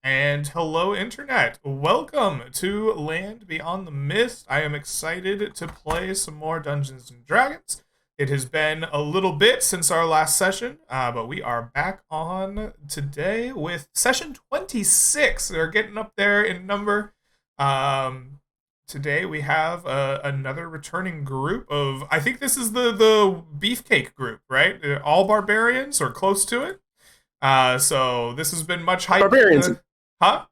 And hello, Internet. Welcome to Land Beyond the Mist. I am excited to play some more Dungeons and Dragons. It has been a little bit since our last session, but we are back on today with session 26. They're getting up there in number. Um, Today we have another returning group of, I think this is the Beefcake group, right? They're all barbarians or close to it. So this has been much hype. Barbarians, Huh?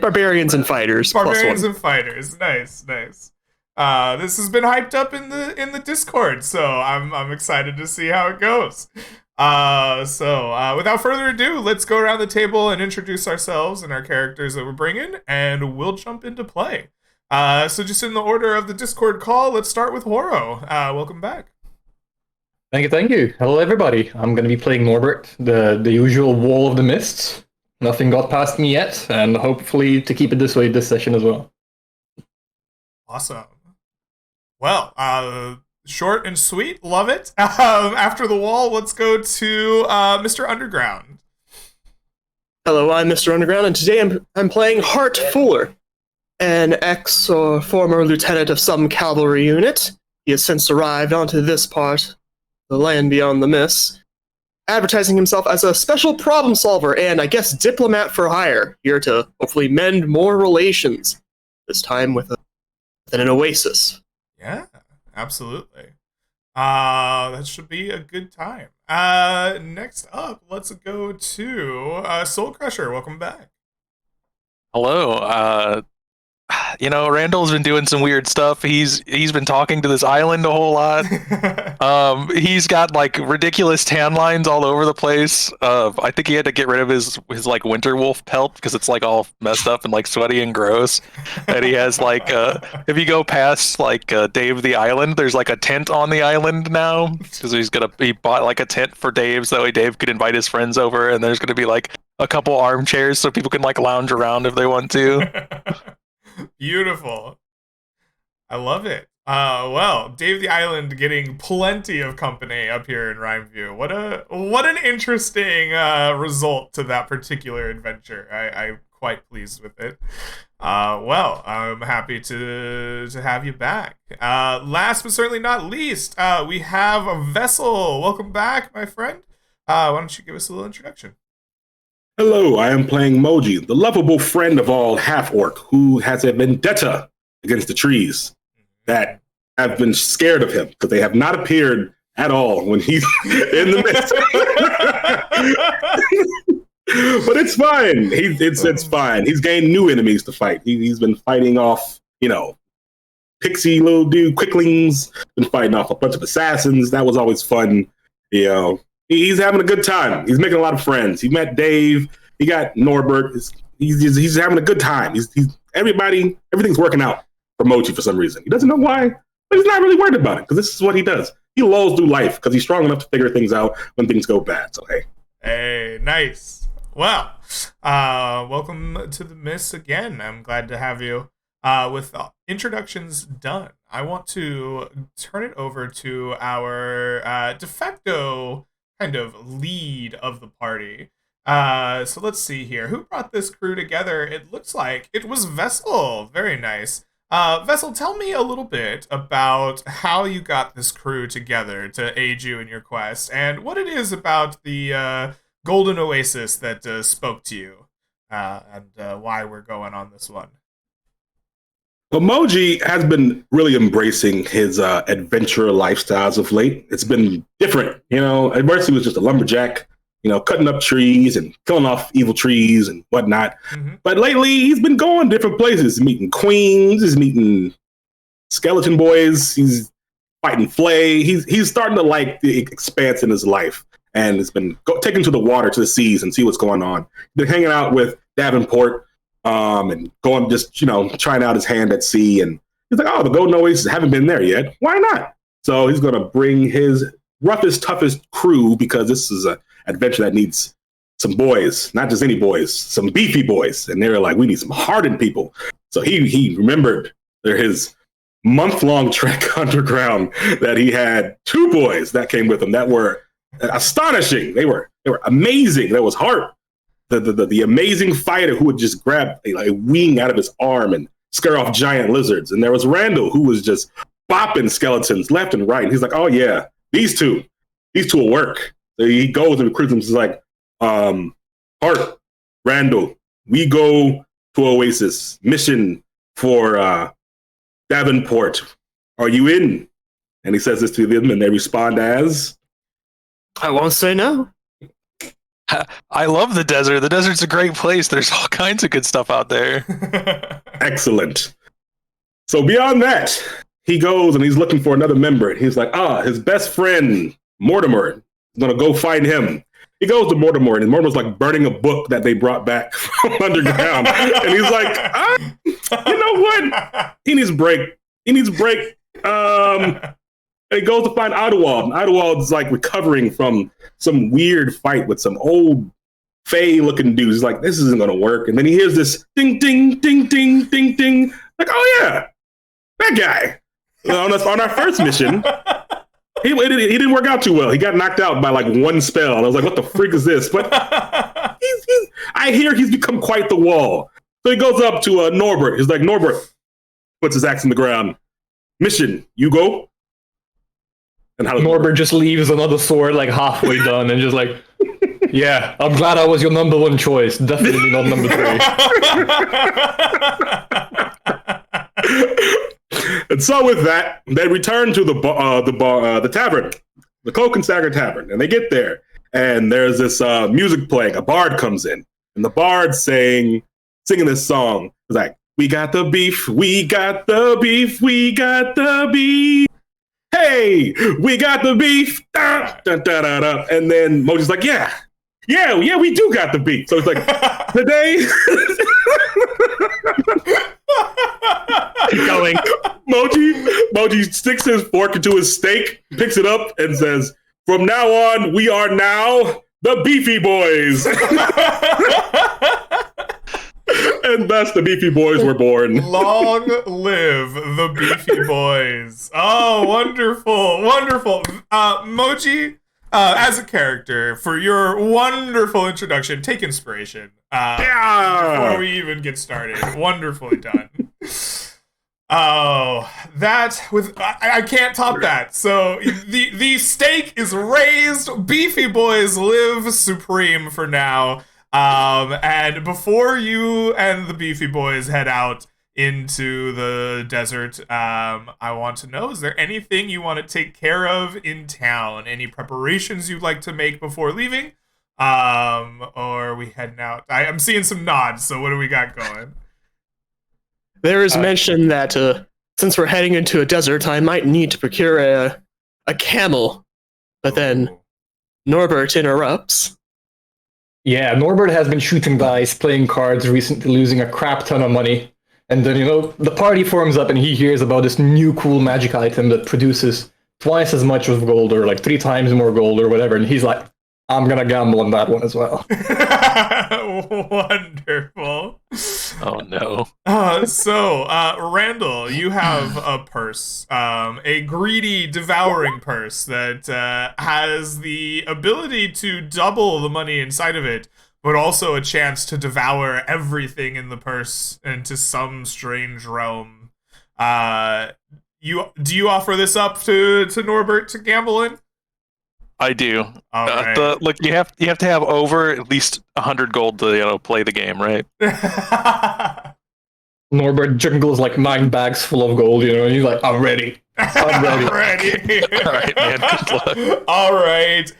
barbarians and fighters. Barbarians +1. and fighters. Nice, nice. This has been hyped up in the Discord, so I'm excited to see how it goes. Without further ado, let's go around the table and introduce ourselves and our characters that we're bringing, and we'll jump into play. So just in the order of the Discord call, let's start with Horo. Welcome back. Thank you, thank you. Hello, everybody. I'm going to be playing Norbert, the usual Wall of the Mists. Nothing got past me yet, and hopefully to keep it this way this session as well. Awesome. Well, short and sweet, love it. After the wall, let's go to Mr. Underground. Hello, I'm Mr. Underground, and today I'm playing Hart Fuller, an ex or former lieutenant of some cavalry unit. He has since arrived onto this part, the land beyond the mists, advertising himself as a special problem solver and, I guess, diplomat for hire, here to hopefully mend more relations, this time with an oasis. Yeah, absolutely. That should be a good time. Next up, let's go to Soul Crusher. Welcome back. Hello. Randall's been doing some weird stuff. He's been talking to this island a whole lot. He's got like ridiculous tan lines all over the place. I think he had to get rid of his like winter wolf pelt because it's like all messed up and like sweaty and gross. And he has like if you go past like Dave the Island, there's like a tent on the island now because he bought like a tent for Dave so that way Dave could invite his friends over, and there's gonna be like a couple armchairs so people can like lounge around if they want to. Beautiful. I love it. Well, Dave the Island getting plenty of company up here in Rhymeview. What an interesting result to that particular adventure. I'm quite pleased with it. Well, I'm happy to have you back. Last but certainly not least, we have a Vessel. Welcome back, my friend. Why don't you give us a little introduction? Hello, I am playing Moji, the lovable friend of all half-orc who has a vendetta against the trees that have been scared of him because they have not appeared at all when he's in the midst. But it's fine. It's fine. He's gained new enemies to fight. He's been fighting off, pixie little dude, quicklings, been fighting off a bunch of assassins. That was always fun, He's having a good time. He's making a lot of friends. He met Dave. He got Norbert. He's having a good time. Everything's working out for Mochi for some reason. He doesn't know why, but he's not really worried about it because this is what he does. He lulls through life because he's strong enough to figure things out when things go bad. So, hey. Hey, nice. Well, welcome to the Miss again. I'm glad to have you. With introductions done, I want to turn it over to our de facto kind of lead of the party. So let's see here. Who brought this crew together? It looks like it was Vessel. Very nice. Vessel, tell me a little bit about how you got this crew together to aid you in your quest, and what it is about the Golden Oasis that spoke to you, and why we're going on this one. Emoji has been really embracing his adventure lifestyles of late. It's been different. At first he was just a lumberjack, cutting up trees and killing off evil trees and whatnot. Mm-hmm. But lately he's been going different places. He's meeting queens, he's meeting skeleton boys, he's fighting Flay. He's starting to like the expanse in his life. And it's been taken to the water, to the seas, and see what's going on. He's been hanging out with Davenport, and going just, trying out his hand at sea. And he's like, oh, the Golden Oasis, haven't been there yet. Why not? So he's going to bring his roughest, toughest crew because this is an adventure that needs some boys, not just any boys, some beefy boys. And they were like, we need some hardened people. So he remembered his month-long trek underground that he had 2 boys that came with him that were astonishing. They were amazing. There was Hart the amazing fighter who would just grab a wing out of his arm and scare off giant lizards. And there was Randall, who was just bopping skeletons left and right. And he's like, oh yeah, these two will work. So he goes and recruits them. He's like, Hart, Randall, we go to Oasis, mission for Davenport. Are you in? And he says this to them, and they respond as, I won't say no. I love the desert. The desert's a great place. There's all kinds of good stuff out there. excellent. So beyond that, he goes and he's looking for another member. He's like, his best friend, Mortimer, is going to go find him. He goes to Mortimer, and Mortimer's like burning a book that they brought back from underground. And he's like, you know what? He needs a break. And he goes to find Adewald. And Adewald's like recovering from some weird fight with some old Fey-looking dudes. He's like, this isn't going to work. And then he hears this ding, ding, ding, ding, ding, ding. Like, oh yeah, that guy. On our first mission, he didn't work out too well. He got knocked out by like one spell. And I was like, what the freak is this? But I hear he's become quite the wall. So he goes up to Norbert. He's like, Norbert, puts his axe in the ground. Mission, you go. And how Norbert just leaves another sword like halfway done and just like, yeah, I'm glad I was your number one choice. Definitely not number 3. And so with that, they return to the tavern, the Cloak and Stagger Tavern, and they get there, and there's this music playing. A bard comes in, and the bard's singing this song. It's like, we got the beef, we got the beef, we got the beef. Hey, we got the beef. Da, da, da, da, da. And then Moji's like, yeah, we do got the beef. So it's like, today. Keep going. Moji sticks his fork into his steak, picks it up, and says, from now on, we are now the Beefy Boys. And thus the Beefy Boys were born. Long live the Beefy Boys. Oh, wonderful, wonderful. Moji, as a character, for your wonderful introduction, take inspiration. Before we even get started. Wonderfully done. Oh, I can't top that. So the stake is raised. Beefy Boys live supreme for now. And before you and the Beefy Boys head out into the desert, I want to know, is there anything you want to take care of in town? Any preparations you'd like to make before leaving? Or are we heading out? I'm seeing some nods, so what do we got going? There is mention that since we're heading into a desert, I might need to procure a camel. But then Norbert interrupts. Yeah, Norbert has been shooting dice, playing cards, recently losing a crap ton of money. And then, the party forms up and he hears about this new cool magic item that produces twice as much of gold or like 3 times more gold or whatever. And he's like, I'm going to gamble on that one as well. Wonderful. Oh, no. So, Randall, you have a purse, a greedy, devouring purse that has the ability to double the money inside of it, but also a chance to devour everything in the purse into some strange realm. Do you offer this up to Norbert to gamble in? I do. All right. Look, you have to have over at least 100 gold to play the game, right? Norbert jingles like 9 bags full of gold, and he's like, I'm ready. I'm ready. All right, man. Good luck. All right.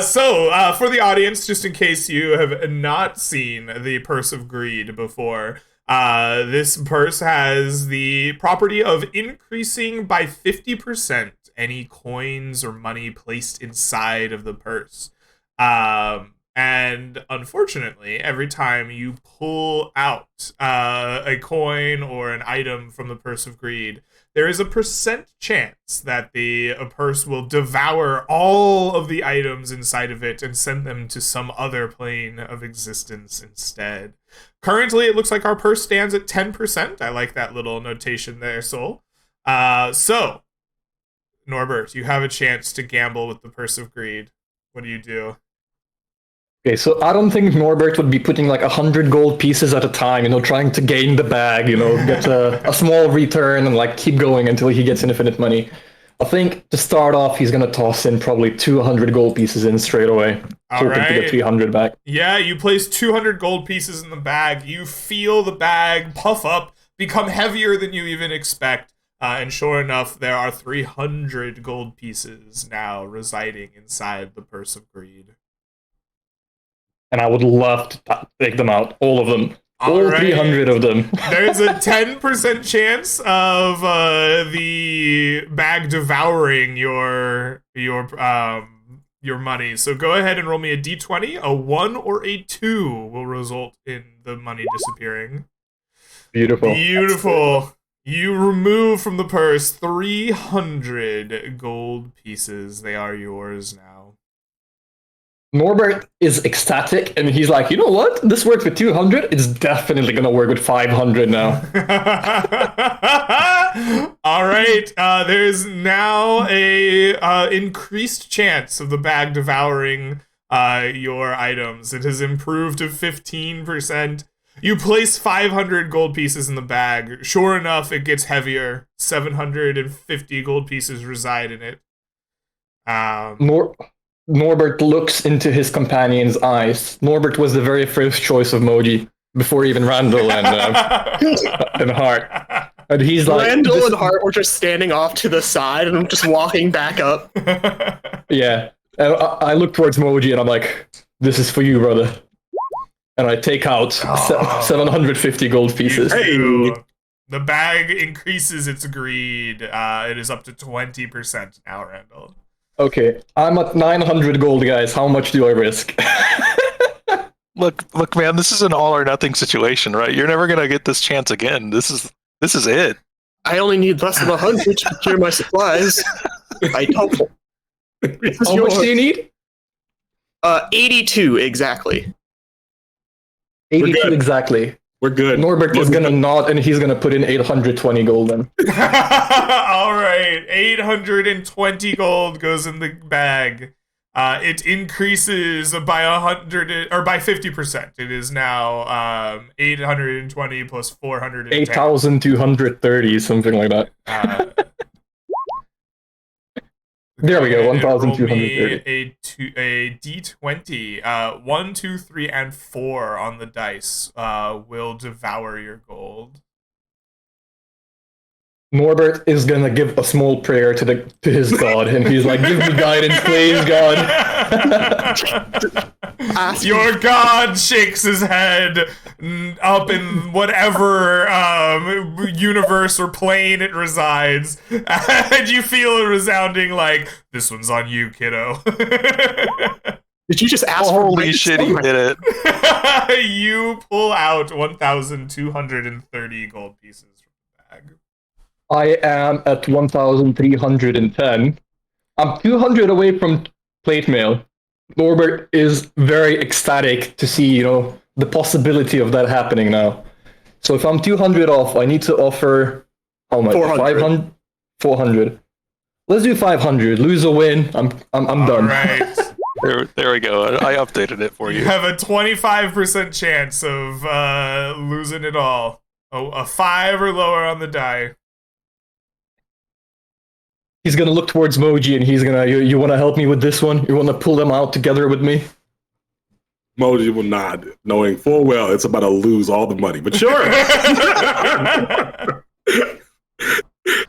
So, for the audience, just in case you have not seen the Purse of Greed before, this purse has the property of increasing by 50% any coins or money placed inside of the purse. And unfortunately, every time you pull out a coin or an item from the Purse of Greed, there is a % chance that the purse will devour all of the items inside of it and send them to some other plane of existence instead. Currently, it looks like our purse stands at 10%. I like that little notation there, Soul. So, Norbert, you have a chance to gamble with the Purse of Greed. What do you do? Okay, so I don't think Norbert would be putting like 100 gold pieces at a time, trying to gain the bag, get a small return and like keep going until he gets infinite money. I think to start off, he's gonna toss in probably 200 gold pieces in straight away, hoping to get 300 back. Yeah, you place 200 gold pieces in the bag. You feel the bag puff up, become heavier than you even expect. And sure enough, there are 300 gold pieces now residing inside the Purse of Greed. And I would love to take them out, all of them. All 300 of them. There's a 10% chance of the bag devouring your money. So go ahead and roll me a d20. A 1 or a 2 will result in the money disappearing. Beautiful. Beautiful. You remove from the purse 300 gold pieces. They are yours now. Norbert is ecstatic, and he's like, you know what? This worked with 200. It's definitely going to work with 500 now. All right. There's now a increased chance of the bag devouring your items. It has improved to 15%. You place 500 gold pieces in the bag. Sure enough, it gets heavier. 750 gold pieces reside in it. Norbert looks into his companion's eyes. Norbert was the very first choice of Moji before even Randall and Hart. And he's like, Randall and Hart were just standing off to the side and just walking back up. Yeah. And I look towards Moji and I'm like, this is for you, brother. And I take out 750 gold pieces. Hey. The bag increases its greed. It is up to 20% now, Randall. Okay, I'm at 900 gold, guys. How much do I risk? Look, man, this is an all or nothing situation, right? You're never gonna get this chance again. This is it. I only need less than 100 to procure my supplies. I don't. How much do you need? 82 exactly. 82 exactly. We're good. Norbert is gonna nod, and he's gonna put in 820 gold then. All right, 820 gold goes in the bag. It increases by 100 or by 50%. It is now 820 plus 410. 8,230, something like that. There we go, 1,230. A d20. 1, 2, 3, and 4 on the dice will devour your gold. Norbert is gonna give a small prayer to his god, and he's like, "Give me guidance, please, God." Your god shakes his head up in whatever universe or plane it resides, and you feel a resounding like, "This one's on you, kiddo." Did you just ask for Holy shit, he did it. You pull out 1,230 gold pieces from the bag. I am at 1,310. I'm 200 away from plate mail. Norbert is very ecstatic to see, the possibility of that happening now. So if I'm 200 off, I need to offer how much? 400. 400. Let's do 500. Lose or win. I'm done. All right. There we go. I updated it for You you. have a 25% chance of losing it all. Oh, a 5 or lower on the die. He's gonna look towards Moji and he's gonna, you wanna help me with this one? You wanna pull them out together with me? Moji will nod, knowing full well it's about to lose all the money. But sure.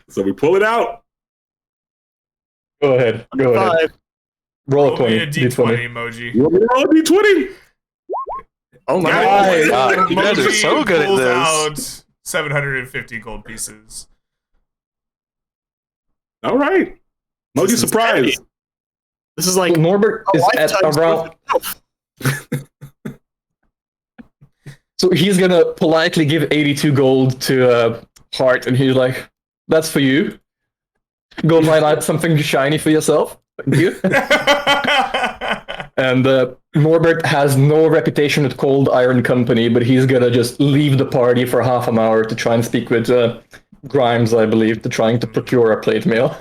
So we pull it out. Go ahead. Go ahead. Roll a 20. A d20 emoji. You want me to roll a D20? Oh my God, you guys are so good at pulls this. out 750 gold pieces. All right. Moji surprise. This is like Norbert is at lifetime's around. worth of So he's gonna politely give 82 gold to Hart, and he's like, "That's for you. Go find out something shiny for yourself." Thank you. And Norbert has no reputation at Cold Iron Company, but he's gonna just leave the party for half an hour to try and speak with Grimes, I believe, to trying to procure a plate mail.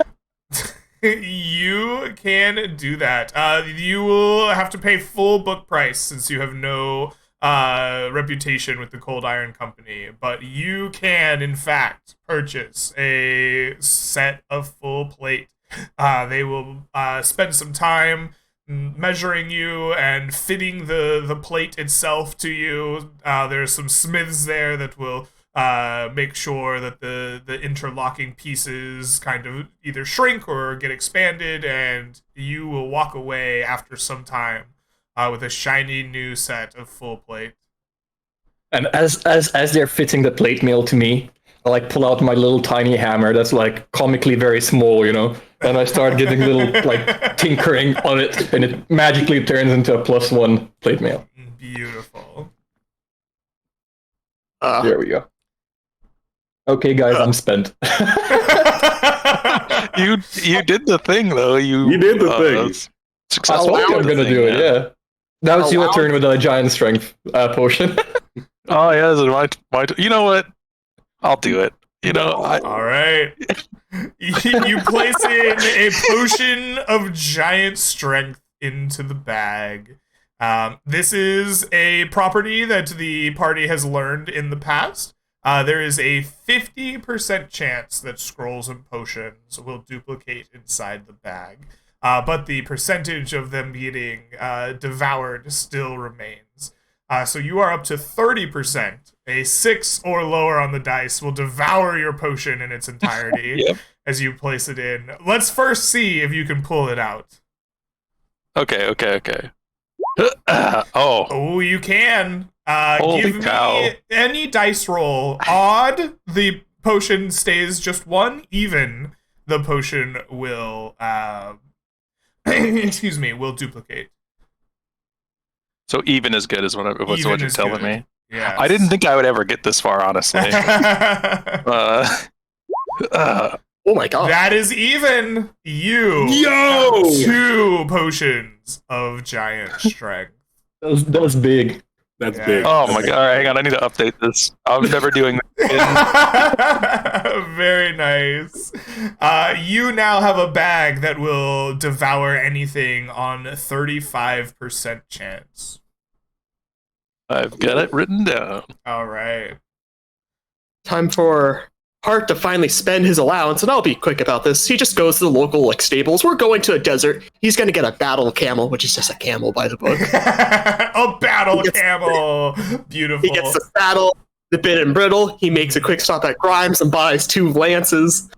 You can do that. You will have to pay full book price since you have no reputation with the Cold Iron Company, but you can, in fact, purchase a set of full plate. They will spend some time measuring you and fitting the plate itself to you. There's some smiths there that will make sure that the interlocking pieces kind of either shrink or get expanded, and you will walk away after some time with a shiny new set of full plate. And as they're fitting the plate mail to me, I like pull out my little tiny hammer that's like comically very small, and I start getting little like tinkering on it, and it magically turns into a +1 plate mail. Beautiful. There we go. Okay, guys, I'm spent. You did the thing though. You did the thing. I Successful. think I'm gonna do it. Yeah. That was your Allowed. turn with a giant strength potion. Oh yeah, this is my. You know what? I'll do it. All right. You place in a potion of giant strength into the bag. This is a property that the party has learned in the past. There is a 50% chance that scrolls and potions will duplicate inside the bag, but the percentage of them getting devoured still remains. So you are up to 30%. A 6 or lower on the dice will devour your potion in its entirety Yep. as you place it in. Let's first see if you can pull it out. Okay. Oh, Oh, you can. Holy Give cow. me any dice roll. Odd, the potion stays just 1. Even, the potion will, excuse me, will duplicate. so even as good as what Even you're is telling good. me. Yeah. I didn't think I would ever get this far, honestly. Oh my god. That is even. You Yo! have 2 potions of giant strength. That was big. That's Yeah. big. Oh my god! All right, hang on. I need to update this. I'm never doing that. Very nice. You now have a bag that will devour anything on 35% chance. I've got it written down. All right. Time for Hart to finally spend his allowance, and I'll be quick about this. He just goes to the local stables. We're going to a desert. He's going to get a battle camel, which is just a camel by the book. A battle camel. Beautiful. He gets the saddle, the bit and brittle. He makes a quick stop at Grimes and buys 2 lances.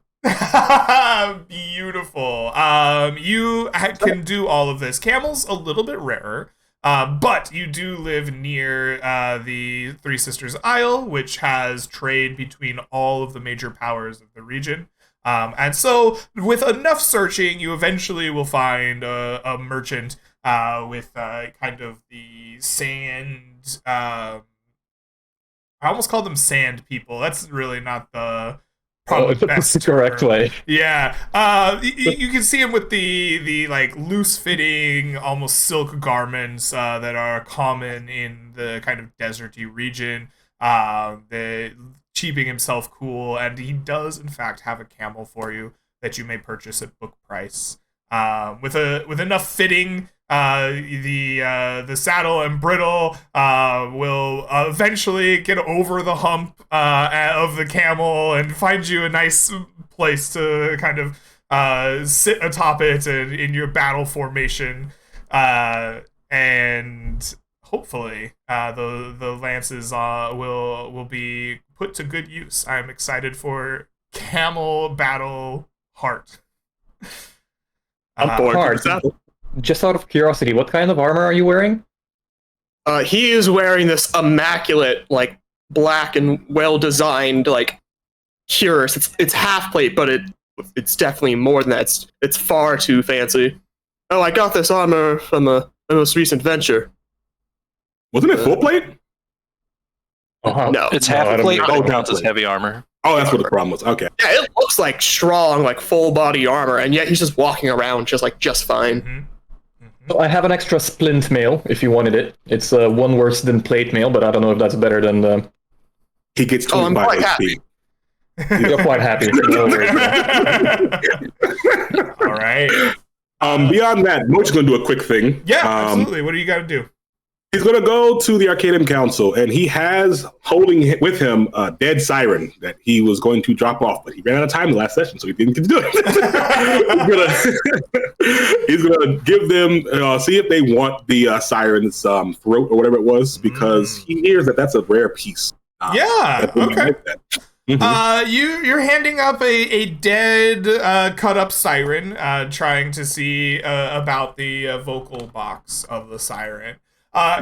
Beautiful. You can do all of this. Camel's a little bit rarer. But you do live near the Three Sisters Isle, which has trade between all of the major powers of the region. And so, with enough searching, you eventually will find a merchant with kind of the sand. I almost called them sand people. That's really not the That's the correct term. way. Yeah, you can see him with the like loose fitting, almost silk garments that are common in the kind of deserty region. Keeping himself cool, and he does in fact have a camel for you that you may purchase at book price. With enough fitting, the saddle and bridle will eventually get over the hump of the camel and find you a nice place to kind of sit atop it and in your battle formation, and hopefully the lances will be put to good use. I'm excited for camel battle Hart. I'm bored. Hart, just out of curiosity, what kind of armor are you wearing? He is wearing this immaculate, like, black and well-designed, like, cuirass. It's half plate, but it's definitely more than that. It's far too fancy. Oh, I got this armor from my most recent venture. Wasn't it full plate? No. It's half I a don't plate, believe but it. it counts as heavy armor. Oh, that's what the problem was. Okay. Yeah, it looks like strong, like, full-body armor, and yet he's just walking around just fine. Mhm. So I have an extra splint mail if you wanted it. It's 1 worse than plate mail, but I don't know if that's better than the. He gets Oh, I'm 25 quite HP. happy. You're quite happy. No worries. All right. Beyond that, Mochi's going to do a quick thing. Yeah, absolutely. What do you got to do? He's going to go to the Arcadium Council, and he has holding with him a dead siren that he was going to drop off, but he ran out of time the last session, so he didn't get to do it. He's gonna give them, see if they want the siren's throat or whatever it was, because he hears that that's a rare piece. Yeah. Okay. Mm-hmm. You're handing up a dead, cut up siren, trying to see about the vocal box of the siren.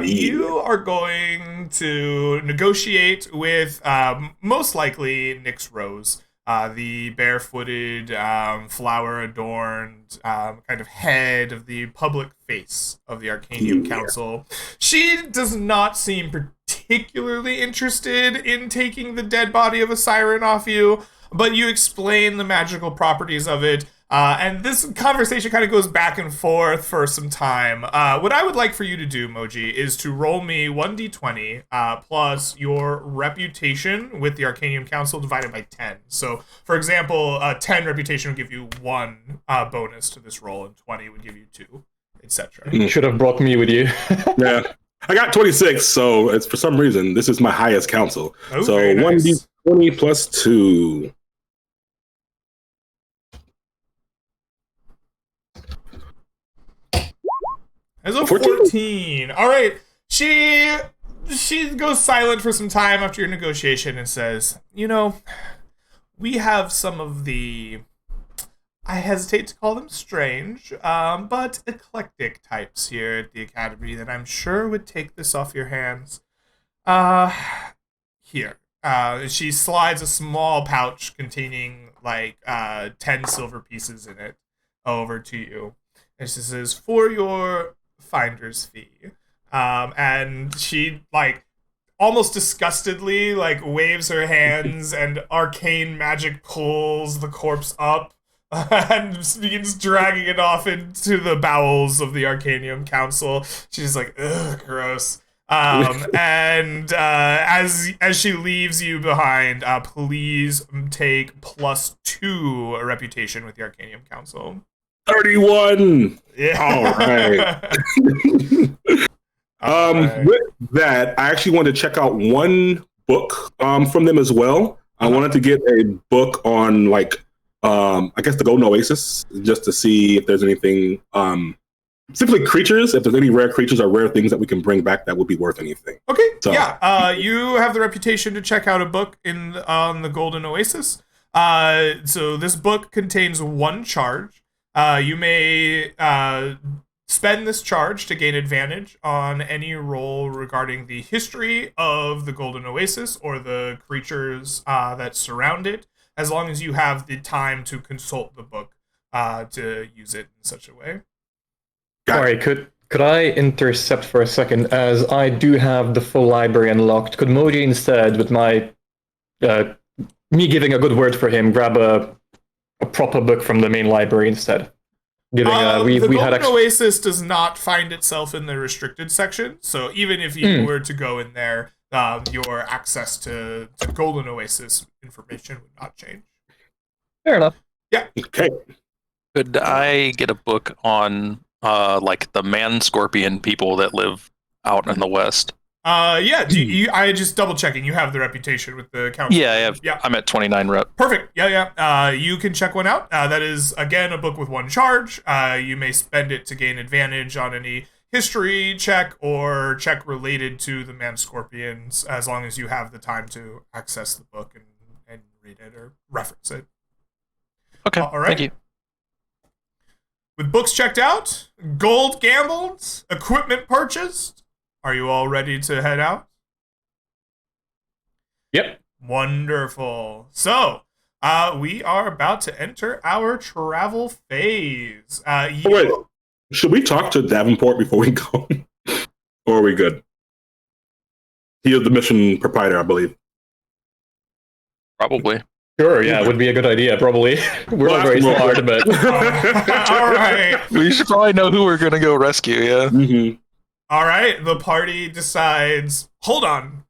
You are going to negotiate with most likely Nyx Rose, the barefooted, flower-adorned kind of head of the public face of the Arcanium Council. She does not seem particularly interested in taking the dead body of a siren off you, but you explain the magical properties of it. And this conversation kind of goes back and forth for some time. What I would like for you to do, Moji, is to roll me 1d20 plus your reputation with the Arcanium Council divided by 10. So, for example, 10 reputation would give you 1 bonus to this roll, and 20 would give you 2, etc. You should have brought me with you. Yeah. I got 26, so it's for some reason, this is my highest council. Oh, so very nice. 1d20 plus 2. As a 14. All right. She goes silent for some time after your negotiation and says, we have some of the, I hesitate to call them strange, but eclectic types here at the Academy that I'm sure would take this off your hands. Here. She slides a small pouch containing 10 silver pieces in it over to you. And she says, for your finder's fee. And she almost disgustedly waves her hands and arcane magic pulls the corpse up and begins dragging it off into the bowels of the Arcanium Council. She's like, ugh, gross. And as she leaves you behind, please take +2 reputation with the Arcanium Council. 31. Yeah. All right. With that, I actually wanted to check out one book from them as well. I wanted to get a book on I guess the Golden Oasis, just to see if there's anything specifically creatures, if there's any rare creatures or rare things that we can bring back that would be worth anything. Okay. So. Yeah. You have the reputation to check out a book on the Golden Oasis. So this book contains 1 charge. You may spend this charge to gain advantage on any roll regarding the history of the Golden Oasis or the creatures that surround it, as long as you have the time to consult the book to use it in such a way. Sorry, could I intercept for a second, as I do have the full library unlocked? Could Moji instead, with my me giving a good word for him, grab a proper book from the main library instead? The Golden Oasis does not find itself in the restricted section, so even if you were to go in there, your access to Golden Oasis information would not change. Fair enough. Yeah. Okay. Could I get a book on the man scorpion people that live out in the west? Yeah. I just double checking. You have the reputation with the council. Yeah, I have. Yeah. I'm at 29 rep. Perfect. Yeah. You can check one out. That is again a book with 1 charge. You may spend it to gain advantage on any history check or check related to the man scorpions, as long as you have the time to access the book and read it or reference it. Okay. All right. Thank you. With books checked out, gold gambled, equipment purchased, are you all ready to head out? Yep. Wonderful. So, we are about to enter our travel phase. Wait, should we talk to Davenport before we go? Or are we good? He is the mission proprietor, I believe. Probably. Sure, yeah, it would be a good idea, probably. We're not very smart, but... All right. We should probably know who we're going to go rescue, yeah? Mm-hmm. All right, the party decides, hold on,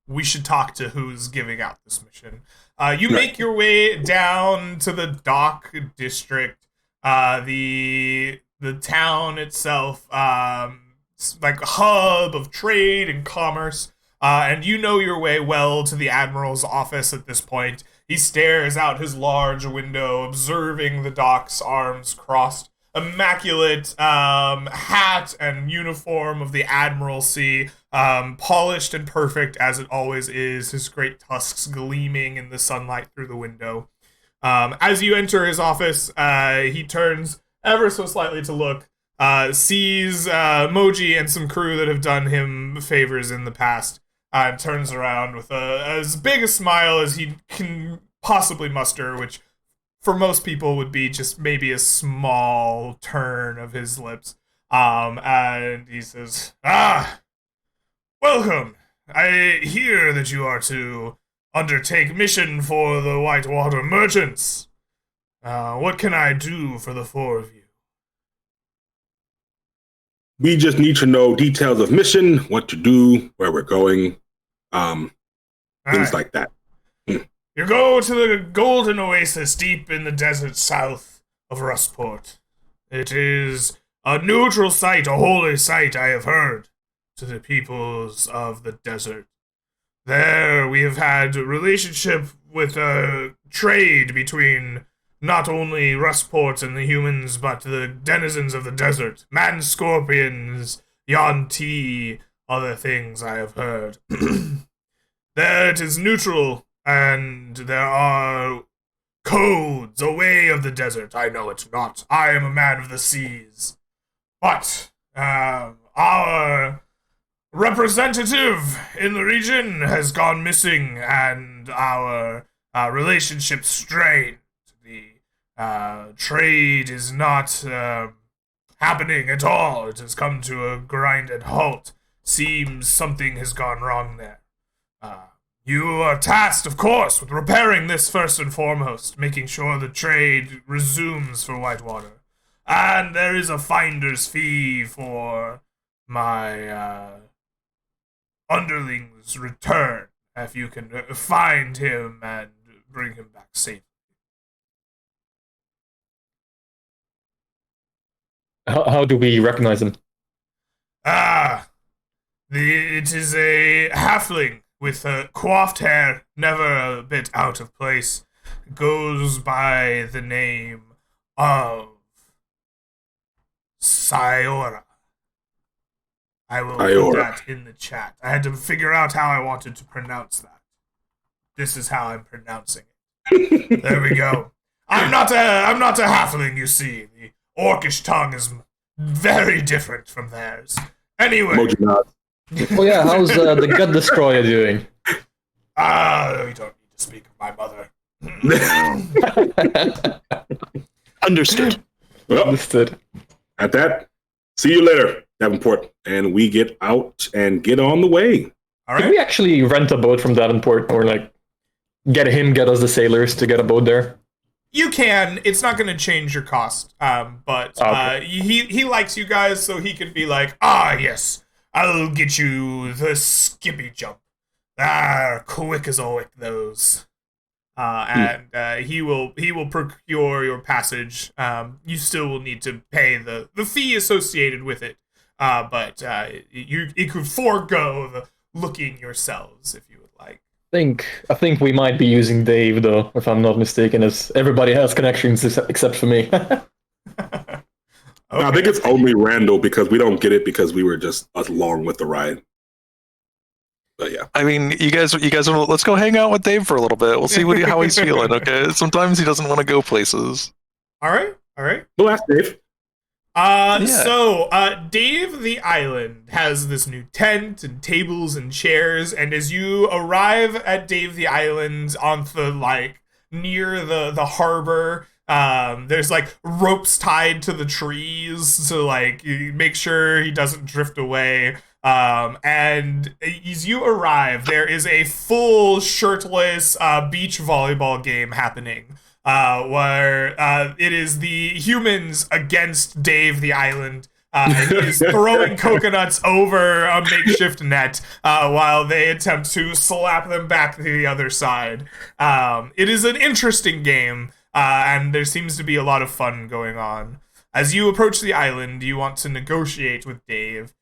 we should talk to who's giving out this mission. You make your way down to the dock district. The town itself, like a hub of trade and commerce. And you know your way well to the Admiral's office at this point. He stares out his large window, observing the docks, arms crossed. Immaculate hat and uniform of the Admiralty, polished and perfect as it always is, his great tusks gleaming in the sunlight through the window. As you enter his office, he turns ever so slightly to look, sees Moji and some crew that have done him favors in the past, and turns around with as big a smile as he can possibly muster, which for most people would be just maybe a small turn of his lips. And he says, welcome. I hear that you are to undertake mission for the Whitewater merchants. What can I do for the four of you? We just need to know details of mission, what to do, where we're going, things like that. You go to the Golden Oasis deep in the desert south of Rustport. It is a neutral site, a holy site, I have heard, to the peoples of the desert. There we have had a relationship with a trade between not only Rustport and the humans, but the denizens of the desert, man-scorpions, Yanti, other things I have heard. There it is neutral, and there are codes, a way of the desert. I know it not. I am a man of the seas. But our representative in the region has gone missing, and our relationship strained. The trade is not happening at all. It has come to a grinded halt. Seems something has gone wrong there. You are tasked, of course, with repairing this first and foremost, making sure the trade resumes for Whitewater. And there is a finder's fee for my underling's return, if you can find him and bring him back safely. How do we recognize him? It is a halfling with coiffed hair, never a bit out of place. Goes by the name of Sayora. I will put that in the chat. I had to figure out how I wanted to pronounce that. This is how I'm pronouncing it. There we go. I'm not a halfling, you see. The orcish tongue is very different from theirs. Anyway. Oh yeah, how's the Gut Destroyer doing? You don't need to speak of my mother. Understood. Well, Understood. at that, see you later, Davenport. And we get out and get on the way. All Can right. we actually rent a boat from Davenport, or like get us the sailors to get a boat there? You can. It's not going to change your cost. But Okay. he likes you guys, so he can be like, yes, I'll get you the skippy jump. Quick as a wick, those. And he will procure your passage. You still will need to pay the fee associated with it. But you could forego the looking yourselves if you would like. I think we might be using Dave though, if I'm not mistaken, as everybody has connections except for me. I think it's only Randall because we don't get it because we were just along with the ride. But yeah. I mean, you guys, let's go hang out with Dave for a little bit. We'll see how he's feeling. Okay. Sometimes he doesn't want to go places. All right. We'll ask Dave. So Dave the Island has this new tent and tables and chairs, and as you arrive at Dave the Island on the near the harbor, there's ropes tied to the trees to make sure he doesn't drift away. And as you arrive, there is a full shirtless beach volleyball game happening. Where it is the humans against Dave the Island. He is throwing coconuts over a makeshift net while they attempt to slap them back to the other side. It is an interesting game, and there seems to be a lot of fun going on. As you approach the island, you want to negotiate with Dave.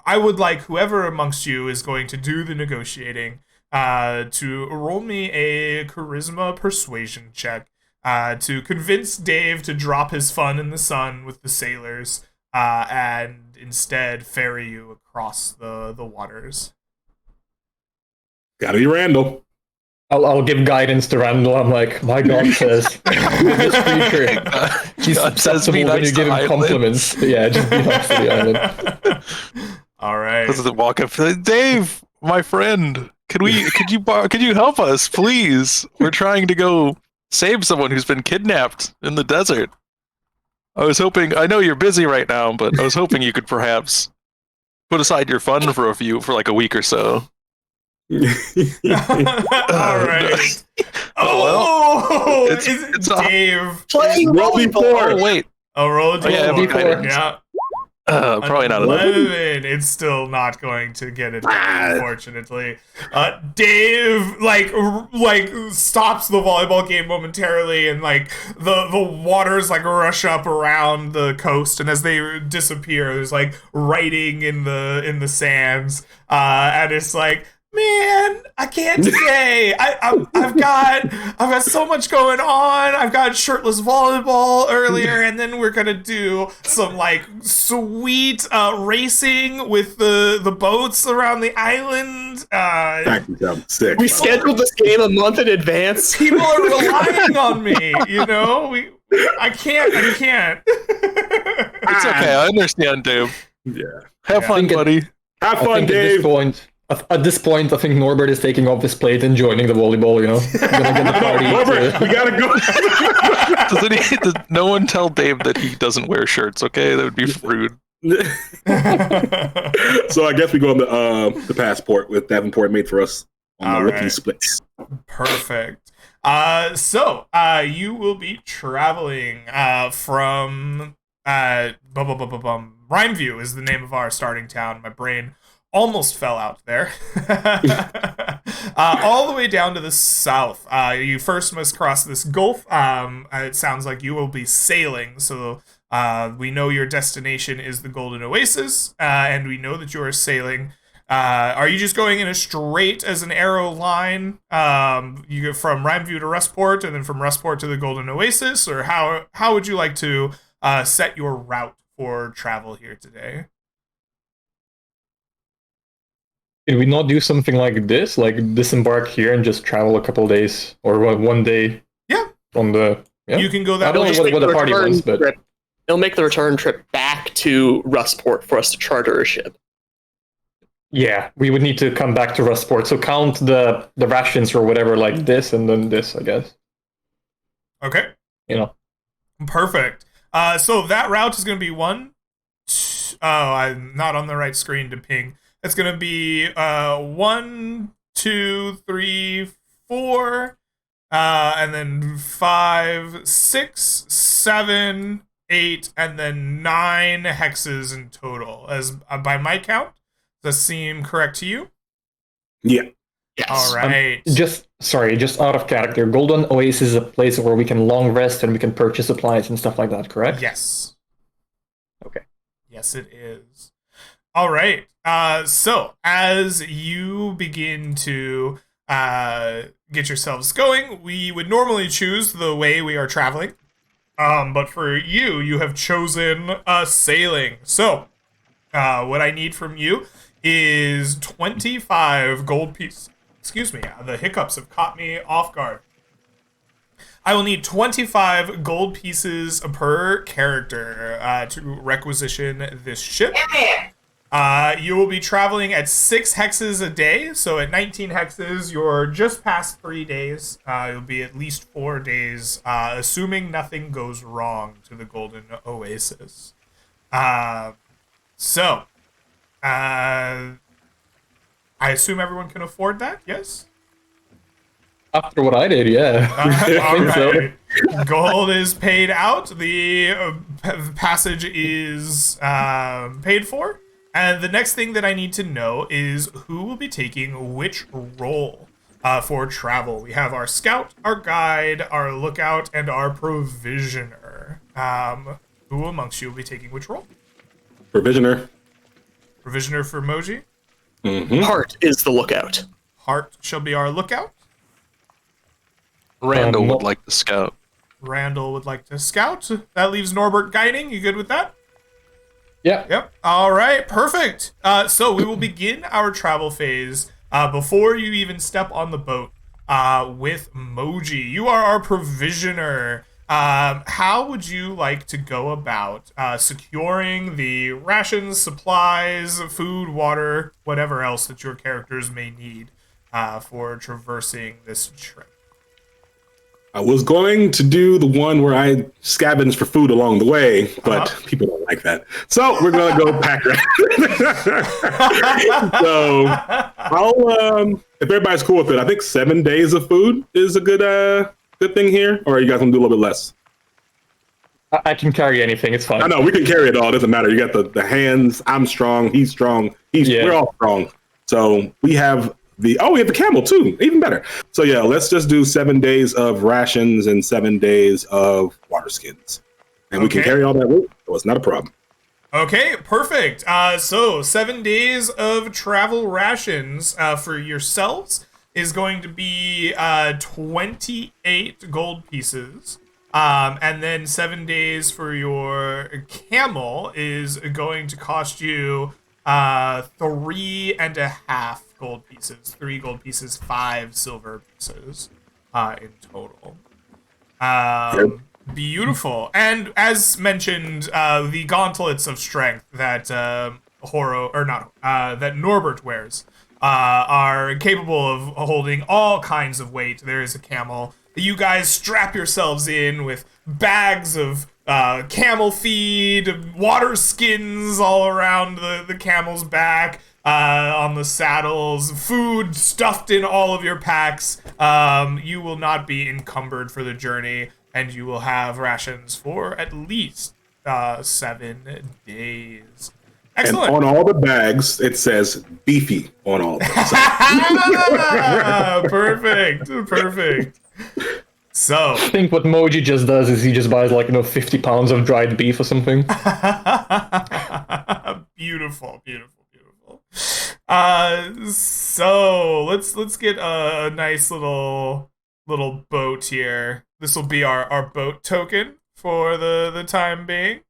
I would like whoever amongst you is going to do the negotiating to roll me a charisma persuasion check to convince Dave to drop his fun in the sun with the sailors and instead ferry you across the waters. Gotta be Randall. I'll give guidance to Randall. I'm like, my God says, this creature, he's susceptible when you give him compliments. Yeah, just be nice to the island. All right. Does it walk up? Dave, my friend, could you help us, please? We're trying to go save someone who's been kidnapped in the desert. I was hoping. I know you're busy right now, but I was hoping you could perhaps put aside your fun for like a week or so. All right. Oh, it's Dave. Playing Roll volleyball. before. Wait. Oh, roll a yeah, d4. before. Yeah. Probably not enough. 11. It's still not going to get it, unfortunately. Dave like stops the volleyball game momentarily, and like the waters like rush up around the coast, and as they disappear, there's like writing in the sands, and it's like, man, I can't stay. I've got so much going on. I've got shirtless volleyball earlier, and then we're gonna do some like sweet racing with the boats around the island. I'm sick. We scheduled this game a month in advance. People are relying on me. You know, I can't. It's okay. I understand, Dave. Yeah. Have fun, buddy. Have I fun, think Dave. at this point, I think Norbert is taking off his plate and joining the volleyball, you know? Gonna get the party. Norbert, we gotta go. Does no one tell Dave that he doesn't wear shirts, okay? That would be rude. So I guess we go on the passport with Davenport made for us on the rookie splits. Perfect. So you will be traveling from Rhymeview is the name of our starting town. My brain almost fell out there. All the way down to the south. You first must cross this gulf. It sounds like you will be sailing, so we know your destination is the Golden Oasis, and we know that you are sailing. Are you just going in a straight as an arrow line? You go from Rhymeview to Rustport, and then from Rustport to the Golden Oasis, or how would you like to set your route for travel here today? Can we not do something like this? Like disembark here and just travel a couple days or one day? Yeah. On the You can go that I don't way. know what the party was, but It'll make the return trip back to Rustport for us to charter a ship. yeah, we would need to come back to Rustport. So count the rations or whatever, like this and then this, I guess. Okay. You know. Perfect. So that route is going to be I'm not on the right screen to ping. It's going to be 1, 2, 3, 4, and then 5, 6, 7, 8, and then 9 hexes in total. As by my count, does that seem correct to you? Yeah. Yes. All right. Just out of character. Golden Oasis is a place where we can long rest and we can purchase supplies and stuff like that, correct? Yes. Okay. Yes, it is. All right. So as you begin to get yourselves going, we would normally choose the way we are traveling. But for you, you have chosen sailing. So what I need from you is 25 gold pieces. Excuse me, the hiccups have caught me off guard. I will need 25 gold pieces per character to requisition this ship. You will be traveling at 6 hexes a day, so at 19 hexes, you're just past 3 days. You'll be at least 4 days, assuming nothing goes wrong to the Golden Oasis. I assume everyone can afford that, yes? After what I did, yeah. All think so. right. Gold is paid out. The passage is paid for. And the next thing that I need to know is who will be taking which role for travel. We have our scout, our guide, our lookout, and our provisioner. Who amongst you will be taking which role? Provisioner. Provisioner for Moji. Hart is the lookout. Hart shall be our lookout. Randall no- would like to scout. Randall would like to scout. That leaves Norbert guiding. You good with that? Yeah. Yep. All right. Perfect. So we will begin our travel phase before you even step on the boat with Moji. You are our provisioner. How would you like to go about securing the rations, supplies, food, water, whatever else that your characters may need for traversing this trip? I was going to do the one where I scavenge for food along the way, but people don't like that. So we're going to go pack rat. So I'll, if everybody's cool with it, I think 7 days of food is a good thing here. Or are you guys going to do a little bit less? I can carry anything. It's fine. I know we can carry it all. It doesn't matter. You got the hands. I'm strong. He's strong. We're all strong. So we have we have the camel too. Even better. So yeah, let's just do 7 days of rations and 7 days of water skins, and we can carry all that weight. So it's not a problem. Okay, perfect. So 7 days of travel rations for yourselves is going to be 28 gold pieces. And then 7 days for your camel is going to cost you 3.5 gold pieces. 3 gold pieces, 5 silver pieces in total. Beautiful. And as mentioned, the gauntlets of strength that that Norbert wears are capable of holding all kinds of weight. There is a camel. You guys strap yourselves in with bags of camel feed, water skins all around the camel's back, on the saddles, food stuffed in all of your packs. You will not be encumbered for the journey, and you will have rations for at least 7 days. Excellent. And on all the bags, it says beefy on all of them. So. Perfect. So I think what Moji just does is he just buys 50 pounds of dried beef or something. Beautiful. So let's get a nice little boat here. This will be our boat token for the time being.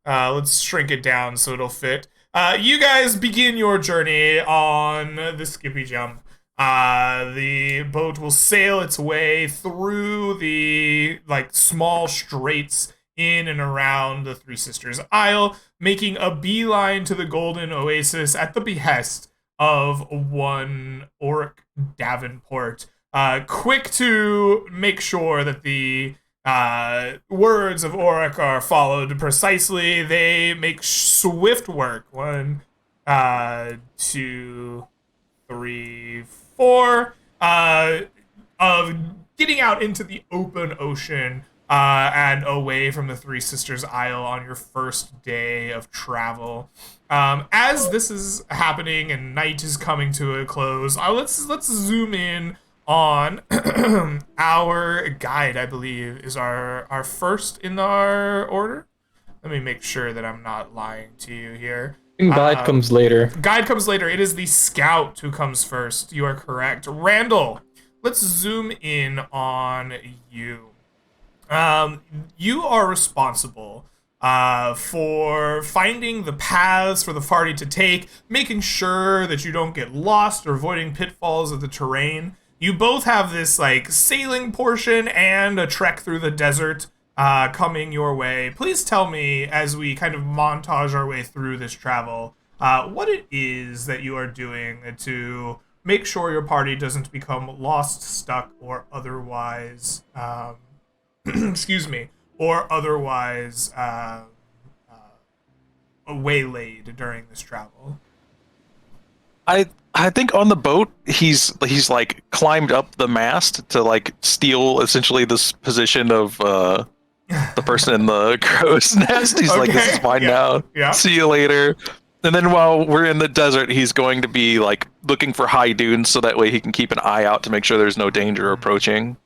Let's shrink it down so it'll fit. You guys begin your journey on the Skippy Jump. The boat will sail its way through the small straits in and around the Three Sisters Isle, making a beeline to the Golden Oasis at the behest of one Auric Davenport. Quick to make sure that the words of Auric are followed precisely. They make swift work. 1, 2, 3, 4 of getting out into the open ocean and away from the Three Sisters Isle on your first day of travel. As this is happening and night is coming to a close, let's zoom in on our guide. I believe is our first in our order. Let me make sure that I'm not lying to you here. Guide comes later. Guide comes later. It is the scout who comes first. You are correct. Randall, let's zoom in on you. You are responsible for finding the paths for the party to take, making sure that you don't get lost or avoiding pitfalls of the terrain. You both have this sailing portion and a trek through the desert coming your way. Please tell me, as we kind of montage our way through this travel, what it is that you are doing to make sure your party doesn't become lost, stuck, or otherwise waylaid during this travel. I think on the boat he's like climbed up the mast to like steal essentially this position of the person in the crow's nest. He's like, this is mine now. Yeah. See you later. And then while we're in the desert, he's going to be like looking for high dunes so that way he can keep an eye out to make sure there's no danger approaching,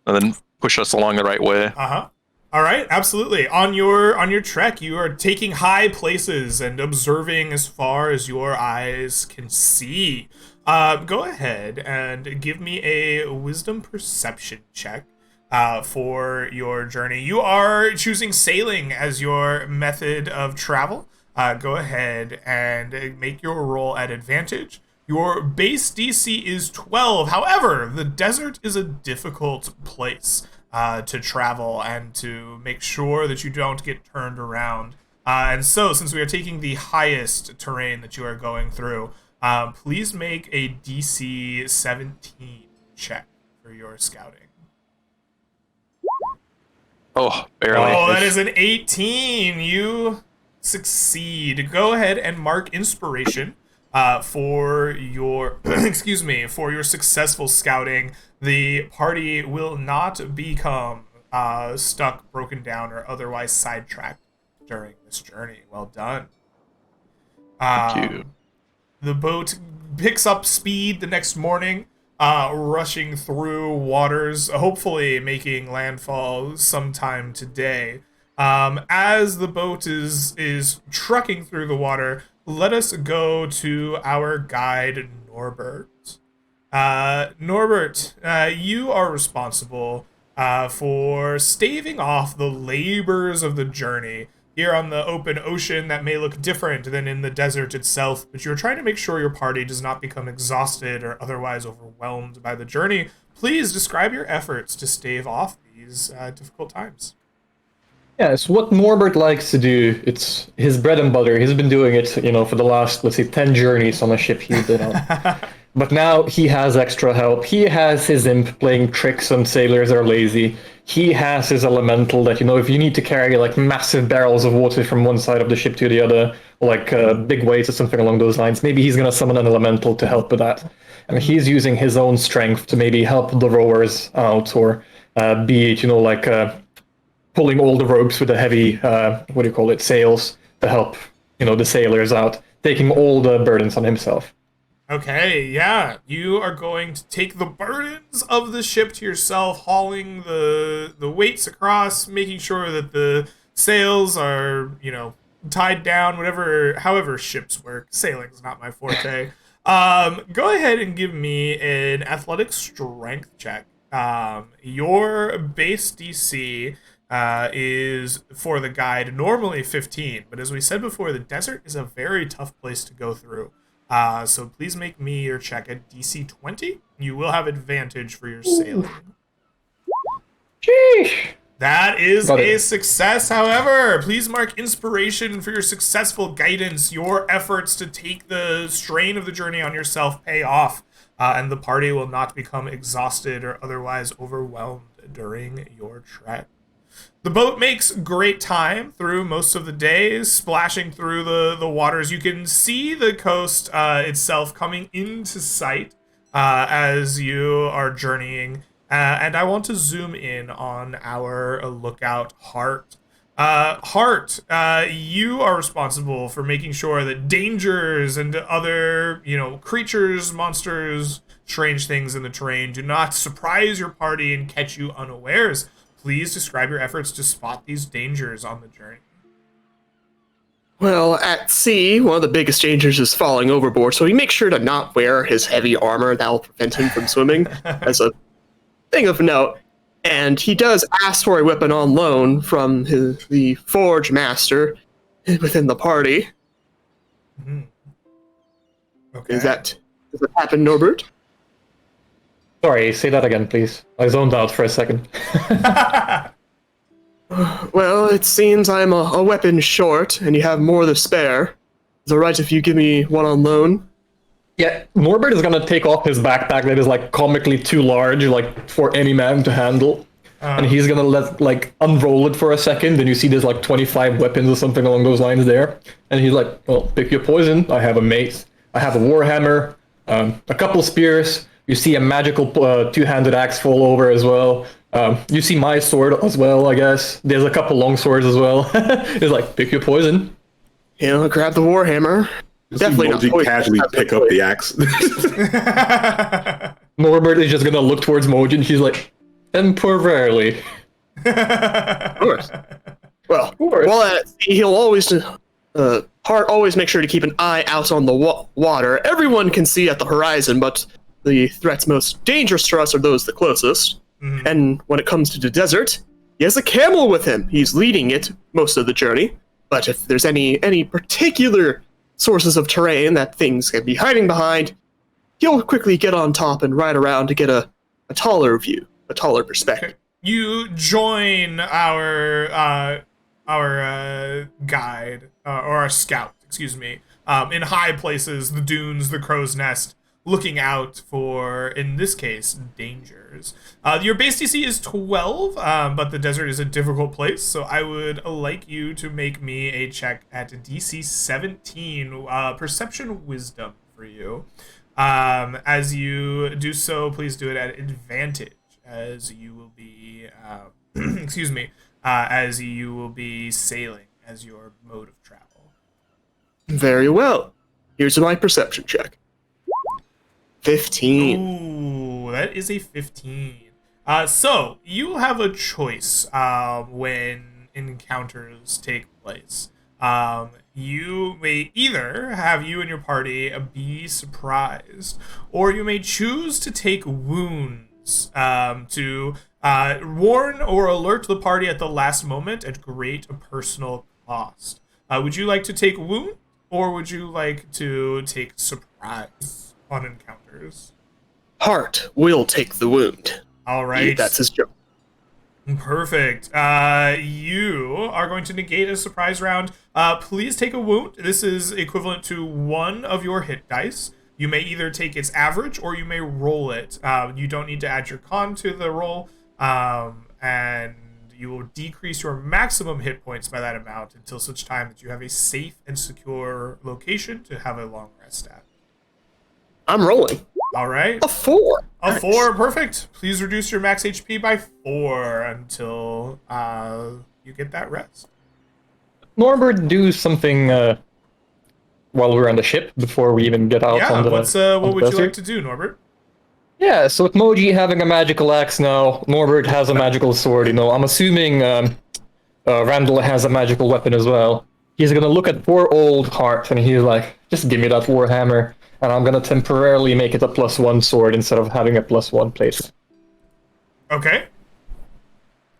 and then push us along the right way. All right, absolutely. On your trek, you are taking high places and observing as far as your eyes can see. Go ahead and give me a wisdom perception check for your journey. You are choosing sailing as your method of travel. Go ahead and make your roll at advantage. Your base DC is 12. However, the desert is a difficult place to travel and to make sure that you don't get turned around. And so, since we are taking the highest terrain that you are going through, please make a DC 17 check for your scouting. Oh, barely. Oh, that is an 18. You succeed. Go ahead and mark inspiration for your for your successful scouting. The party will not become stuck, broken down, or otherwise sidetracked during this journey. Well done. Thank you. The boat picks up speed the next morning, rushing through waters, hopefully making landfall sometime today. As the boat is trucking through the water, let us go to our guide, Norbert. Norbert, you are responsible for staving off the labors of the journey. Here on the open ocean, that may look different than in the desert itself, but you're trying to make sure your party does not become exhausted or otherwise overwhelmed by the journey. Please describe your efforts to stave off these difficult times. Yeah, it's what Norbert likes to do. It's his bread and butter. He's been doing it, for the last, let's say, 10 journeys on a ship he's been on. But now he has extra help. He has his imp playing tricks on sailors that are lazy. He has his elemental that, if you need to carry like massive barrels of water from one side of the ship to the other, or like big weights or something along those lines, maybe he's going to summon an elemental to help with that. And he's using his own strength to maybe help the rowers out, or be it, pulling all the ropes with the heavy, sails to help, the sailors out, taking all the burdens on himself. Okay, yeah, you are going to take the burdens of the ship to yourself, hauling the weights across, making sure that the sails are, tied down, however ships work. Sailing's not my forte. Go ahead and give me an athletic strength check. Your base DC is, for the guide, normally 15, but as we said before, the desert is a very tough place to go through. So please make me your check at DC 20. You will have advantage for your sailing. Sheesh. That is a success, however. Please mark inspiration for your successful guidance. Your efforts to take the strain of the journey on yourself pay off, and the party will not become exhausted or otherwise overwhelmed during your trek. The boat makes great time through most of the day, splashing through the waters. You can see the coast itself coming into sight as you are journeying. And I want to zoom in on our lookout, Hart. Hart, you are responsible for making sure that dangers and other, creatures, monsters, strange things in the terrain do not surprise your party and catch you unawares. Please describe your efforts to spot these dangers on the journey. Well, at sea, one of the biggest dangers is falling overboard, so he makes sure to not wear his heavy armor that will prevent him from swimming, as a thing of note. And he does ask for a weapon on loan from the forge master within the party. Mm-hmm. Okay. Does that happen, Norbert? Sorry, say that again, please. I zoned out for a second. Well, it seems I'm a weapon short, and you have more to spare. Is it right if you give me one on loan? Yeah, Norbert is gonna take off his backpack that is like comically too large, like for any man to handle. And he's gonna unroll it for a second, and you see there's like 25 weapons or something along those lines there. And he's like, well, pick your poison. I have a mace. I have a warhammer. A couple spears. You see a magical two-handed axe fall over as well. You see my sword as well, I guess. There's a couple long swords as well. It's like, pick your poison. Grab the warhammer. Definitely not Moji poison. casually pick up the axe. Norbert is just gonna look towards Moji and she's like, temporarily. Of course. Well, while at sea, he'll always, Hart always make sure to keep an eye out on the water. Everyone can see at the horizon, but the threats most dangerous to us are those the closest. Mhm. And when it comes to the desert, he has a camel with him. He's leading it most of the journey. But if there's any particular sources of terrain that things can be hiding behind, he'll quickly get on top and ride around to get a taller view, a taller perspective. You join our guide or our scout, excuse me, in high places, the dunes, the crow's nest, looking out for, in this case, dangers. Your base DC is 12, but the desert is a difficult place, so I would like you to make me a check at DC 17, Perception Wisdom for you. As you do so, please do it at advantage, as you will be, excuse me, as you will be sailing as your mode of travel. Very well. Here's my perception check. 15. Ooh, that is a 15. So you have a choice when encounters take place. You may either have you and your party be surprised, or you may choose to take wounds to warn or alert the party at the last moment at great personal cost. Would you like to take wound, or would you like to take surprise on encounters? Hart will take the wound. All right. That's his job. Perfect. You are going to negate a surprise round. Please take a wound. This is equivalent to one of your hit dice. You may either take its average or you may roll it. You don't need to add your con to the roll, and you will decrease your maximum hit points by that amount until such time that you have a safe and secure location to have a long rest at. I'm rolling. All right. A 4. A Nice. 4, perfect. Please reduce your max HP by 4 until you get that rest. Norbert, do something while we're on the ship before we even get out Yeah, on the what on would the you like desert. to do, Norbert? Yeah, so with Moji having a magical axe now, Norbert has a magical sword, I'm assuming Randall has a magical weapon as well. He's gonna look at poor old Hart and he's like, just give me that warhammer, and I'm gonna temporarily make it a +1 sword instead of having a +1 plate. Okay.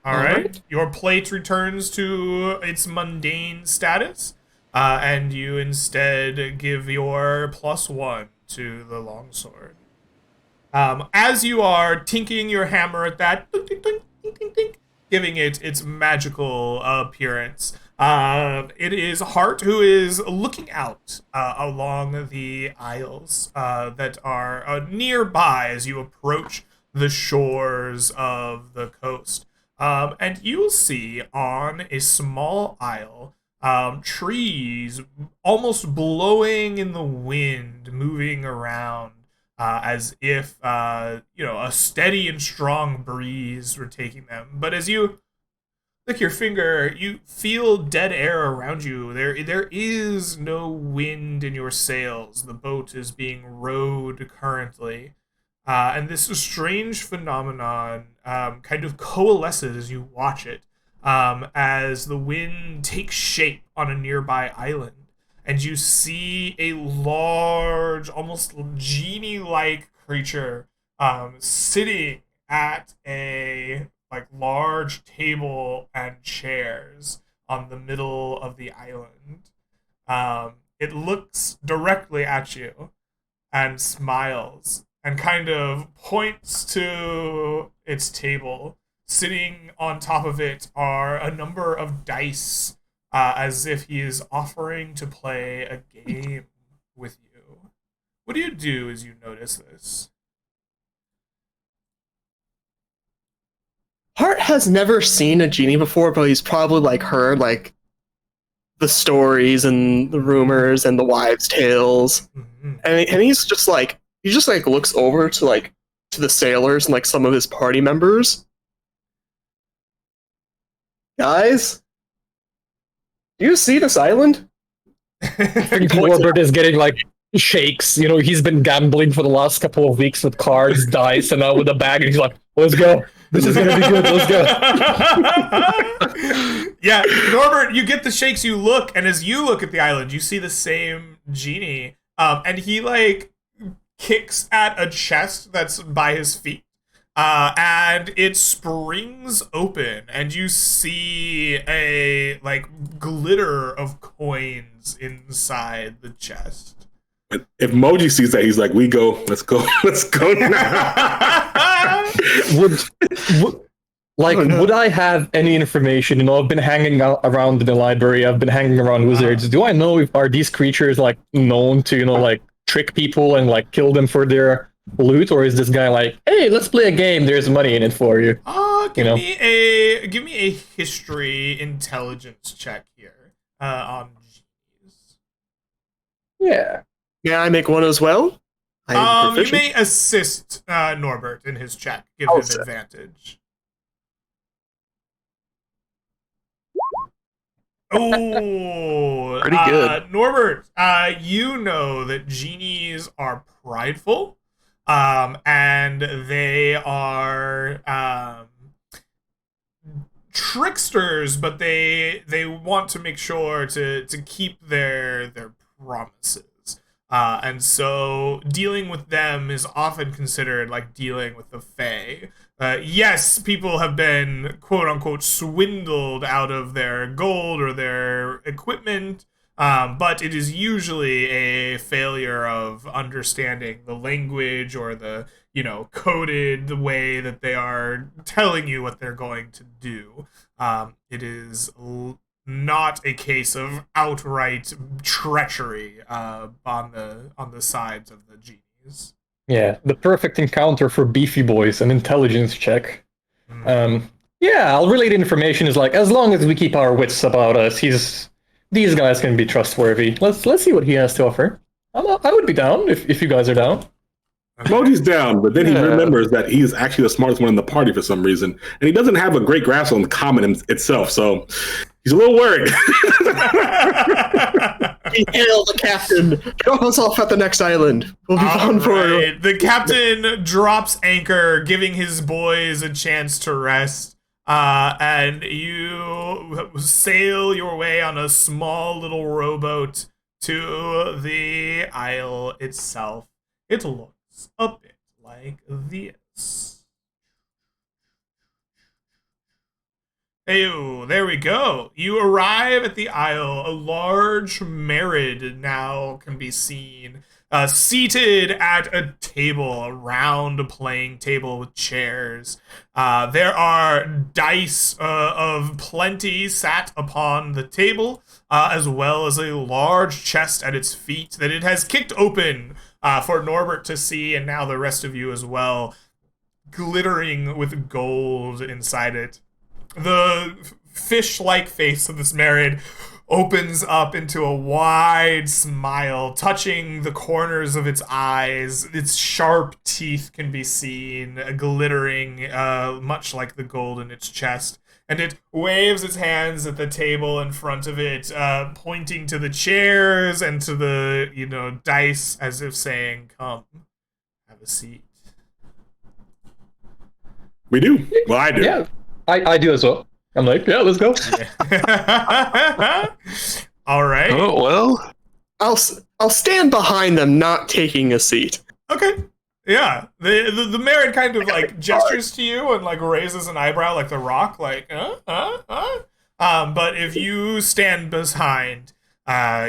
All right. right. Your plate returns to its mundane status, and you instead give your +1 to the longsword. As you are tinking your hammer at that, ding, ding, ding, ding, ding, ding, giving it its magical appearance, it is Hart who is looking out along the aisles that are nearby as you approach the shores of the coast. And you'll see on a small isle trees almost blowing in the wind, moving around as if a steady and strong breeze were taking them. But as you lick your finger, you feel dead air around you. There is no wind in your sails. The boat is being rowed currently. And this strange phenomenon kind of coalesces as you watch it, as the wind takes shape on a nearby island. And you see a large, almost genie-like creature sitting at a large table and chairs on the middle of the island. It looks directly at you and smiles and kind of points to its table. Sitting on top of it are a number of dice, as if he is offering to play a game with you. What do you do as you notice this? Hart has never seen a genie before, but he's probably heard the stories and the rumors and the wives' tales, Mhm. and he's just he just like looks over to the sailors and like some of his party members. Guys, do you see this island? I think Norbert is getting like shakes. You know, he's been gambling for the last couple of weeks with cards, dice, and now with a bag, and he's like, let's go. This is gonna be good. Let's go. Yeah, Norbert, you get the shakes, you look, and as you look at the island, you see the same genie. And he like kicks at a chest that's by his feet. And it springs open, and you see a like glitter of coins inside the chest. If Moji sees that, he's like, "We go. Let's go. Let's go now." Would I have any information? You know, I've been hanging out around in the library. I've been hanging around wizards. Do I know if are these creatures like known to like trick people and like kill them for their loot, or is this guy like, hey, let's play a game? There's money in it for you. Give me a history intelligence check here on G's. Yeah. May I make one as well? You may assist Norbert in his check. Give him advantage. Oh, pretty good. Norbert, you know that genies are prideful, and they are tricksters, but they want to make sure to keep their promises. And so dealing with them is often considered like dealing with the Fae. Yes, people have been quote-unquote swindled out of their gold or their equipment, but it is usually a failure of understanding the language or the, coded the way that they are telling you what they're going to do. It is not a case of outright treachery on the sides of the genies. Yeah, the perfect encounter for beefy boys, an intelligence check. Yeah, I'll relay the information is like, as long as we keep our wits about us, these guys can be trustworthy. Let's see what he has to offer. I would be down if you guys are down. Moji's down, but then he remembers that he's actually the smartest one in the party for some reason, and he doesn't have a great grasp on the common itself, so he's a little worried. Hail the captain. Drop us off at the next island. We'll be fun for you. The captain drops anchor, giving his boys a chance to rest. And you sail your way on a small little rowboat to the isle itself. It looks a bit like this. Hey, there we go. You arrive at the isle. A large Merid now can be seen, seated at a table, a round playing table with chairs. There are dice of plenty sat upon the table, as well as a large chest at its feet that it has kicked open for Norbert to see, and now the rest of you as well, glittering with gold inside it. The fish-like face of this Merid opens up into a wide smile, touching the corners of its eyes. Its sharp teeth can be seen, glittering, much like the gold in its chest. And it waves its hands at the table in front of it, pointing to the chairs and to the, dice, as if saying, "Come, have a seat." We do. Well, I do. Yeah, I do as well. I'm like, yeah, let's go. Yeah. All right. Oh, well. I'll stand behind them, not taking a seat. Okay. Yeah. The Merid kind of like gestures to you and like raises an eyebrow like the Rock, like, but if you stand behind,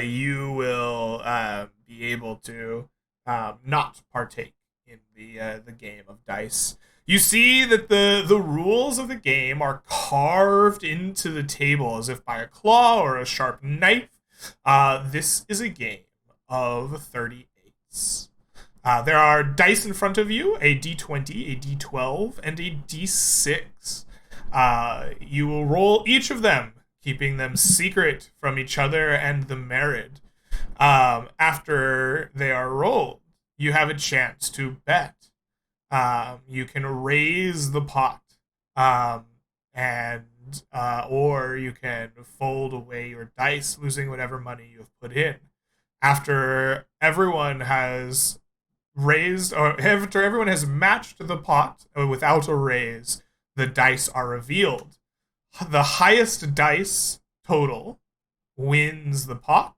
you will be able to not partake in the game of dice. You see that the rules of the game are carved into the table as if by a claw or a sharp knife. This is a game of 38s. There are dice in front of you, a d20, a d12, and a d6. You will roll each of them, keeping them secret from each other and the Merid. After they are rolled, you have a chance to bet. You can raise the pot, and or you can fold away your dice, losing whatever money you've put in. After everyone has raised, or after everyone has matched the pot without a raise, the dice are revealed. The highest dice total wins the pot,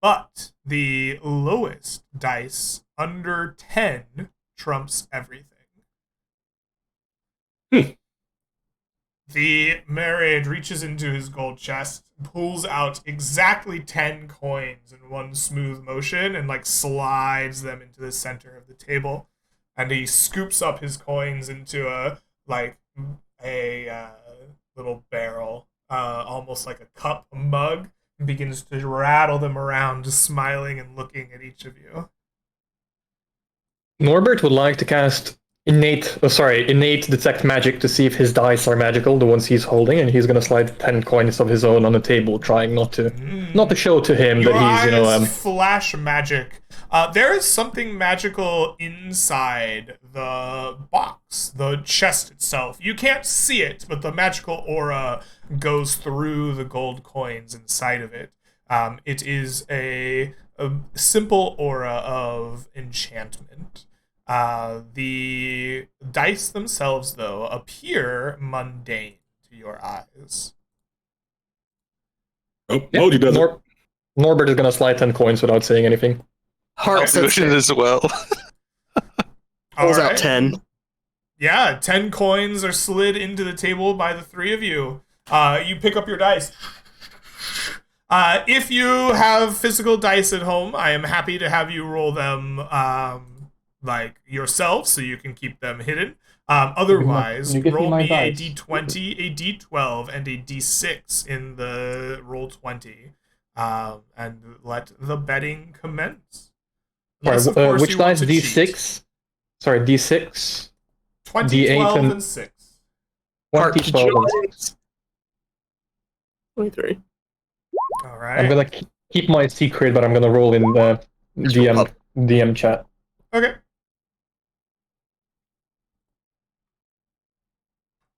but the lowest dice, under 10, trumps everything. The married reaches into his gold chest, pulls out exactly 10 coins in one smooth motion, and like slides them into the center of the table. And he scoops up his coins into a little barrel, almost like a cup, a mug, and begins to rattle them around, smiling and looking at each of you. Norbert would like to cast innate detect magic to see if his dice are magical, the ones he's holding, and he's gonna slide 10 coins of his own on the table, trying not to show to him Your that eyes flash magic. There is something magical inside the box, the chest itself. You can't see it, but the magical aura goes through the gold coins inside of it. It is a simple aura of enchantment. The dice themselves, though, appear mundane to your eyes. Oh, Moji does it. Norbert is gonna slide 10 coins without saying anything. Heart I'll do says it as well. pulls All out right. 10. Yeah, 10 coins are slid into the table by the three of you. You pick up your dice. If you have physical dice at home, I am happy to have you roll them like yourself, so you can keep them hidden. Otherwise, you give me roll my me a dice. d20, a d12, and a d6 in the roll 20, and let the betting commence. Unless, of course, Which you want dice? to D6? cheat. Sorry, D6? 20, D8 12, and- and 6. Heart 12. joins. 23. All right. I'm gonna keep my secret, but I'm gonna roll in the DM chat. Okay.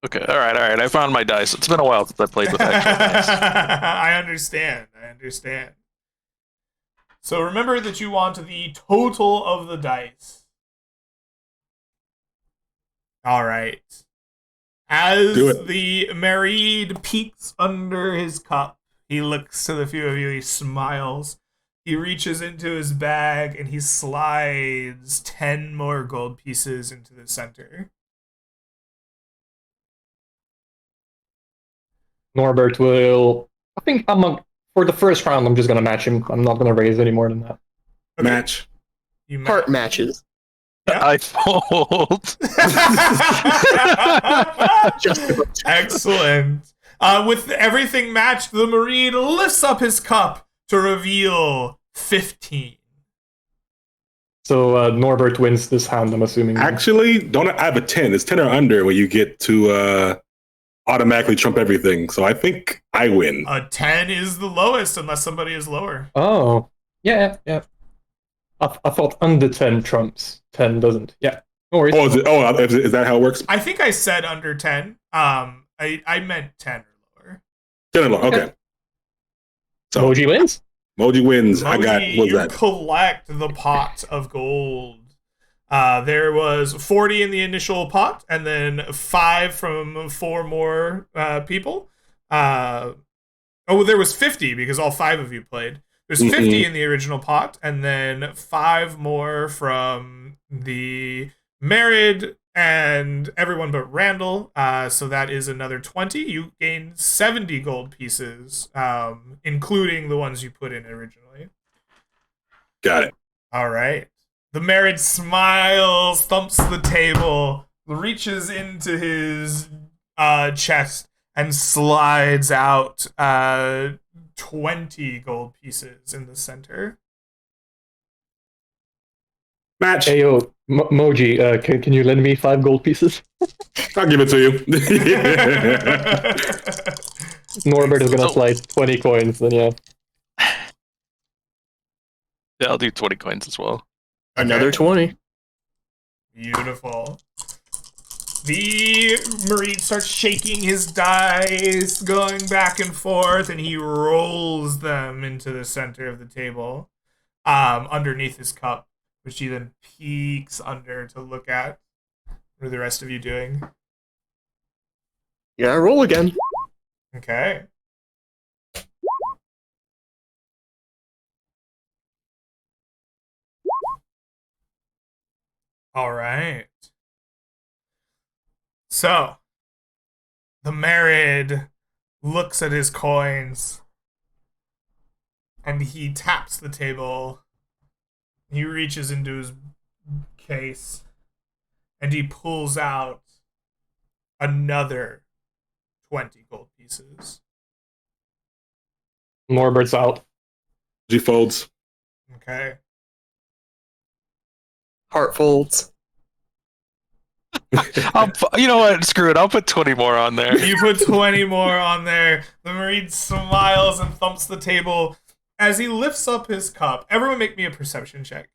Okay, all right. I found my dice. It's been a while since I played with actual dice. I understand. So remember that you want the total of the dice. All right. As Do it. the married peeks under his cup, he looks to the few of you, he smiles. He reaches into his bag and he slides 10 more gold pieces into the center. Norbert will. I think for the first round, I'm just gonna match him. I'm not gonna raise any more than that. Okay. Match. You Heart matches. Yeah. I fold. Just about. Excellent. With everything matched, the Marine lifts up his cup to reveal 15. So Norbert wins this hand, I'm assuming. Actually, I have a 10. It's 10 or under where you get to automatically trump everything. So I think I win. A 10 is the lowest unless somebody is lower. Oh, yeah. I thought under 10 trumps. 10 doesn't. Yeah. No worries. Is that how it works? I think I said under 10. I meant 10 or lower. 10 or lower. Okay. So Moji wins? Moji wins. I Moji, got, what's you that? collect the pot of gold. There was 40 in the initial pot, and then 5 from 4 more people. There was 50 because all 5 of you played. There's 50 in the original pot, and then 5 more from the married and everyone but Randall. So that is another 20. You gain 70 gold pieces, including the ones you put in originally. Got it. All right. The married smiles, thumps the table, reaches into his chest, and slides out 20 gold pieces in the center. Match. Hey, yo, Moji, can you lend me 5 gold pieces? I'll give it to you. Norbert is gonna slide 20 coins, then yeah. Yeah, I'll do 20 coins as well. Another 20. Beautiful. The Marine starts shaking his dice, going back and forth, and he rolls them into the center of the table, underneath his cup, which he then peeks under to look at. What are the rest of you doing? Yeah, roll again. Okay. All right. So, the Merid looks at his coins and he taps the table. He reaches into his case and he pulls out another 20 gold pieces. Norbert's out. G folds. Okay. Heart folds. You know what? Screw it. I'll put 20 more on there. You put 20 more on there. The Marine smiles and thumps the table as he lifts up his cup. Everyone make me a perception check.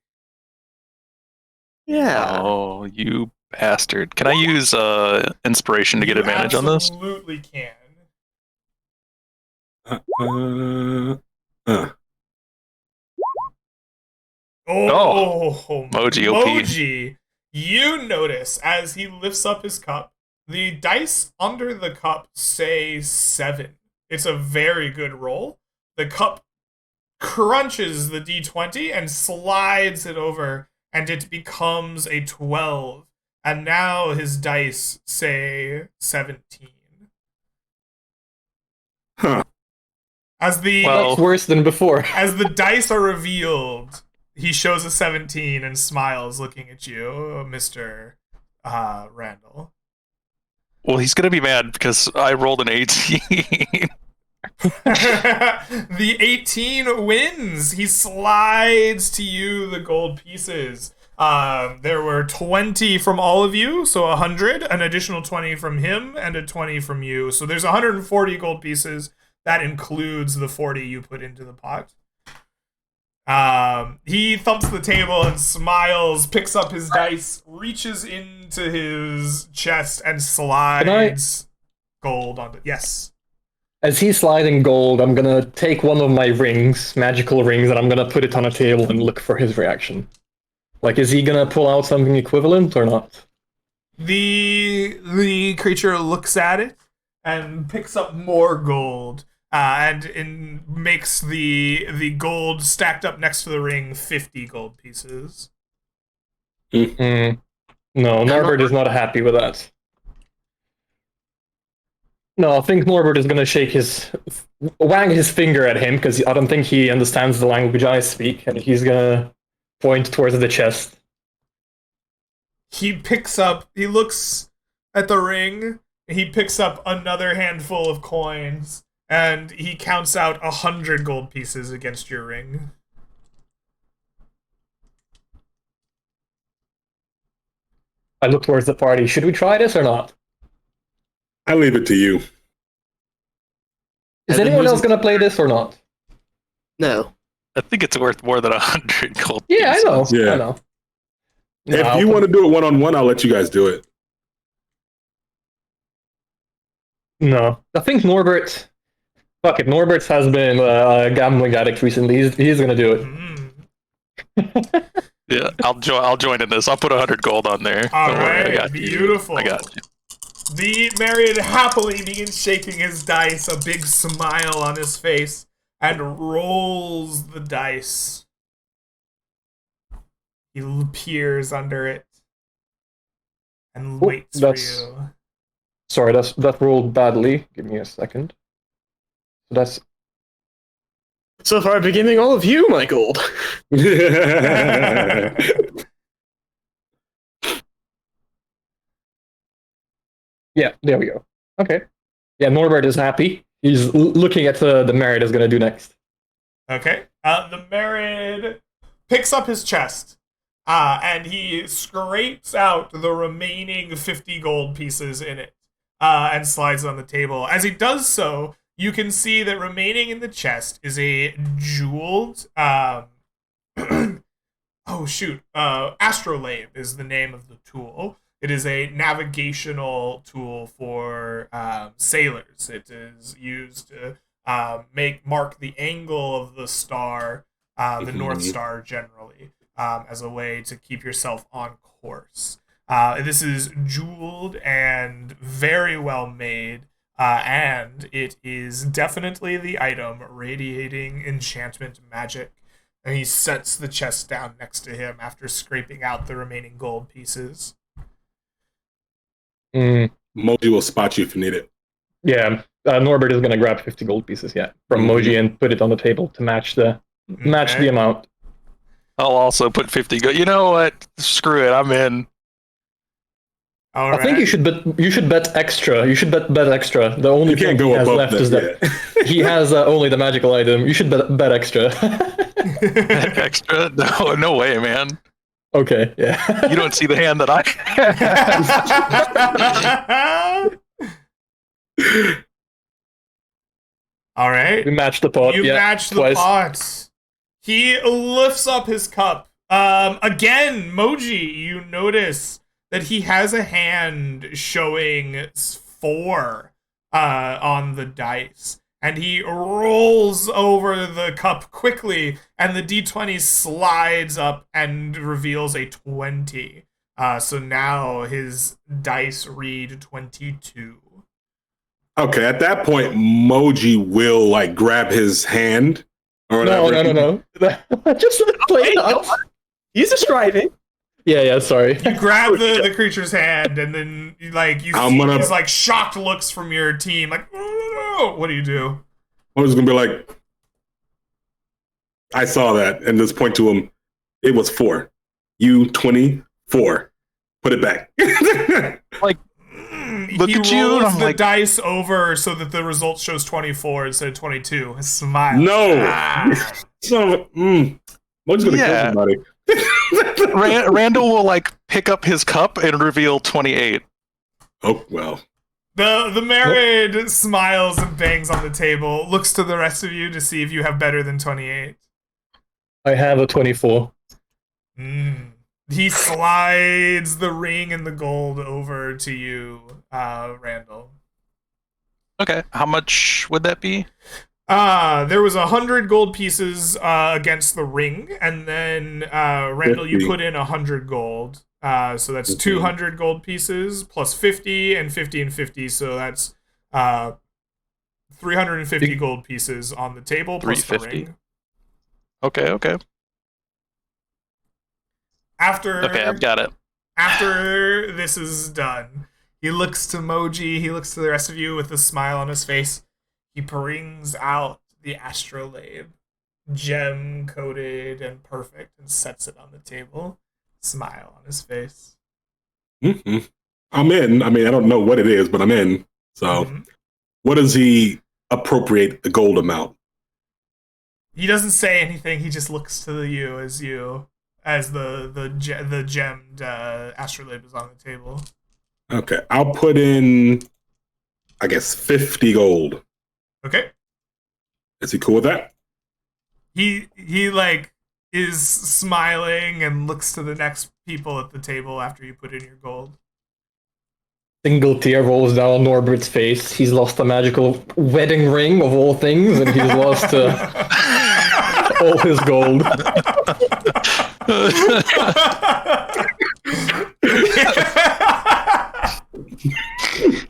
Yeah. Oh, you bastard. Can I use inspiration to get You advantage on this? Absolutely can. Oh, Moji OP. Moji, you notice as he lifts up his cup, the dice under the cup say 7. It's a very good roll. The cup crunches the d20 and slides it over, and it becomes a 12. And now his dice say 17. Huh. As the That's worse than before. as the dice are revealed, he shows a 17 and smiles, looking at you, Mr. Randall. Well, he's gonna be mad because I rolled an 18. The 18 wins. He slides to you the gold pieces. There were 20 from all of you, so 100, an additional 20 from him, and a 20 from you. So there's 140 gold pieces. That includes the 40 you put into the pot. He thumps the table and smiles, picks up his dice, reaches into his chest, and slides gold onto. Yes. As he's sliding gold, I'm gonna take one of my rings, magical rings, and I'm gonna put it on a table and look for his reaction. Like, is he gonna pull out something equivalent or not? The creature looks at it and picks up more gold. And makes the gold stacked up next to the ring 50 gold pieces. No, Norbert is not happy with that. No, I think Norbert is gonna wag his finger at him, because I don't think he understands the language I speak, and he's gonna point towards the chest. He looks at the ring, he picks up another handful of coins, and he counts out 100 gold pieces against your ring. I look towards the party. Should we try this or not? I leave it to you. Is anyone else gonna play this or not? No. I think it's worth more than 100 gold. Yeah, I know. pieces. Yeah. I know. If you want to do it one-on-one, I'll let you guys do it. No, I think Norbert. Fuck it, Norbert has been a gambling addict recently. He's gonna do it. Yeah, I'll join in this. I'll put 100 gold on there. All Don't worry, I right, got you. beautiful. I got you. The Marriott happily begins shaking his dice, a big smile on his face, and rolls the dice. He peers under it and waits for you. Sorry, that rolled badly. Give me a second. So that's So far, I've been giving all of you my gold. yeah. There we go. Okay. Yeah, Norbert is happy. He's looking at the Merit is gonna do next. Okay. The Merid picks up his chest, and he scrapes out the remaining 50 gold pieces in it, and slides it on the table. As he does so, you can see that remaining in the chest is a jeweled Oh shoot! Astrolabe is the name of the tool. It is a navigational tool for sailors. It is used to mark the angle of the star, the North Mhm. Star generally, as a way to keep yourself on course. This is jeweled and very well made, and it is definitely the item radiating enchantment magic. And he sets the chest down next to him after scraping out the remaining gold pieces. Mm, Moji will spot you if you need it. yeah, Norbert is gonna grab 50 gold pieces, from Moji and put it on the table to match the Okay. amount. I'll also put 50. You know what? Screw it. I'm in. All I think you right. should bet extra. You should bet extra. The only You can't thing go he has above left is that that. he has only the magical item. You should bet extra. Extra? No, no way, man. Okay, yeah. You don't see the hand that I have. All right. We matched the pot. You yeah, match the twice. pot. He lifts up his cup. Again, Moji, you notice that he has a hand showing 4 on the dice. And he rolls over the cup quickly, and the d20 slides up and reveals a 20. So now his dice read 22. Okay, at that point, Moji will like grab his hand or whatever. No. Just play it out. He's just driving. Yeah, sorry. You grab the creature's hand, and then you see these like shocked looks from your team. Like, oh, what do you do? Moji's gonna be like, I saw that, and just point to him. It was 4. You 24. Put it back. Like, look he at you, and rolls I'm the like, dice over so that the result shows 24 instead of 22. Smile. No. So, Moji's gonna kill somebody. Randall will like pick up his cup and reveal 28. Oh well. The married smiles and bangs on the table, looks to the rest of you to see if you have better than 28. I have a 24. He slides the ring and the gold over to you, Randall. Okay, how much would that be? There was 100 gold pieces against the ring, and then Randall, 50. you put in 100 gold. So that's 200 gold pieces plus 50 and 50 and 50. So that's 350 gold pieces on the table plus the 350. ring. Okay. Okay, I've got it. After this is done, he looks to Moji, he looks to the rest of you with a smile on his face. He brings out the astrolabe, gem coated and perfect, and sets it on the table. Smile on his face. Mm-hmm. I'm in. I mean, I don't know what it is, but I'm in. So, What does he appropriate the gold amount? He doesn't say anything. He just looks to you as the gemmed astrolabe is on the table. Okay, I'll put in, I guess, 50 gold. Okay. Is he cool with that? He like is smiling and looks to the next people at the table after you put in your gold. Single tear rolls down Norbert's face. He's lost a magical wedding ring of all things, and he's lost all his gold.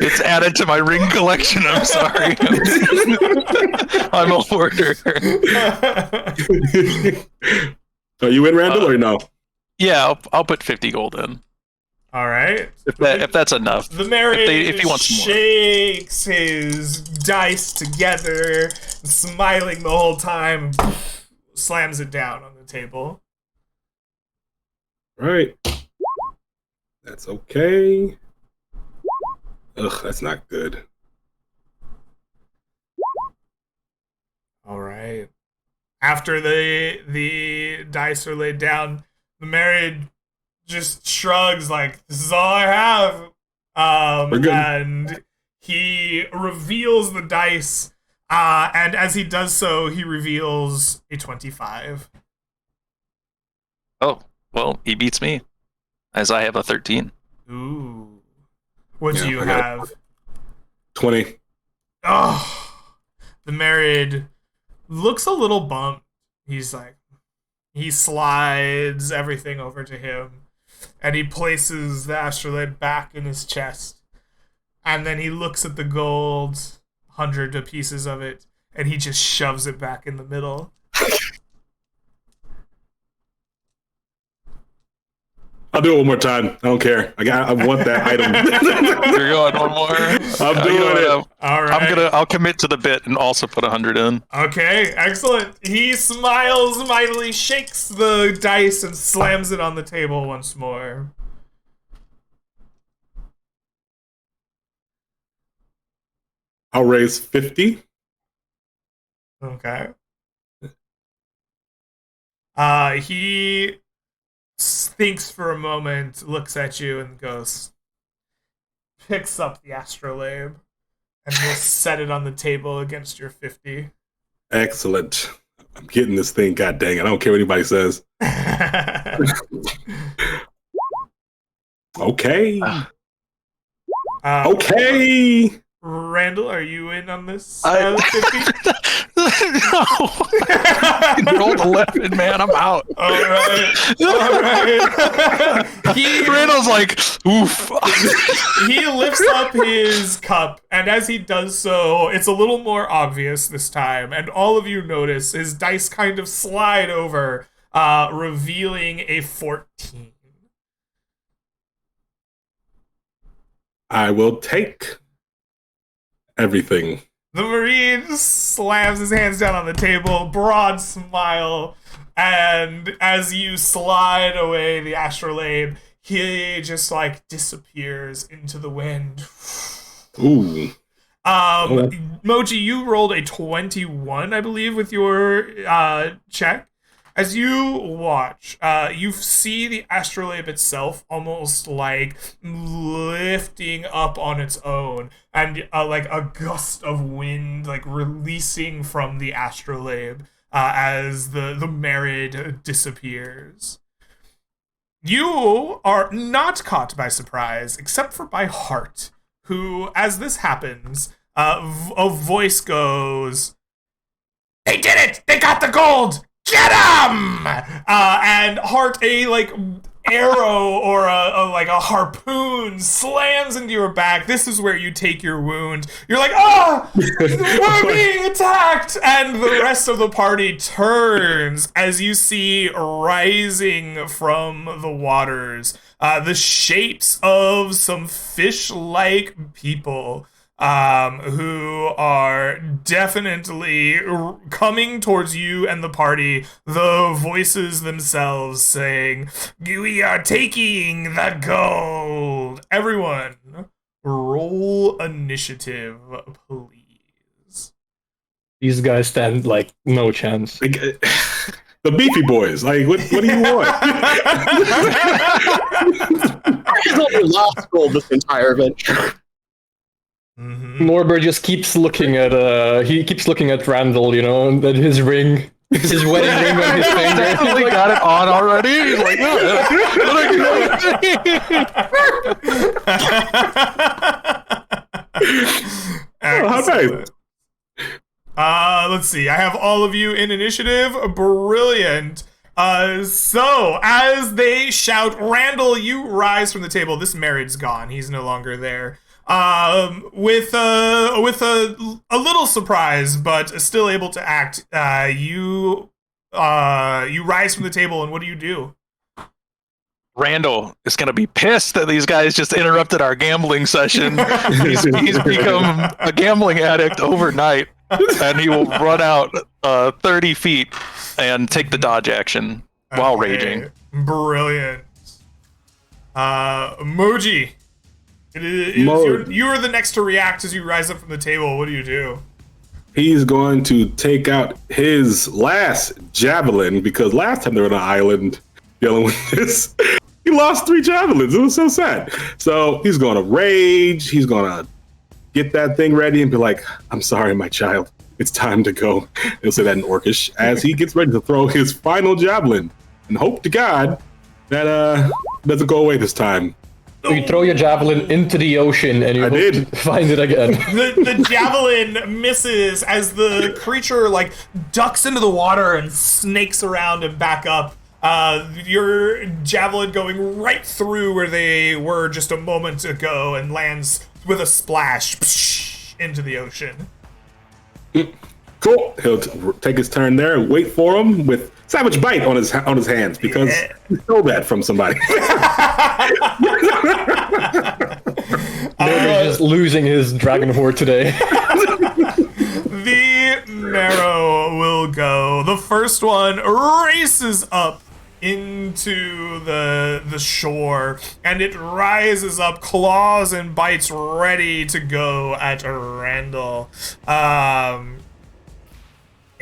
It's added to my ring collection. I'm sorry. I'm a hoarder. Are you in, Randall, or no? Yeah, I'll put 50 gold in. All right. If that's enough. The married if he wants more. shakes his dice together, smiling the whole time, slams it down on the table. All right. That's okay. Ugh, that's not good. All right. After the dice are laid down, the married just shrugs like, this is all I have. We're good. And he reveals the dice. And as he does so, he reveals a 25. Oh, well, he beats me, as I have a 13. Ooh. What do Yeah, you I got have? 20. Oh, the married looks a little bummed. He's like, he slides everything over to him, and he places the astrolabe back in his chest. And then he looks at the gold, 100 pieces of it, and he just shoves it back in the middle. I'll do it one more time. I don't care. I want that item. You're going one more. I'm doing it. All right. I'll commit to the bit and also put 100 in. Okay, excellent. He smiles mightily, shakes the dice, and slams it on the table once more. I'll raise 50. Okay. He thinks for a moment, looks at you, and goes, picks up the astrolabe, and will set it on the table against your 50. Excellent. I'm getting this thing. God dang it! I don't care what anybody says. Okay. Okay. Randall, are you in on this? 50? No. Rolled 11, man. I'm out. All right. Randall's like, oof. He lifts up his cup, and as he does so, it's a little more obvious this time, and all of you notice his dice kind of slide over, revealing a 14. I will take everything. The Marine slams his hands down on the table, broad smile, and as you slide away the astrolabe, he just like disappears into the wind. Ooh. Moji, you rolled a 21, I believe, with your check. As you watch, you see the astrolabe itself almost like lifting up on its own, and like a gust of wind like releasing from the astrolabe as the married disappears. You are not caught by surprise, except for by Hart, who, as this happens, a voice goes, "They did it! They got the gold! Get him!" And Hart, a like arrow or a harpoon slams into your back. This is where you take your wound. You're like, "Oh, we're being attacked!" And the rest of the party turns as you see rising from the waters the shapes of some fish-like people. Who are definitely coming towards you and the party, the voices themselves saying, "We are taking the gold." Everyone, roll initiative, please. These guys stand like no chance. The Beefy Boys. Like, what do you want? He's only lost gold this entire venture. Mm-hmm. Norbert just keeps looking at Randall, you know, and his ring, his wedding ring on his finger. He's like, got it on already. He's like, How nice. Let's see. I have all of you in initiative. Brilliant. So as they shout, Randall, you rise from the table. This married's gone. He's no longer there. With a little surprise, but still able to act. You rise from the table, and what do? Randall is going to be pissed that these guys just interrupted our gambling session. He's become a gambling addict overnight, and he will run out 30 feet and take the dodge action while raging. Brilliant. Moji. You are the next to react as you rise up from the table. What do? He's going to take out his last javelin, because last time they were on an island dealing with this, he lost 3 javelins. It was so sad. So he's going to rage. He's going to get that thing ready and be like, "I'm sorry, my child. It's time to go." He'll say that in Orcish as he gets ready to throw his final javelin. and hope to God that doesn't go away this time. You throw your javelin into the ocean and you hope did. to find it again. The javelin misses as the creature like ducks into the water and snakes around and back up. Your javelin going right through where they were just a moment ago and lands with a splash into the ocean. Cool. He'll take his turn there, wait for him with savage bite on his hands because he stole that from somebody. Maybe just losing his dragon horde today. The marrow will go. The first one races up into the shore, and it rises up, claws and bites ready to go at Randall.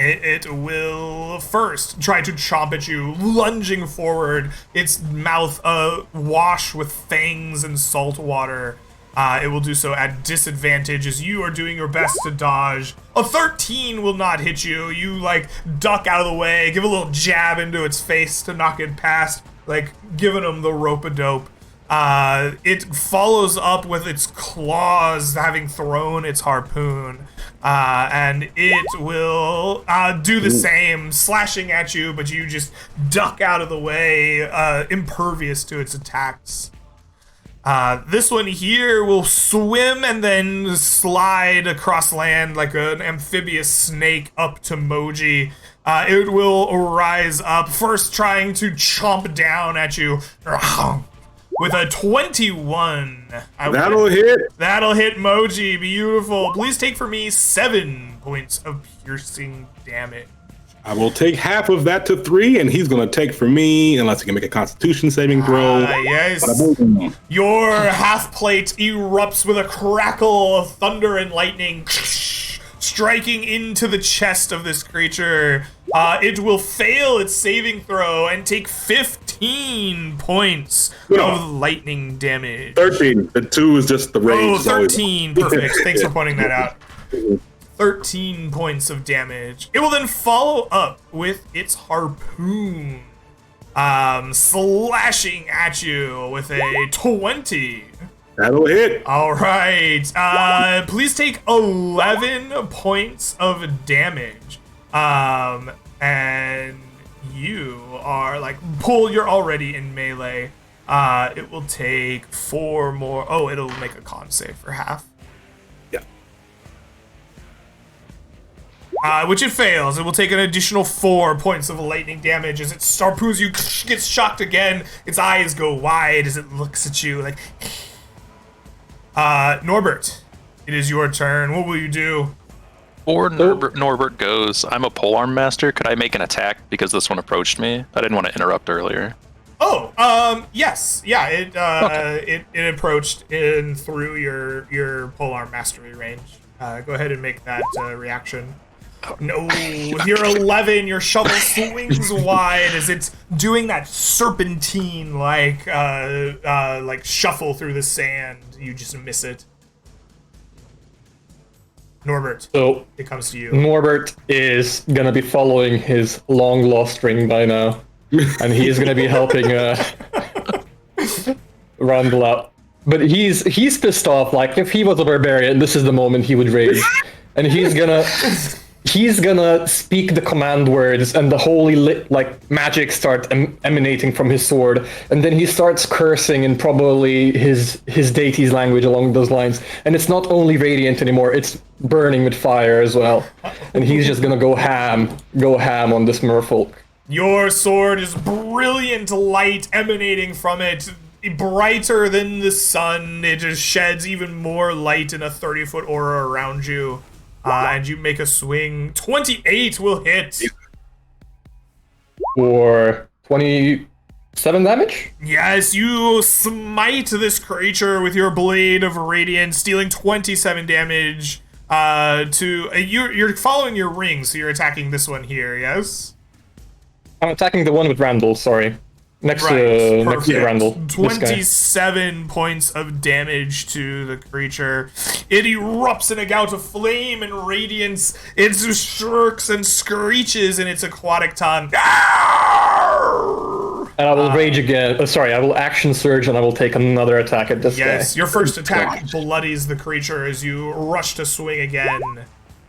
It will first try to chomp at you, lunging forward, its mouth awash with fangs and salt water. It will do so at disadvantage as you are doing your best to dodge. A 13 will not hit you. You, like, duck out of the way, give a little jab into its face to knock it past, like, giving him the rope-a-dope. It follows up with its claws, having thrown its harpoon. And it will do the same, slashing at you, but you just duck out of the way, impervious to its attacks. This one here will swim and then slide across land like an amphibious snake up to Moji. It will rise up, first trying to chomp down at you with a 21. That'll hit. That'll hit Moji. Beautiful. Please take for me 7 points of piercing damage. I will take half of that to 3, and he's going to take for me, unless he can make a Constitution saving throw. Yes. Your half plate erupts with a crackle of thunder and lightning, striking into the chest of this creature. It will fail its saving throw and take 15 points of lightning damage. 13. The 2 is just the rage. Oh, 13. Perfect. Thanks for pointing that out. 13 points of damage. It will then follow up with its harpoon, slashing at you with a 20. That'll hit. All right. Please take 11 points of damage. And you are like you're already in melee. It will take 4 more. Oh, it'll make a con save for half. Which it fails. It will take an additional 4 points of lightning damage as it harpoons you, gets shocked again. Its eyes go wide as it looks at you like... Norbert, it is your turn. What will you do? Before Norbert goes, I'm a polearm master. Could I make an attack because this one approached me? I didn't want to interrupt earlier. Oh, yes. Yeah, Okay. it approached in through your polearm mastery range. Go ahead and make that reaction. No, you're 11. Your shovel swings wide as it's doing that serpentine like shuffle through the sand. You just miss it. Norbert, So it comes to you. Norbert is gonna be following his long lost ring by now, and he is gonna be helping Randall out. But he's pissed off. Like if he was a barbarian, this is the moment he would rage, and he's gonna speak the command words, and the holy magic start emanating from his sword, and then he starts cursing in probably his deity's language along those lines. And it's not only radiant anymore; it's burning with fire as well. And he's just gonna go ham on this merfolk. Your sword is brilliant light emanating from it, brighter than the sun. It just sheds even more light in a 30-foot aura around you. And you make a swing. 28 will hit. For 27 damage? Yes, you smite this creature with your blade of radiance, dealing 27 damage. You're following your ring, so you're attacking this one here. Yes. I'm attacking the one with Randall. Sorry, next to Randall. This guy. 27 points of damage to the creature. It erupts in a gout of flame and radiance. It shrieks and screeches in its aquatic tongue. And I will rage again. Sorry, I will action surge and I will take another attack at this guy. Yes, your first attack bloodies the creature as you rush to swing again.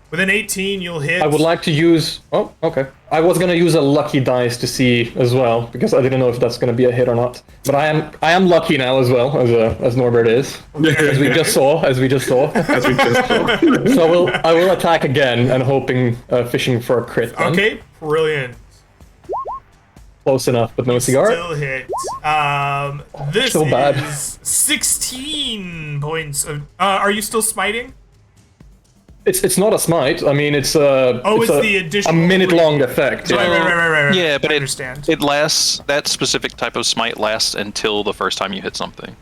With an 18, you'll hit. I would like to use... Oh, okay. I was gonna use a lucky dice to see as well, because I didn't know if that's gonna be a hit or not. But I am lucky now as well, as Norbert is. As we just saw. So I will attack again and hoping, fishing for a crit then. Okay, brilliant. Close enough, but no cigar. Still hit. This So bad. is 16 points of... are you still smiting? It's not a smite. I mean, it's it's a, the additional a minute-long effect. Right. Yeah, but I understand. it lasts. That specific type of smite lasts until the first time you hit something.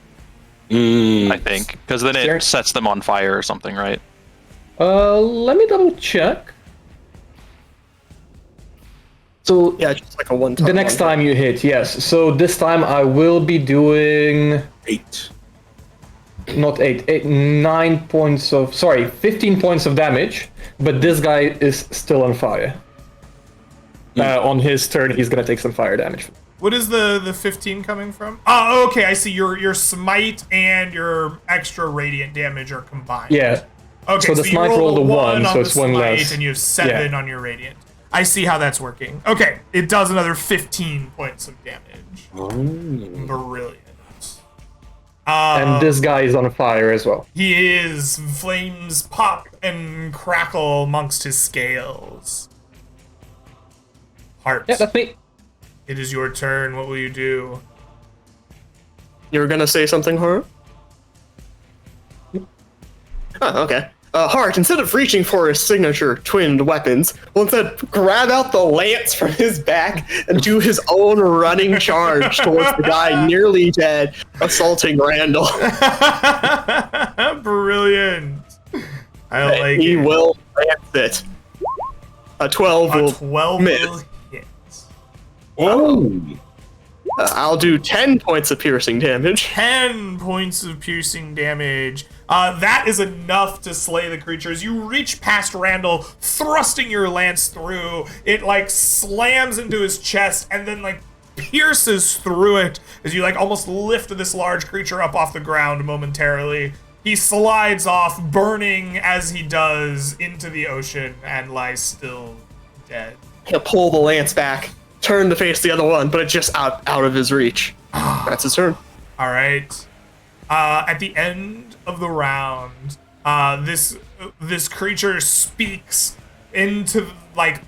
I think, because then it sets them on fire or something, right? Let me double check. So Yeah, just like a one-time. the next time you hit, yes. So this time I will be doing 8. not 9 points of 15 points of damage. But this guy is still on fire. On his turn, he's gonna take some fire damage. What is the 15 coming from? Oh, okay, I see. Your smite and your extra radiant damage are combined. Yeah. Okay, So the you smite rolled a 1, on so the it's 1 smite, less. and you have 7 on your radiant. I see how that's working. Okay, it does another 15 points of damage. Brilliant. And this guy is on fire as well. He is. Flames pop and crackle amongst his scales. Heart. Yeah, that's me. It is your turn. What will you do? You were gonna say something, Hart? Oh, okay. Hart, instead of reaching for his signature twinned weapons, will instead grab out the lance from his back and do his own running charge towards the guy nearly dead, assaulting Randall. Brilliant. I like He it. will lance it. A 12 A will 12 miss. will hit. Oh. I'll do 10 points of piercing damage. 10 points of piercing damage. That is enough to slay the creature. As you reach past Randall, thrusting your lance through, it like slams into his chest and then like pierces through it as you like almost lift this large creature up off the ground momentarily. He slides off, burning as he does into the ocean and lies still dead. He'll pull the lance back, turn to face the other one, but it's just out of his reach. That's his turn. All right. At the end of the round, this creature speaks into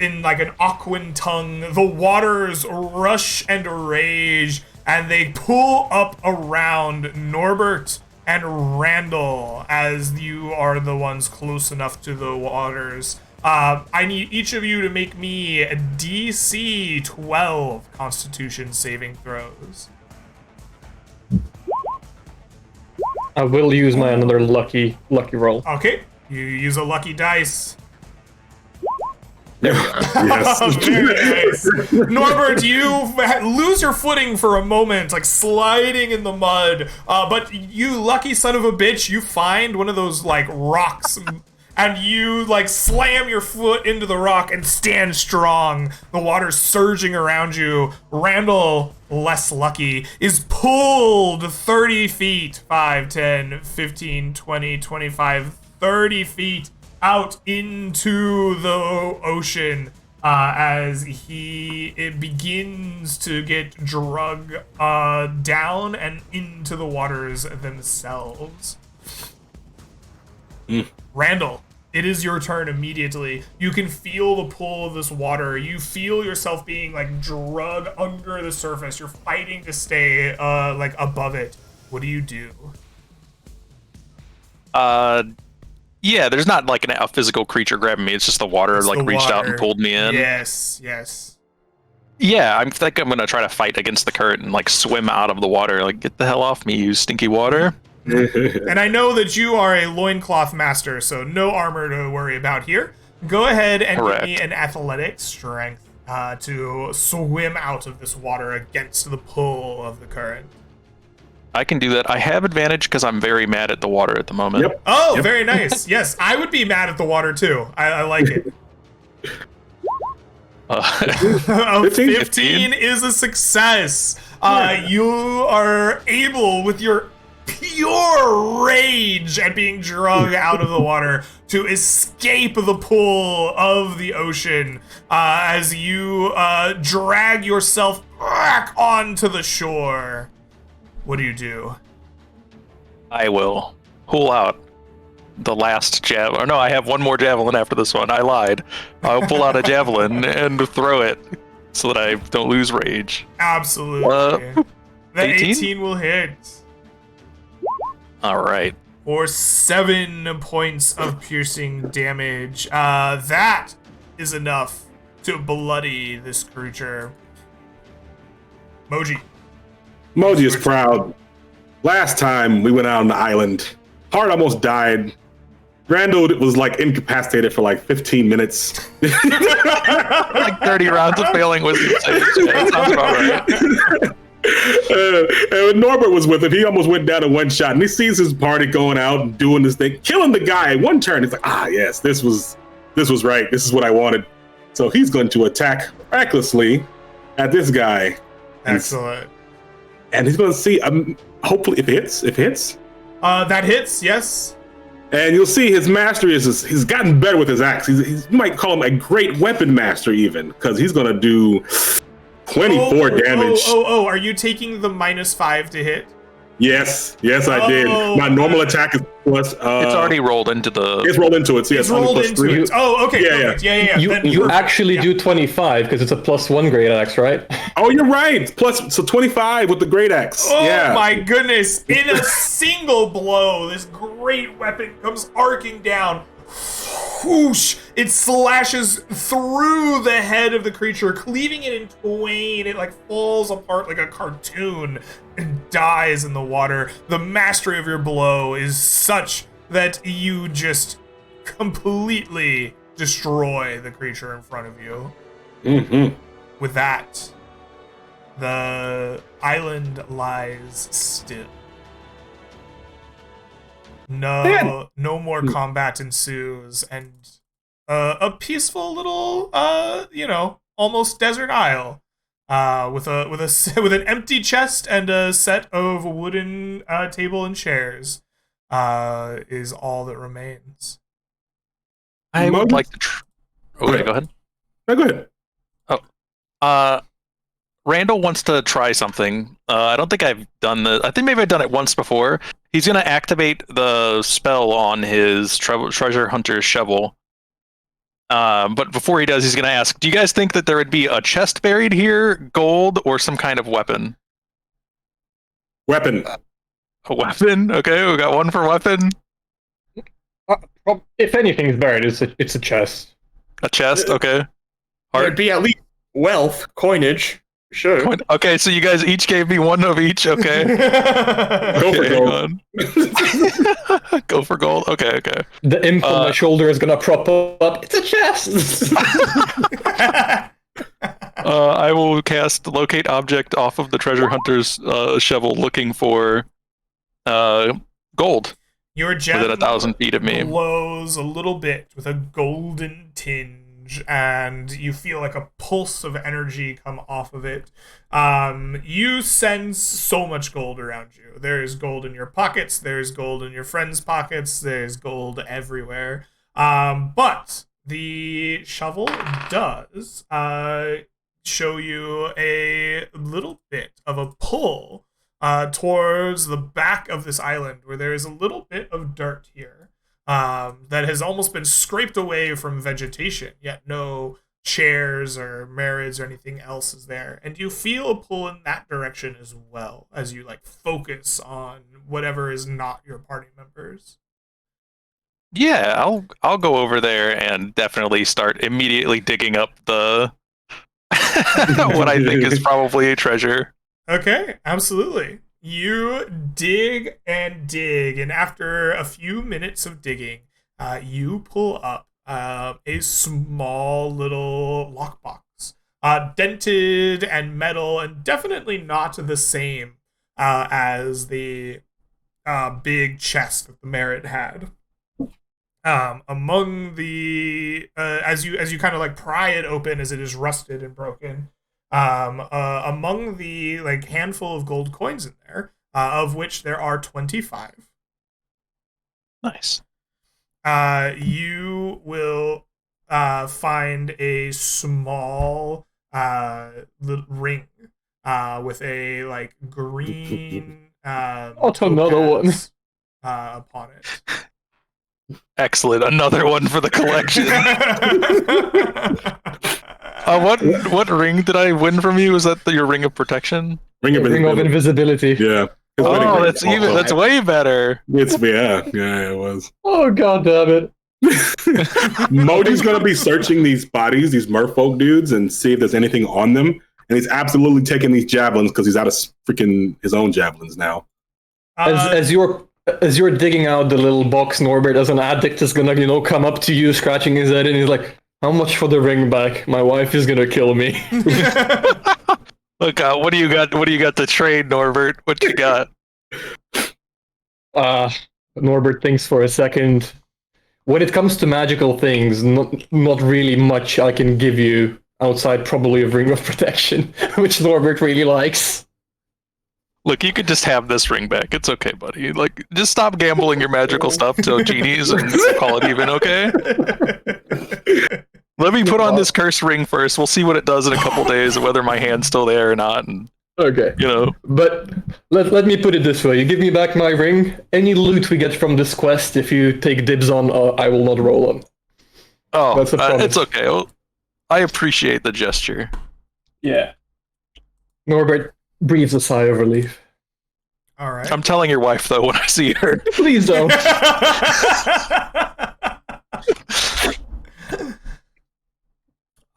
in an Aquan tongue. The waters rush and rage, and they pull up around Norbert and Randall as you are the ones close enough to the waters. I need each of you to make me a DC 12 Constitution saving throws. I will use my another lucky roll. Okay, you use a lucky dice. Yes. Very nice. Norbert, you lose your footing for a moment, like sliding in the mud. But you lucky son of a bitch, you find one of those like rocks and you like slam your foot into the rock and stand strong. The water's surging around you. Randall, less lucky, is pulled 30 feet, 5, 10, 15, 20, 25, 30 feet out into the ocean as it begins to get drug down and into the waters themselves. Randall, it is your turn immediately. You can feel the pull of this water. You feel yourself being like drug under the surface. You're fighting to stay like above it. What do you do? Yeah, there's not like a physical creature grabbing me. It's just the water It's like the reached out water. and pulled me in. Yes. Yeah, I think I'm gonna try to fight against the current and like swim out of the water. Like, get the hell off me, you stinky water. And I know that you are a loincloth master, so no armor to worry about here. Go ahead and Correct. give me an athletics strength to swim out of this water against the pull of the current. I can do that. I have advantage because I'm very mad at the water at the moment. Yep. Oh, very nice. Yes, I would be mad at the water too. I like it. A 15 is a success. You are able, with your pure rage at being dragged out of the water, to escape the pull of the ocean as you drag yourself back onto the shore. What do you do? I will pull out the last javelin. Or no, I have one more javelin after this one. I lied. I'll pull out a javelin and throw it so that I don't lose rage. Absolutely. The 18? 18 will hit. All right. For 7 points of piercing damage. That is enough to bloody this creature. Moji. Moji is proud. Last time we went out on the island, Hart almost died. Randall was like incapacitated for like 15 minutes. Like 30 rounds of failing wisdom saves. Yeah, that sounds about right. And when Norbert was with him, he almost went down in one shot, and he sees his party going out and doing this thing, killing the guy in one turn. He's like, yes, this was right. This is what I wanted. So he's going to attack recklessly at this guy. Excellent. And he's going to see, hopefully, if it hits. That hits, yes. And you'll see his mastery he's gotten better with his axe. You might call him a great weapon master even, because he's going to do 24 damage. Are you taking the -5 to hit? Yes, I did. My normal attack is plus. It's already rolled into the. It's rolled into it. So it's rolled into it. Oh, okay. Yeah. You actually do 25 because it's a +1 great axe, right? Oh, you're right. So 25 with the great axe. Oh my goodness! In a single blow, this great weapon comes arcing down. Whoosh! It slashes through the head of the creature, cleaving it in twain. It like falls apart like a cartoon and dies in the water. The mastery of your blow is such that you just completely destroy the creature in front of you. Mm-hmm. With that, the island lies still. No more combat ensues, and a peaceful little, almost desert isle, with an empty chest and a set of wooden table and chairs, is all that remains. I would like to. Okay, go ahead. No, go ahead. Randall wants to try something. I don't think I've done I think maybe I've done it once before. He's going to activate the spell on his treasure hunter's shovel. But before he does, he's going to ask, do you guys think that there would be a chest buried here, gold, or some kind of weapon? Weapon. A weapon? Okay, we got one for weapon. If anything is buried, it's a chest. A chest? Okay. There'd be at least wealth, coinage. Sure. Okay, so you guys each gave me one of each. Okay. Go for gold. Go for gold. Okay. The imp on my shoulder is gonna prop up. It's a chest. I will cast locate object off of the treasure hunter's shovel, looking for gold. Your gem within 1,000 feet of me glows a little bit with a golden tinge, and you feel like a pulse of energy come off of it. You sense so much gold around you. There's gold in your pockets, there's gold in your friends' pockets, there's gold everywhere. But the shovel does show you a little bit of a pull towards the back of this island, where there is a little bit of dirt here that has almost been scraped away from vegetation, yet no chairs or merits or anything else is there. And you feel a pull in that direction as well, as you like focus on whatever is not your party members. Yeah, I'll go over there and definitely start immediately digging up the what I think is probably a treasure. Okay, absolutely. You dig and dig, and after a few minutes of digging, you pull up a small little lockbox, dented and metal, and definitely not the same as the big chest that the Merit had. Among the as you kind of like pry it open, as it is rusted and broken, Among the like handful of gold coins in there, of which there are 25. Nice. You will find a small ring with a like green another one. upon it. Excellent. Another one for the collection. What ring did I win from you? Was that your ring of protection? Ring of invisibility. Yeah. Oh, that's way better. It was. Oh god damn it. Moji's gonna be searching these bodies, these merfolk dudes, and see if there's anything on them. And he's absolutely taking these javelins because he's out of freaking his own javelins now. As you're digging out the little box, Norbert, as an addict, is gonna come up to you, scratching his head, and he's like, "How much for the ring back? My wife is gonna kill me." Look, what do you got? What do you got to trade, Norbert? What you got? Norbert thinks for a second. When it comes to magical things, not really much I can give you outside probably a ring of protection, which Norbert really likes. Look, you could just have this ring back. It's okay, buddy. Like, just stop gambling your magical stuff to genies and call it even, okay? Let me put on this cursed ring first. We'll see what it does in a couple days, whether my hand's still there or not. And, okay. But let me put it this way. You give me back my ring, any loot we get from this quest, if you take dibs on, I will not roll on. Oh, that's a promise. It's okay. Well, I appreciate the gesture. Yeah. Norbert breathes a sigh of relief. All right. I'm telling your wife, though, when I see her. Please don't.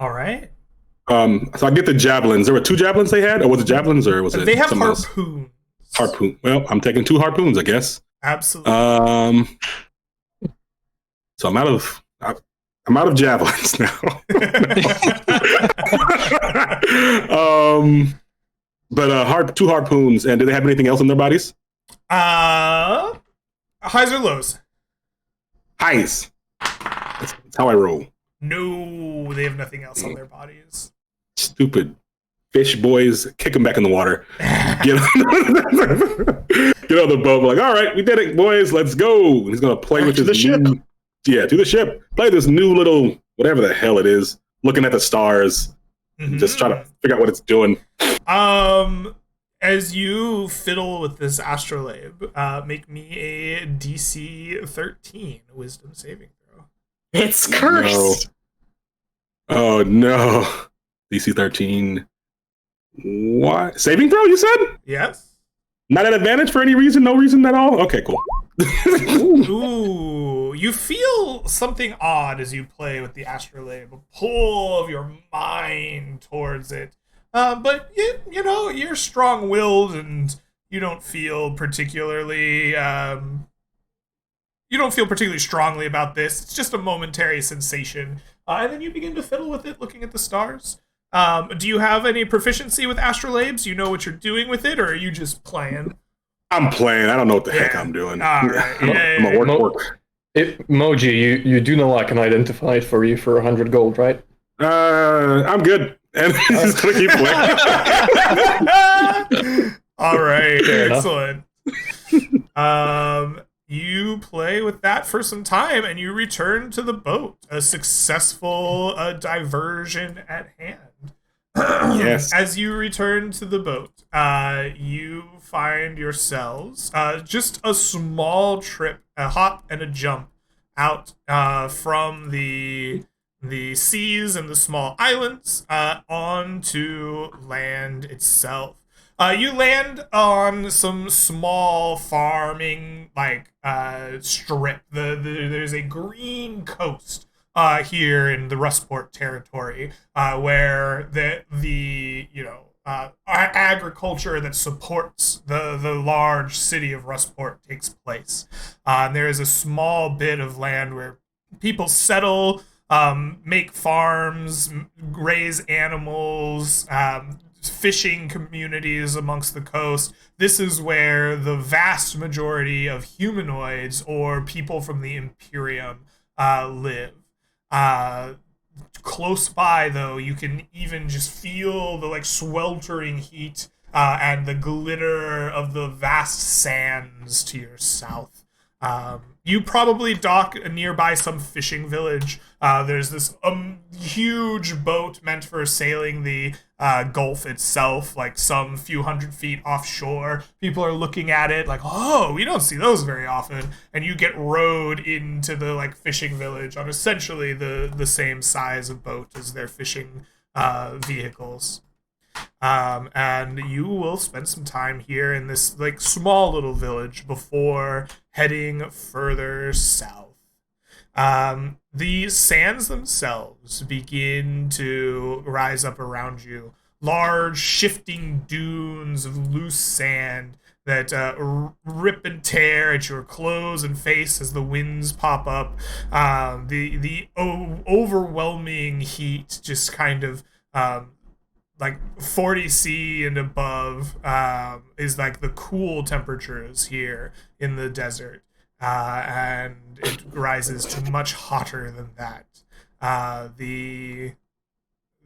All right. So I get the javelins. There were 2 javelins they had, or was it javelins, or was it? They have harpoons. Harpoon. Well, I'm taking 2 harpoons, I guess. Absolutely. So I'm out of javelins now. But 2 harpoons, and do they have anything else in their bodies? Highs or lows? Highs. That's how I roll. No, they have nothing else on their bodies. Stupid fish boys, kick them back in the water. Get on the boat. Like, all right, we did it, boys. Let's go. And he's gonna play with his ship. Yeah, to the ship. Play this new little whatever the hell it is. Looking at the stars, just try to figure out what it's doing. As you fiddle with this astrolabe, make me a DC 13 Wisdom saving throw. It's cursed. No. Oh no. DC 13. What? Saving throw, you said? Yes. Not an advantage for any reason? No reason at all? Okay, cool. Ooh, you feel something odd as you play with the astrolabe. A pull of your mind towards it. But you're strong-willed and you don't feel particularly strongly about this. It's just a momentary sensation. And then you begin to fiddle with it, looking at the stars. Do you have any proficiency with astrolabes? You know what you're doing with it, or are you just playing? I'm playing. I don't know what the heck I'm doing. All right. I'm a work. Moji, you do know I can identify it for you for 100 gold, right? I'm good. And he's just gonna keep playing. All right, excellent. You play with that for some time, and you return to the boat. A successful diversion at hand. Yes. As you return to the boat, you find yourselves just a small trip, a hop and a jump out from the seas and the small islands onto land itself. You land on some small farming strip. There's a green coast here in the Rustport territory where the agriculture that supports the large city of Rustport takes place. There is a small bit of land where people settle, make farms, raise animals, fishing communities amongst the coast. This is where the vast majority of humanoids or people from the Imperium live. close by, though, you can even just feel the like sweltering heat and the glitter of the vast sands to your south. You probably dock nearby some fishing village. There's this huge boat meant for sailing the Gulf itself, like some few hundred feet offshore. People are looking at it like, oh, we don't see those very often. And you get rowed into the like fishing village on essentially the same size of boat as their fishing vehicles. And you will spend some time here in this like small little village before heading further south. The sands themselves begin to rise up around you. Large, shifting dunes of loose sand that rip and tear at your clothes and face as the winds pop up. The overwhelming heat just kind of like 40 C and above is like the cool temperatures here in the desert, and it rises to much hotter than that.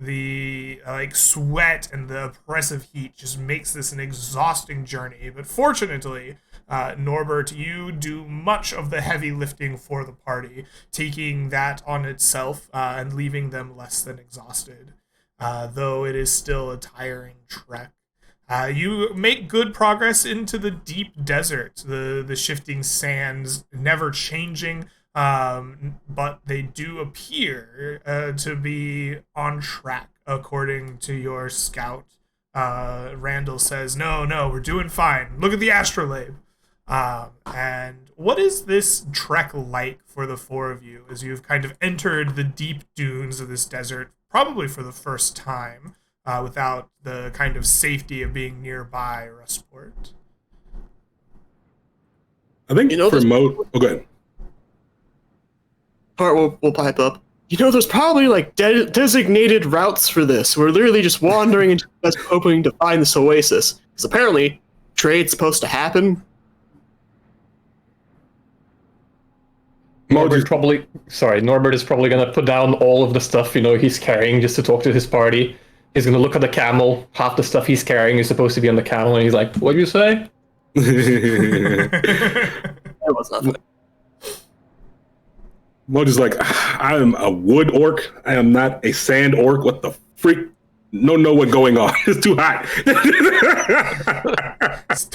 The like sweat and the oppressive heat just makes this an exhausting journey. But fortunately, Norbert, you do much of the heavy lifting for the party, taking that on itself and leaving them less than exhausted. Though it is still a tiring trek. You make good progress into the deep desert, the shifting sands never changing, but they do appear to be on track, according to your scout. Randall says, no, we're doing fine. Look at the astrolabe. And what is this trek like for the four of you as you've kind of entered the deep dunes of this desert, probably for the first time, without the kind of safety of being nearby Rustport? I think for Mo... Oh, go ahead. Part will pipe up. There's probably like designated routes for this. We're literally just wandering into the desert hoping to find this oasis. Because apparently, trade's supposed to happen. Norbert is probably going to put down all of the stuff, he's carrying just to talk to his party. He's going to look at the camel. Half the stuff he's carrying is supposed to be on the camel, and he's like, what do you say? That was nothing. Mojo's like, I am a wood orc. I am not a sand orc. What the freak? Know what's going on. It's too hot.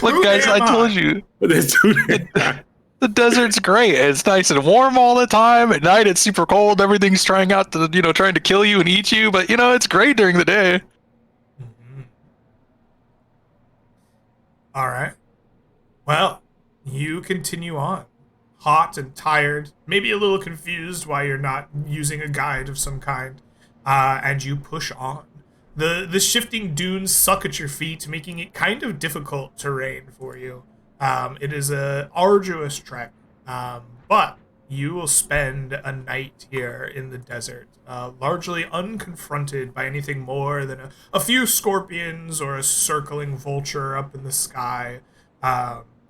Look, guys, I told you. It's too hot. The desert's great. It's nice and warm all the time. At night, it's super cold. Everything's trying to kill you and eat you. But, it's great during the day. Mm-hmm. All right. Well, you continue on. Hot and tired, maybe a little confused why you're not using a guide of some kind, and you push on. The shifting dunes suck at your feet, making it kind of difficult terrain for you. It is a arduous trek, but you will spend a night here in the desert, largely unconfronted by anything more than a few scorpions or a circling vulture up in the sky.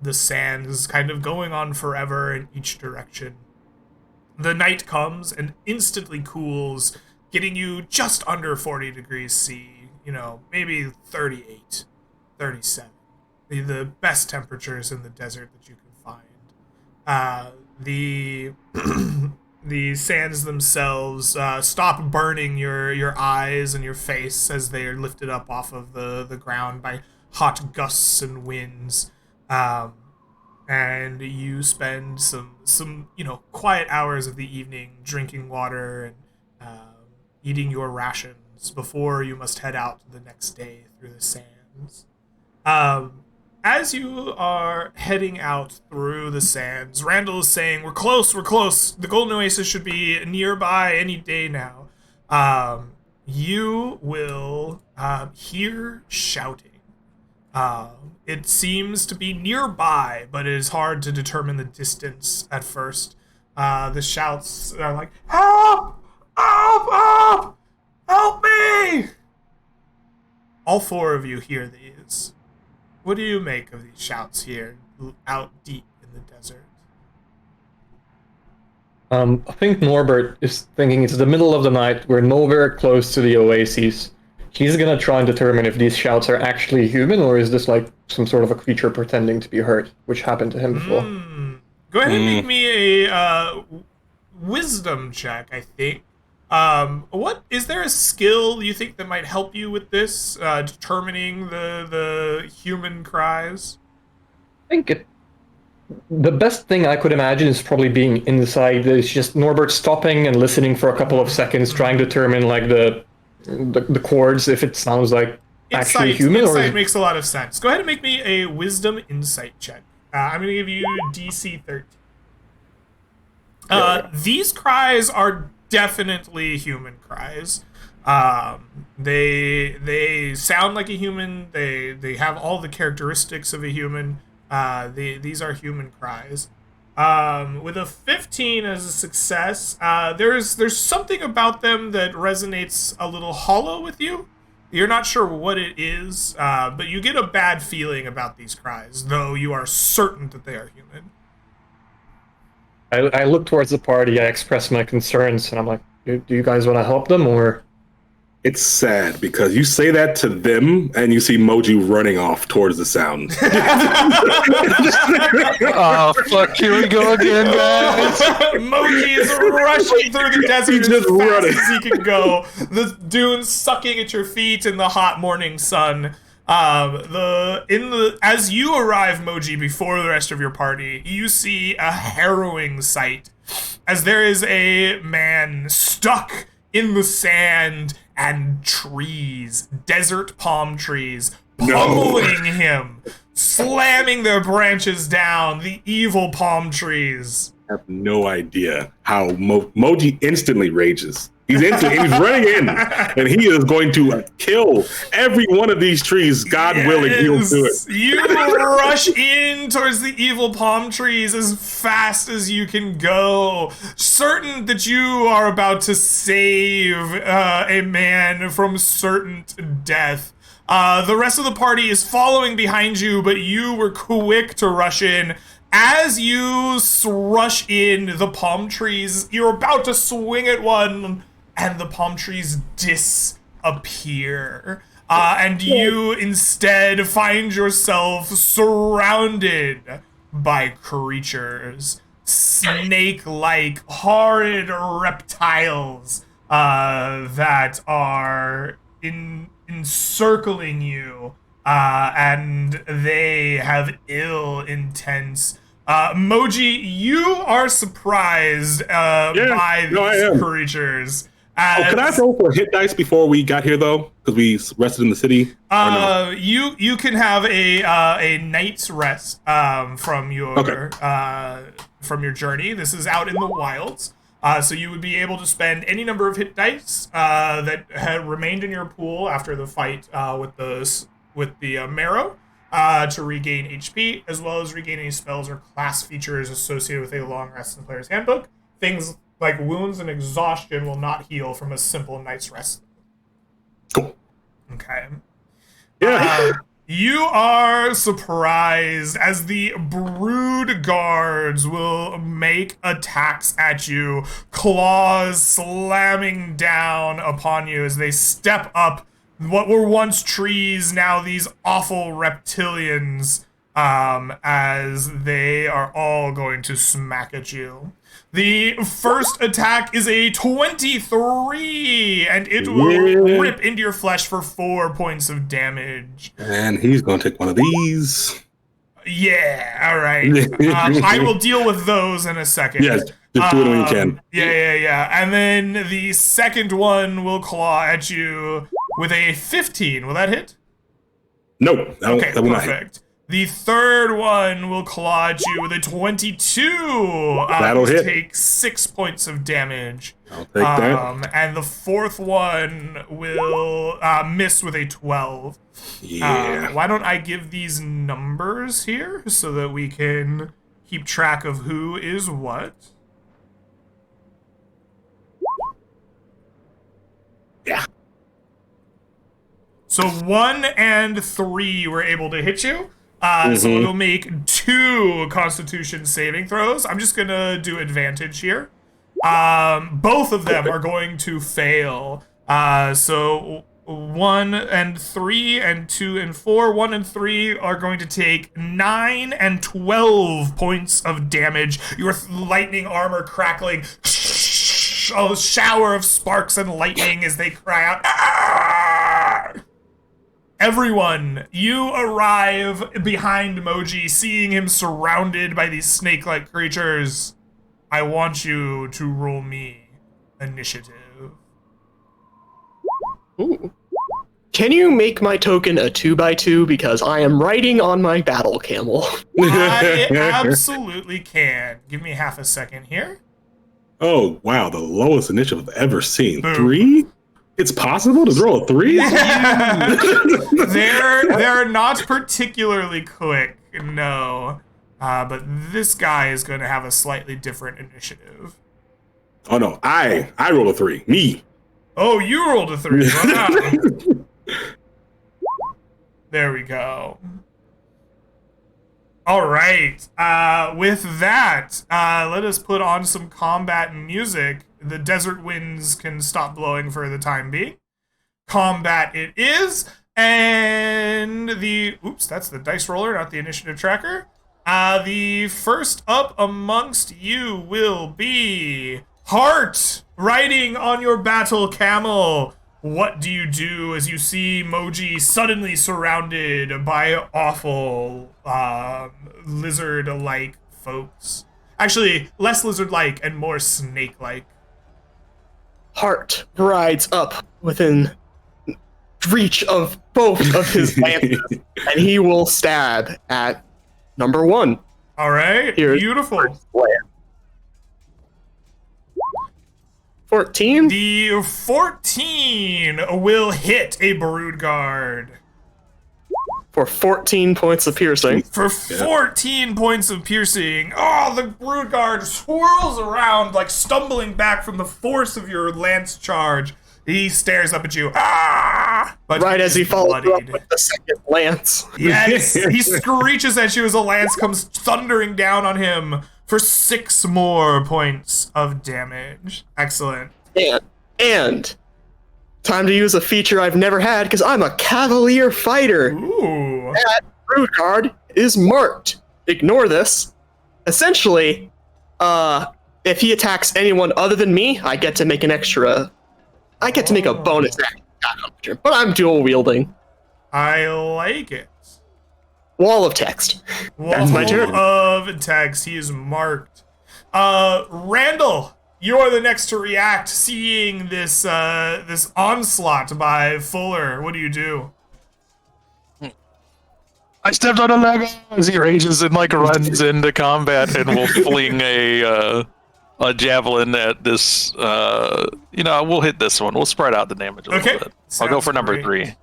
The sand is kind of going on forever in each direction. The night comes and instantly cools, getting you just under 40 degrees C, maybe 38, 37. The best temperatures in the desert that you can find. The sands themselves stop burning your eyes and your face as they are lifted up off of the ground by hot gusts and winds. And you spend some quiet hours of the evening drinking water and eating your rations before you must head out the next day through the sands. As you are heading out through the sands, Randall is saying, we're close. The Golden Oasis should be nearby any day now. You will hear shouting. It seems to be nearby, but it is hard to determine the distance at first. The shouts are like, help! Help! Help me! All four of you hear these. What do you make of these shouts here, out deep in the desert? I think Norbert is thinking it's the middle of the night. We're nowhere close to the oases. He's gonna try and determine if these shouts are actually human or is this like some sort of a creature pretending to be hurt, which happened to him before. Go ahead and make me a wisdom check, I think. What is there a skill you think that might help you with this, determining the human cries? I think the best thing I could imagine is probably being inside. It's just Norbert stopping and listening for a couple of seconds, trying to determine like the chords if it sounds like actually human. Insight makes a lot of sense. Go ahead and make me a wisdom insight check. I'm going to give you DC 13. These cries are definitely human cries. They sound like a human. They have all the characteristics of a human. These are human cries. With a 15 as a success, there's something about them that resonates a little hollow with you. You're not sure what it is, but you get a bad feeling about these cries, though you are certain that they are human. I look towards the party, I express my concerns, and I'm like, do you guys want to help them, or? It's sad because you say that to them and you see Moji running off towards the sound. Oh, fuck, here we go again, guys. Moji is rushing through the desert as fast as he can go. The dunes sucking at your feet in the hot morning sun. As you arrive, Moji, before the rest of your party, you see a harrowing sight. As there is a man stuck in the sand and trees, desert palm trees, pummeling him, slamming their branches down, the evil palm trees. I have no idea how Moji instantly rages. He's running in, and he is going to kill every one of these trees. God willing, he'll do it. You rush in towards the evil palm trees as fast as you can go, certain that you are about to save a man from certain death. The rest of the party is following behind you, but you were quick to rush in. As you rush in, the palm trees, you're about to swing at one, and the palm trees disappear. And you instead find yourself surrounded by creatures, snake-like, horrid reptiles that are encircling you, and they have ill intents. Moji, you are surprised by these creatures. Could I roll for hit dice before we got here, though? Because we rested in the city? No? You can have a night's rest from your journey. This is out in the wilds. So you would be able to spend any number of hit dice that had remained in your pool after the fight with the marrow to regain HP, as well as regain any spells or class features associated with a long rest in the player's handbook. Things like wounds and exhaustion will not heal from a simple night's rest. Cool. Okay. Yeah. You are surprised as the brood guards will make attacks at you, claws slamming down upon you as they step up what were once trees, now these awful reptilians, as they are all going to smack at you. The first attack is a 23, and it will rip into your flesh for 4 points of damage. And he's going to take one of these. Yeah, all right. I will deal with those in a second. Yes, just do it when you can. Yeah. And then the second one will claw at you with a 15. Will that hit? No. Okay, that will not hit. perfect. The third one will claw at you with a 22. That'll hit. Take 6 points of damage. I'll take that. And the fourth one will miss with a 12. Yeah. Why don't I give these numbers here so that we can keep track of who is what? Yeah. So 1 and 3 were able to hit you. So it'll make 2 Constitution saving throws. I'm just gonna do advantage here. Both of them are going to fail. So 1 and 3 and 2 and 4, 1 and 3 are going to take 9 and 12 points of damage. Your lightning armor crackling, a shower of sparks and lightning as they cry out. "Ah!" Everyone, you arrive behind Moji, seeing him surrounded by these snake-like creatures. I want you to roll me initiative. Ooh. Can you make my token a 2x2 because I am riding on my battle camel? I absolutely can. Give me half a second here. Oh, wow. The lowest initiative I've ever seen. Boom. 3? It's possible to roll a 3? They're not particularly quick, no. But this guy is going to have a slightly different initiative. Oh, no. I roll a 3. Me. Oh, you rolled a 3. Wow. There we go. All right. With that, let us put on some combat music. The desert winds can stop blowing for the time being. Combat it is. And oops, that's the dice roller, not the initiative tracker. The first up amongst you will be Heart, riding on your battle camel. What do you do as you see Moji suddenly surrounded by awful lizard-like folks? Actually, less lizard-like and more snake-like. Heart rides up within reach of both of his lances, and he will stab at number 1. All right, Here's beautiful. 14? The 14 will hit a brood guard. For 14 points of piercing. For 14 points of piercing. Oh, the brood guard swirls around, like stumbling back from the force of your lance charge. He stares up at you. Ah! But Right as he follows up bloodied. with the second lance. Yes, he screeches at you as a lance comes thundering down on him for 6 more points of damage. Excellent. And time to use a feature I've never had because I'm a cavalier fighter. Ooh. That brood guard is marked. Ignore this. Essentially, if he attacks anyone other than me, I get to make an extra. I get to make a bonus action, but I'm dual wielding. I like it. Wall of text. That's my turn. Wall of text. He is marked. Randall, you are the next to react, seeing this this onslaught by Fuller. What do you do? I stepped on a leg as he rages and like runs into combat and will fling a javelin at this. We'll hit this one. We'll spread out the damage a little bit. I'll go for number 3.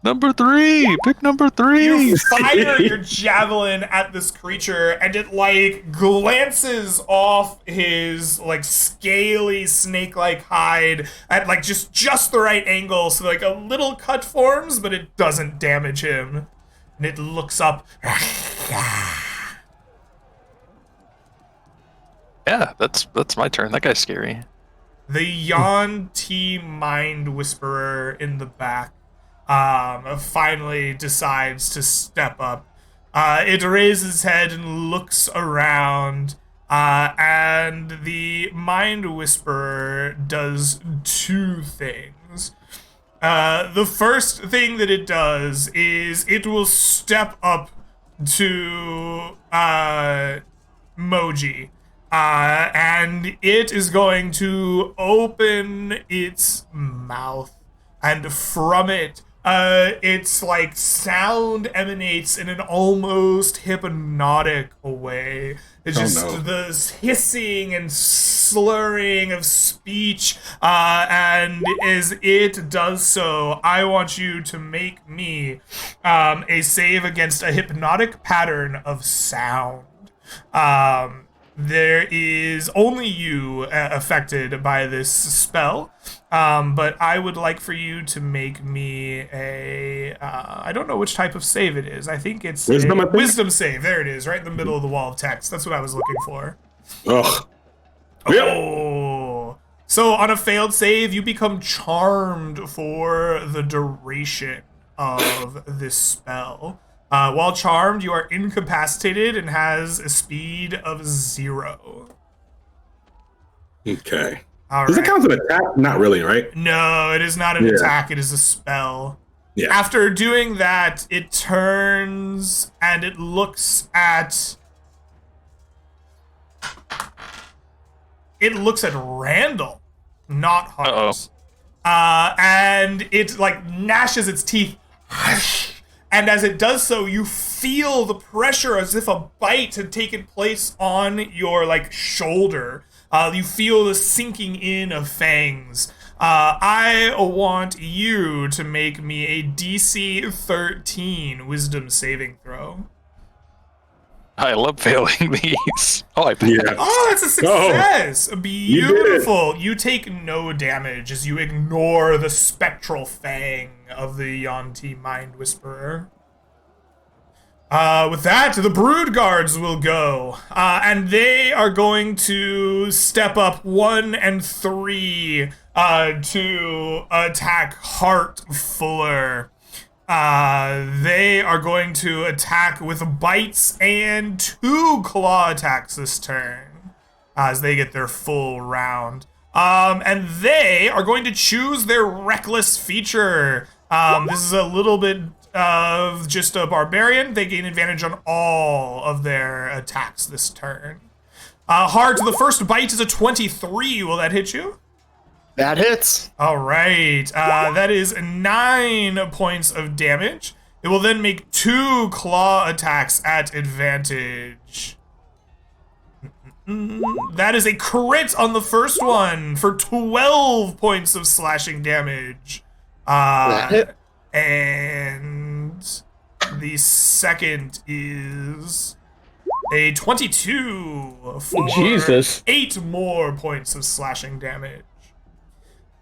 Number 3! Pick number 3! You fire your javelin at this creature, and it, like, glances off his, like, scaly, snake-like hide at, like, just the right angle, so, like, a little cut forms, but it doesn't damage him. And it looks up. Yeah, that's my turn. That guy's scary. The Yuan-Ti Mind Whisperer in the back finally decides to step up. It raises its head and looks around, and the Mind Whisperer does 2 things. The first thing that it does is it will step up to Moji. And it is going to open its mouth, and from it, its like sound emanates in an almost hypnotic way. It's just this hissing and slurring of speech, and as it does so, I want you to make me a save against a hypnotic pattern of sound. There is only you affected by this spell, but I would like for you to make me a, I don't know which type of save it is. I think it's Wisdom, wisdom save. There it is, right in the middle of the wall of text. That's what I was looking for. Ugh. Oh, So on a failed save, you become charmed for the duration of this spell. While charmed, you are incapacitated and has a speed of 0. Okay. All Does it right. count as an attack? Not really, right? No, it is not an Yeah. attack. It is a spell. Yeah. After doing that, it turns and it looks at... It looks at Randall, not Hart. And it like gnashes its teeth. And as it does so, you feel the pressure as if a bite had taken place on your like shoulder. You feel the sinking in of fangs. I want you to make me a DC 13 Wisdom saving throw. I love failing these. Oh, I passed. Yeah. Oh, that's a success! Beautiful. You take no damage as you ignore the spectral fang of the Yonti Mind Whisperer. With that, the Brood Guards will go, and they are going to step up 1 and 3 to attack Hart Fuller. They are going to attack with bites and 2 claw attacks this turn as they get their full round. And they are going to choose their reckless feature. This is a little bit of just a barbarian. They gain advantage on all of their attacks this turn. Hart, the first bite is a 23. Will that hit you? That hits. All right. That is 9 points of damage. It will then make 2 claw attacks at advantage. That is a crit on the first one for 12 points of slashing damage. That hit. And the second is a 22 for Jesus. 8 more points of slashing damage.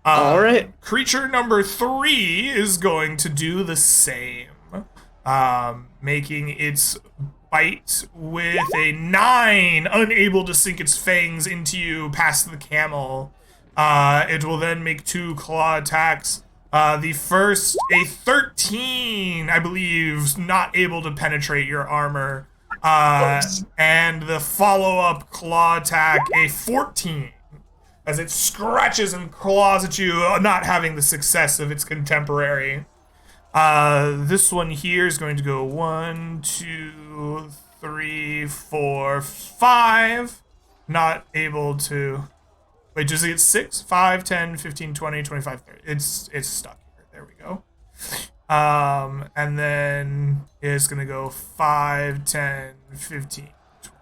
All right. Creature number 3 is going to do the same, making its bite with a 9, unable to sink its fangs into you past the camel. It will then make 2 claw attacks. The first, a 13, I believe, not able to penetrate your armor. And the follow-up claw attack, a 14. As it scratches and claws at you, not having the success of its contemporary. This one here is going to go 1, 2, 3, 4, 5. Not able to... Wait, does it get 6? 5, 10, 15, 20, 25, 30. It's stuck here. There we go. And then it's going to go 5, 10, 15, 20,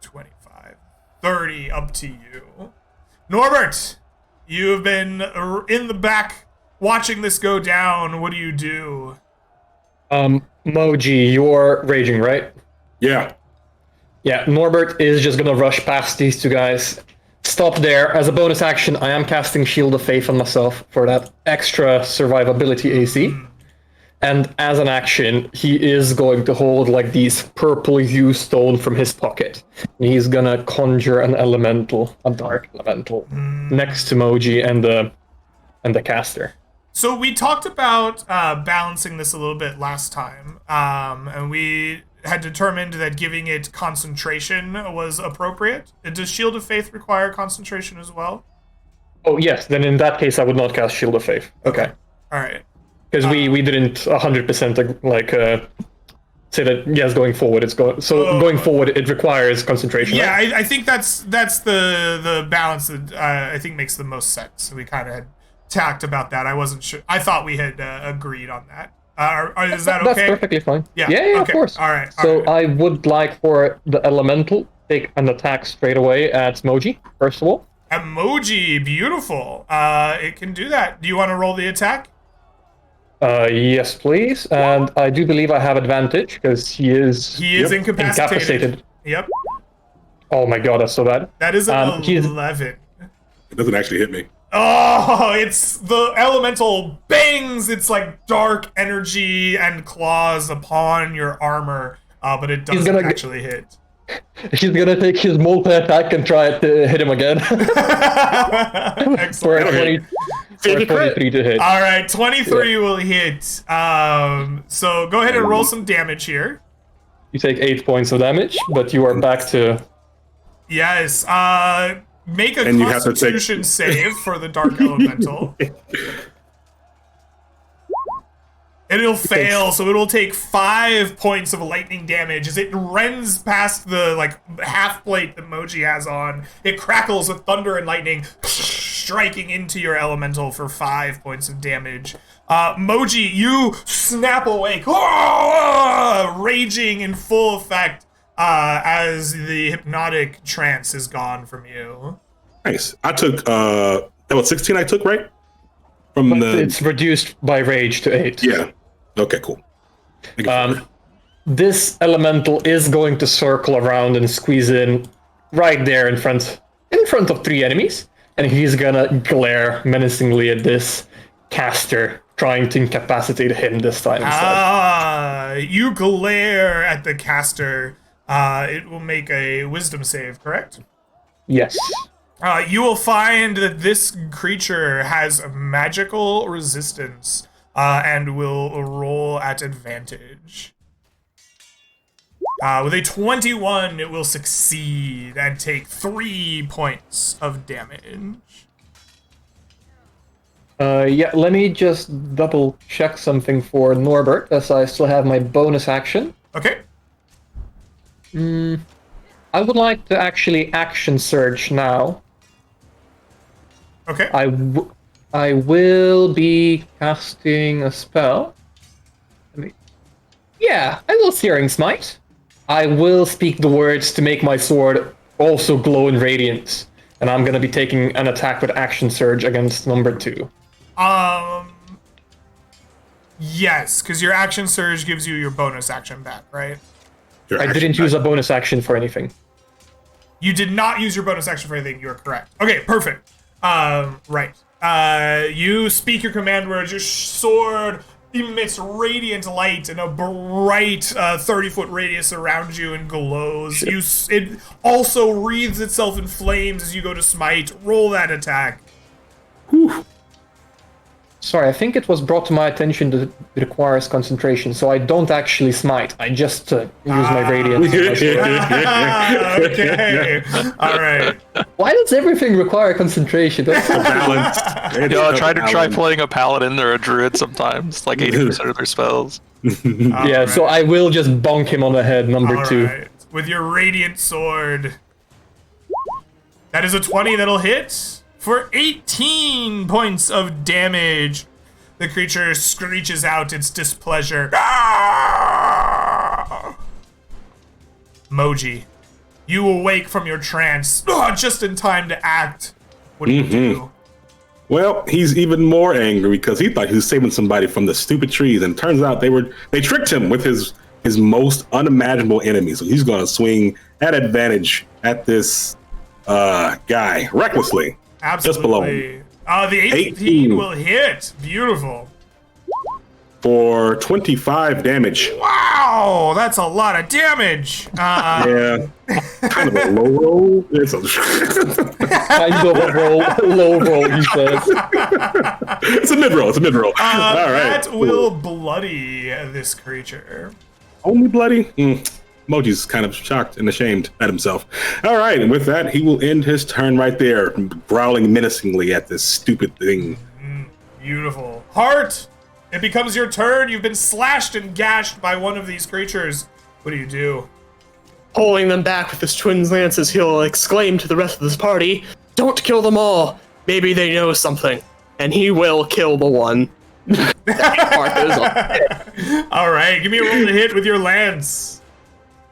25, 30 up to you. Norbert, you have been in the back watching this go down. What do you do? Moji, you're raging, right? Yeah. Yeah, Norbert is just gonna rush past these 2 guys. Stop there. As a bonus action, I am casting Shield of Faith on myself for that extra survivability AC. And as an action, he is going to hold like these purple hue stone from his pocket. And he's gonna conjure an elemental, a dark elemental, next to Moji and the caster. So we talked about balancing this a little bit last time, and we had determined that giving it concentration was appropriate. Does Shield of Faith require concentration as well? Oh yes, then in that case I would not cast Shield of Faith. Okay. All right. Because we didn't 100% like say that yes, going forward it's going. So going forward it requires concentration. Yeah, right? I think that's the balance that I think makes the most sense. We kind of had talked about that. I wasn't sure. I thought we had agreed on that. Is that okay? That's perfectly fine. Yeah. Yeah, Okay. of course. All right. So I would like for the elemental take an attack straight away at Moji first of all. Emoji, beautiful. It can do that. Do you want to roll the attack? Yes, please. And I do believe I have advantage because he is Incapacitated. Yep. Oh my god, that's so bad. That is an he's- 11. It doesn't actually hit me. Oh, it's the elemental bangs its like dark energy and claws upon your armor, but it doesn't gonna actually hit. He's gonna take his multi-attack and try to hit him again. For a Excellent. 20, for a 23 to hit. All right, 23 will hit. So go ahead and roll some damage here. You take 8 points of damage, but you are back to... Yes. Make a And you have to take- Constitution save for the Dark Elemental. It'll fail, so it'll take 5 points of lightning damage as it rends past the half plate that Moji has on. It crackles with thunder and lightning, striking into your elemental for 5 points of damage. Moji, you snap awake, raging in full effect as the hypnotic trance is gone from you. Nice. I took that was 16 I took, right? It's reduced by rage to 8. Yeah. Okay, cool. This elemental is going to circle around and squeeze in right there in front of 3 enemies, and he's gonna glare menacingly at this caster, trying to incapacitate him this time instead. You glare at the caster. It will make a wisdom save, correct? Yes. You will find that this creature has magical resistance and will roll at advantage. With a 21, it will succeed and take 3 points of damage. Yeah, let me just double check something for Norbert, as I still have my bonus action. Okay. I would like to actually action surge now. Okay. I will be casting a spell. Yeah, I will Searing Smite. I will speak the words to make my sword also glow in radiance. And I'm gonna be taking an attack with action surge against number 2. Yes, because your action surge gives you your bonus action back, right? I didn't use a bonus action for anything. You did not use your bonus action for anything. You're correct. Okay, perfect. Right. You speak your command words. Your sword emits radiant light in a bright 30-foot radius around you and glows. It also wreathes itself in flames as you go to smite. Roll that attack. Whew. Sorry, I think it was brought to my attention that it requires concentration, so I don't actually smite. I just use my radiance. Okay. All right. Why does everything require concentration? That's so Balance. Try playing a paladin or a druid sometimes, like 80% of their spells. yeah, so I will just bonk him on the head, number 2. Right. With your radiant sword. That is a 20 that'll hit. For 18 points of damage, the creature screeches out its displeasure. Ah! Moji, you awake from your trance just in time to act. What do you do? Well, he's even more angry because he thought he was saving somebody from the stupid trees, and turns out they tricked him with his most unimaginable enemy. So he's gonna swing at advantage at this guy recklessly. Absolutely. Just below him. The 18 will hit. Beautiful. For 25 damage. Wow, that's a lot of damage. Yeah, kind of a low roll. It's a Kind of a low roll, he says. it's a mid roll. It's a mid roll. All right. That will bloody this creature. Only bloody? Moji's kind of shocked and ashamed at himself. All right, and with that, he will end his turn right there, growling menacingly at this stupid thing. Beautiful. Heart, it becomes your turn. You've been slashed and gashed by one of these creatures. What do you do? Pulling them back with his twin's lances, he'll exclaim to the rest of his party, "Don't kill them all. Maybe they know something." And he will kill the one. That part is on. All right, give me a roll to hit with your lance.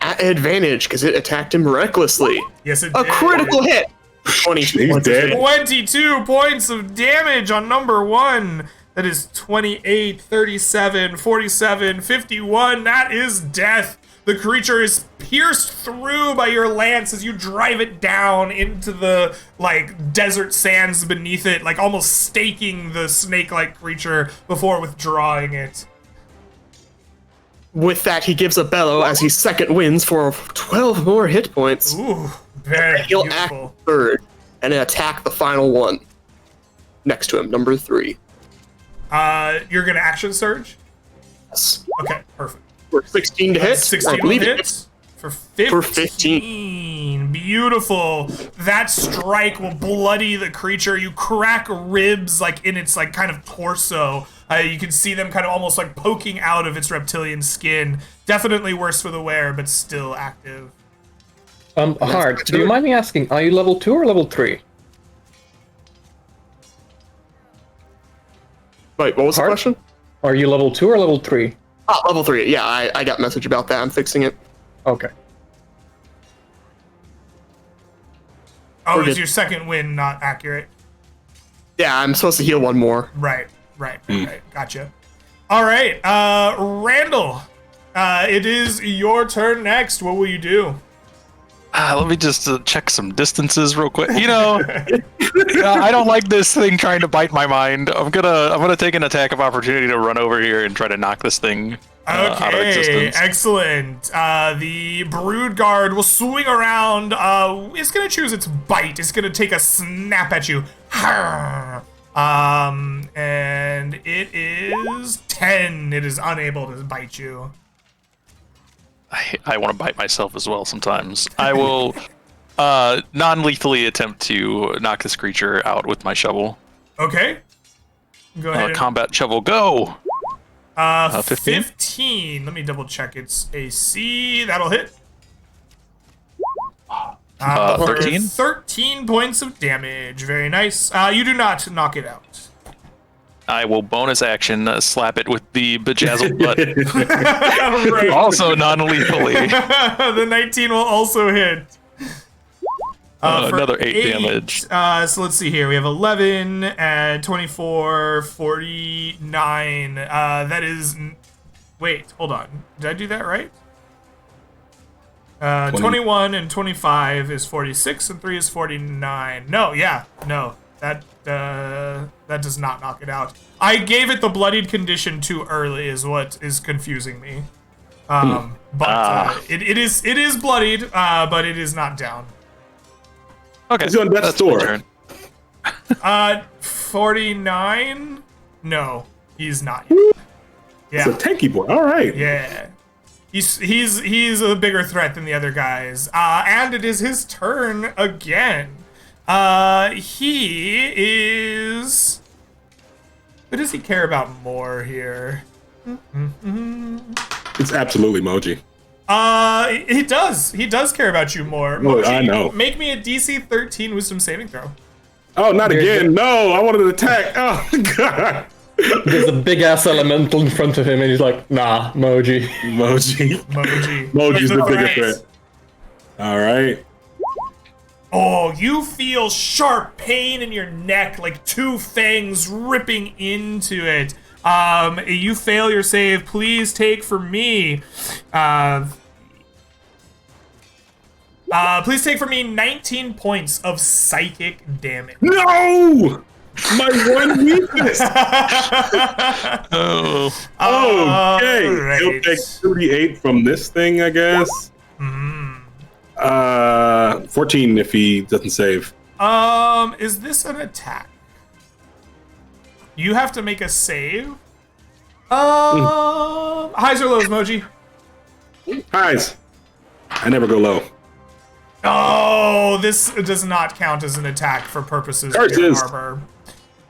At advantage, because it attacked him recklessly. Yes, it A did. critical hit. 22 He's points of dead. damage. 22 points of damage on number 1. That is 28, 37, 47, 51. That is death. The creature is pierced through by your lance as you drive it down into the, desert sands beneath it, almost staking the snake-like creature before withdrawing it. with that, he gives a bellow as he second wins for 12 more hit points. Ooh, very He'll beautiful. act third and then attack the final one next to him, number 3. You're gonna action surge? Yes. Okay, perfect. For 16 to hit. 16 I believe it hits for 15. Beautiful. That strike will bloody the creature. You crack ribs like in its like kind of torso. You can see them kind of almost like poking out of its reptilian skin. Definitely worse for the wearer, but still active. Hard. Do you mind me asking, are you level 2 or level 3? Wait, what was the Hard? question? Are you level 2 or level 3? Ah, level 3. Yeah, I got a message about that. I'm fixing it. Okay. Oh, We're is good. your second win not accurate? Yeah, I'm supposed to heal one more. Right. Gotcha. All right, Randall, it is your turn next. What will you do? Let me just check some distances real quick. I don't like this thing trying to bite my mind. I'm gonna take an attack of opportunity to run over here and try to knock this thing out of Okay, existence. excellent. The Brood Guard will swing around. It's gonna choose its bite. It's gonna take a snap at you. And it is 10. It is unable to bite you. I want to bite myself as well sometimes. I will non-lethally attempt to knock this creature out with my shovel. Okay. Go ahead. Combat shovel, go! 15? 15. Let me double check its AC. That'll hit. 13? 13 points of damage. Very nice. You do not knock it out. I will bonus action slap it with the bejazzled butt. Right. Also non-lethally. The 19 will also hit. For Another 8 damage. So let's see here. We have 11 and 24, 49. That is... Wait, hold on. Did I do that right? 21 and 25 is 46, and 3 is 49. No, yeah, no. That does not knock it out. I gave it the bloodied condition too early is what is confusing me. But it is bloodied, but it is not down. Okay, He's on death's that's my door. turn. 49? No, he's not. It's a Yeah, tanky boy. All right. yeah. He's a bigger threat than the other guys. And it is his turn again. He is... Who does he care about more here? It's absolutely Moji. He does. He does care about you more. Oh, I know. Make me a DC 13 wisdom saving throw. Oh, not There's again. No, I wanted to attack. Oh, God. There's a big ass elemental in front of him, and he's like, "Nah, Moji." Moji. Moji. Moji's the bigger Threat. threat. All right. Oh, you feel sharp pain in your neck, like two fangs ripping into it. You fail your save. Please take from me. Please take from me 19 points of psychic damage. No! My one weakness. Oh, Okay. Alright. He'll take 38 from this thing, I guess. 14 if he doesn't save. Is this an attack? You have to make a save. Highs or lows, Moji? Highs. I never go low. Oh, this does not count as an attack for purposes of your Curses. armor.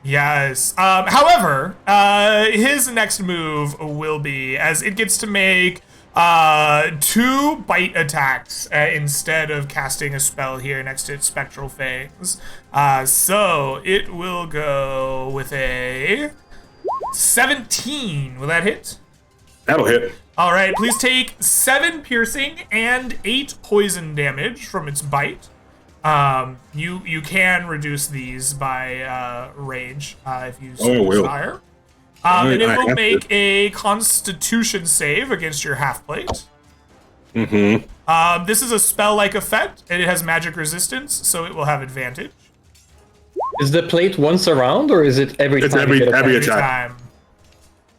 Yes. However, his next move will be as it gets to make 2 bite attacks instead of casting a spell here next to its spectral fangs. So it will go with a 17. Will that hit? That'll hit. All right, please take 7 piercing and 8 poison damage from its bite. You can reduce these by rage if you so Oh, it will. desire. And it I will have make to. a Constitution save against your half plate. Mm-hmm. This is a spell-like effect, and it has magic resistance, so it will have advantage Is the plate once around, or is it every It's time? you get every attacked? attack. time.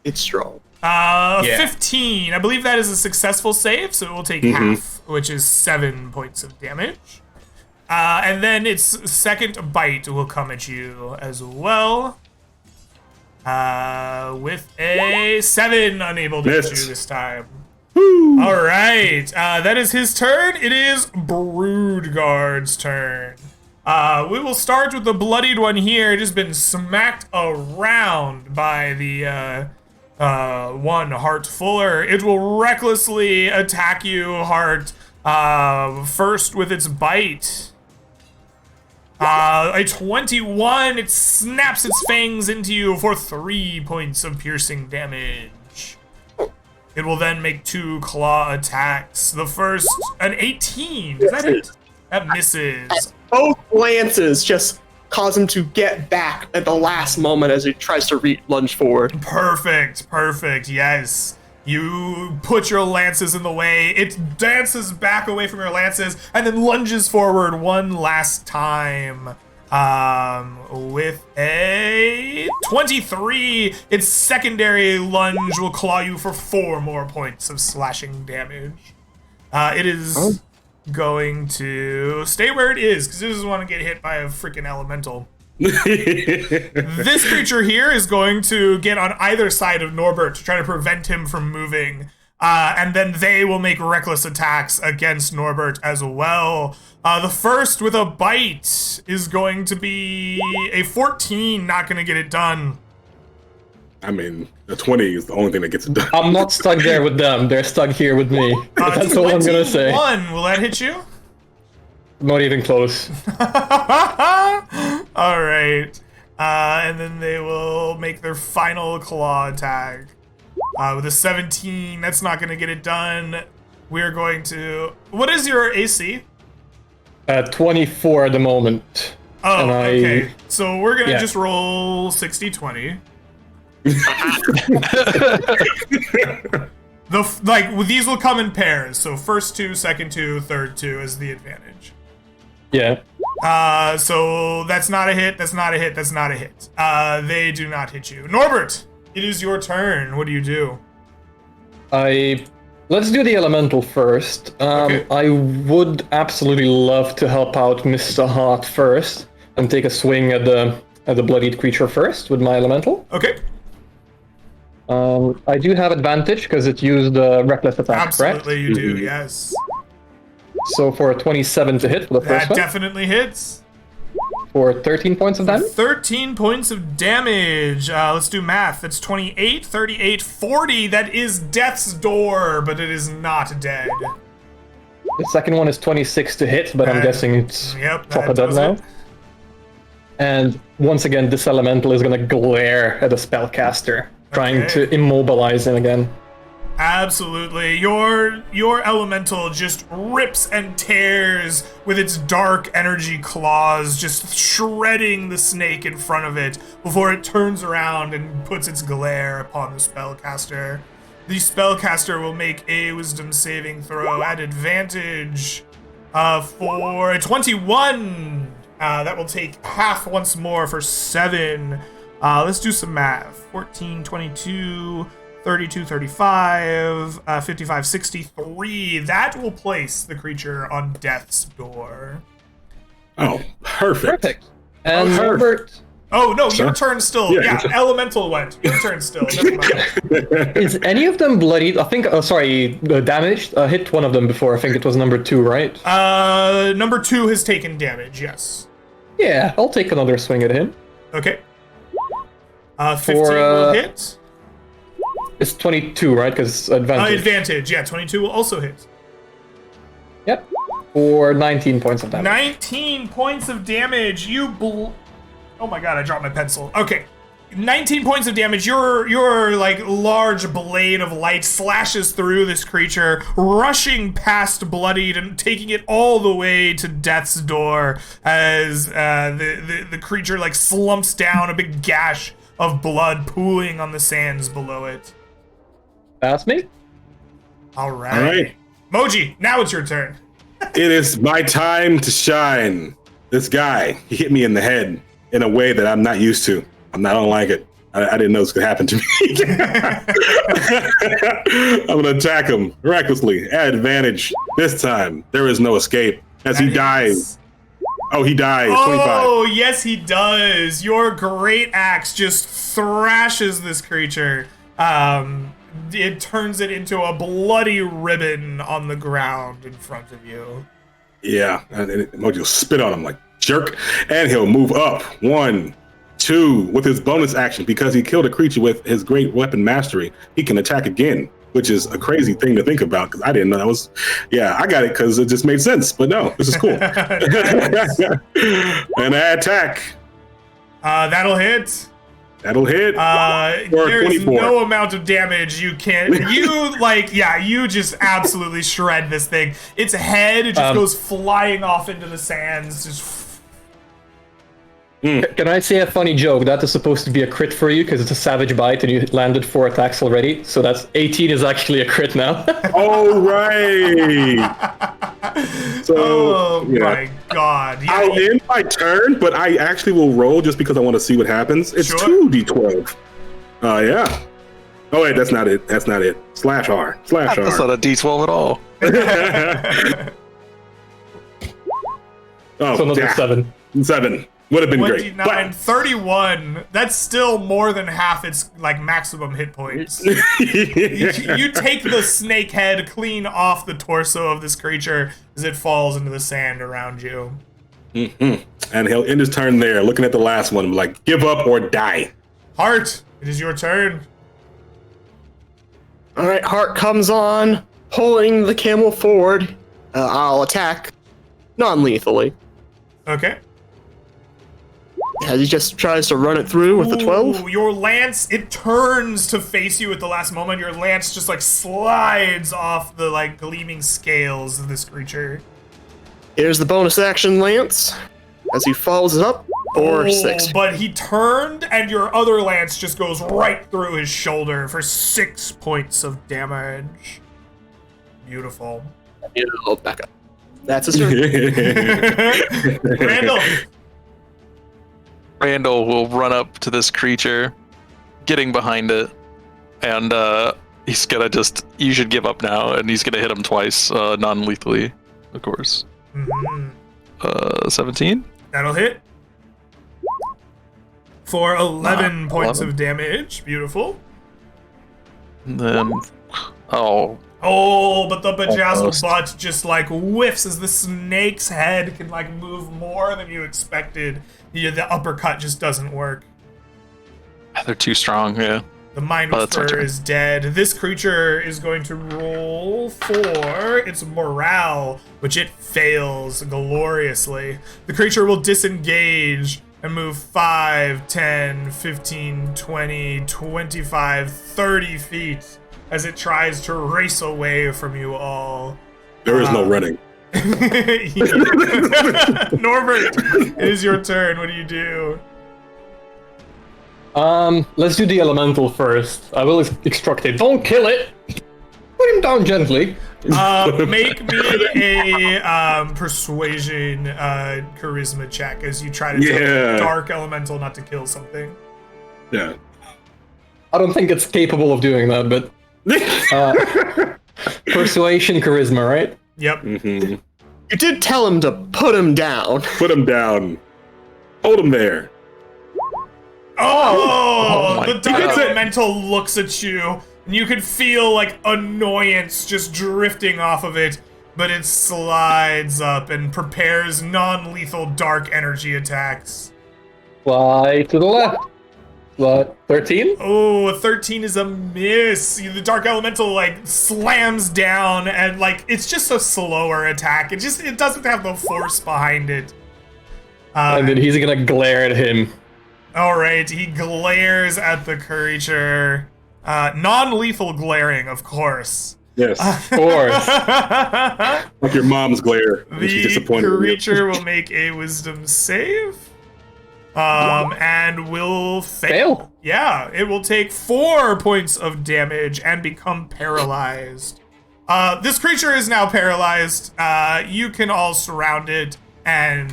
It's strong. Yeah. 15. I believe that is a successful save, so it will take half, which is 7 points of damage. And then its second bite will come at you as well. With a 7, unable to hit you this time. All right, that is his turn. It is Broodguard's turn. We will start with the bloodied one here. It has been smacked around by the one Heart Fuller. It will recklessly attack you, Heart. First with its bite. A 21. It snaps its fangs into you for 3 points of piercing damage. It will then make 2 claw attacks. The first, an 18. Does that hit? That misses. Both lances just cause him to get back at the last moment as he tries to lunge forward. Perfect, yes. You put your lances in the way. It dances back away from your lances and then lunges forward one last time. With a 23, its secondary lunge will claw you for 4 more points of slashing damage. It is going to stay where it is because it doesn't want to get hit by a freaking elemental. This creature here is going to get on either side of Norbert to try to prevent him from moving. And then they will make reckless attacks against Norbert as well. The first with a bite is going to be a 14, not going to get it done. I mean, the 20 is the only thing that gets it done. I'm not stuck there with them. They're stuck here with me. That's all I'm gonna say. 21, will that hit you? Not even close. All right. And then they will make their final claw attack. With a 17, that's not going to get it done. We're going to... What is your AC? 24 at the moment. Oh, and okay. So we're going to Yeah. just roll 60-20. These will come in pairs. So first 2, second 2, third 2 is the advantage. Yeah. So that's not a hit, that's not a hit, that's not a hit. They do not hit you. Norbert, it is your turn. What do you do? Let's do the elemental first. Okay. I would absolutely love to help out Mr. Hart first and take a swing at the bloodied creature first with my elemental. Okay. I do have advantage because it used reckless attack, Absolutely, correct? you do, yes. So for a 27 to hit for the first That one, definitely hits. for 13 points of damage. 13 points of damage. Let's do math. That's 28, 38, 40. That is death's door, but it is not dead. The second one is 26 to hit, but I'm That- guessing it's Yep, proper that dead does now. it. And once again, this elemental is going to glare at the spellcaster, trying Okay. to immobilize him again. Absolutely. Your elemental just rips and tears with its dark energy claws, just shredding the snake in front of it before it turns around and puts its glare upon the spellcaster. The spellcaster will make a wisdom saving throw at advantage for a 21. That will take half once more for 7. Let's do some math. 14, 22... 32, 35, 55, 63. That will place the creature on death's door. Oh, perfect. Perfect. And Oh, sure. Norbert, Oh, no, your Sure. turn still. Yeah. Yeah, elemental went. Your turn still. Never mind. is any of them bloodied? I think, damaged? Hit one of them before. I think it was number 2, right? Number 2 has taken damage, yes. Yeah, I'll take another swing at him. Okay. 15 will hit. It's 22, right? Because advantage. Advantage, yeah, 22 will also hit. Yep. For 19 points of damage. 19 points of damage. Oh my god, I dropped my pencil. Okay. 19 points of damage. Your like large blade of light slashes through this creature, rushing past bloodied and taking it all the way to death's door as the creature like slumps down, a big gash of blood pooling on the sands below it. That's me. All right. All right. Moji, now it's your turn. It is my time to shine. This guy, he hit me in the head in a way that I'm not used to. I don't like it. I didn't know this could happen to me. I'm going to attack him recklessly at advantage. This time, there is no escape as he dies. Oh, he dies. 25. Oh, yes, he does. Your great axe just thrashes this creature. It turns it into a bloody ribbon on the ground in front of you. Yeah, and Mojo will spit on him like jerk, and he'll move up 1, 2 with his bonus action because he killed a creature with his great weapon mastery. He can attack again, which is a crazy thing to think about because I didn't know that was. Yeah, I got it because it just made sense. But no, this is cool. And I attack. That'll hit. That'll hit. There's 24. no amount of damage you can't. You just absolutely shred this thing. Its head just goes flying off into the sands. Just. Can I say a funny joke? That is supposed to be a crit for you because it's a savage bite and you landed 4 attacks already. So that's 18 is actually a crit now. Oh, right. So, my God. Yeah, I'll end my turn, but I actually will roll just because I want to see what happens. It's Sure. 2d12. Yeah. Oh, wait, that's not it. That's not it. /R. That's not a D12 at all. Oh, So another damn. 7. 7. Would have been great. 29, 31. That's still more than half its maximum hit points. You take the snake head clean off the torso of this creature as it falls into the sand around you. Mm-hmm. And he'll end his turn there, looking at the last one, like, give up or die. Heart, it is your turn. All right, Hart comes on, pulling the camel forward. I'll attack non-lethally. Okay. As he just tries to run it through with the 12. Ooh, your lance, it turns to face you at the last moment. Your lance just slides off the gleaming scales of this creature. Here's the bonus action lance. As he follows it up for 6. But he turned and your other lance just goes right through his shoulder for 6 points of damage. Beautiful. I'll back up. That's his turn. Randall. Randall will run up to this creature, getting behind it, and he's gonna you should give up now, and he's gonna hit him twice, non-lethally, of course. 17? That'll hit. For 11 points 11. of damage. Beautiful. And then, oh, But the bejazzled Almost. butt just whiffs as the snake's head can move more than you expected. The uppercut just doesn't work. they're too strong, yeah. The Mind Oh, that's my Whisperer turn. is dead. This creature is going to roll for its morale, which it fails gloriously. The creature will disengage and move 5, 10, 15, 20, 25, 30 feet as it tries to race away from you all. There is no running. Norbert, it is your turn. What do you do? Let's do the elemental first. I will extract it. Don't kill it! Put him down gently. Make me a persuasion charisma check as you try to tell Yeah. the dark elemental not to kill something. Yeah. I don't think it's capable of doing that, but persuasion, charisma, right? Yep. Mm-hmm. You did tell him to put him down. Put him down. Hold him there. Oh, my the dark God. elemental looks at you, and you can feel annoyance just drifting off of it, but it slides up and prepares non-lethal dark energy attacks. Fly to the left. What? 13? Oh, a 13 is a miss. The dark elemental slams down and it's just a slower attack. It doesn't have the force behind it. And then he's gonna glare at him. All right, he glares at the creature. Non-lethal glaring, of course. Yes. Of course. Like your mom's glare when she's The disappointed in you. creature will make a wisdom save. And will fail. Yeah, it will take 4 points of damage and become paralyzed. This creature is now paralyzed. You can all surround it and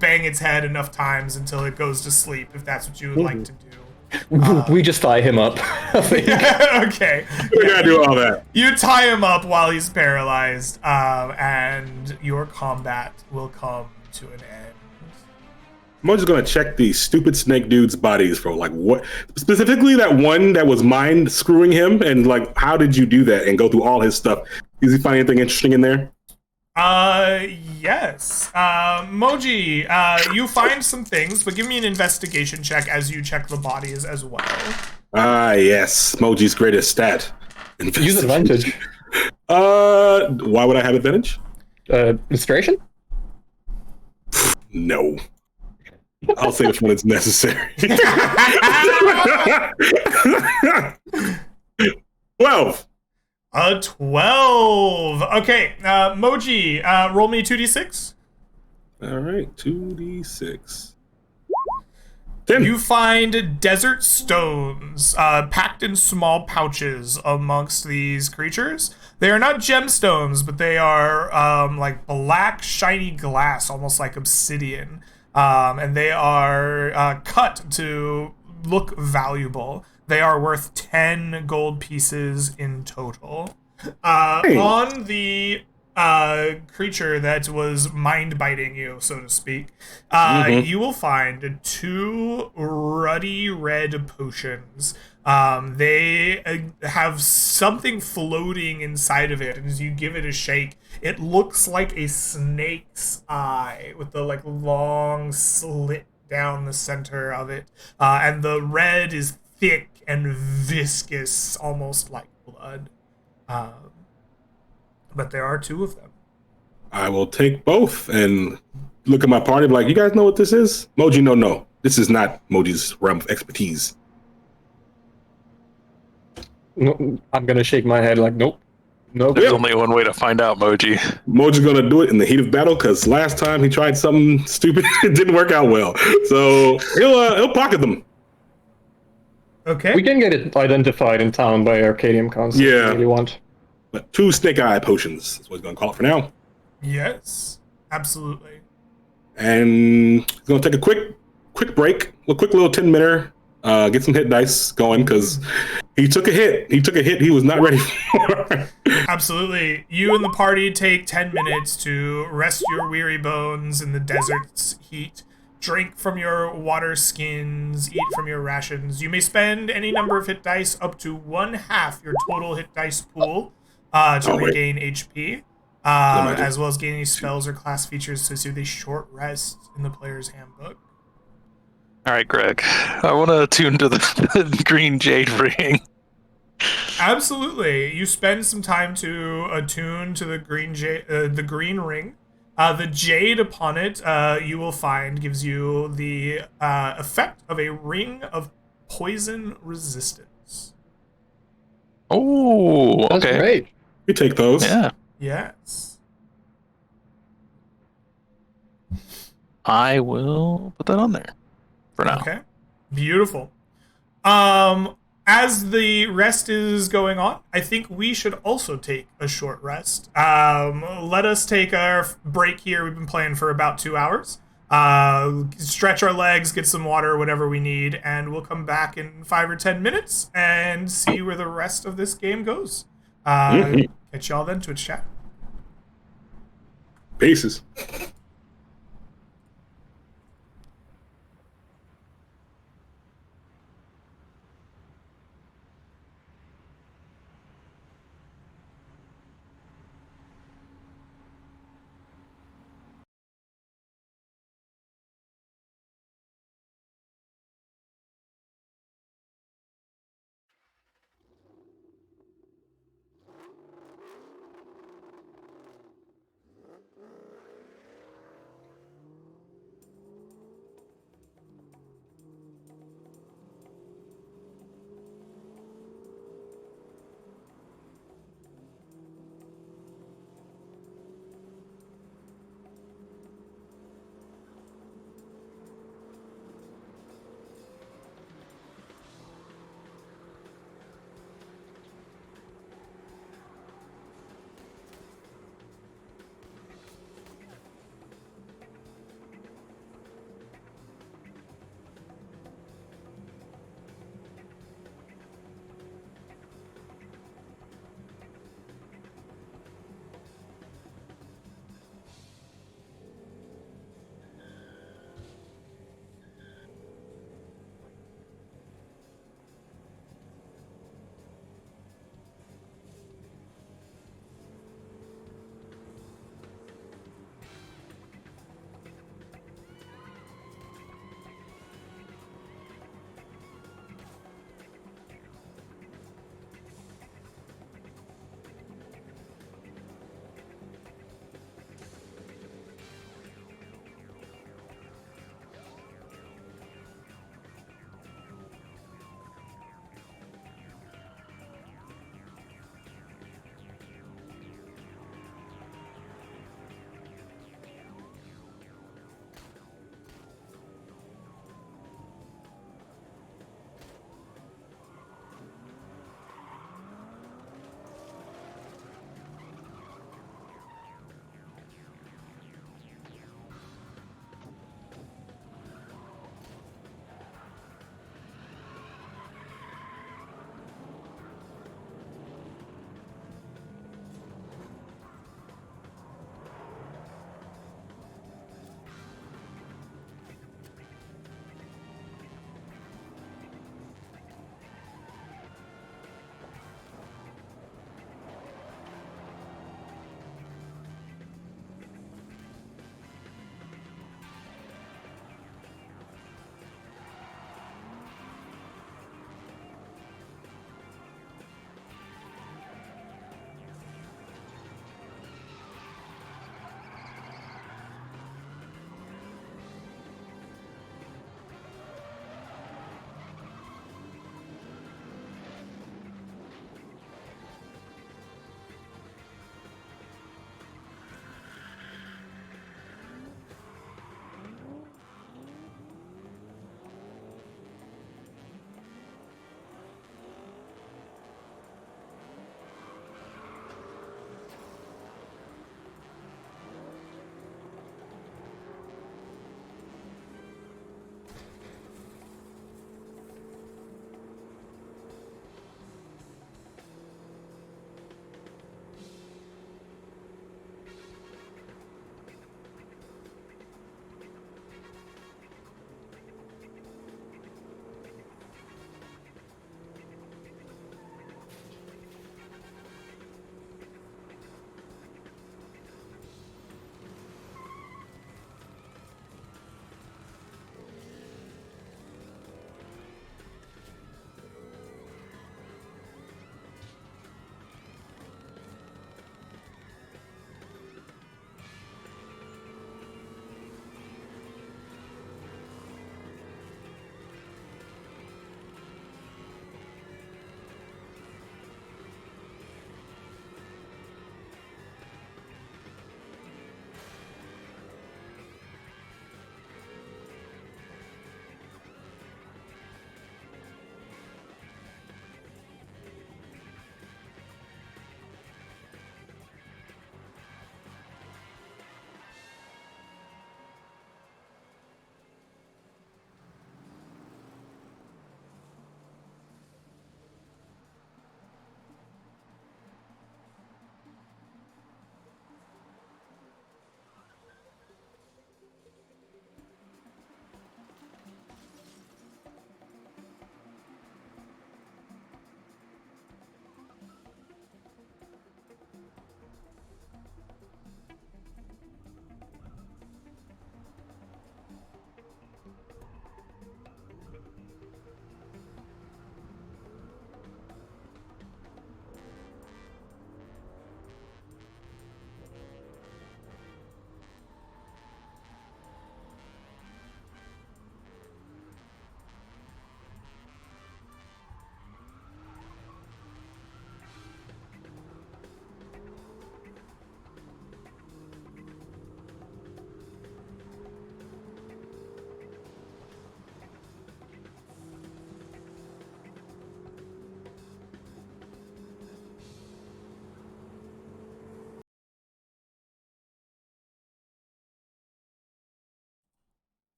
bang its head enough times until it goes to sleep, if that's what you would like to do. We just tie him up. I think. Okay. We gotta do all that. You tie him up while he's paralyzed, and your combat will come to an end. I'm just gonna check these stupid snake dudes' bodies for like what specifically that one that was mind screwing him, and like how did you do that and go through all his stuff? Did he find anything interesting in there? Yes. Moji, you find some things, but give me an investigation check as you check the bodies as well. Ah, yes, Moji's greatest stat. Use advantage. Why would I have advantage? Inspiration? No. I'll say it when it's necessary. 12. A 12. Okay, Moji, roll me 2d6. All right, 2d6. 10. You find desert stones packed in small pouches amongst these creatures. They are not gemstones, but they are like black, shiny glass, almost like obsidian. And they are cut to look valuable. They are worth 10 gold pieces in total. On the creature that was mind biting you, so to speak, you will find 2 ruddy red potions. They have something floating inside of it, and as you give it a shake, it looks like a snake's eye with the like long slit down the center of it, and the red is thick and viscous, almost like blood. But there are 2 of them. I will take both and look at my party and be like, you guys know what this is? Moji, no. This is not Moji's realm of expertise. No, I'm gonna shake my head like, nope. There's only one way to find out, Moji. Moji's gonna do it in the heat of battle because last time he tried something stupid, it didn't work out well. So he'll pocket them. Okay. We can get it identified in town by Arcadium Council if Yeah. you really want. But 2 snake eye potions is what he's gonna call it for now. Yes, absolutely. And he's gonna take a quick break, a quick little 10-minute, get some hit dice going because he took a hit. He took a hit he was not ready for. Absolutely. You and the party take 10 minutes to rest your weary bones in the desert's heat, drink from your water skins, eat from your rations. You may spend any number of hit dice up to 1/2 your total hit dice pool to regain HP, as well as gain any spells or class features associated with a short rest in the player's handbook. All right, Greg. I want to attune to the green jade ring. Absolutely. You spend some time to attune to the green ring. The jade upon it, you will find, gives you the effect of a ring of poison resistance. Oh, okay. That's great. We take those. Yeah. Yes. I will put that on there for now. Okay. Beautiful. As the rest is going on, I think we should also take a short rest. Let us take our break here. We've been playing for about 2 hours. Stretch our legs, get some water, whatever we need, and we'll come back in 5 or 10 minutes and see where the rest of this game goes. Catch y'all then, Twitch chat. Pieces.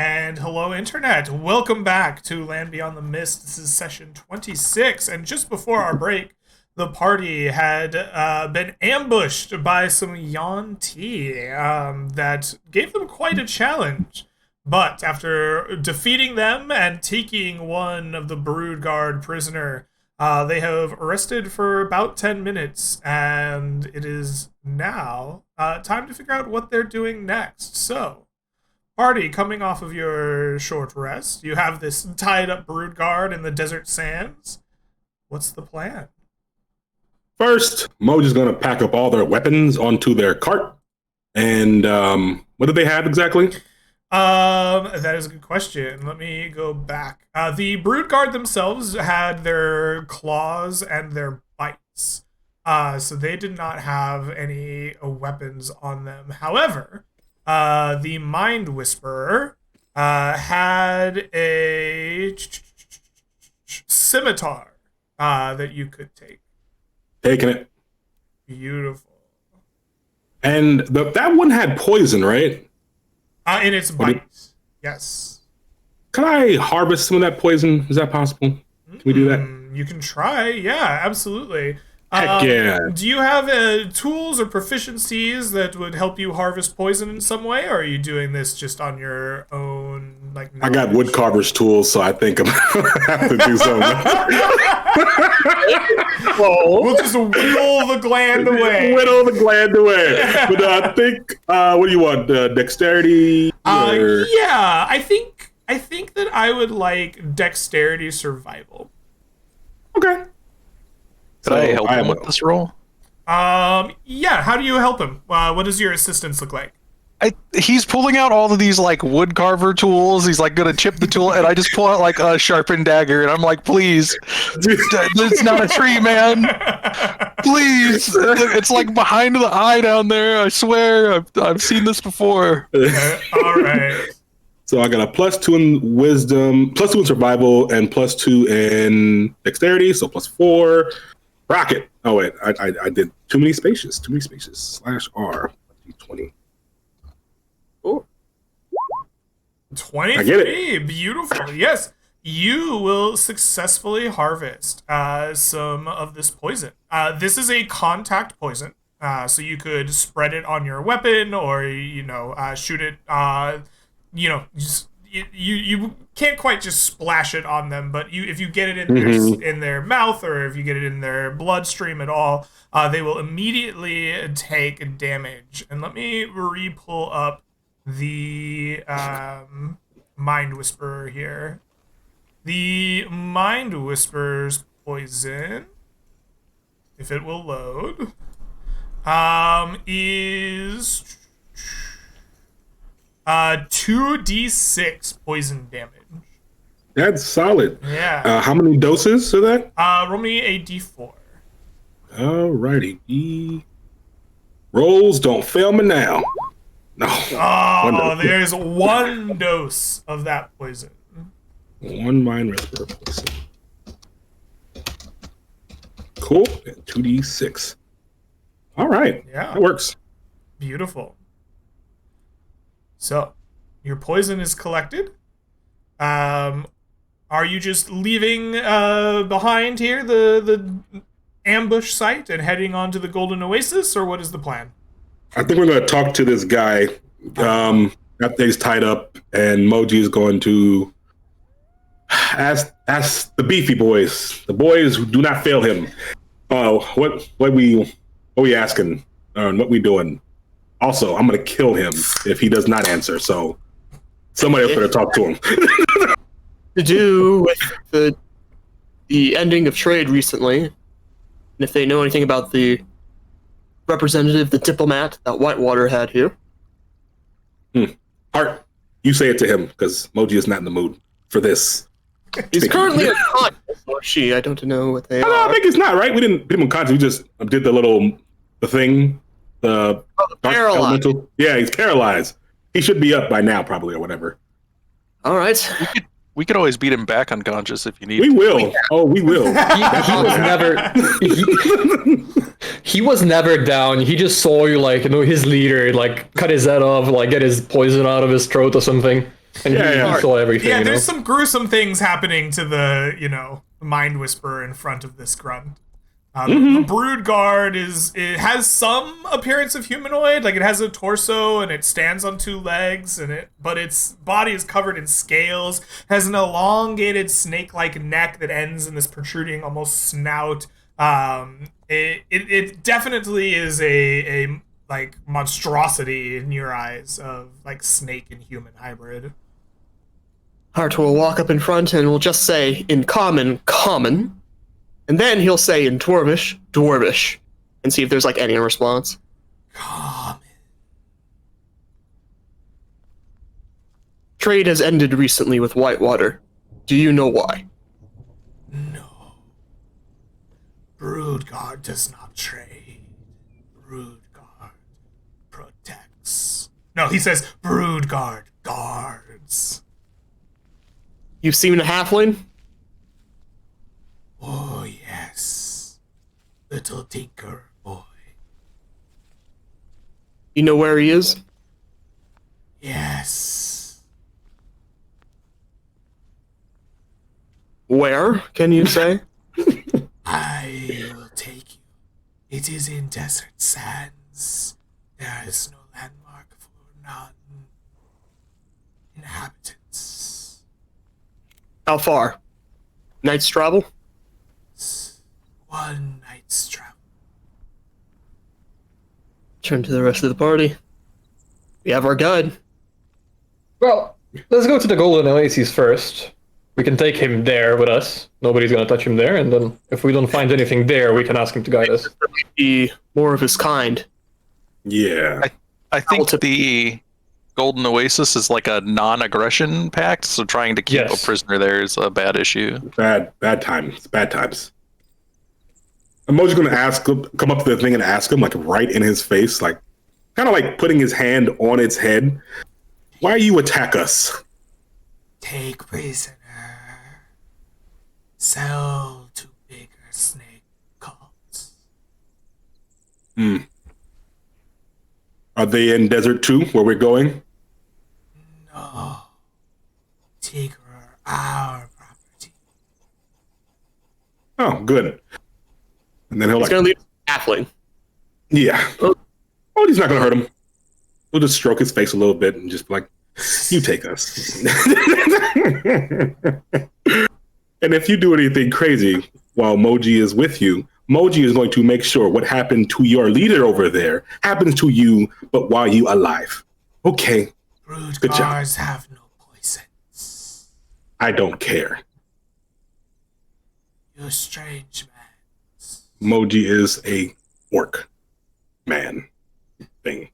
And hello, Internet. Welcome back to Land Beyond the Mist. This is session 26. And just before our break, the party had been ambushed by some Yuan Ti that gave them quite a challenge. But after defeating them and taking one of the Brood Guard prisoner, they have rested for about 10 minutes, and it is now time to figure out what they're doing next. So, party, coming off of your short rest, you have this tied up Brood Guard in the desert sands. What's the plan? First, Moji's going to pack up all their weapons onto their cart. And what do they have exactly? That is a good question. Let me go back. The Brood Guard themselves had their claws and their bites. So they did not have any weapons on them. However, the Mind Whisperer had a scimitar that you could take. Taking it. Beautiful. And that one had poison, right? In its bite. Yes. Can I harvest some of that poison? Is that possible? Can we do that? You can try. Yeah, absolutely. Heck yeah. Do you have tools or proficiencies that would help you harvest poison in some way, or are you doing this just on your own? Like, I got woodcarver's tools, so I think I'm gonna have to do something. We'll just whittle the gland away. Whittle the gland away. But I think, what do you want? Dexterity? Yeah, I think that I would like dexterity survival. Okay. Could I help him with this roll? Yeah. How do you help him? What does your assistance look like? He's pulling out all of these like wood carver tools. He's like gonna chip the tool, and I just pull out like a sharpened dagger, and I'm like, "Please, it's not a tree, man. Please, it's like behind the eye down there. I swear, I've seen this before." All right. So I got a +2 in wisdom, +2 in survival, and +2 in dexterity. So +4. Rocket. Oh wait, I did too many spaces. /R. 20. Oh. 23. I get it. Beautiful. Yes. You will successfully harvest some of this poison. This is a contact poison. So you could spread it on your weapon or, shoot it, just you can't quite just splash it on them, but if you get it in their mouth or if you get it in their bloodstream at all, they will immediately take damage. And let me re-pull up the Mind Whisperer here. The Mind Whisperer's poison, if it will load, is 2d6 poison damage. That's solid. Yeah. How many doses of that? Roll me a d4. Alrighty. Rolls don't fail me now. No. Oh, there's one dose of that poison. One Mind Whisperer poison. Cool. And 2d6. All right. Yeah. That works. Beautiful. So, your poison is collected. Are you just leaving behind here the ambush site and heading on to the Golden Oasis, or what is the plan? I think we're going to talk to this guy after he's tied up, and Moji is going to ask the beefy boys, the boys who do not fail him. What we asking? What we doing? Also, I'm going to kill him if he does not answer. So somebody else better talk to him. To do with the ending of trade recently, and if they know anything about the representative, the diplomat that Whitewater had here. Art, you say it to him because Moji is not in the mood for this. He's currently unconscious, or she. I don't know what they are. I think it's not right. We didn't put him unconscious. We just did the thing. The paralyzed. Elemental. Yeah, he's paralyzed. He should be up by now, probably, or whatever. All right. We could always beat him back unconscious if you need. We will. Oh, we will. He was never down. He just saw you, his leader, cut his head off, get his poison out of his throat or something. And Yeah, he saw everything, Yeah, you know? there's some gruesome things happening to the mind whisperer in front of this grunt. The brood guard it has some appearance of humanoid, like it has a torso and it stands on two legs, but its body is covered in scales, has an elongated snake-like neck that ends in this protruding almost snout. It definitely is a like monstrosity in your eyes of like snake and human hybrid. Hart will walk up in front and will just say, in common, common. And then he'll say in Dwarvish, Dwarvish. And see if there's like any response. Common. Trade has ended recently with Whitewater. Do you know why? No. Broodguard does not trade. Broodguard protects. No, he says Broodguard guards. You've seen a halfling? Oh, yes. Little tinker boy. You know where he is? Yes. Where, can you say? I will take you. It is in desert sands. There is no landmark for non-inhabitants. How far? Night's travel? One night's travel. Turn to the rest of the party. We have our guide. Well, let's go to the Golden Oasis first. We can take him there with us. Nobody's gonna touch him there, and then if we don't find anything there, we can ask him to guide us. Be more of his kind. Yeah. I think the Golden Oasis is like a non-aggression pact, so trying to keep Yes. a prisoner there is a bad issue. Bad times. Bad times. Emoji's gonna come up to the thing and ask him, like right in his face, like kind of like putting his hand on its head. Why you attack us? Take prisoner. Sell to bigger snake cults. Are they in Desert 2 where we're going? No. Take our property. Oh, good. And then he'll He's like, gonna leave halfling. yeah. Oh, he's not gonna hurt him. We'll just stroke his face a little bit and just be like, you take us. And if you do anything crazy while Moji is with you, Moji is going to make sure what happened to your leader over there happens to you, but while you alive. Okay, Brood Good job. guards have no poisons. I don't care. You're strange man. Moji is a orc man thing.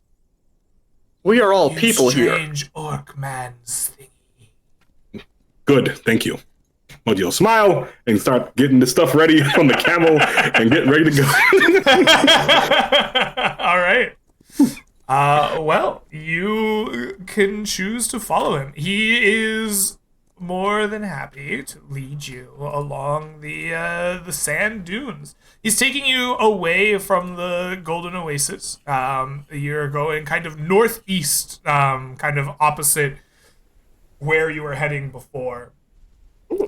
We are all You people here. strange orc man's thingy. Good, thank you. Moji will smile and start getting the stuff ready on the camel and get ready to go. All right. Well, you can choose to follow him. He is more than happy to lead you along the sand dunes. He's taking you away from the Golden Oasis. You're going kind of northeast, kind of opposite where you were heading before,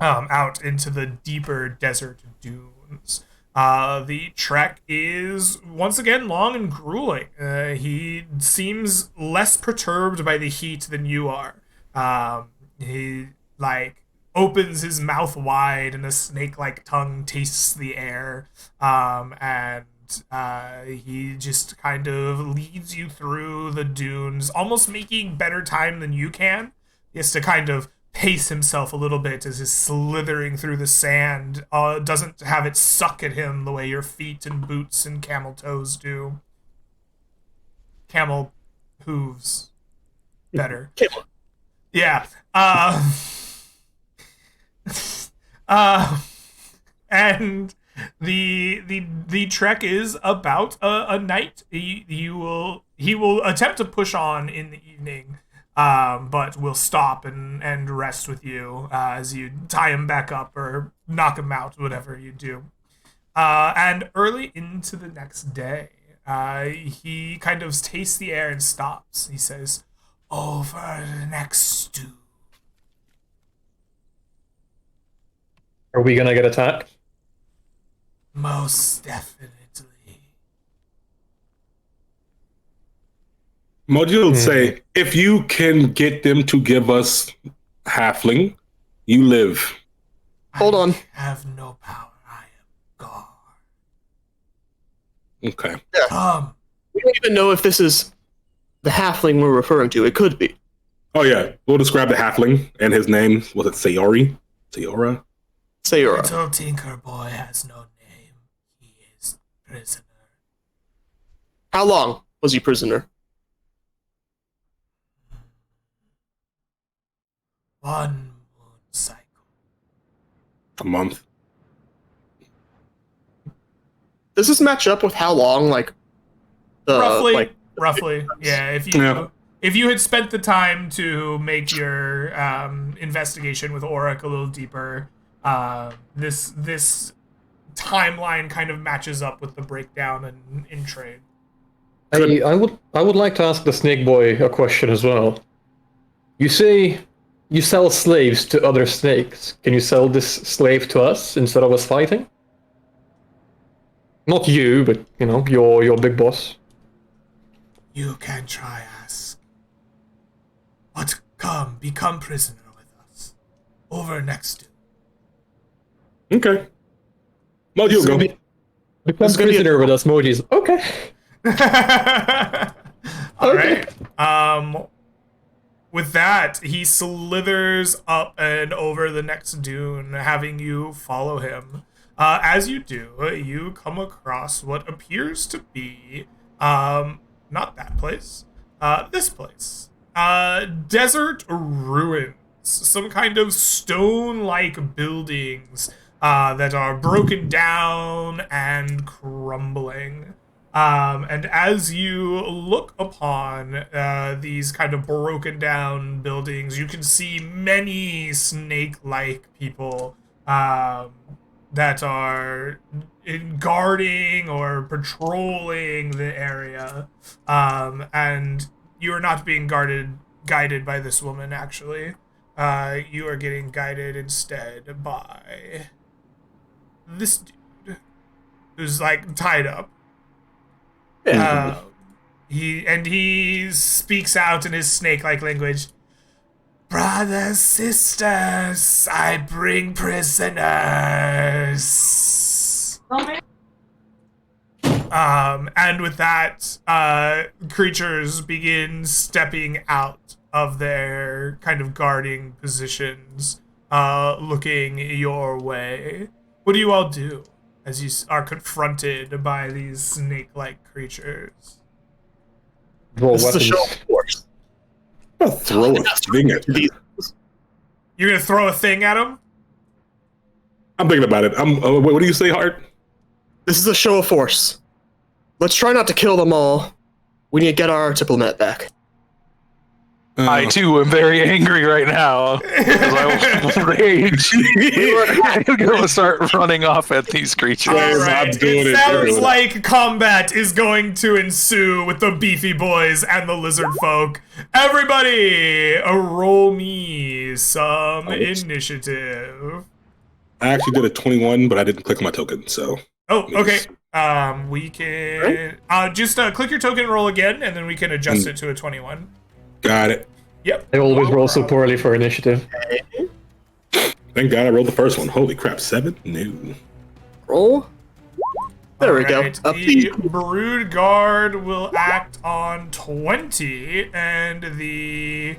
out into the deeper desert dunes. The trek is once again long and grueling. He seems less perturbed by the heat than you are. He like opens his mouth wide and a snake-like tongue tastes the air, and he just kind of leads you through the dunes, almost making better time than you can. He has to kind of pace himself a little bit as he's slithering through the sand. Doesn't have it suck at him the way your feet and boots and camel toes do. Camel hooves. Better. Camel. Yeah. And the trek is about a night. He will attempt to push on in the evening, but will stop and rest with you as you tie him back up or knock him out, whatever you do. And early into the next day, he kind of tastes the air and stops. He says, "Over the next stew, Are we gonna get attacked? Most definitely. Moji will say, if you can get them to give us halfling, you live. Hold on. I have no power. I am God. Okay. Come. We don't even know if this is the halfling we're referring to. It could be. Oh, yeah. We'll describe the halfling, and his name, was it Sayori? Sayora? Sayora. Little Tinker Boy has no name. He is prisoner. How long was he prisoner? One moon cycle. A month. Does this match up with how long, like, the Roughly. Yeah. If you had spent the time to make your investigation with Auric a little deeper, this timeline kind of matches up with the breakdown in trade. I would like to ask the snake boy a question as well. You say you sell slaves to other snakes. Can you sell this slave to us instead of us fighting? Not you, but your big boss. You can try ask. But come, become prisoner with us. Over next to. Okay. Moji will go. Become prisoner with us, Moji's. Okay. All right. With that, he slithers up and over the next dune, having you follow him. As you do, you come across what appears to be not that place, this place. Desert ruins, some kind of stone-like buildings that are broken down and crumbling. And as you look upon these kind of broken down buildings, you can see many snake-like people that are guarding or patrolling the area. And you are not being guided by this woman, actually. You are getting guided instead by this dude who's like tied up. He speaks out in his snake-like language. Brothers, sisters, I bring prisoners. And with that, creatures begin stepping out of their kind of guarding positions, looking your way. What do you all do as you are confronted by these snake-like creatures? Roll This is a weapons. show of force. I'll throw a thing at you. You're gonna throw a thing at him? I'm thinking about it. What do you say, Hart? This is a show of force. Let's try not to kill them all. We need to get our diplomat back. I too am very angry right now. I will rage. I'm gonna start running off at these creatures. All I'm right. doing It it. sounds like combat is going to ensue with the beefy boys and the lizard folk. Everybody, roll me some initiative. I actually did a 21, but I didn't click my token, so. Oh, okay. We can just click your token, roll again, and then we can adjust it to a 21. Got it. Yep. I always roll so poorly for initiative. Thank God I rolled the first one. Holy crap, 7? No. Roll. There we go. Alright, Up the the Brood Guard will act on 20, and the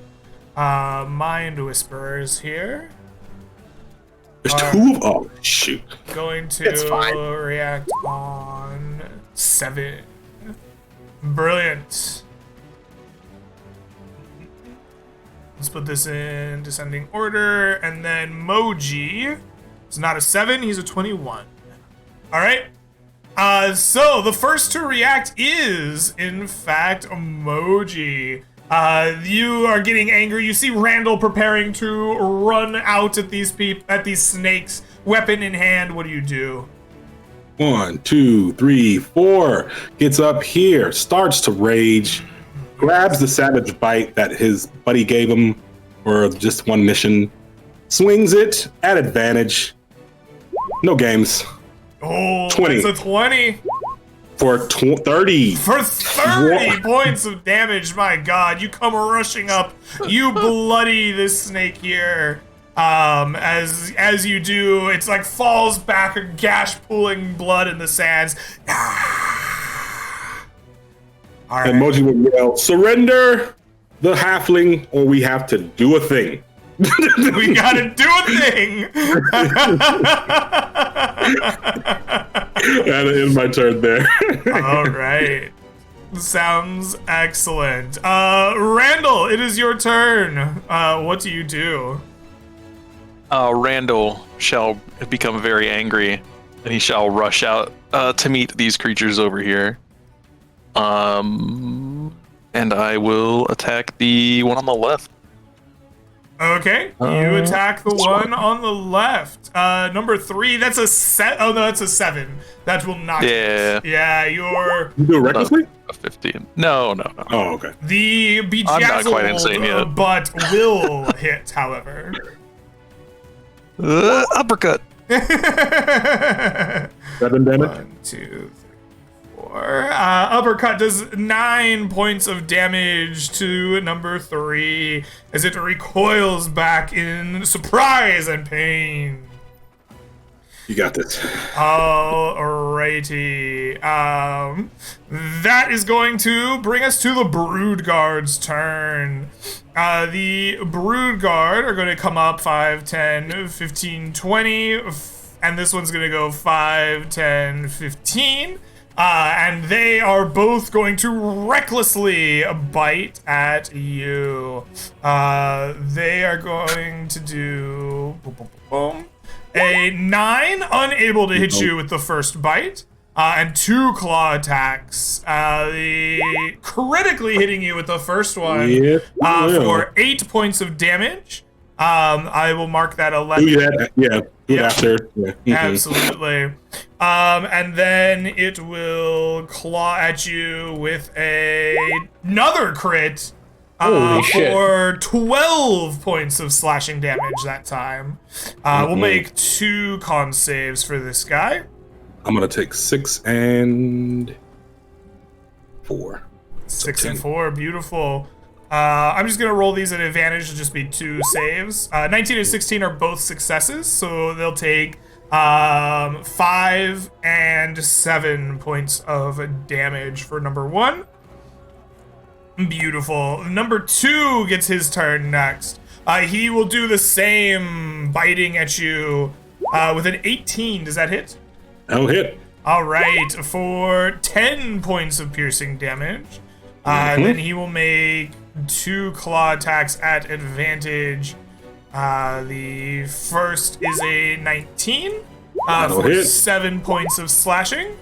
Mind Whisperers here There's 2 of oh shoot. going to It's fine. react on 7. Brilliant. Let's put this in descending order, and then Moji is not a 7, he's a 21. All right. So the first to react is, in fact, Moji. You are getting angry. You see Randall preparing to run out at these snakes, weapon in hand. What do you do? 1, 2, 3, 4. Gets up here, starts to rage, grabs the savage bite that his buddy gave him for just one mission, swings it at advantage, No games. Oh, 20. It's a 20. For 30. For 30 points of damage, my god. You come rushing up. You bloody this snake here. As you do, it's like falls back, a gash pooling blood in the sands. All right. And Moji would yell, surrender the halfling, or we have to do a thing. We gotta do a thing. And it is my turn there. All right. Sounds excellent. Randall, it is your turn. What do you do? Randall shall become very angry, and he shall rush out to meet these creatures over here. And I will attack the one on the left. Okay, you attack the one on the left. Number 3, that's a set. Oh no, that's a 7. That will not hit. Yeah, you're You do it recklessly? A 15. No. Oh, okay. the I'm not quite insane bejazzled, yet. but will hit, however. Uppercut. 7 damage? 1, 2, 3, 4. Uppercut does 9 points of damage to number 3 as it recoils back in surprise and pain. You got this. Alrighty. That is going to bring us to the Brood Guard's turn. The Brood Guard are going to come up 5, 10, 15, 20, and this one's going to go 5, 10, 15. And they are both going to recklessly bite at you. They are going to do a 9, unable to hit you with the first bite, and 2 claw attacks. The critically hitting you with the first one for 8 points of damage. I will mark that 11. After. Yeah. Absolutely. And then it will claw at you with another crit Holy shit. for 12 points of slashing damage that time. We'll make 2 con saves for this guy. I'm going to take 6 and 4. 6 and 10. 4, beautiful. I'm just gonna roll these at advantage to just be 2 saves. 19 and 16 are both successes, so they'll take 5 and 7 points of damage for number 1. Beautiful. Number 2 gets his turn next. He will do the same, biting at you with an 18. Does that hit? That'll hit. All right, for 10 points of piercing damage. Then he will make 2 claw attacks at advantage. The first is a 19 That'll for hit. 7 points of slashing.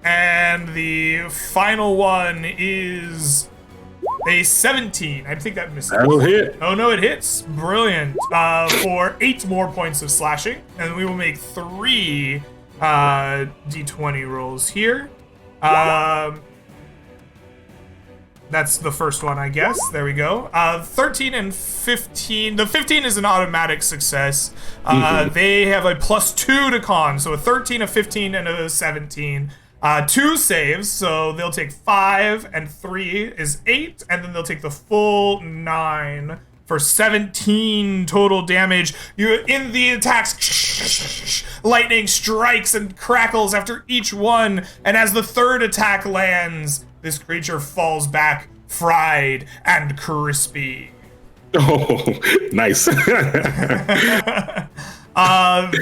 And the final one is a 17. I think that misses. That'll hit. Oh no, it hits. Brilliant. For 8 more points of slashing. And we will make 3 d20 rolls here. That's the first one, I guess. There we go. 13 and 15. The 15 is an automatic success. They have a +2 to con, so a 13, a 15, and a 17. 2 saves, so they'll take 5, and 3 is 8, and then they'll take the full 9 for 17 total damage. You in the attacks, lightning strikes and crackles after each one, and as the third attack lands, this creature falls back, fried and crispy. Oh, nice.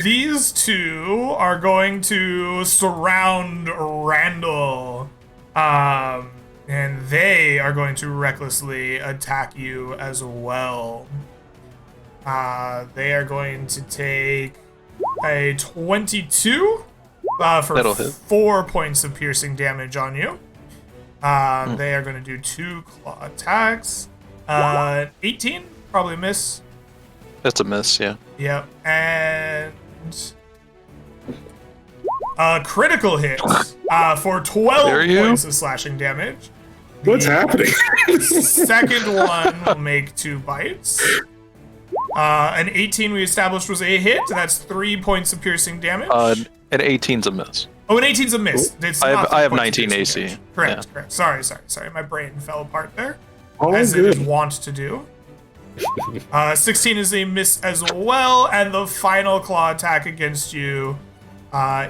These 2 are going to surround Randall, and they are going to recklessly attack you as well. They are going to take a 22 for That'll hit. 4 points of piercing damage on you. They are going to do 2 claw attacks. 18, probably miss. That's a miss, yeah. Yep, and critical hit for 12 Dare you? points of slashing damage. What's happening? Second one will make 2 bites. An 18 we established was a hit. That's 3 points of piercing damage. An 18's a miss. Oh, an 18's a miss. It's I not have 3 points of 19 piercing AC. damage. Correct, Yeah. correct. Sorry. My brain fell apart there. Oh, as good. it is wont to do. 16 is a miss as well, and the final claw attack against you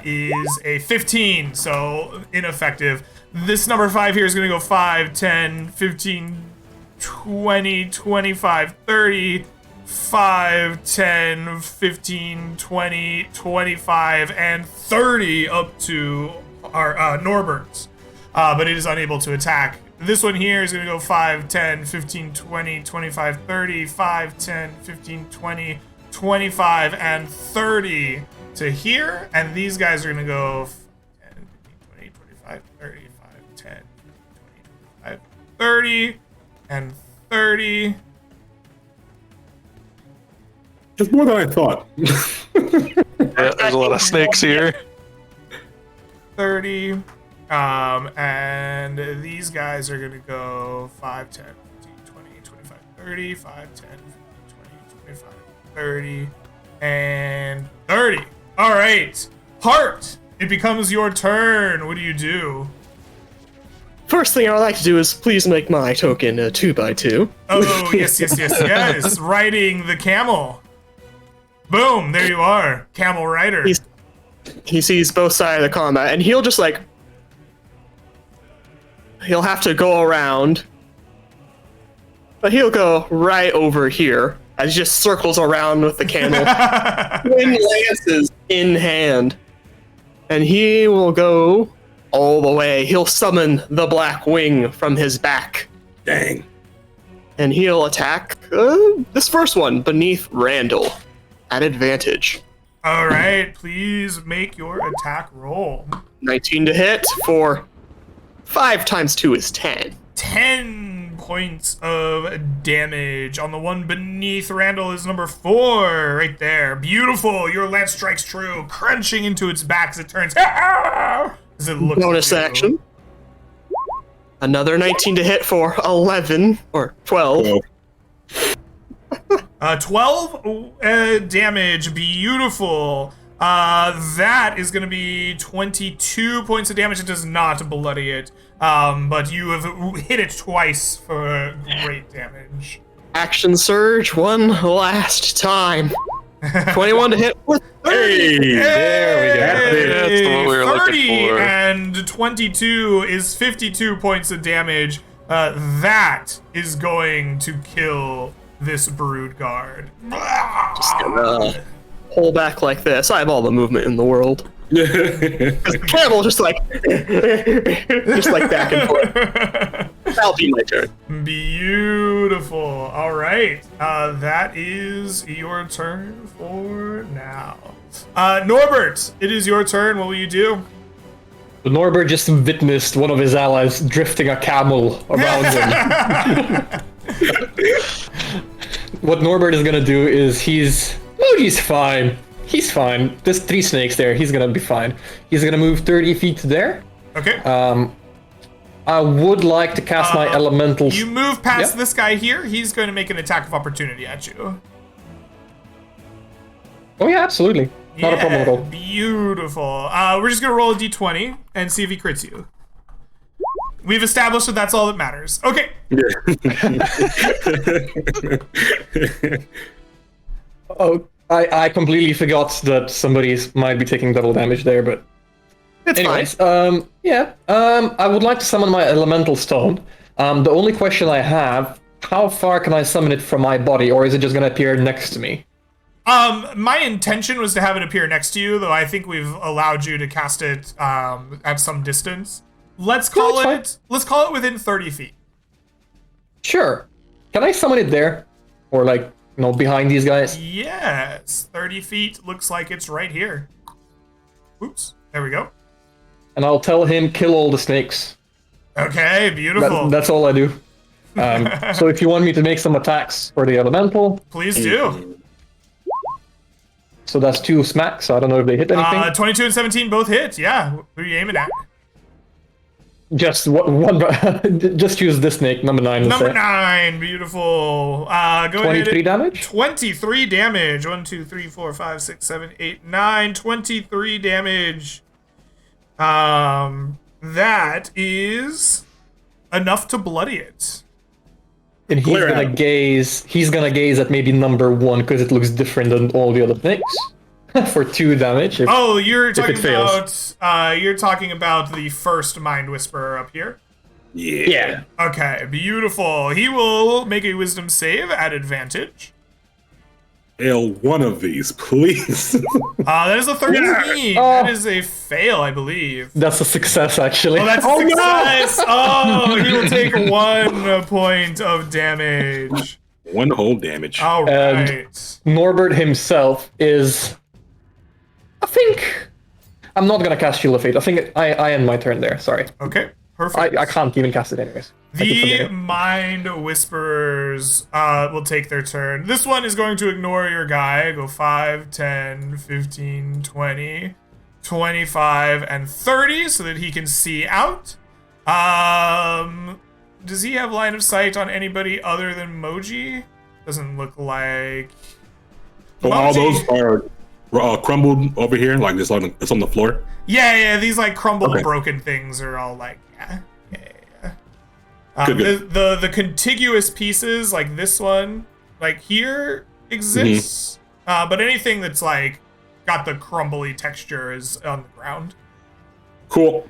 is a 15, so ineffective. This number 5 here is going to go 5, 10, 15, 20, 25, 30, 5, 10, 15, 20, 25, and 30 up to our Norbert's. But it is unable to attack. This one here is going to go 5, 10, 15, 20, 25, 30, 5, 10, 15, 20, 25, and 30 to here. And these guys are going to go 10, 15, 20, 25, 30, 5, 10, 20, 25, 30, and 30. It's more than I thought. Yeah, there's a lot of snakes here. 30. And these guys are going to go 5, 10, 15, 20, 25, 30, 5, 10, 15, 20, 25, 30, and 30. All right. Heart, it becomes your turn. What do you do? First thing I would like to do is please make my token a 2x2. Oh, yes. Riding the camel. Boom, there you are. Camel rider. He sees both sides of the combat, and he'll just like... He'll have to go around. But he'll go right over here as he just circles around with the camel. Twin lances in hand. And he will go all the way. He'll summon the black wing from his back. Dang. And he'll attack this first one beneath Randall at advantage. All right, please make your attack roll. 19 to hit for 5 times 2 is 10. 10 points of damage. On the one beneath Randall is number 4, right there. Beautiful. Your lance strikes true, crunching into its back as it turns. As it looks Bonus at you. action. Another 19 to hit for 11 or 12. 12 damage. Beautiful. That is going to be 22 points of damage. It does not bloody it. But you have hit it twice for great damage. Action surge one last time. 21 to hit for 30. There we go. That's what we were 30 looking for. and 22 is 52 points of damage. That is going to kill this brood guard. Just gonna pull back like this. I have all the movement in the world. The camel just like back and forth. That'll be my turn. Beautiful. All right. That is your turn for now. Norbert, it is your turn. What will you do? Norbert just witnessed one of his allies drifting a camel around him. What Norbert is gonna do is he's fine. He's fine. There's 3 snakes there. He's gonna be fine. He's gonna move 30 feet to there. Okay. I would like to cast my elemental. You move past Yep. this guy here. He's going to make an attack of opportunity at you. Oh yeah, absolutely. Not a problem at all. Beautiful. We're just gonna roll a d20 and see if he crits you. We've established that that's all that matters. Okay. Oh, I completely forgot that somebody might be taking double damage there, but It's anyways, fine. I would like to summon my elemental stone. The only question I have, how far can I summon it from my body, or is it just gonna appear next to me? My intention was to have it appear next to you, though I think we've allowed you to cast it at some distance. Let's call that's Let's call it within 30 feet. Sure. Can I summon it there? Or like, behind these guys? Yes, 30 feet looks like it's right here. Oops, there we go. And I'll tell him, kill all the snakes. Okay, beautiful. That's all I do. So if you want me to make some attacks for the elemental, Please do. so that's 2 smacks. So I don't know if they hit anything. 22 and 17 both hit. Yeah, who are you aiming at? Just one. Just use this snake, number 9. Number 9, beautiful. Go ahead. 23 damage. 23 damage. 1, 2, 3, 4, 5, 6, 7, 8, 9. 23 damage. That is enough to bloody it. And he's Glare gonna at him. gaze. He's gonna gaze at maybe number 1 because it looks different than all the other things. For 2 damage. Oh, you're talking it fails. about the first Mind Whisperer up here. Yeah. Okay, beautiful. He will make a wisdom save at advantage. Fail one of these, please. That is a 13. Oh. That is a fail, I believe. That's a success, actually. Oh, that's a success. Oh, he will take 1 point of damage. One whole damage. All And- right. Norbert himself is. I think. I'm not gonna cast Shield of Fate. I think I end my turn there. Sorry. Okay, perfect. I can't even cast it anyways. I keep The forgetting. Mind Whisperers will take their turn. This one is going to ignore your guy. Go 5, 10, 15, 20, 25, and 30 so that he can see out. Does he have line of sight on anybody other than Moji? Doesn't look like... So all Moji- those are crumbled over here, like it's on the floor. Yeah, these like crumbled Okay. broken things are all like, yeah. Good. The contiguous pieces, like this one, like here, exists. But anything that's like got the crumbly texture is on the ground. Cool.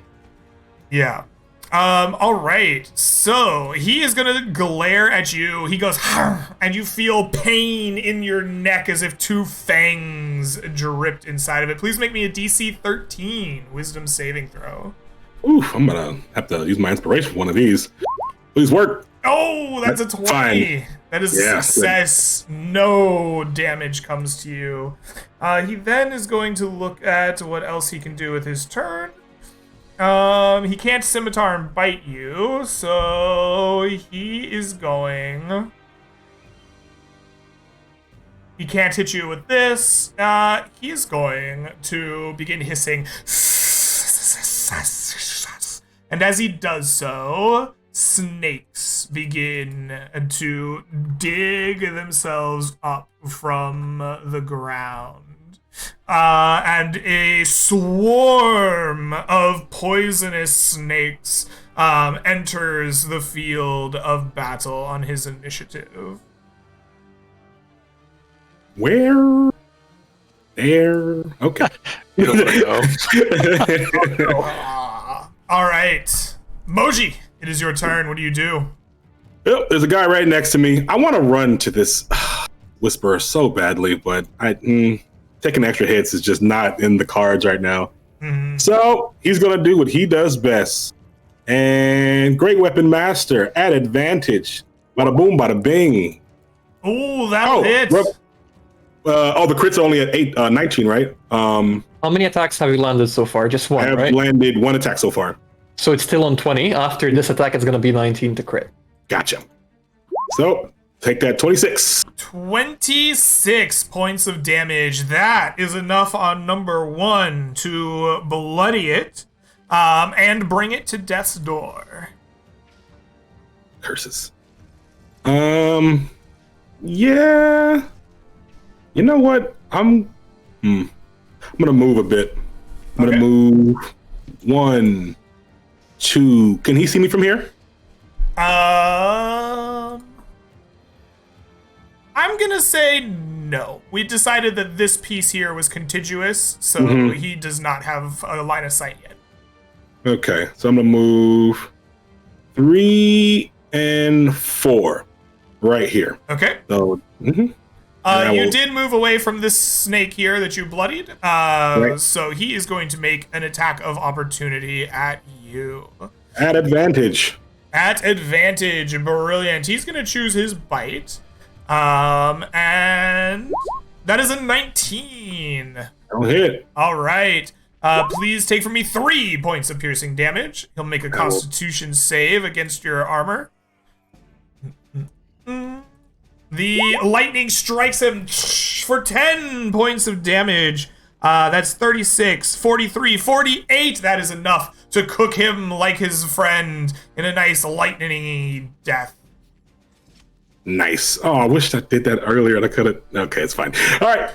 Yeah. All right. So he is gonna glare at you. He goes, and you feel pain in your neck as if 2 fangs dripped inside of it. Please make me a DC 13 Wisdom saving throw. Oof, I'm gonna have to use my inspiration for one of these. Please work. Oh, that's a 20. Fine. That is a Yeah, success. No damage comes to you. He then is going to look at what else he can do with his turn. He can't scimitar and bite you, so he is going... He can't hit you with this. He is going to begin hissing. And as he does so, snakes begin to dig themselves up from the ground. And a swarm of poisonous snakes enters the field of battle on his initiative. Where? There. Okay. You don't wanna know. All right. Moji, it is your turn. What do you do? Yep, there's a guy right next to me. I want to run to this Whisperer so badly, but taking extra hits is just not in the cards right now. So he's going to do what he does best. And Great Weapon Master at advantage. Bada boom, bada bing. Ooh, that hit. The crits are only at 19, right? How many attacks have you landed so far? Just I one, have right? landed 1 attack so far. So it's still on 20. After this attack, it's gonna be 19 to crit. Gotcha. So take that 26. 26 points of damage. That is enough on number 1 to bloody it and bring it to death's door. Curses. Yeah. You know what? I'm gonna move a bit. I'm gonna move 1, 2. Can he see me from here? I'm gonna say no. We decided that this piece here was contiguous, so he does not have a line of sight yet. Okay, so I'm gonna move 3 and 4 right here. Okay. So You will- did move away from this snake here that you bloodied. So he is going to make an attack of opportunity at you. at advantage. At advantage. Brilliant. He's going to choose his bite. And that is a 19. Don't hit. All right. Please take from me 3 points of piercing damage. He'll make a Constitution save against your armor. The lightning strikes him for 10 points of damage. That's 36, 43, 48. That is enough to cook him like his friend in a nice lightning-y death. Nice. Oh, I wish I did that earlier. And I could have. Okay, it's fine. All right.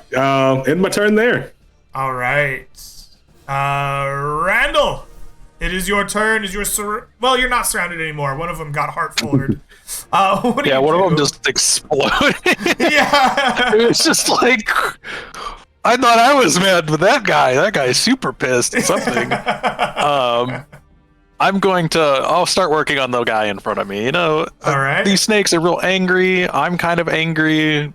End my turn there. All right. Randall, it is your turn. Well, you're not surrounded anymore. One of them got heart-fullered. What do you one do? of them just exploded. Yeah. It was just like, I thought I was mad, but that guy's super pissed at something. I'll start working on the guy in front of me. You know, All right. These snakes are real angry. I'm kind of angry.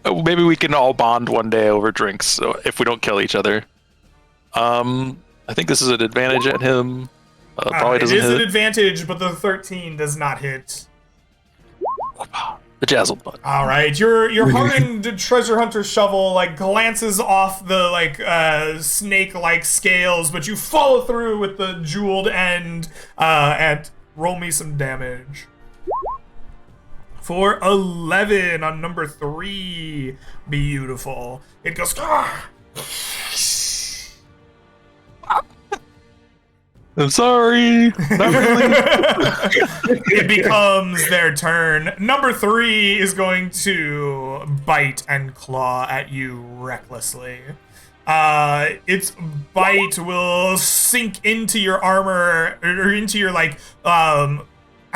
Maybe we can all bond one day over drinks, so if we don't kill each other. I think this is an advantage at him. Probably doesn't It is hit. an advantage, but the 13 does not hit. The jazzled butt. All right, your hardened treasure hunter shovel like glances off the snake-like scales, but you follow through with the jeweled end and roll me some damage. For 11 on number 3, beautiful. It goes. I'm sorry. Not really. It becomes their turn. Number 3 is going to bite and claw at you recklessly. Its bite will sink into your armor, or into your, I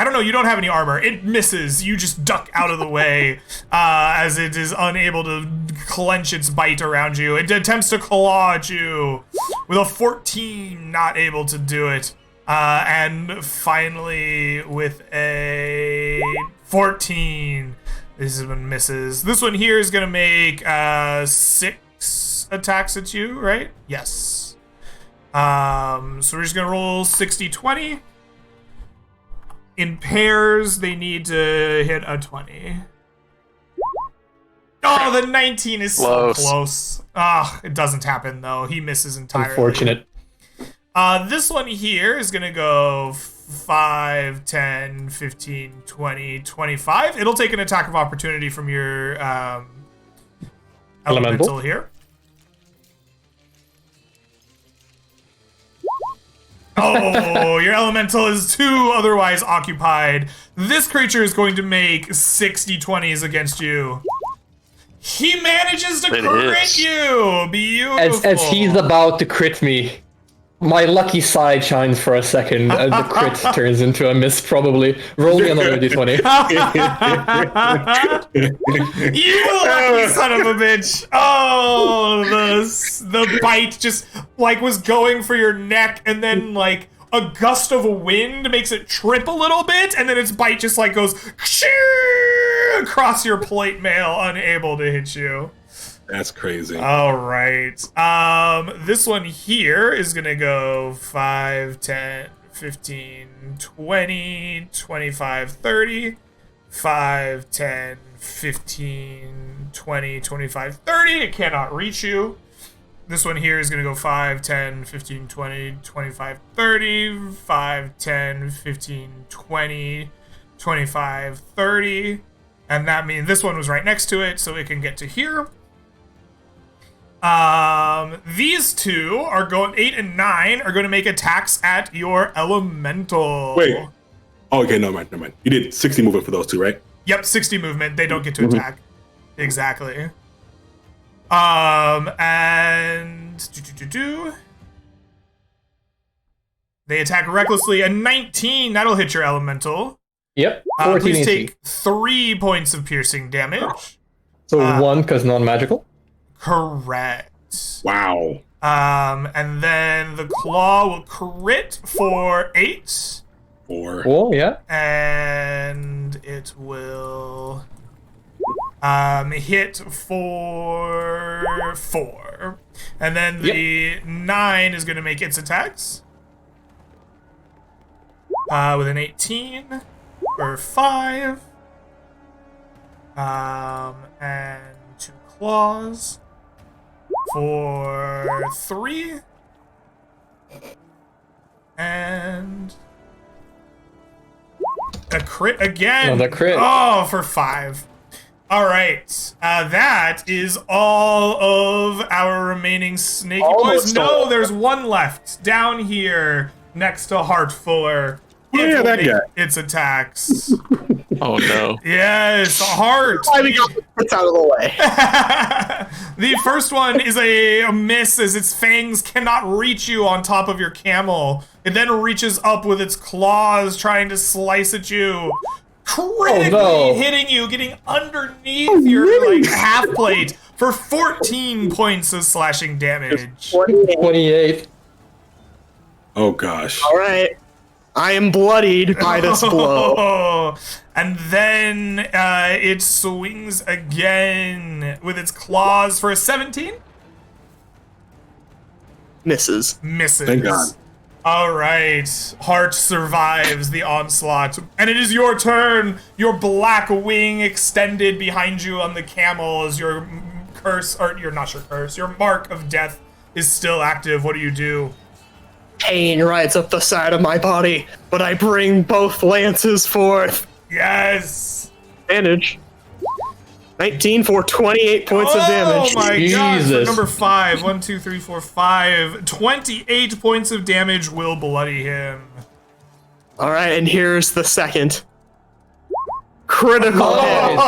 don't know, you don't have any armor. It misses. You just duck out of the way as it is unable to clench its bite around you. It attempts to claw at you with a 14, not able to do it. And finally, with a 14, this one misses. This one here is going to make 6 attacks at you, right? Yes. So we're just going to roll 60-20. In pairs, they need to hit a 20. Oh, the 19 is so close. It doesn't happen, though. He misses entirely. Unfortunate. This one here is going to go 5, 10, 15, 20, 25. It'll take an attack of opportunity from your elemental here. Oh, your elemental is too otherwise occupied. This creature is going to make 60 20s against you. He manages to crit you. Beautiful. As he's about to crit me, my lucky side shines for a second, and the crit turns into a miss, probably. Roll me another d20. You lucky son of a bitch. Oh, the bite just, was going for your neck, and then, a gust of wind makes it trip a little bit, and then its bite just, goes across your plate mail, unable to hit you. That's crazy. All right. This one here is going to go 5, 10, 15, 20, 25, 30. 5, 10, 15, 20, 25, 30. It cannot reach you. This one here is going to go 5, 10, 15, 20, 25, 30. 5, 10, 15, 20, 25, 30. And that means this one was right next to it, so it can get to here. These two are going 8 and 9 are going to make attacks at your elemental. Wait. Oh, okay, never mind. You did 60 movement for those two, right? Yep, 60 movement. They don't get to attack. Exactly. And they attack recklessly. A 19, that'll hit your elemental. Yep. 14 please AC. take 3 points of piercing damage. So 1 because non-magical. Correct. Wow. And then the claw will crit for 8. 4. Oh, yeah. And it will hit for 4. And then the 9 is going to make its attacks. With an 18 for 5. And 2 claws for 3. And a crit again. Another crit. Oh, for 5. All right. That is all of our remaining snaky boys. No, there's one left down here next to Heartfuller. Yeah, that guy. Its attacks. Oh no. Yes, Heart. Finally got the bits out of the way. The first one is a miss as its fangs cannot reach you on top of your camel. It then reaches up with its claws trying to slice at you. Critically hitting you, getting underneath your like half plate for 14 points of slashing damage. 28. Oh gosh. All right. I am bloodied by this blow. And then it swings again with its claws for a 17. Misses. Misses. Thank God. All right. Heart survives the onslaught. And it is your turn. Your black wing extended behind you on the camel as your curse, or your not your curse, your mark of death is still active. What do you do? Pain rides up the side of my body, but I bring both lances forth. Yes. Advantage. 19 for 28 points of damage. Oh my god. For Jesus. number 5. 1, 2, 3, 4, 5. 28 points of damage will bloody him. All right, and here's the second. Critical hit.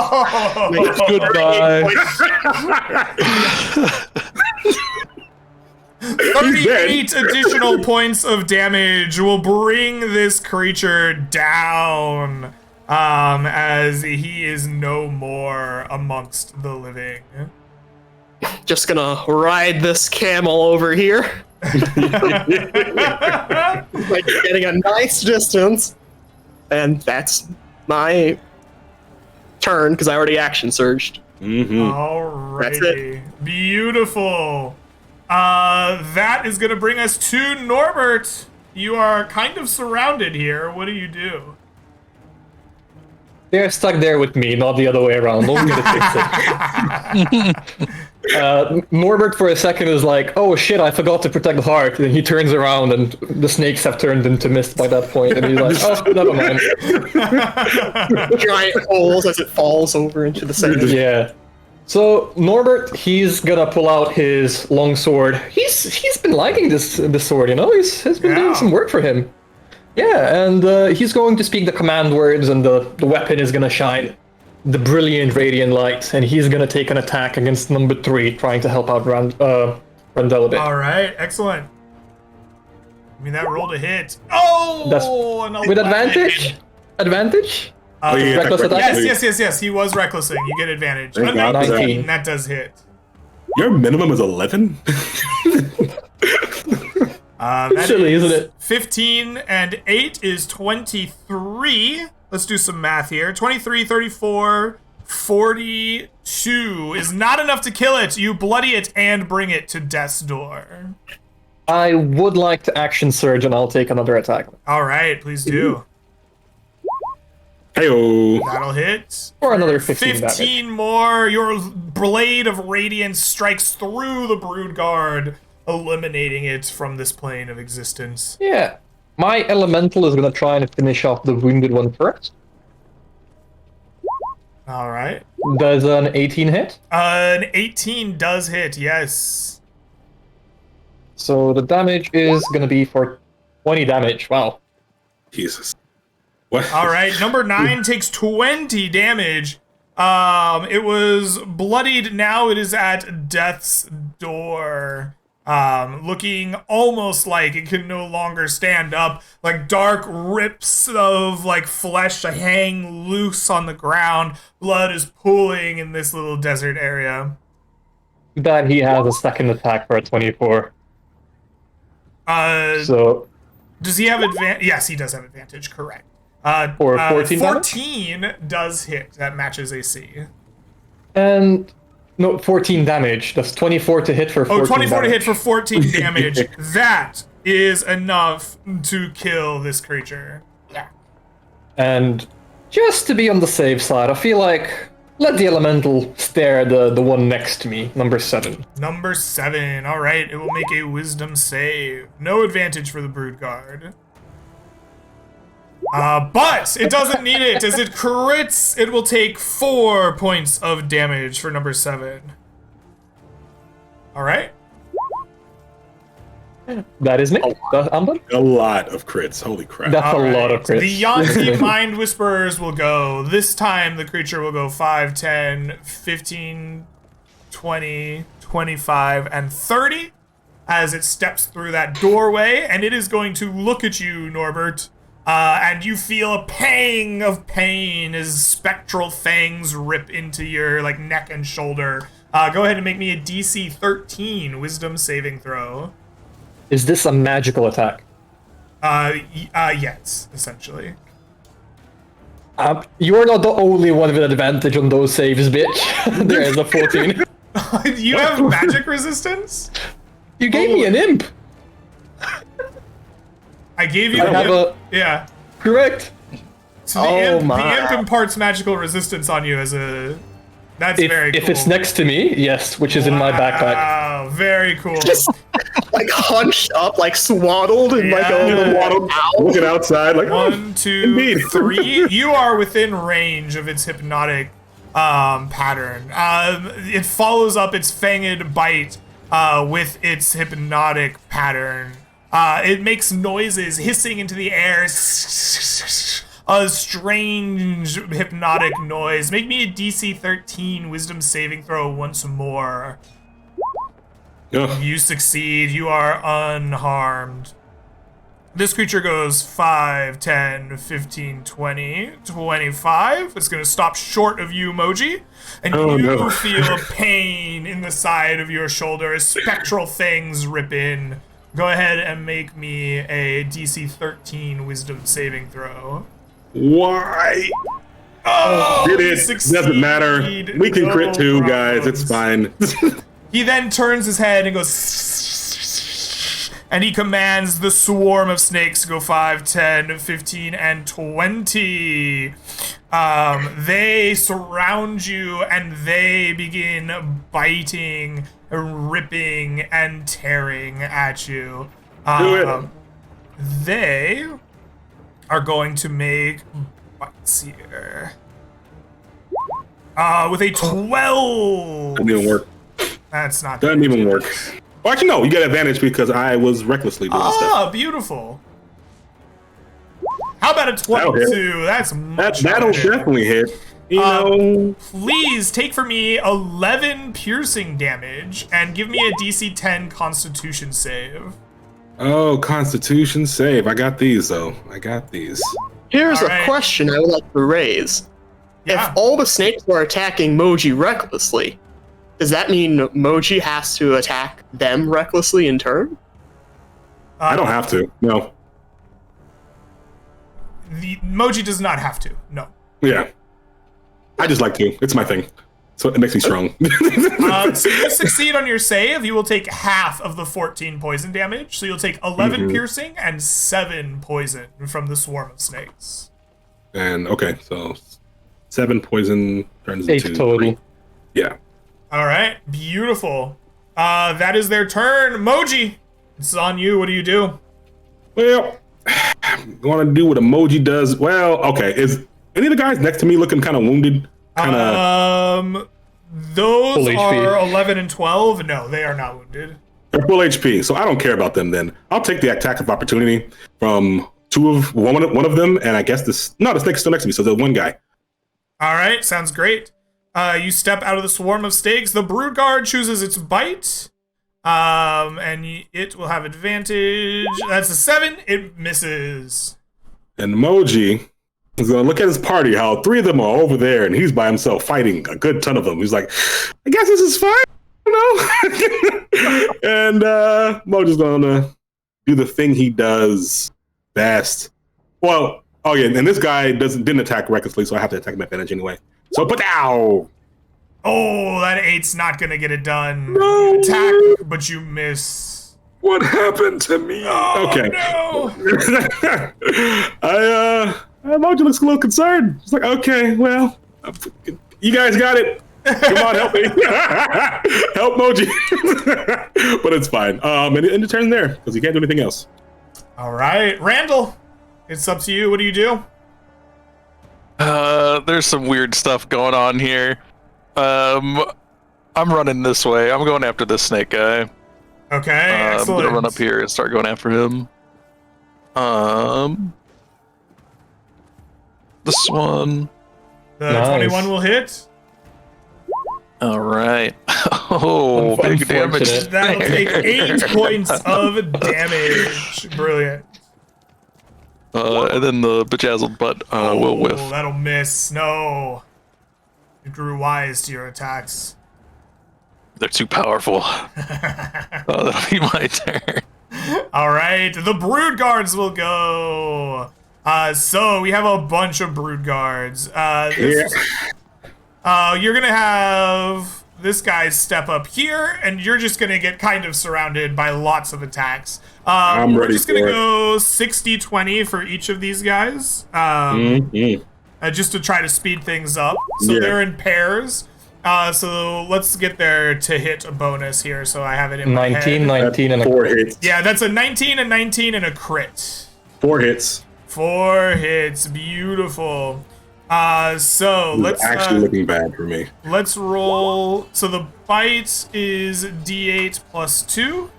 Makes Goodbye. 38 additional points of damage will bring this creature down as he is no more amongst the living. Just gonna ride this camel over here. Like getting a nice distance. And that's my turn, because I already action surged. Alrighty. That's it. Beautiful. That is gonna bring us to Norbert. You are kind of surrounded here. What do you do? They're stuck there with me, not the other way around. Don't gonna fix it. Norbert for a second is like, oh shit, I forgot to protect the heart. And he turns around and the snakes have turned into mist by that point. And he's like, oh, never mind. Giant holes as it falls over into the center. Yeah. So Norbert, he's gonna pull out his long sword. He's been liking this sword, you know. He's been doing some work for him. Yeah, and he's going to speak the command words, and the weapon is gonna shine the brilliant radiant light, and he's gonna take an attack against number 3, trying to help out Randell a bit. All right, excellent. I mean, that rolled a hit. Oh, That's an with 11. advantage. Advantage. Yeah, Reckless attack? Yes. He was recklessing. You get advantage. Thank A God for that. 19, that does hit. Your minimum is 11. That Silly, is isn't it? 15 and 8 is 23. Let's do some math here. 23, 34, 42 is not enough to kill it. You bloody it and bring it to death's door. I would like to action surge, and I'll take another attack. All right, please do. Heyo. That'll hit. Or another 15 damage. 15 more. Your blade of radiance strikes through the brood guard, eliminating it from this plane of existence. Yeah. My elemental is gonna try and finish off the wounded one first. All right. Does an 18 hit? An 18 does hit, yes. So the damage is gonna be for 20 damage. Wow. Jesus. What? All right, number 9 takes 20 damage. It was bloodied. Now it is at death's door. Looking almost like it can no longer stand up. Like dark rips of like flesh hang loose on the ground. Blood is pooling in this little desert area. That he has a second attack for a 24. So Does he have advantage? Yes, he does have advantage. Correct. For 14 damage? 14 does hit. That matches AC. and no 14 damage. That's 24 to hit for 14 Oh, 24 to damage. hit for 14 damage. That is enough to kill this creature. Yeah. And just to be on the safe side, I feel like let the elemental stare the one next to me, number 7. Number 7. All right, it will make a wisdom save. No advantage for the brood guard. But it doesn't need it. As it crits, it will take 4 points of damage for number 7. All right. That is me. I'm done. A lot of crits. Holy crap. That's All a lot of right. crits. The Yahtzee Mind Whisperers will go. This time the creature will go 5, 10, 15, 20, 25, and 30 as it steps through that doorway, and it is going to look at you, Norbert. And you feel a pang of pain as spectral fangs rip into your neck and shoulder. Go ahead and make me a DC 13 Wisdom saving throw. Is this a magical attack? Yes, essentially. You're not the only one with advantage on those saves, bitch. There is a 14. You have magic resistance? You gave me an imp. I gave you I have a yeah. correct. So Oh the my. imp imparts magical resistance on you as a. That's very cool. If it's next to me, yes, which is in my backpack. Wow, very cool. Just hunched up, swaddled in a little waddled owl. Looking outside, 1, 2, indeed. 3. You are within range of its hypnotic pattern. It follows up its fanged bite with its hypnotic pattern. It makes noises hissing into the air. A strange hypnotic noise. Make me a DC 13 Wisdom saving throw once more. Ugh. You succeed. You are unharmed. This creature goes 5, 10, 15, 20, 25. It's going to stop short of you, Moji. And you feel pain in the side of your shoulder as spectral things rip in. Go ahead and make me a DC 13 Wisdom saving throw. Why? Oh, Did you it? succeed. Doesn't matter. We can No crit too, guys. It's problems. fine. He then turns his head and goes, and he commands the swarm of snakes to go 5, 10, 15, and 20. They surround you and they begin biting, ripping, and tearing at you. Do it. They are going to make bites here. With a 12. Doesn't even work. That's not Doesn't even work. Well, actually, no. You get advantage because I was recklessly doing stuff. Ah, beautiful. How about a 22? That's much That'll better. definitely hit. You know, Please take for me 11 piercing damage and give me a DC 10 Constitution save. oh, Constitution save. I got these though. I got these. Here's All a right. question I would like to raise. Yeah. If all the snakes are attacking Moji recklessly, does that mean Moji has to attack them recklessly in turn? I don't have to. No. The Moji does not have to. No. Yeah. I just like to. It's my thing. So it makes me strong. So you succeed on your save. You will take half of the 14 poison damage. So you'll take 11 piercing and 7 poison from the swarm of snakes. And okay, so 7 poison turns 8 into total. 3. Yeah. All right. Beautiful. That is their turn. Moji, it's on you. What do you do? Well, want to do what emoji does. Well, okay. Is any of the guys next to me looking kind of wounded? Kind of. Those Full HP. are 11 and 12. No, they are not wounded. They're full HP, so I don't care about them. Then I'll take the attack of opportunity from one of them, and I guess the snake's still next to me. So the one guy. All right, sounds great. You step out of the swarm of snakes. The brood guard chooses its bite, and it will have advantage. That's a 7. It misses. And Emoji is gonna look at his party. How 3 of them are over there, and he's by himself fighting a good ton of them. He's like, I guess this is fine. And Moji's gonna do the thing he does best. Well, oh yeah, and this guy didn't attack recklessly, so I have to attack him at advantage anyway. So, but ow! Oh, that 8's not gonna get it done. No. You attack, but you miss. What happened to me? Oh, Okay. no. Moji looks a little concerned. He's like, okay, well, you guys got it. Come on, help me. Help Moji. But it's fine. And it turns there because he can't do anything else. All right, Randall, it's up to you. What do you do? There's some weird stuff going on here. I'm running this way. I'm going after this snake guy. Okay, I'm excellent. gonna run up here and start going after him. This one. The Nice. 21 will hit. All right. Oh, big damage. Unfortunate. That'll take there. 8 points of damage. Brilliant. And then the bejazzled butt will whiff. That'll miss. No. You grew wise to your attacks. They're too powerful. That'll be my turn. All right, the brood guards will go. So we have a bunch of brood guards. You're gonna have this guy step up here, and you're just gonna get kind of surrounded by lots of attacks. I'm We're ready just gonna for it. go 60-20 for each of these guys, just to try to speed things up. So Yeah. they're in pairs. So let's get there to hit a bonus here. So I have it in my 19, head. 19, and a 4 hits. Yeah, that's a 19, a 19, and a crit. 4 hits. 4 hits, beautiful. So It's actually looking bad for me. let's roll. So the bite is D8 plus 2.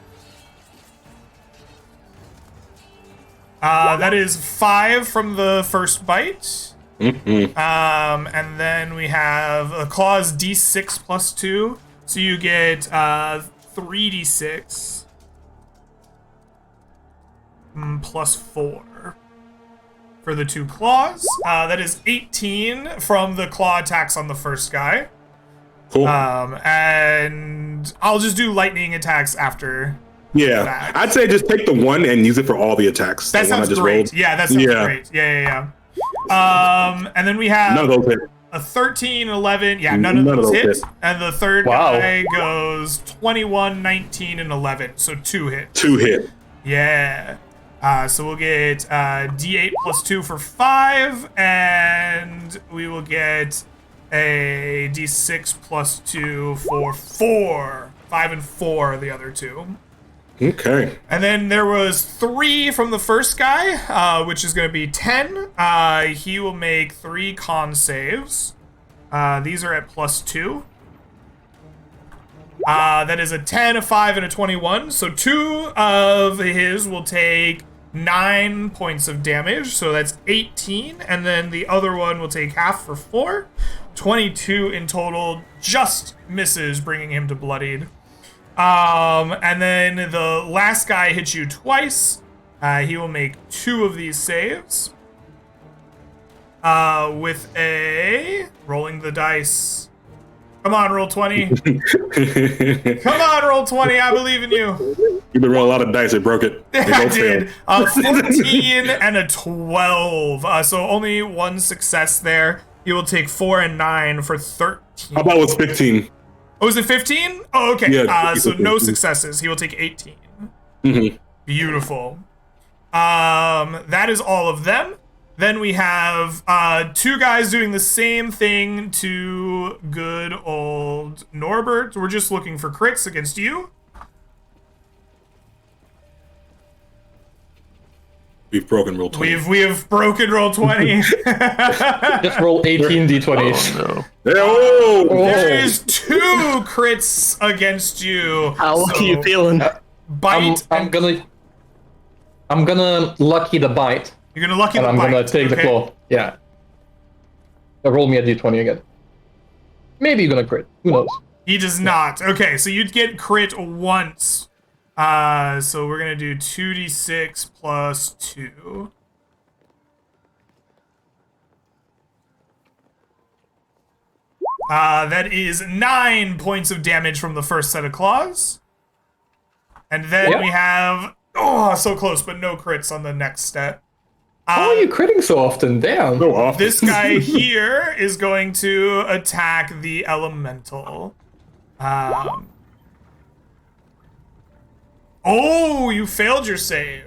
That is 5 from the first bite. And then we have a claws D6 plus 2. So you get 3d6 plus 4 for the 2 claws. That is 18 from the claw attacks on the first guy. Cool. And I'll just do lightning attacks after. yeah, that. I'd say just take the 1 and use it for all the attacks. That the one I sounds just great. rolled. Yeah, that sounds Yeah. great. Yeah. And then we have None of those hit. a 13, 11. Yeah, none of those hit. And the third Wow. guy goes 21, 19, and 11. So 2 hit. 2 hit. Yeah. So we'll get D8 plus 2 for 5, and we will get a D6 plus 2 for 4. 5 and 4 are the other two. Okay. And then there was 3 from the first guy, which is going to be 10. He will make 3 con saves. These are at plus 2. That is a 10, a 5, and a 21. So 2 of his will take 9 points of damage. So that's 18. And then the other one will take half for 4. 22 in total. Just misses, bringing him to bloodied. And then the last guy hits you twice. He will make 2 of these saves. With a... rolling the dice. Come on, roll 20. Come on, roll 20. I believe in you. You've been rolling a lot of dice. It broke it. They I both did. failed. 14 and a 12. So only 1 success there. You will take 4 and 9 for 13. How about it was 15? Oh, is it 15? Oh, okay. Yeah, So no 15. successes. He will take 18. Mm-hmm. Beautiful. That is all of them. Then we have 2 guys doing the same thing to good old Norbert. We're just looking for crits against you. We've broken roll 20. We have broken roll 20. Just roll 18 d20s. Oh, Oh! There is 2 crits against you. How lucky you So, feeling? Bite. I'm gonna lucky the bite, You're gonna lucky and the I'm bite. gonna take the Okay. claw. Yeah. Roll me a d20 again. Maybe you're gonna crit. Who knows? He does not. Okay, so you'd get crit once. So we're gonna do 2d6 plus 2. That is 9 points of damage from the first set of claws. And then Yep. we have... Oh, so close, but no crits on the next step. How are you critting so often? Damn. So off. This guy here is going to attack the elemental. Oh, you failed your save.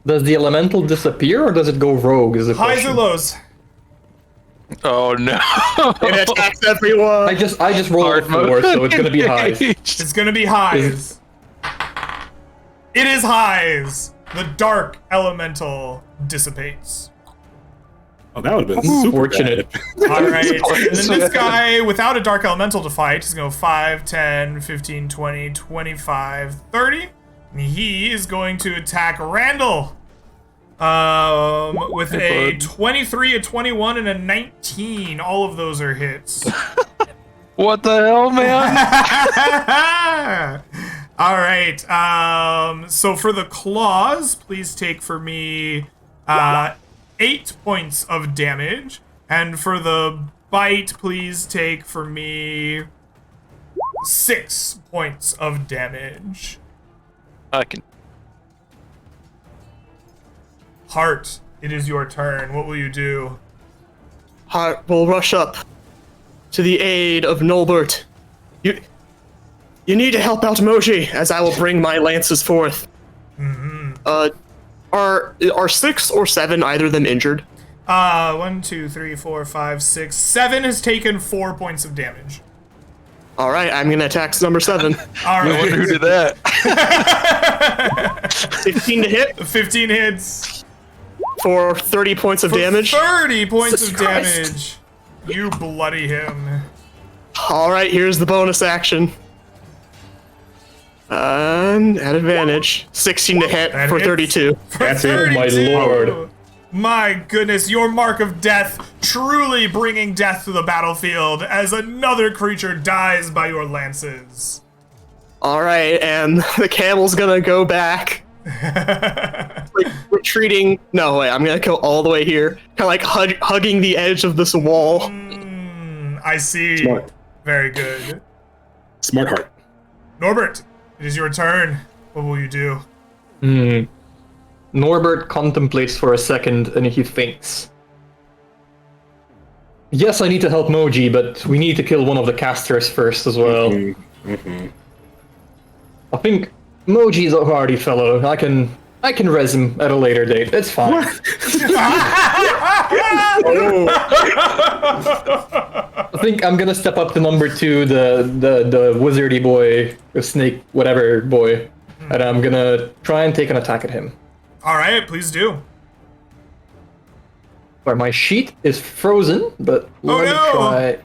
Does the elemental disappear or does it go rogue? Is the Highs or question. lows? Oh no! It attacks everyone. I just rolled a Hard mode. 4, so it's gonna be highs. It's gonna be highs. It is highs. The dark elemental dissipates. Oh, that would have been super Fortunate. bad. All right. And then this guy, without a Dark Elemental to fight, is going to go 5, 10, 15, 20, 25, 30. And he is going to attack Randall with a 23, a 21, and a 19. All of those are hits. What the hell, man? All right. So for the claws, please take for me 8 points of damage. And for the bite, please take for me 6 points of damage. I can. Heart, it is your turn. What will you do? Hart will rush up to the aid of Nolbert. You need to help out Moji, as I will bring my lances forth. Are 6 or 7 either of them injured? 1, 2, 3, 4, 5, 6, 7 has taken 4 points of damage. All right, I'm gonna attack number 7. All I wonder who right. did that. 15 to hit 15 hits. for 30 points of For damage. 30 points Jesus of Christ. damage. You bloody him. All right, here's the bonus action. At advantage, 16 to hit That for hits. 32. That's it. Oh my 32. lord. My goodness, your mark of death, truly bringing death to the battlefield as another creature dies by your lances. All right, and the camel's gonna go back, like retreating. No, wait, I'm gonna go all the way here, kind of like hugging the edge of this wall. I see. Smart. Very good. Smart heart. Norbert, it is your turn. What will you do? Norbert contemplates for a second and he thinks. Yes, I need to help Moji, but we need to kill one of the casters first as well. I think Moji's a hardy fellow. I can res him at a later date. It's fine. I think I'm gonna step up to number 2, the wizardy boy, the snake, whatever boy, and I'm gonna try and take an attack at him. All right, please do. Where my sheet is frozen, but let me no. try.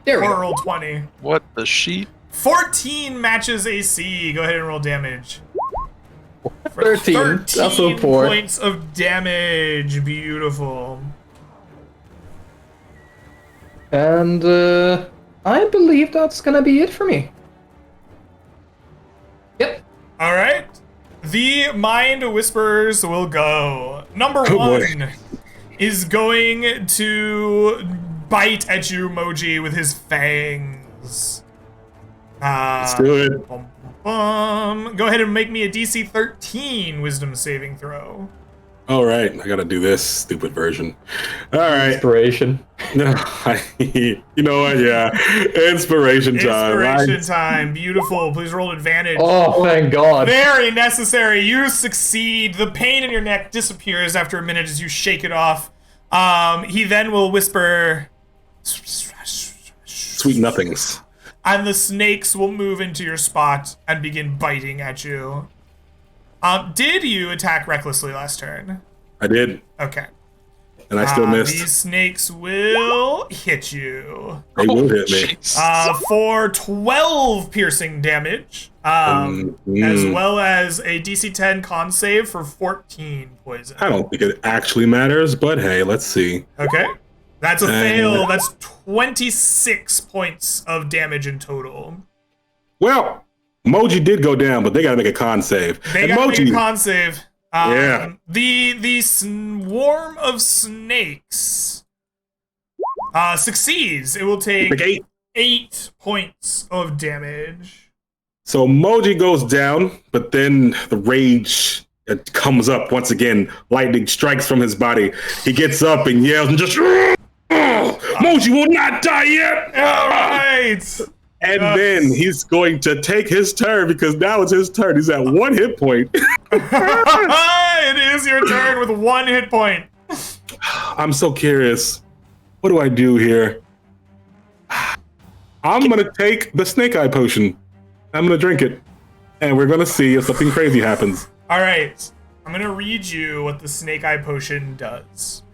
There we Or go. roll 20. What the sheet? 14 matches AC. Go ahead and roll damage. 13. That's so poor. Points of damage. Beautiful. And I believe that's gonna be it for me. Yep. All right. The Mind Whisperers will go. Number boy. 1 is going to bite at you, Moji, with his fangs. Let's do it. Bum, bum. Go ahead and make me a DC 13 Wisdom saving throw. All right, I gotta do this stupid version. All right. Inspiration. No, you know what? Yeah, inspiration time. Inspiration time. Beautiful. Please roll advantage. Oh, thank God. Very necessary. You succeed. The pain in your neck disappears after a minute as you shake it off. He then will whisper, Sweet nothings. and the snakes will move into your spot and begin biting at you. Did you attack recklessly last turn? I did, Okay. and I still missed. These snakes will hit you. They will hit me. Jeez. For 12 piercing damage, as well as a DC 10 con save for 14 poison. I don't think it actually matters, but hey, let's see. Okay. That's a fail. That's 26 points of damage in total. Well, Moji did go down, but they gotta make a con save. They And got to make a Moji, con save. Yeah. The swarm of snakes succeeds. It will take like 8 points of damage. So Moji goes down, but then the rage comes up once again. Lightning strikes from his body. He gets up and yells and just, Moji will not die yet. All right. And then he's going to take his turn because now it's his turn. He's at 1 hit point. It is your turn with 1 hit point. I'm so curious. What do I do here? I'm going to take the snake eye potion. I'm going to drink it. And we're going to see if something crazy happens. All right. I'm going to read you what the snake eye potion does.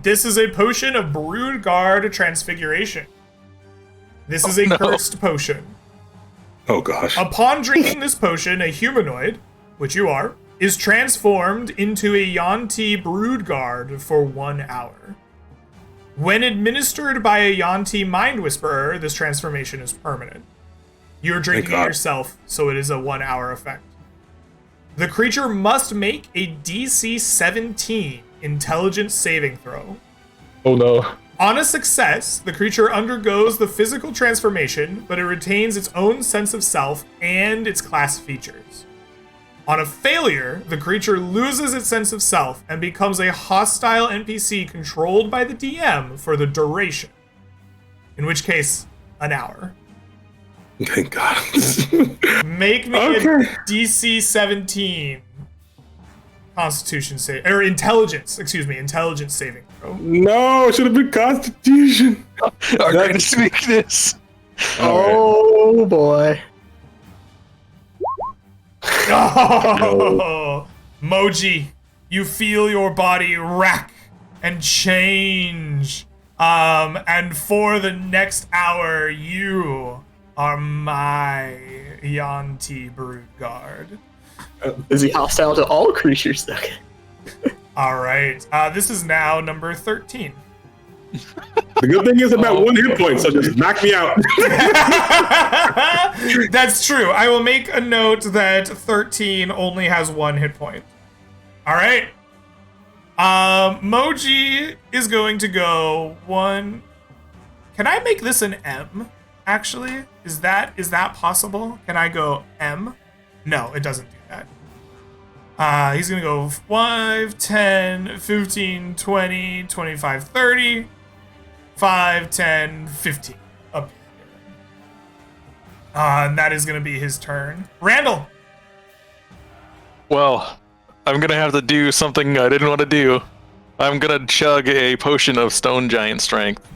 This is a potion of Brood Guard Transfiguration. This is a cursed potion. Oh gosh. Upon drinking this potion, a humanoid, which you are, is transformed into a Yuan-Ti Brood Guard for 1 hour. When administered by a Yuan-Ti Mind Whisperer, this transformation is permanent. You're drinking it yourself, so it is a 1 hour effect. The creature must make a DC 17 intelligence saving throw. Oh no. On a success, the creature undergoes the physical transformation, but it retains its own sense of self and its class features. On a failure, the creature loses its sense of self and becomes a hostile NPC controlled by the DM for the duration. In which case, an hour. Thank God. Make me a DC 17 Constitution save, or intelligence saving throw. No, it should have been Constitution. Our greatest weakness. Oh boy. Oh, Moji, you feel your body rack and change. And for the next hour, you are my Yuan-Ti Brood Guard. Is he hostile to all creatures? Okay. All right. This is now number 13. The good thing is about 1 hit point, so just knock me out. That's true. I will make a note that 13 only has 1 hit point. All right. Moji is going to go 1. Can I make this an M? Actually, is that possible? Can I go M? No, it doesn't do that. He's going to go 5, 10, 15, 20, 25, 30, 5, 10, 15. Up here. And that is going to be his turn. Randall! Well, I'm going to have to do something I didn't want to do. I'm going to chug a potion of Stone Giant Strength.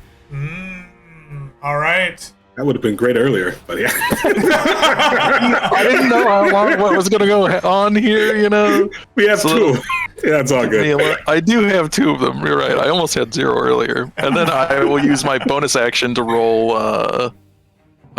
All right. That would have been great earlier, but yeah. I didn't know how long what was going to go on here, you know? We have 2. Yeah, it's all good. I do have 2 of them. You're right. I almost had 0 earlier. And then I will use my bonus action to roll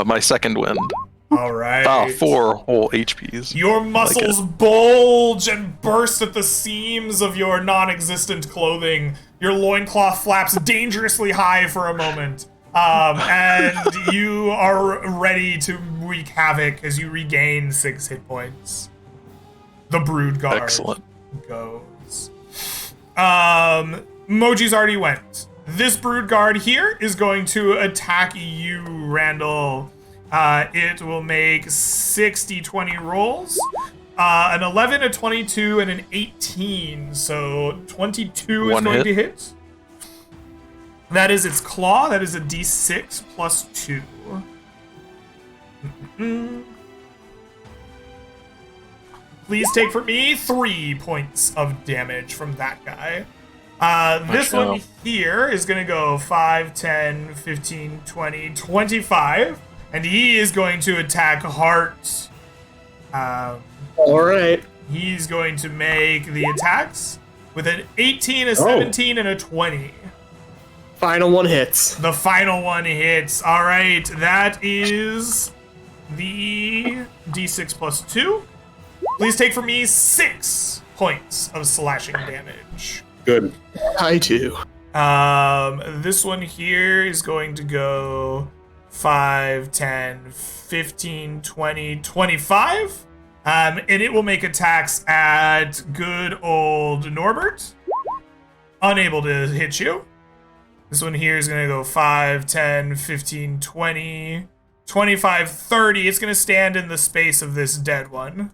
my second wind. All right. 4 whole HPs. Your muscles bulge and burst at the seams of your non-existent clothing. Your loincloth flaps dangerously high for a moment. And you are ready to wreak havoc as you regain 6 hit points. The Brood Guard goes. Moji's already went. This Brood Guard here is going to attack you, Randall. It will make 60-20 rolls. An 11, a 22, and an 18. So 22 is going to hit. That is its claw. That is a d6 plus 2. Please take for me 3 points of damage from that guy. This one here is going to go 5, 10, 15, 20, 25. And he is going to attack Heart. All right. He's going to make the attacks with an 18, a 17, and a 20. Final one hits. The final one hits. All right, that is the d6 plus 2. Please take for me 6 points of slashing damage. Good. I do. This one here is going to go 5, 10, 15, 20, 25. And it will make attacks at good old Norbert. Unable to hit you. This one here is going to go 5, 10, 15, 20, 25, 30. It's going to stand in the space of this dead one.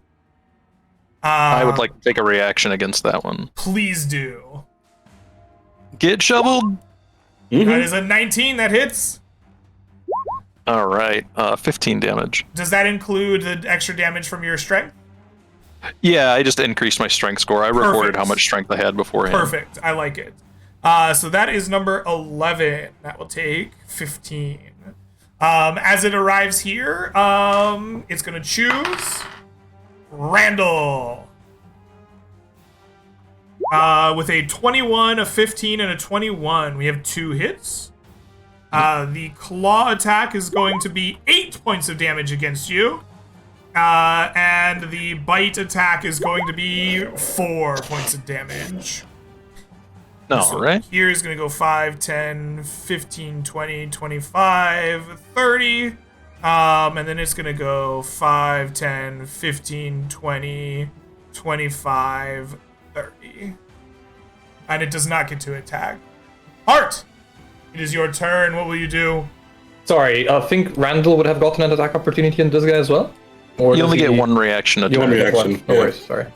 I would like to take a reaction against that one. Please do. Get shoveled. That is a 19 that hits. All right, 15 damage. Does that include the extra damage from your strength? Yeah, I just increased my strength score. I recorded how much strength I had beforehand. Perfect. I like it. So that is number 11. That will take 15. As it arrives here, it's going to choose Randall. With a 21, a 15, and a 21, we have 2 hits. The claw attack is going to be 8 points of damage against you. And the bite attack is going to be 4 points of damage. All right. Here's going to go 5, 10, 15, 20, 25, 30. And then it's going to go 5, 10, 15, 20, 25, 30. And it does not get to attack. Heart! It is your turn. What will you do? Sorry, I think Randall would have gotten an attack opportunity on this guy as well? Or You does only he- get one reaction. You only get one. reaction, No yeah. worries, sorry.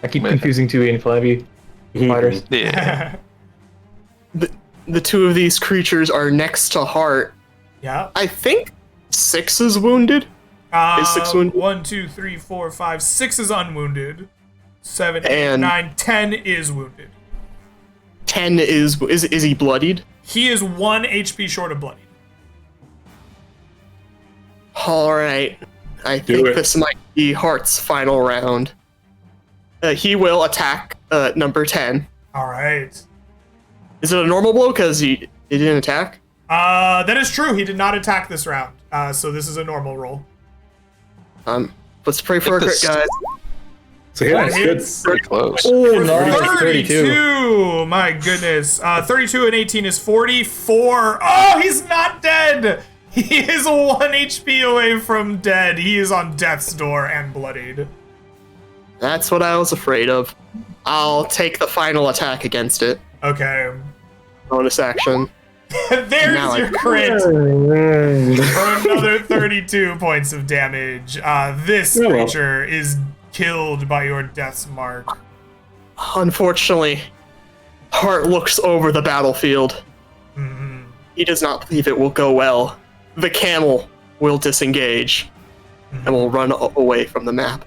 I keep confusing 2 heavy fighters. Yeah. The 2 of these creatures are next to Heart. Yeah. I think 6 is wounded. Is 6 wounded? 1, 2, 3, 4, 5, 6 is unwounded. 7, 8, And- 9, 10 is wounded. 10 is he bloodied? He is 1 HP short of bloodied. Alright. I Do think it. this might be Heart's final round. He will attack number 10. All right. Is it a normal blow because he didn't attack? That is true. He did not attack this round. So this is a normal roll. Let's pray for a crit, this- guys. So yeah, that's good. Hits. Pretty close. Oh, nice. 32. My goodness. 32 and 18 is 44. Oh, he's not dead. He is 1 HP away from dead. He is on death's door and bloodied. That's what I was afraid of. I'll take the final attack against it. Okay. Bonus action. There's Now I- your crit for another 32 points of damage. This Oh, well. creature is killed by your death's mark. Unfortunately, Hart looks over the battlefield. Mhm. He does not believe it will go well. The camel will disengage and will run away from the map.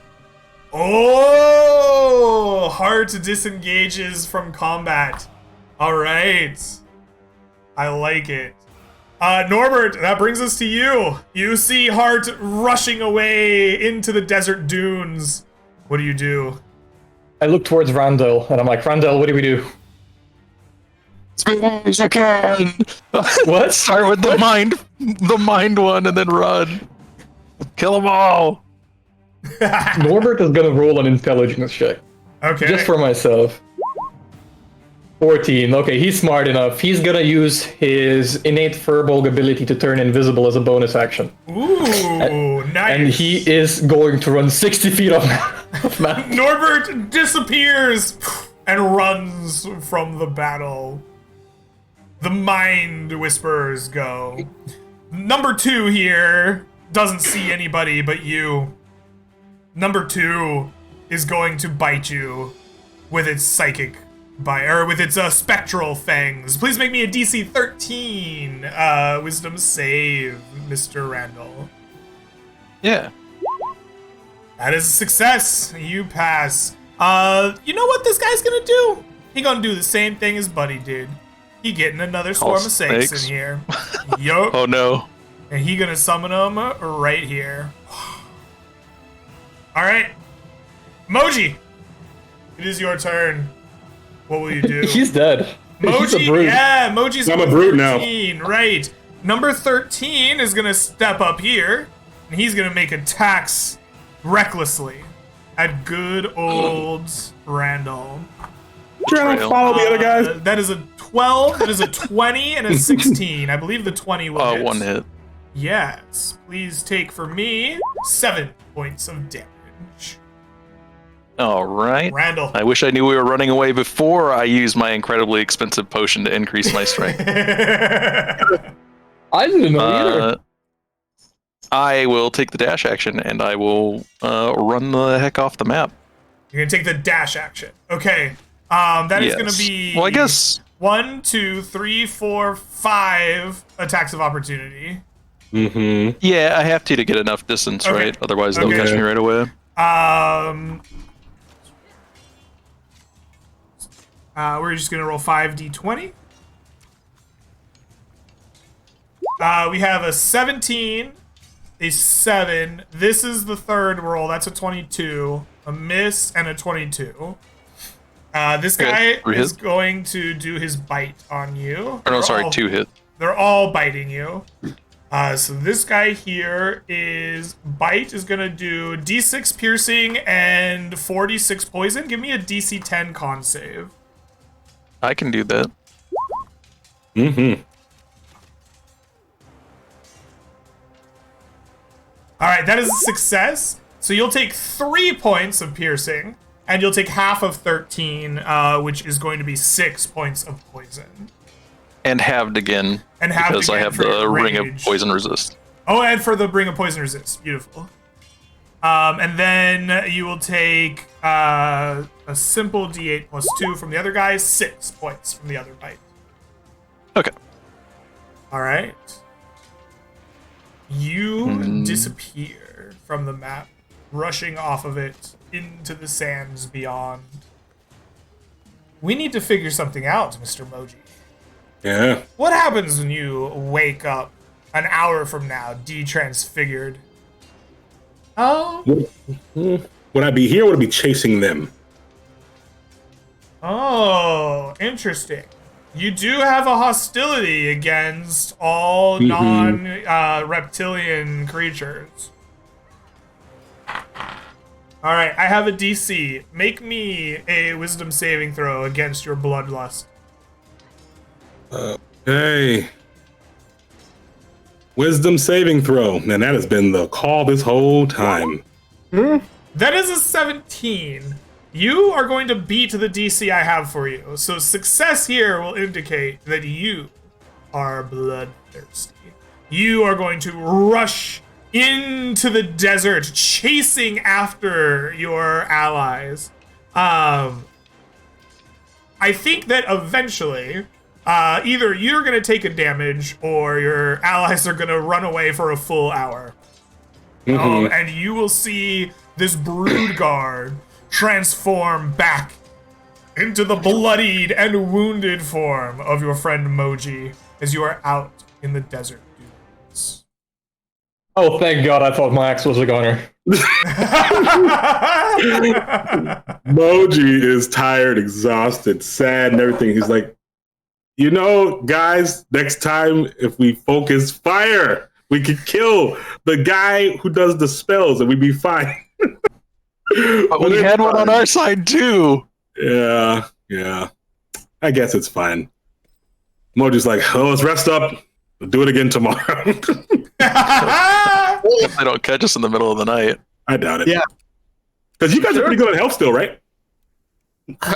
Oh! Heart disengages from combat. All right. I like it. Norbert, that brings us to you. You see Heart rushing away into the desert dunes. What do you do? I look towards Randall, and I'm like, Randall, what do we do? As you can. What? Start with the mind one, and then run. Kill them all. Norbert is gonna roll an intelligence check. Okay. Just for myself. 14. Okay, he's smart enough. He's gonna use his innate Furbolg ability to turn invisible as a bonus action. Ooh, nice. And he is going to run 60 feet off map. Norbert disappears and runs from the battle. The mind whisperers go. Number 2 here doesn't see anybody but you. Number 2 is going to bite you with its psychic with its spectral fangs. Please make me a DC 13 wisdom save, Mr. Randall. Yeah. That is a success. You pass. You know what this guy's gonna do? He gonna do the same thing as Buddy did. He getting another swarm of snakes in snakes. here. Yup. Oh no. And he gonna summon them right here. All right, Moji, it is your turn. What will you do? He's dead. He's a Moji, brute. yeah, Moji's I'm a number brute now. 13, right. Number 13 is gonna step up here, and he's gonna make attacks recklessly at good old Randall. Trying to follow the other guys. That is a 12, that is a 20, and a 16. I believe the 20 will hit. One hit. Yes, please take for me 7 points of damage. All right. Randall. I wish I knew we were running away before I used my incredibly expensive potion to increase my strength. I didn't know either. I will take the dash action and I will run the heck off the map. You're gonna take the dash action. Okay. That is Yes. gonna be. Well, I guess. 1, 2, 3, 4, 5 attacks of opportunity. Mm-hmm. Yeah, I have to get enough distance, Okay. right? Otherwise, they'll Okay. catch me right away. We're just gonna roll 5d20. We have a 17, a 7. This is the third roll. That's a 22, a miss, and a 22. This guy Okay, 3 is hits. going to do his bite on you. Or no, They're sorry, all- 2 hits. They're all biting you. So this guy here bite is gonna do D6 piercing and 4d6 poison. Give me a DC 10 con save. I can do that. Mm-hmm. All right, that is a success. So you'll take 3 points of piercing, and you'll take half of 13, which is going to be 6 points of poison. And halved again. And halved because I again have for the ring of rage. poison resist. Oh, and for the ring of poison resist. Beautiful. And then you will take a simple D8 plus 2 from the other guy, 6 points from the other bite. Okay. All right. You disappear from the map, rushing off of it into the sands beyond. We need to figure something out, Mr. Moji. Yeah. What happens when you wake up an hour from now, de-transfigured? Oh. Would I be here or would I be chasing them? Oh, interesting. You do have a hostility against all non-reptilian creatures. All right, I have a DC. Make me a wisdom saving throw against your bloodlust. Hey. Wisdom saving throw. And that has been the call this whole time. That is a 17. You are going to beat the DC I have for you. So success here will indicate that you are bloodthirsty. You are going to rush into the desert, chasing after your allies. I think that eventually, either you're going to take a damage or your allies are going to run away for a full hour. And you will see this brood guard transform back into the bloodied and wounded form of your friend Moji as you are out in the desert dunes. Oh, thank God! I thought my axe was a goner. Moji is tired, exhausted, sad, and everything. He's like, you know, guys, next time if we focus fire, we could kill the guy who does the spells and we'd be fine. But we had one on our side too. Yeah. I guess it's fine. Moji's like, oh, let's rest up. We'll do it again tomorrow. If they don't catch us in the middle of the night. I doubt it. Yeah. Because you guys are pretty good at health still, right?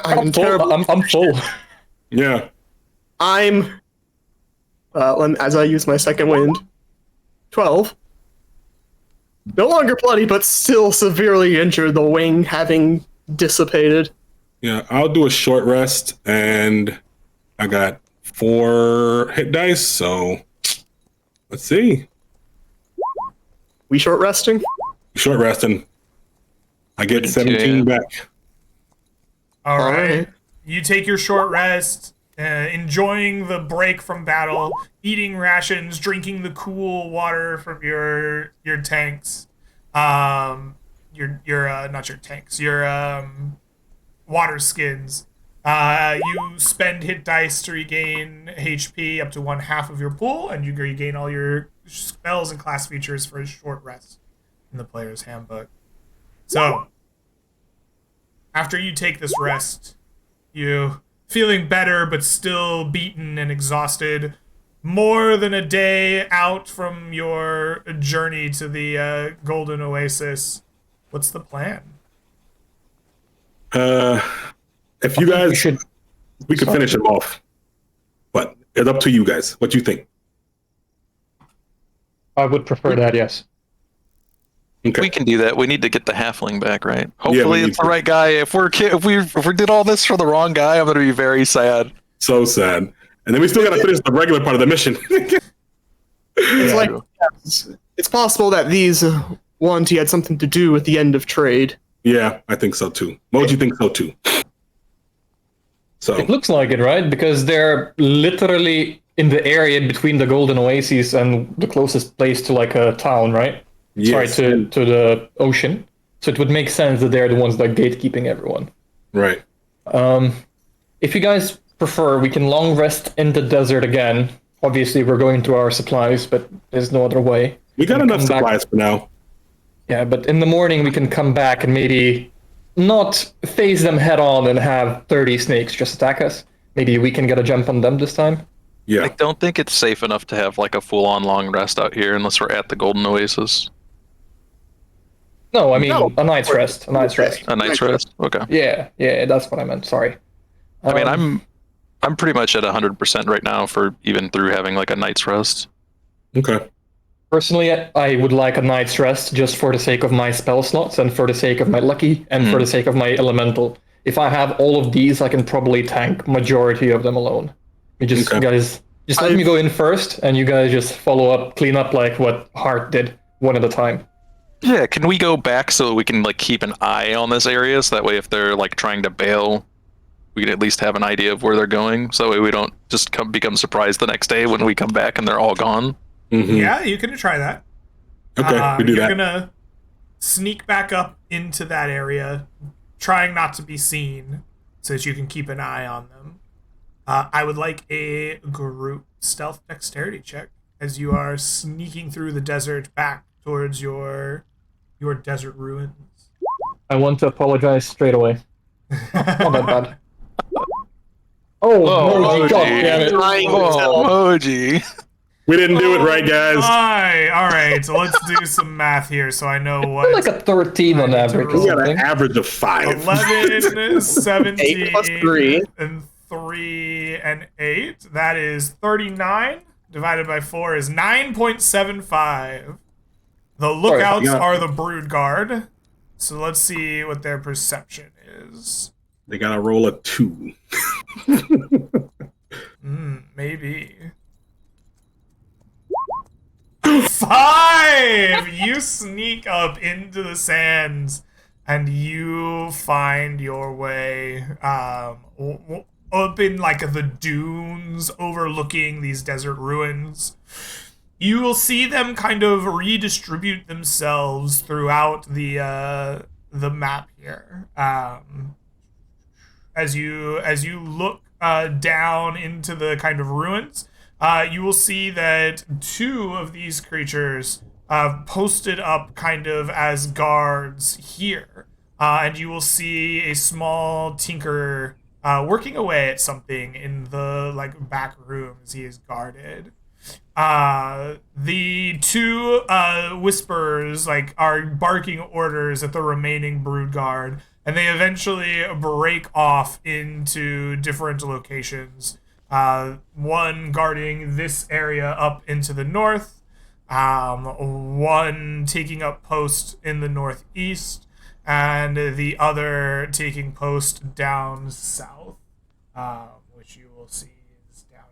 I'm terrible. I'm full. Yeah. As I use my second wind, 12. No longer bloody, but still severely injured, the wing having dissipated. Yeah, I'll do a short rest, and I got 4 hit dice, so let's see. We short resting? Short resting. I get 17 back. All right. Alright. You take your short rest, enjoying the break from battle, eating rations, drinking the cool water from your tanks. Not your tanks. Your water skins. You spend hit dice to regain HP up to 1/2 of your pool, and you regain all your spells and class features for a short rest in the player's handbook. So, after you take this rest, you feeling better but still beaten and exhausted, more than a day out from your journey to the Golden Oasis. What's the plan? If you guys we could finish him off. But it's up to you guys. What do you think? I would prefer that, yes. Okay. We can do that. We need to get the halfling back, right? Hopefully, we it's need the right guy. If we did all this for the wrong guy, I'm gonna be very sad. So sad. And then we still got to finish the regular part of the mission. It's like, it's possible that these ones he had something to do with the end of trade. Yeah, I think so too. Moji thinks so too. So It looks like it, right? Because they're literally in the area between the Golden Oasis and the closest place to like a town, right? yes. Sorry, to the ocean. So it would make sense that they're the ones like gatekeeping everyone. Right. If you guys prefer, we can long rest in the desert again. Obviously, we're going through our supplies, but there's no other way. We got enough supplies for now. Yeah, but in the morning we can come back and maybe not face them head on and have 30 snakes just attack us. Maybe we can get a jump on them this time. Yeah. I don't think it's safe enough to have like a full-on long rest out here unless we're at the Golden Oasis. No, I mean No. a night's rest. A night's rest. A night's rest. Okay. Yeah, that's what I meant. Sorry. I mean, I'm pretty much at 100% right now for even through having like a night's rest. Okay. Personally, I would like a night's rest just for the sake of my spell slots and for the sake of my lucky and for the sake of my elemental. If I have all of these, I can probably tank majority of them alone. You guys just let me go in first, and you guys just follow up, clean up like what Hart did, one at a time. Yeah, can we go back so that we can like keep an eye on this area so that way if they're like trying to bail, we can at least have an idea of where they're going so that way we don't just become surprised the next day when we come back and they're all gone. Mm-hmm. Yeah, you can try that. Okay, we do you're that. gonna sneak back up into that area, trying not to be seen, so that you can keep an eye on them. I would like a group stealth dexterity check as you are sneaking through the desert back towards your desert ruins. I want to apologize straight away. Not that bad. Oh, Moji. God damn it. Moji. We didn't do it right, guys. All right. So let's do some math here, so I know what. Like a 13 on average or We got an something. average of 5. 11, 17, 8 plus 3. and 3 and 8. That is 39 divided by 4 is 9.75. The lookouts yeah. are the brood guard. So let's see what their perception is. They got to roll a 2. Maybe. 5! You sneak up into the sands and you find your way up in like the dunes overlooking these desert ruins. You will see them kind of redistribute themselves throughout the map here. As you look down into the kind of ruins, you will see that 2 of these creatures posted up kind of as guards here. And you will see a small tinkerer working away at something in the like back room as he is guarded. The 2 whisperers like are barking orders at the remaining brood guard, and they eventually break off into different locations. One guarding this area up into the north, one taking up post in the northeast, and the other taking post down south, which you will see is down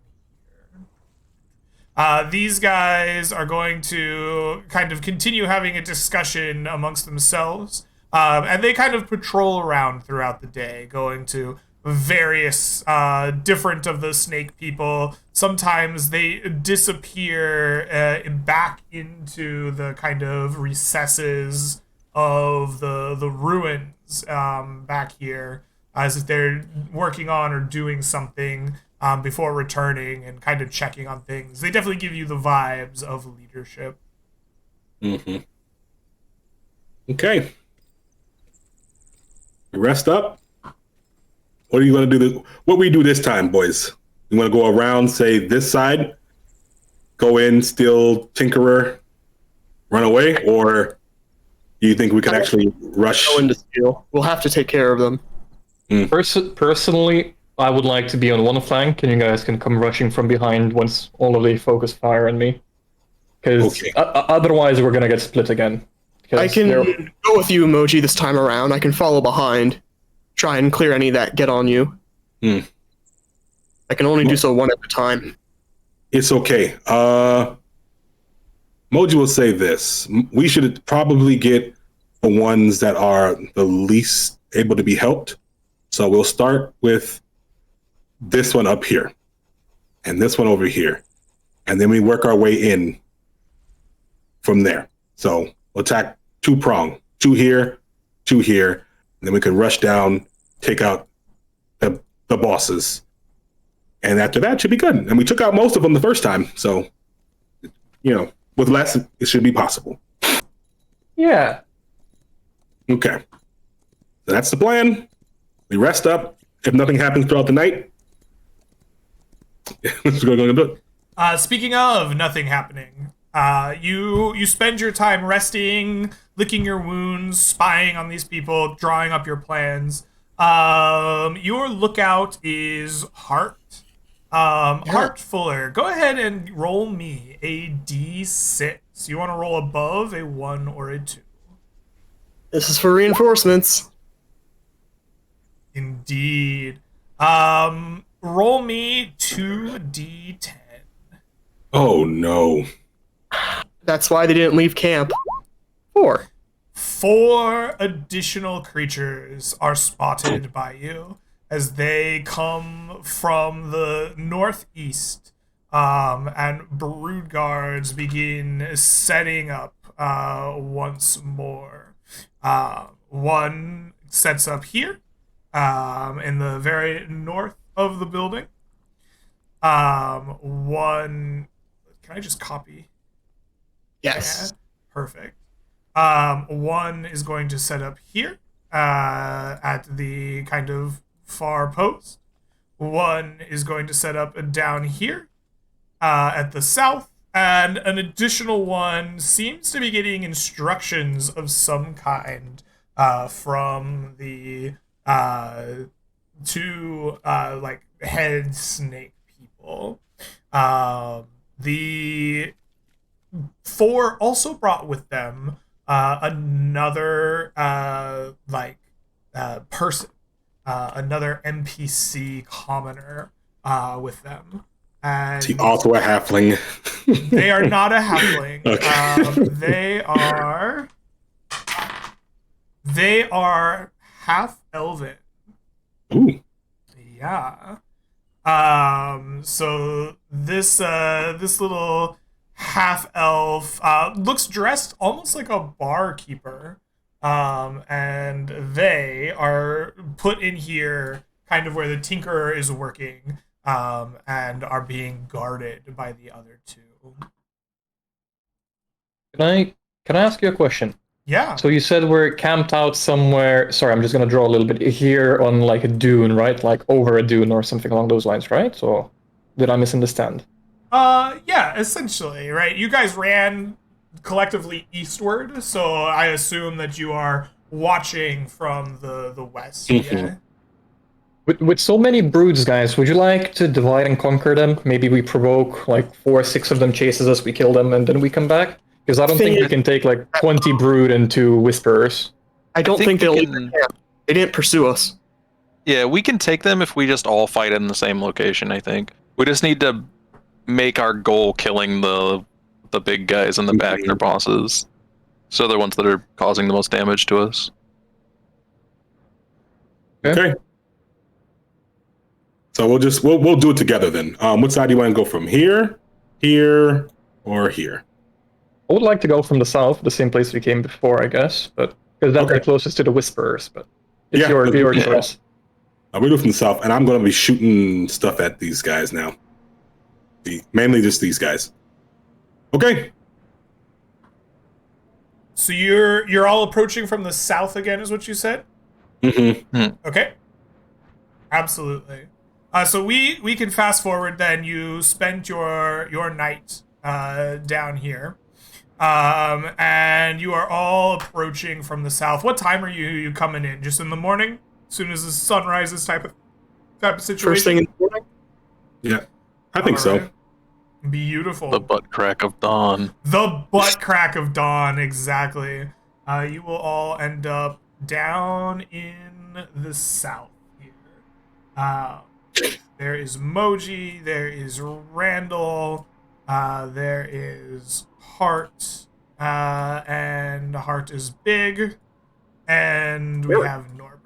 here. These guys are going to kind of continue having a discussion amongst themselves, and they kind of patrol around throughout the day, going to various different of the snake people. Sometimes they disappear back into the kind of recesses of the ruins back here, as if they're working on or doing something before returning and kind of checking on things. They definitely give you the vibes of leadership. Mm-hmm. Okay. Rest up. What are you going to do? What we do this time, boys? You want to go around, say this side, go in, steal Tinkerer, run away, or do you think we can actually rush? Go into steal. We'll have to take care of them. Personally, I would like to be on one flank, and you guys can come rushing from behind once all of the focus fire on me. Because otherwise, we're gonna get split again. I can go with you, Emoji, this time around. I can follow behind, try and clear any that get on you. I can only do so one at a time. It's okay. Moji will say this. We should probably get the ones that are the least able to be helped. So we'll start with this one up here and this one over here. And then we work our way in from there. So we'll attack 2-prong, 2 here, 2 here. And then we can rush down, take out the bosses. And after that, it should be good. And we took out most of them the first time. So, with less, it should be possible. Yeah. Okay. So that's the plan. We rest up. If nothing happens throughout the night, let's go and do it. Speaking of nothing happening, you spend your time resting, licking your wounds, spying on these people, drawing up your plans. Your lookout is Hart. Hart Fuller, go ahead and roll me a d6. You want to roll above a 1 or a 2? This is for reinforcements. Indeed. Roll me 2d10. Oh, no. That's why they didn't leave camp. 4. 4 additional creatures are spotted by you as they come from the northeast, and brood guards begin setting up once more. One sets up here, in the very north of the building. One, can I just copy? Yes. Yeah, perfect. One is going to set up here, at the kind of far post. One is going to set up down here, at the south, and an additional one seems to be getting instructions of some kind, from the two like head snake people. The 4 also brought with them another person, another NPC commoner with them. And Is he also a halfling? they are not a halfling. Okay. They are half elven. Ooh. Yeah. So this little half elf looks dressed almost like a barkeeper. And they are put in here kind of where the tinkerer is working, and are being guarded by the other 2. Can I ask you a question? Yeah. So you said we're camped out somewhere. Sorry, I'm just gonna draw a little bit here on like a dune, right? Like over a dune or something along those lines, right? So did I misunderstand? Yeah, essentially, right? You guys ran collectively eastward, so I assume that you are watching from the west. Yeah. With so many broods, guys, would you like to divide and conquer them? Maybe we provoke like 4 or 6 of them chases us, we kill them, and then we come back? Because I don't think we can take like 20 brood and 2 whisperers. I don't think they'll leave camp. They didn't pursue us. Yeah, we can take them if we just all fight in the same location, I think. We just need to make our goal killing the big guys in the back, their bosses. So they're ones that are causing the most damage to us. Okay. So we'll do it together then. What side do you want to go from? Here, or here? I would like to go from the south, the same place we came before, I guess, but because that's the closest to the whisperers. But it's your choice. We do from the south, and I'm going to be shooting stuff at these guys now. Mainly just these guys. Okay. So you're all approaching from the south again, is what you said? Mm-hmm. Okay. Absolutely. So we can fast forward then. You spent your night down here. And you are all approaching from the south. What time are you coming in? Just in the morning? As soon as the sun rises type of situation? First thing in the morning? Yeah. I think so. Beautiful. The butt crack of dawn. The butt crack of dawn, exactly. You will all end up down in the south here. There is Moji, there is Randall, there is Hart, and Hart is big, and we have Norbert.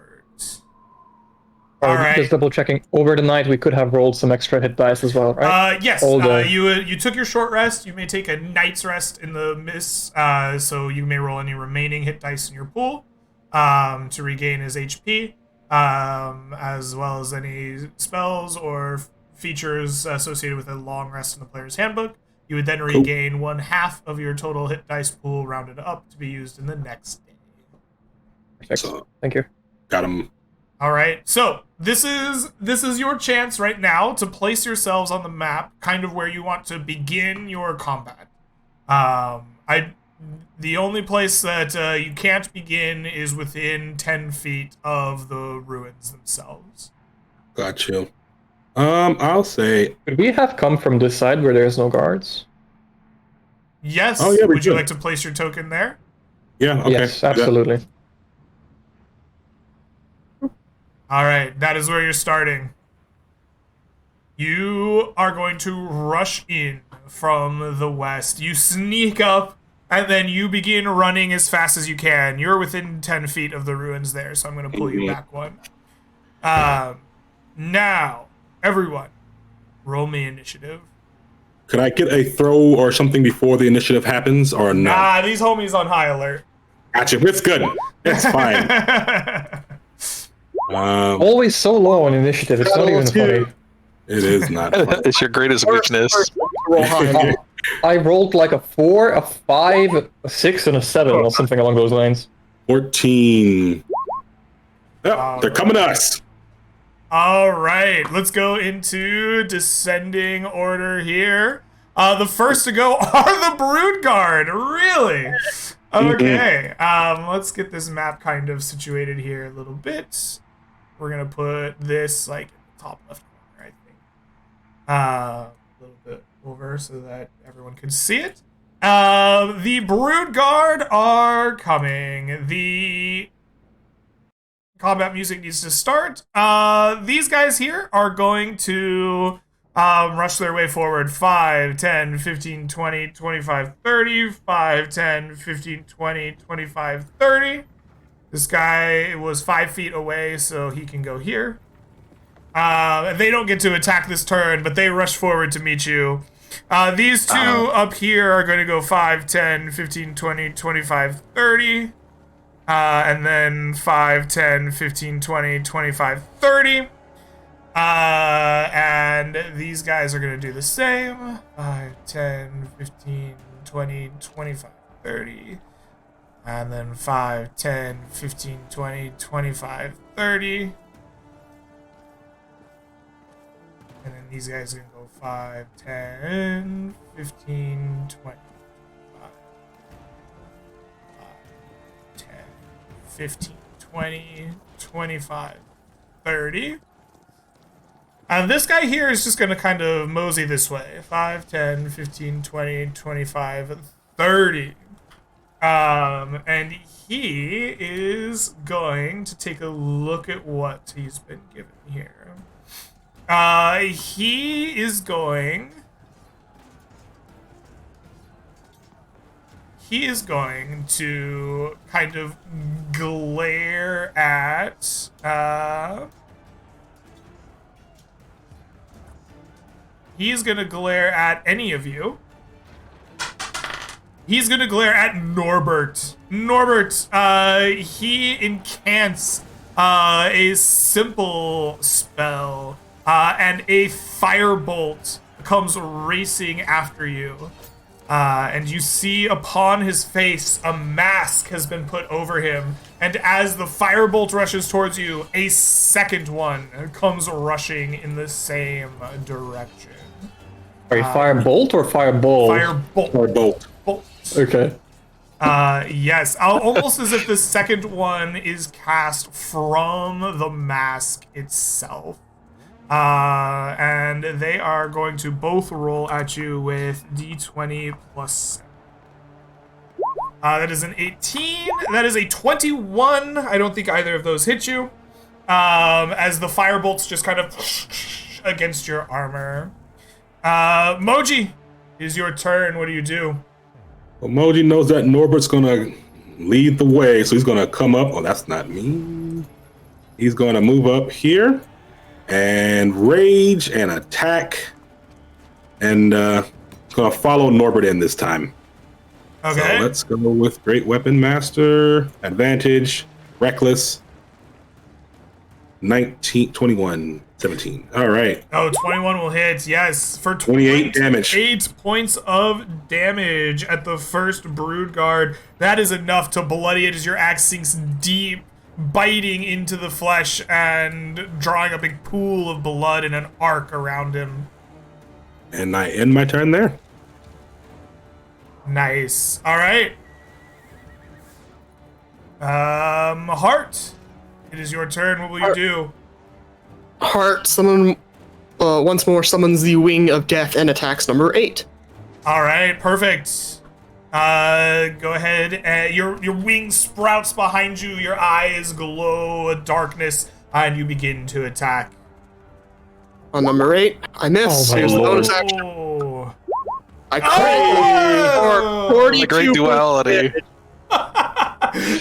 All right. Just double checking. Over the night, we could have rolled some extra hit dice as well, right? Yes. You took your short rest. You may take a night's rest in the mist, so you may roll any remaining hit dice in your pool to regain his HP. as well as any spells or features associated with a long rest in the player's handbook. You would then regain 1/2 of your total hit dice pool, rounded up, to be used in the next day. Perfect. So, Thank you. got him. All right, so this is your chance right now to place yourselves on the map, kind of where you want to begin your combat. The only place that you can't begin is within 10 feet of the ruins themselves. Got you. I'll say. Could we have come from this side where there's no guards? Yes. Oh, yeah, we Would you could. like to place your token there? Yeah. Okay. Yes, absolutely. All right, that is where you're starting. You are going to rush in from the west. You sneak up, and then you begin running as fast as you can. You're within 10 feet of the ruins there, so I'm going to pull you back one. Now, everyone, roll me initiative. Could I get a throw or something before the initiative happens, or no? Nah, these homies on high alert. Gotcha. It's good. It's fine. Always so low on initiative. It's not even funny. It is not fun. It's your greatest weakness. Roll high. I rolled like a 4, a 5, a 6, and a 7, or something along those lines. 14. Yep, they're coming to us. All right, let's go into descending order here. The first to go are the Brood Guard. Really? Okay. Let's get this map kind of situated here a little bit. We're gonna put this like in the top left corner, I think. A little bit over so that everyone can see it. The Brood Guard are coming. The combat music needs to start. These guys here are going to rush their way forward. 5, 10, 15, 20, 25, 30. 5, 10, 15, 20, 25, 30. This guy was 5 feet away, so he can go here. They don't get to attack this turn, but they rush forward to meet you. These two up here are going to go 5, 10, 15, 20, 25, 30. And then 5, 10, 15, 20, 25, 30. And these guys are going to do the same. 5, 10, 15, 20, 25, 30. And then 5, 10, 15, 20, 25, 30. And then these guys are going to go 5, 10, 15, 20. 15, 20, 25, 30. And this guy here is just going to kind of mosey this way. 5, 10, 15, 20, 25, 30. And he is going to take a look at what he's been given here. He is going to kind of glare at he's gonna glare at any of you. He's gonna glare at Norbert. Norbert, he incants a simple spell, and a firebolt comes racing after you. And you see upon his face a mask has been put over him, and as the firebolt rushes towards you, a second one comes rushing in the same direction. Are you firebolt or fireball? Firebolt. Or bolt. Bolt. Okay. Yes, almost as if the second one is cast from the mask itself. And they are going to both roll at you with d20 plus 7. That is an 18. That is a 21. I don't think either of those hit you. As the firebolts just kind of against your armor. Moji, is your turn. What do you do? Well, Moji knows that Norbert's gonna lead the way, so he's gonna come up. Oh, that's not me. He's gonna move up here and rage and attack, and gonna follow Norbert in this time. Okay. So let's go with Great Weapon Master, advantage, reckless. 19, 21, 17. All right. Oh, 21 will hit, yes, for 28 damage. 8 points of damage at the first Brood Guard. That is enough to bloody it as your axe sinks deep, biting into the flesh and drawing a big pool of blood in an arc around him. And I end my turn there. Nice. All right. Heart, it is your turn. What will you do? Heart summon once more summons the Wing of Death and attacks number 8. All right, perfect. Go ahead. Your wing sprouts behind you. Your eyes glow a darkness, and you begin to attack. On number 8, I miss. Oh my Here's the bonus lord. action. Oh. I crit for 42 The great duality. damage.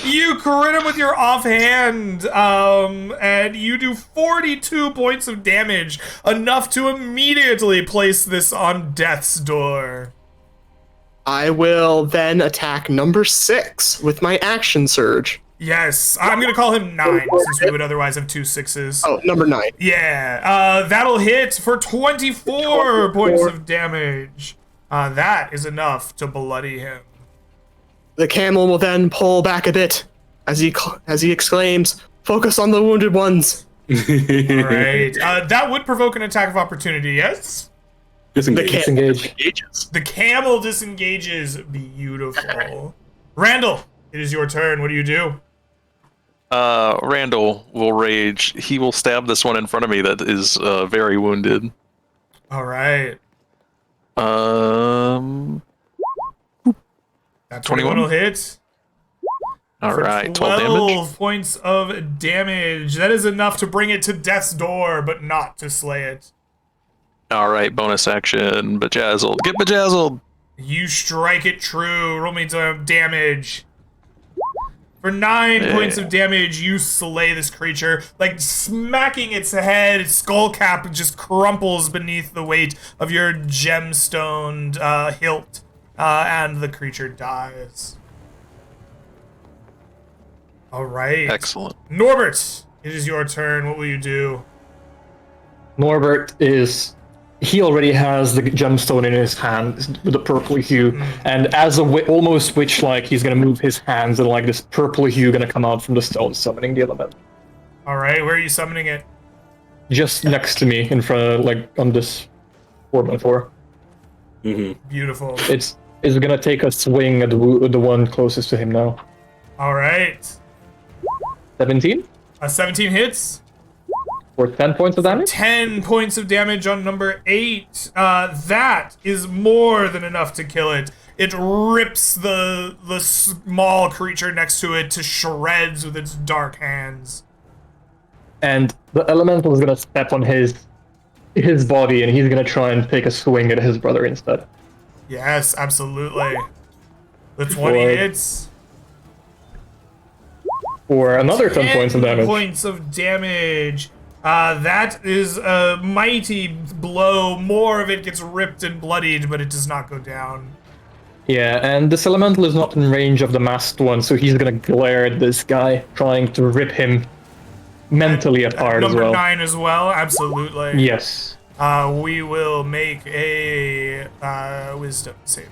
You crit him with your offhand, and you do 42 points of damage, enough to immediately place this on death's door. I will then attack number 6 with my action surge. Yes, I'm gonna call him 9 since we would otherwise have 2 6s. Oh, number 9. Yeah, that'll hit for 24 points of damage. That is enough to bloody him. The camel will then pull back a bit as he exclaims, "Focus on the wounded ones." All right, that would provoke an attack of opportunity, yes? Disengage. Disengage. Engages. The camel disengages. Beautiful. Randall, it is your turn. What do you do? Randall will rage. He will stab this one in front of me that is very wounded. All right. That 21 will hit. All For right, 12 damage. points of damage. That is enough to bring it to death's door, but not to slay it. All right, bonus action. Bejazzled. Get bejazzled. You strike it true. Roll me some damage. For 9 points of damage, you slay this creature. Like smacking its head, its skull cap just crumples beneath the weight of your gemstoned hilt, and the creature dies. All right. Excellent. Norbert, it is your turn. What will you do? Norbert is. He already has the gemstone in his hand with the purple hue, and as a almost witch-like, he's gonna move his hands, and like this purple hue gonna come out from the stone, summoning the element. All right, where are you summoning it? Just next to me, in front of, like, on this 4x4. Beautiful. It's gonna take a swing at the one closest to him now. All right. 17 17 hits. for 10 points of damage. 10 points of damage on number 8. That is more than enough to kill it. It rips the small creature next to it to shreds with its dark hands. And the elemental is gonna step on his body, and he's gonna try and take a swing at his brother instead. Yes, absolutely. The 20 Boy. hits. For another 10 points of 10 damage. points of damage. That is a mighty blow. More of it gets ripped and bloodied, but it does not go down. Yeah, and this elemental is not in range of the masked one, so he's gonna glare at this guy, trying to rip him mentally apart as Number well. 9 as well, absolutely. Yes. We will make a wisdom saving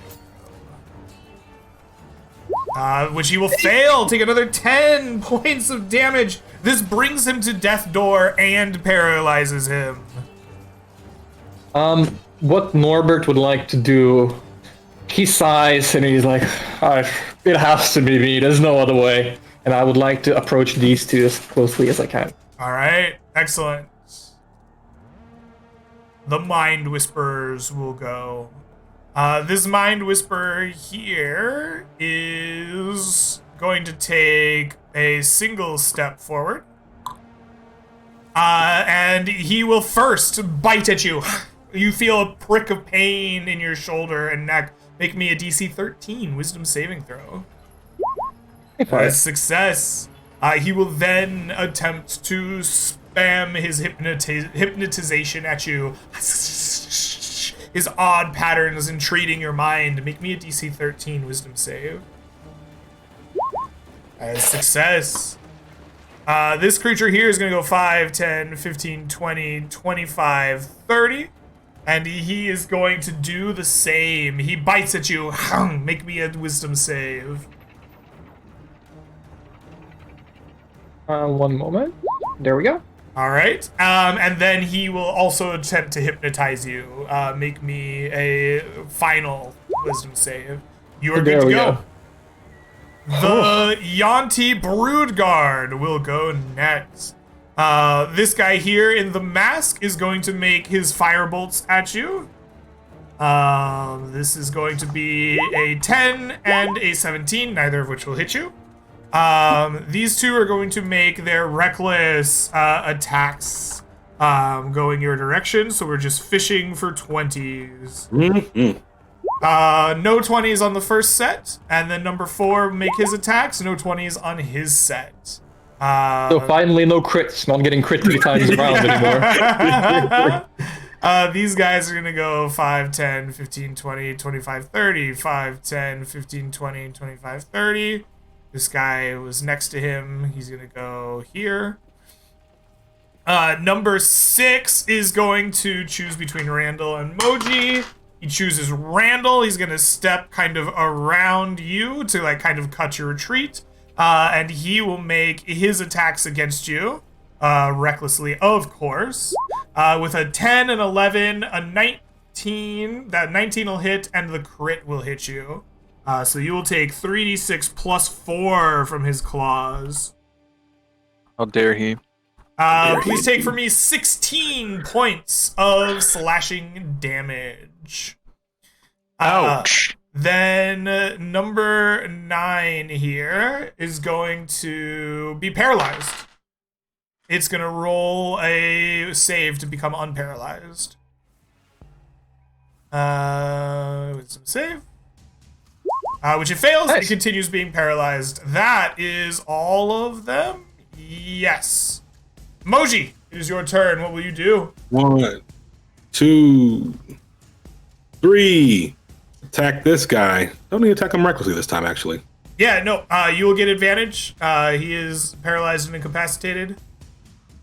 throw. Which he will fail. Take another 10 points of damage. This brings him to death door and paralyzes him. What Norbert would like to do, he sighs and he's like, it has to be me, there's no other way. And I would like to approach these two as closely as I can. All right, excellent. The Mind Whisperers will go. This Mind Whisperer here is going to take a single step forward. And he will first bite at you. You feel a prick of pain in your shoulder and neck. Make me a DC 13 Wisdom saving throw. Success. He will then attempt to spam his hypnotization at you. His odd patterns entreating your mind. Make me a DC 13 Wisdom save. Success. This creature here is going to go 5, 10, 15, 20, 25, 30. And he is going to do the same. He bites at you. Make me a wisdom save. 1 moment. There we go. All right. And then he will also attempt to hypnotize you. Make me a final wisdom save. You are good to go. The Yanti Broodguard will go next. This guy here in the mask is going to make his firebolts at you. This is going to be a 10 and a 17, neither of which will hit you. These two are going to make their reckless attacks going your direction, so we're just fishing for 20s. Mm-hmm. No 20s on the first set, and then number 4 make his attacks, no 20s on his set. So finally, no crits. Not getting crit 3 times around anymore. These guys are going to go 5, 10, 15, 20, 25, 30. 5, 10, 15, 20, 25, 30. This guy was next to him. He's going to go here. Number 6 is going to choose between Randall and Moji. He chooses Randall. He's going to step kind of around you to like kind of cut your retreat. And he will make his attacks against you, recklessly, of course, with a 10, an 11, a 19. That 19 will hit, and the crit will hit you. So you will take 3d6 plus 4 from his claws. How dare he? Please take for me 16 points of slashing damage. Ouch. Then number 9 here is going to be paralyzed. It's going to roll a save to become unparalyzed. Wisdom save. Which it fails, Nice. It continues being paralyzed. That is all of them? Yes. Moji, it is your turn. What will you do? 1, 2, 3. Attack this guy. Don't need to attack him recklessly this time, actually. Yeah, no, you will get advantage. He is paralyzed and incapacitated.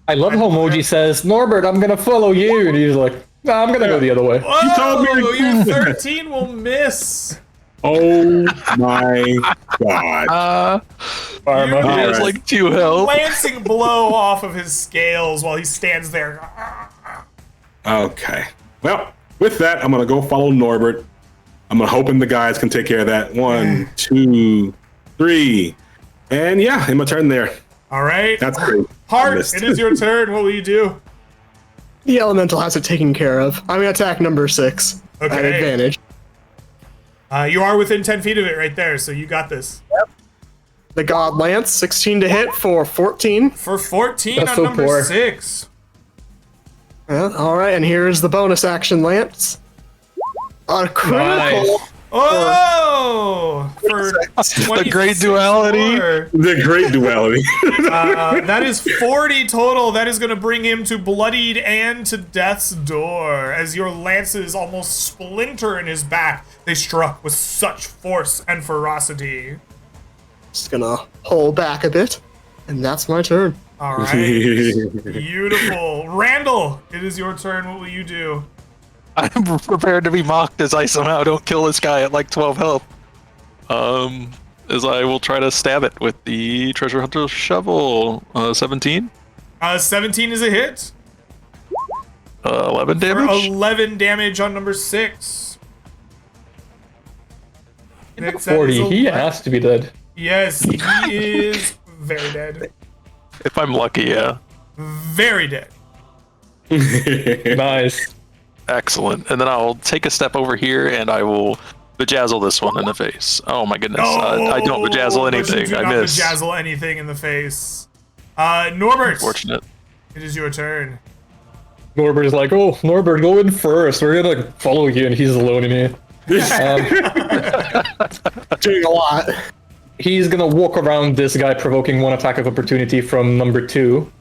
I love how Moji says, Norbert, I'm gonna follow you. And he's like, nah, I'm gonna go the other way. Whoa, told me. your 13 will miss. Oh my god. Karma. You He has like 2 health. Lancing blow off of his scales while he stands there. Okay. Well, with that, I'm going to go follow Norbert. I'm hoping the guys can take care of that. 1, 2, 3. And yeah, in my turn there. All right. That's great. I Hart, missed. it is your turn. What will you do? The elemental has it taken care of. I'm gonna attack number 6 at Okay. advantage. You are within 10 feet of it right there, so you got this. The God Lance, 16 to hit for 14. For 14 That's on so number poor. 6. All right, and here's the bonus action Lance. A critical. Nice. Oh! For The great duality. 26 The great duality. that is 40 total. That is going to bring him to bloodied and to death's door. As your lances almost splinter in his back, they struck with such force and ferocity. Just gonna hold back a bit, and that's my turn. All right. Beautiful. Randall, it is your turn. What will you do? I'm prepared to be mocked as I somehow don't kill this guy at like 12 health. As I will try to stab it with the treasure hunter shovel. 17. 17 is a hit. 11 For damage. 11 damage on number 6. Next, that 40. is He 11. has to be dead. Yes, he is very dead. If I'm lucky, yeah. Very dead. Nice. Excellent. And then I'll take a step over here and I will bejazzle this one in the face. Oh my goodness. I don't bejazzle but you anything. do I not miss. bejazzle anything in the face. Norbert, Fortunate. it is your turn. Norbert is like, oh, Norbert, go in first. We're gonna follow you, and he's alone in here. Doing a lot. He's gonna walk around this guy, provoking one attack of opportunity from number 2.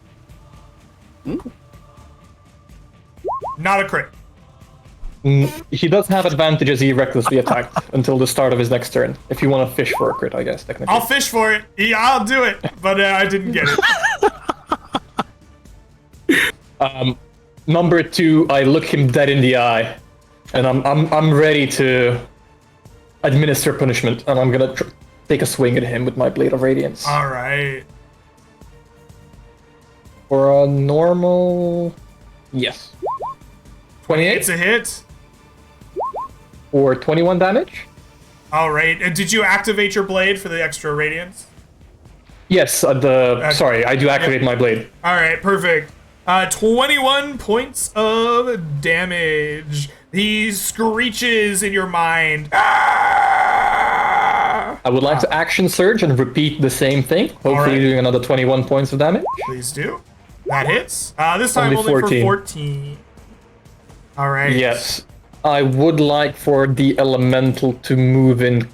Not a crit. He does have advantage as he recklessly attacked until the start of his next turn. If you want to fish for a crit, I guess, technically. I'll fish for it. Yeah, I'll do it, but I didn't get it. Number 2, I look him dead in the eye, and I'm ready to administer punishment, and I'm gonna take a swing at him with my Blade of Radiance. All right. For a normal, yes, 28 It's a hit. for 21 damage. All right. And did you activate your blade for the extra radiance? Yes, sorry, I do activate my blade. All right, perfect. 21 points of damage. He screeches in your mind. Ah! I would like to action surge and repeat the same thing, hopefully right. doing another 21 points of damage. Please do. That hits. This time Only only 14. for 14. All right. Yes, I would like for the elemental to move in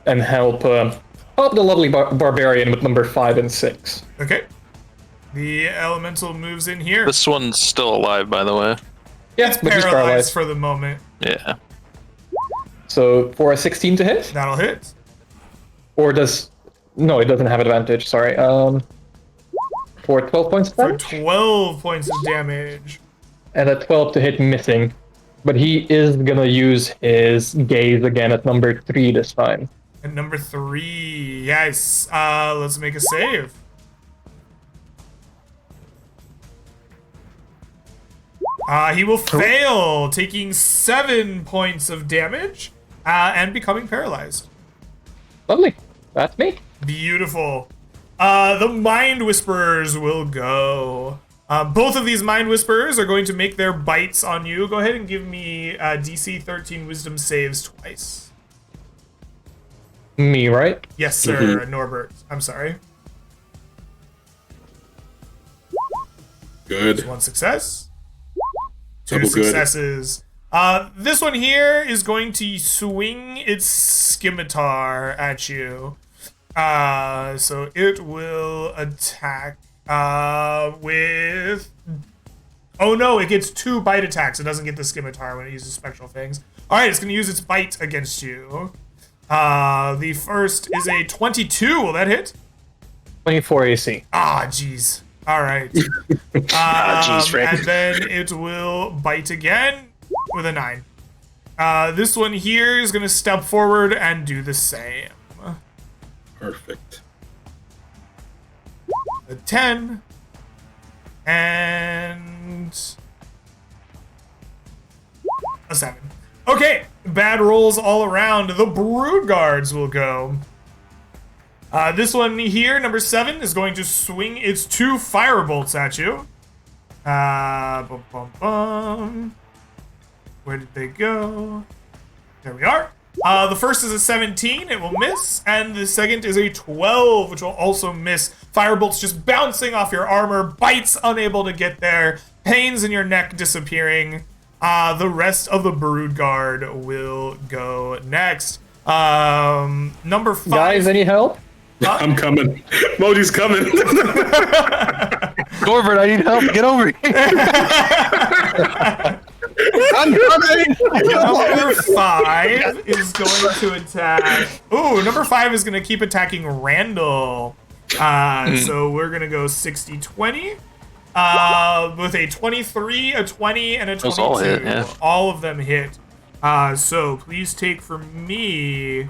and help the lovely barbarian with number 5 and 6. Okay. The elemental moves in here. This one's still alive, by the way. Yeah, but just Paralyzed for the moment. Yeah. So for a 16 to hit, That'll hit. or does no? It doesn't have advantage. Sorry. For 12 points of For damage, 12 points of damage. and a 12 to hit missing. But he is gonna use his gaze again at number 3 this time. And number 3. Yes. Let's make a save. He will fail, taking 7 points of damage and becoming paralyzed. Lovely. That's me. Beautiful. The Mind Whisperers will go. Both of these Mind Whisperers are going to make their bites on you. Go ahead and give me DC 13 Wisdom saves twice. Me, right? Yes, sir, Norbert. I'm sorry. Good. 1 success. 2 Double good. successes. This one here is going to swing its scimitar at you. So it will attack with... Oh no, it gets 2 bite attacks. It doesn't get the scimitar when it uses spectral things. Alright, it's going to use its bite against you. The first is a 22. Will that hit? 24 AC. Ah, jeez. All right. Jeez, Frank. And then it will bite again with a 9. This one here is going to step forward and do the same. Perfect. A 10. And a 7. Okay, bad rolls all around. The Brood Guards will go. This one here, number 7, is going to swing its 2 firebolts at you. Bum, bum, bum. Where did they go? There we are. The first is a 17, it will miss, and the second is a 12, which will also miss. Firebolts just bouncing off your armor, bites unable to get there, pains in your neck disappearing. The rest of the Brood Guard will go next. Number 5. Guys, any help? I'm coming. Moji's coming. Norbert, I need help. Get over here. I'm coming. Number 5 is going to attack. Ooh, number 5 is going to keep attacking Randall. So we're going to go 60-20. With a 23, a 20, and a 22. Those all hit, yeah. All of them hit. So please take from me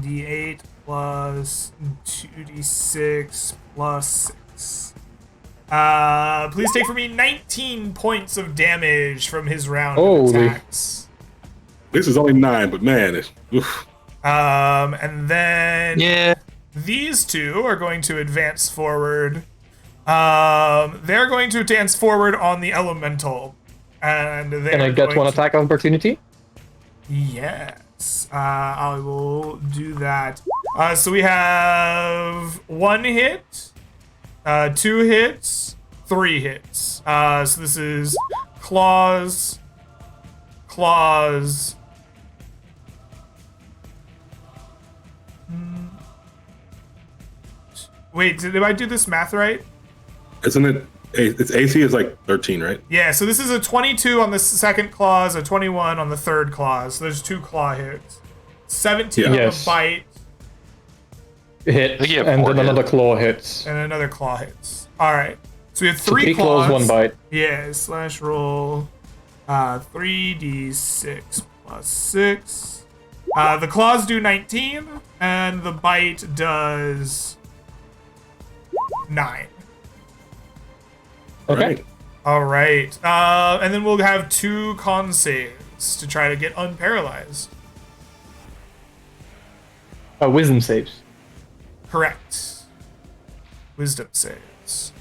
D8 plus 2d6 plus 6. Please take from me 19 points of damage from his round of Holy. attacks. This is only 9, but man, it's, oof. And then Yeah. these 2 are going to advance forward. They're going to dance forward on the elemental. And they're Can I get going one to- attack opportunity? Yes. I will do that. So we have 1 hit, 2 hits, 3 hits. So this is claws. Wait, did I do this math right? Isn't it? Its AC is like 13, right? Yeah, so this is a 22 on the second clause, a 21 on the third clause. So there's 2 claw hits. 17 on Yes. the bite. hit, think you have and 4 then another hits. claw hits. And another claw hits. All right. So we have So 3 claws, claws. 1 bite. Yeah, slash roll 3d6 plus 6. The claws do 19, and the bite does 9. Okay. Right. All right. And then we'll have 2 con saves to try to get unparalyzed. Wisdom saves. Correct. Wisdom saves.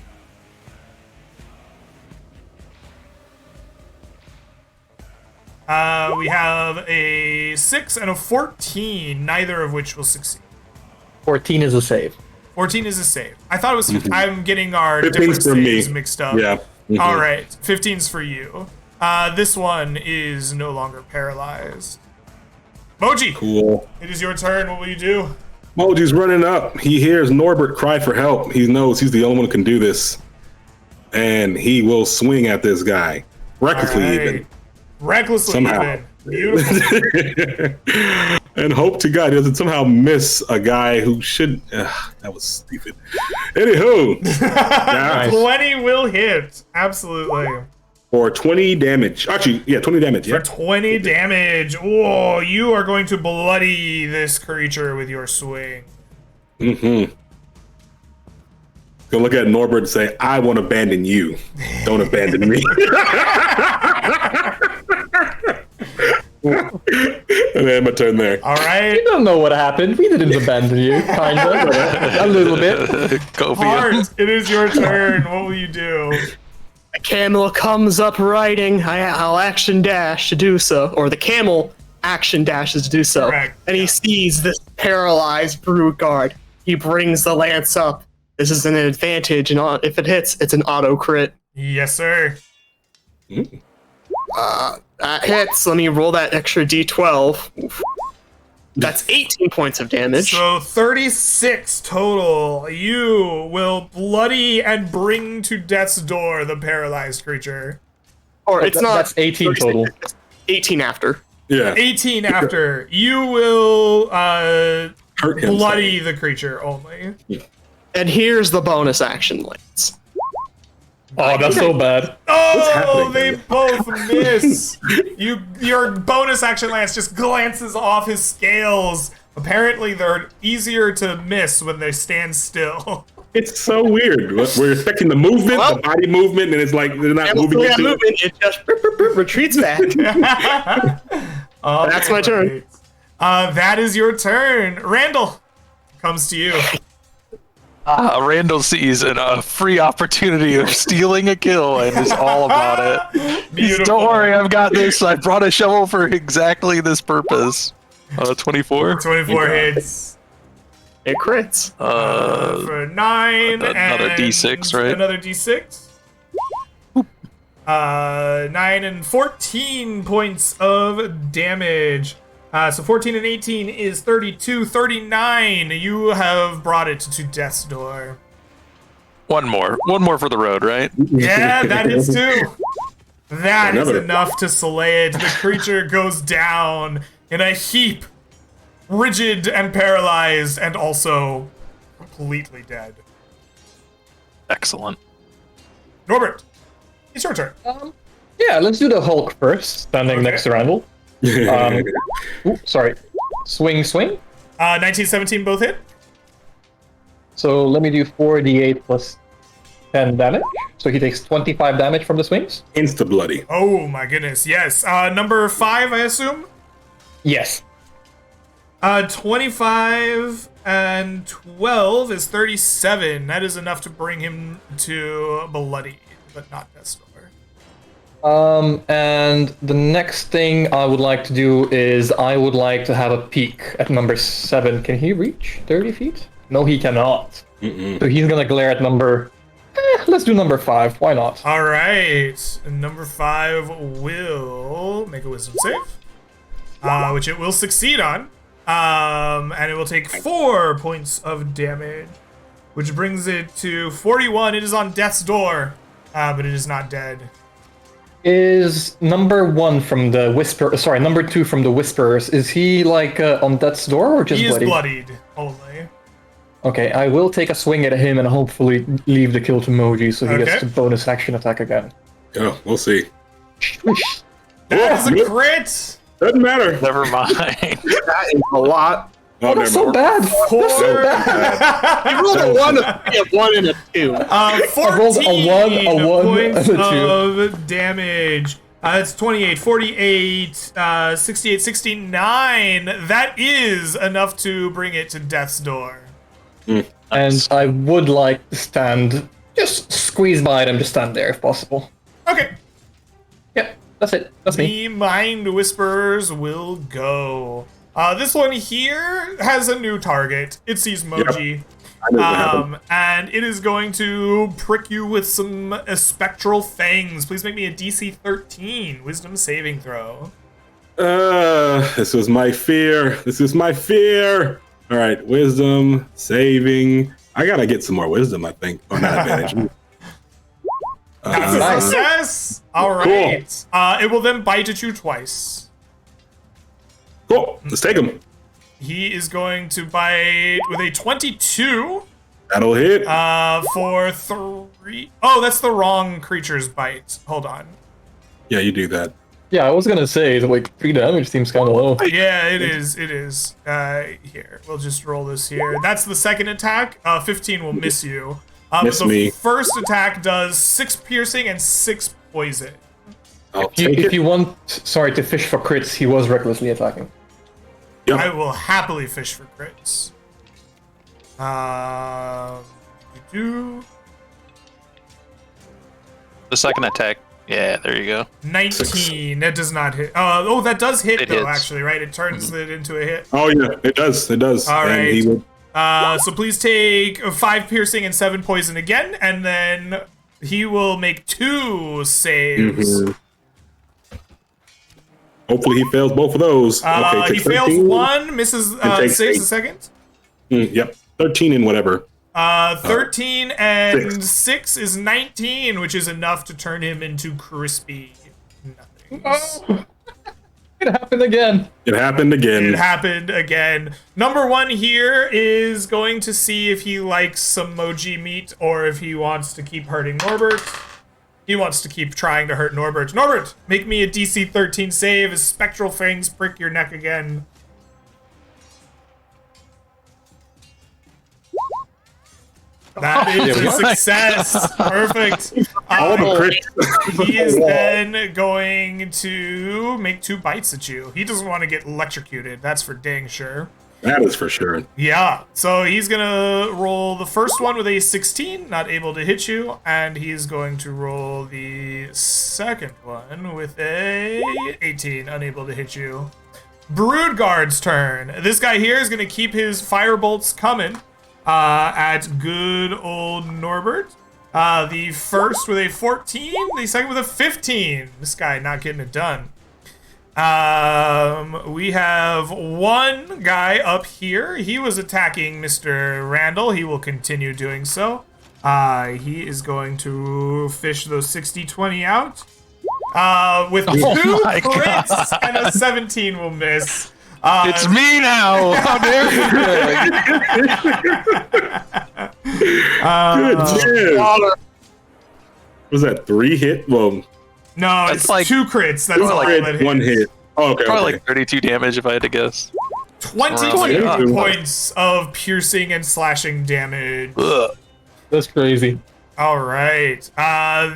We have a 6 and a 14, neither of which will succeed. 14 is a save. 14 is a save. I thought it was. I'm getting our 15's different for me. saves mixed up. Yeah. Mhm. All right. 15's for you. This one is no longer paralyzed. Moji, Cool. it is your turn. What will you do? Moji's running up. He hears Norbert cry for help. He knows he's the only one who can do this. And he will swing at this guy. Recklessly, All right. even. Recklessly, Somehow. even. Beautiful. And hope to God he doesn't somehow miss a guy who should. That was stupid. Anywho, nice. 20 will hit. Absolutely. For 20 damage. Actually, yeah, 20 damage. For Yeah. 20 damage. Oh, you are going to bloody this creature with your swing. Mm-hmm. Go look at Norbert and say, I won't abandon you. Don't abandon me. And then my turn there. All right. You don't know what happened. We didn't abandon you, kinda. A little bit. Copium. Hart, it is your turn. What will you do? The camel comes up riding. I'll action dash to do so, or the camel action dashes to do so. Correct. And he sees this paralyzed brute guard. He brings the lance up. This is an advantage, and if it hits, it's an auto crit. Yes, sir. That hits. Let me roll that extra d12. Oof. That's 18 points of damage. So 36 total. You will bloody and bring to death's door the paralyzed creature. Or it's not. That's 18 total. It's 18 after. Yeah. 18 after. You will Hurt him. bloody the creature only. And here's the bonus action lance. Oh, that's so bad. Oh, happening they here? both miss. Your bonus action lance just glances off his scales. Apparently, they're easier to miss when they stand still. It's so weird. We're expecting the movement, Well- the body movement, and it's like they're not Camel moving still got into it. movement, it just retreats back. That's my turn. That is your turn. Randall, comes to you. Randall sees a free opportunity of stealing a kill and is all about it. He's, Beautiful. don't worry, I've got this. I brought a shovel for exactly this purpose. 24. 24 hits. It crits. For 9 another and D6, right? Another D6. 9 and 14 points of damage. So 14 and 18 is 32, 39. You have brought it to death's door. One more for the road, right? Yeah, that is too. That is Another. enough to slay it. The creature goes down in a heap, rigid and paralyzed, and also completely dead. Excellent. Norbert, it's your turn. Yeah, let's do the Hulk first, standing Okay. next to Randall. Sorry. Swing. 1917 both hit. So let me do 4d8 plus 10 damage. So he takes 25 damage from the swings? Insta bloody. Oh my goodness, yes. Number 5, I assume? Yes. 25 and 12 is 37. That is enough to bring him to bloody, but not death's door. And the next thing I would like to do is I would like to have a peek at number 7. Can he reach 30 feet? No, he cannot. So he's gonna glare at number... let's do number 5. Why not? All right, and number 5 will make a wisdom save, which it will succeed on, and it will take 4 points of damage, which brings it to 41. It is on death's door, but it is not dead. Is number 1 from the Whisper... Sorry, number 2 from the Whisperers, is he, like, on death's door or just He is bloody? bloodied only. Okay, I will take a swing at him and hopefully leave the kill to Moji so he Okay. gets the bonus action attack again. Oh, we'll see. That is a Nope. crit. Doesn't matter. Never mind. That is a lot. Oh, that's so never bad! That's so Four. bad! You rolled a 1, a 1, and a 2. 14 rolled a one, points and a 2. of damage. It's 28, 48, 68, 69. That is enough to bring it to death's door. And I would like to stand, just squeeze by them, just stand there if possible. Okay. Yep, that's it. That's me. The Mind Whisperers will go. This one here has a new target. It sees Moji. I know what happened. And it is going to prick you with some spectral fangs. Please make me a DC 13 Wisdom saving throw. This was my fear. This is my fear. All right, wisdom, saving. I gotta get some more wisdom, I think, on that advantage. That's a Nice. success. All right. It will then bite at you twice. Cool. Let's take him. He is going to bite with a 22 That'll hit. for 3. Oh, that's the wrong creature's bite. Hold on. Yeah, you do that. Yeah, I was gonna say, like, 3 damage seems kind of low. Yeah, it is. It is. Here, we'll just roll this here. That's the second attack. 15 will miss you. Miss the me. first attack does 6 piercing and 6 poison. I'll If take it. you want, sorry, to fish for crits, he was recklessly attacking. Yep. I will happily fish for crits. Do The second attack. Yeah, there you go. 19. That does not hit. Oh, that does hit It though. hits. Actually, right? It turns it into a hit. Oh yeah, it does. It does. All And right. he will- So please take 5 piercing and 7 poison again, and then he will make 2 saves. Mhm. Hopefully he fails both of those. Okay, He take fails 13. 1, misses, takes saves 8. the second. Yep, 13 and whatever. 13 and 6 is 19, which is enough to turn him into crispy nothings. Oh, it happened again. It happened again. It happened again. Number 1 here is going to see if he likes some Moji meat or if he wants to keep hurting Norbert. He wants to keep trying to hurt Norbert. Norbert, make me a DC 13 save as spectral fangs prick your neck again. That is a success. Perfect. All the crits. He is then going to make 2 bites at you. He doesn't want to get electrocuted. That's for dang sure. That is for sure. Yeah. So he's going to roll the first one with a 16, not able to hit you. And he's going to roll the second one with a 18, unable to hit you. Broodguard's turn. This guy here is going to keep his firebolts coming at good old Norbert. The first with a 14, the second with a 15. This guy not getting it done. We have one guy up here. He was attacking Mr. Randall. He will continue doing so. He is going to fish those 60-20 out. With 2 my crits and a 17 will miss. It's me now. How dare you? Good man. Was that 3 hit? Well, No, That's it's like- 2 crits. That's all crit, that 1 hits. hit. Oh, okay. Probably okay. like 32 damage if I had to guess. 22 Oh, yeah. points of piercing and slashing damage. Ugh. That's crazy. All right.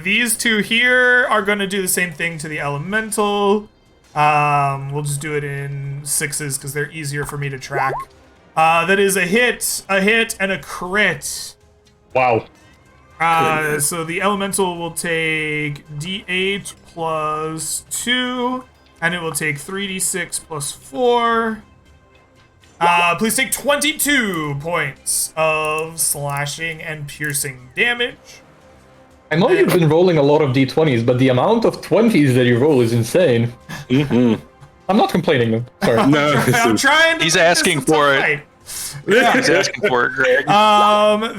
These 2 here are going to do the same thing to the elemental. We'll just do it in 6s because they're easier for me to track. That is a hit, and a crit. Wow. So the elemental will take D8 plus 2, and it will take 3d6 plus 4. Please take 22 points of slashing and piercing damage. I know you've been rolling a lot of d20s, but the amount of 20s that you roll is insane. Mm-hmm. I'm not complaining, though. Sorry. No, I'm trying to He's make asking this a for tough it. fight. He's asking for it, Greg.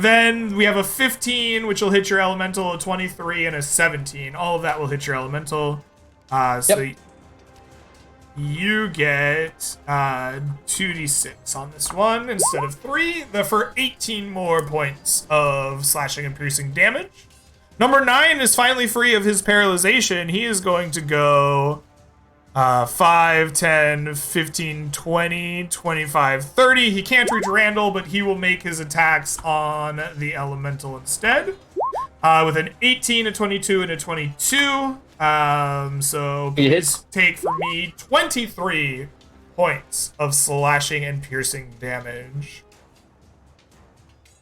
Then we have a 15, which will hit your elemental, a 23, and a 17. All of that will hit your elemental. So Yep. you get 2d6 on this one instead of 3, for 18 more points of slashing and piercing damage. Number 9 is finally free of his paralyzation. He is going to go 5, 10, 15, 20, 25, 30. He can't reach Randall, but he will make his attacks on the elemental instead. With an 18, a 22, and a 22. So He hits. take from me 23 points of slashing and piercing damage.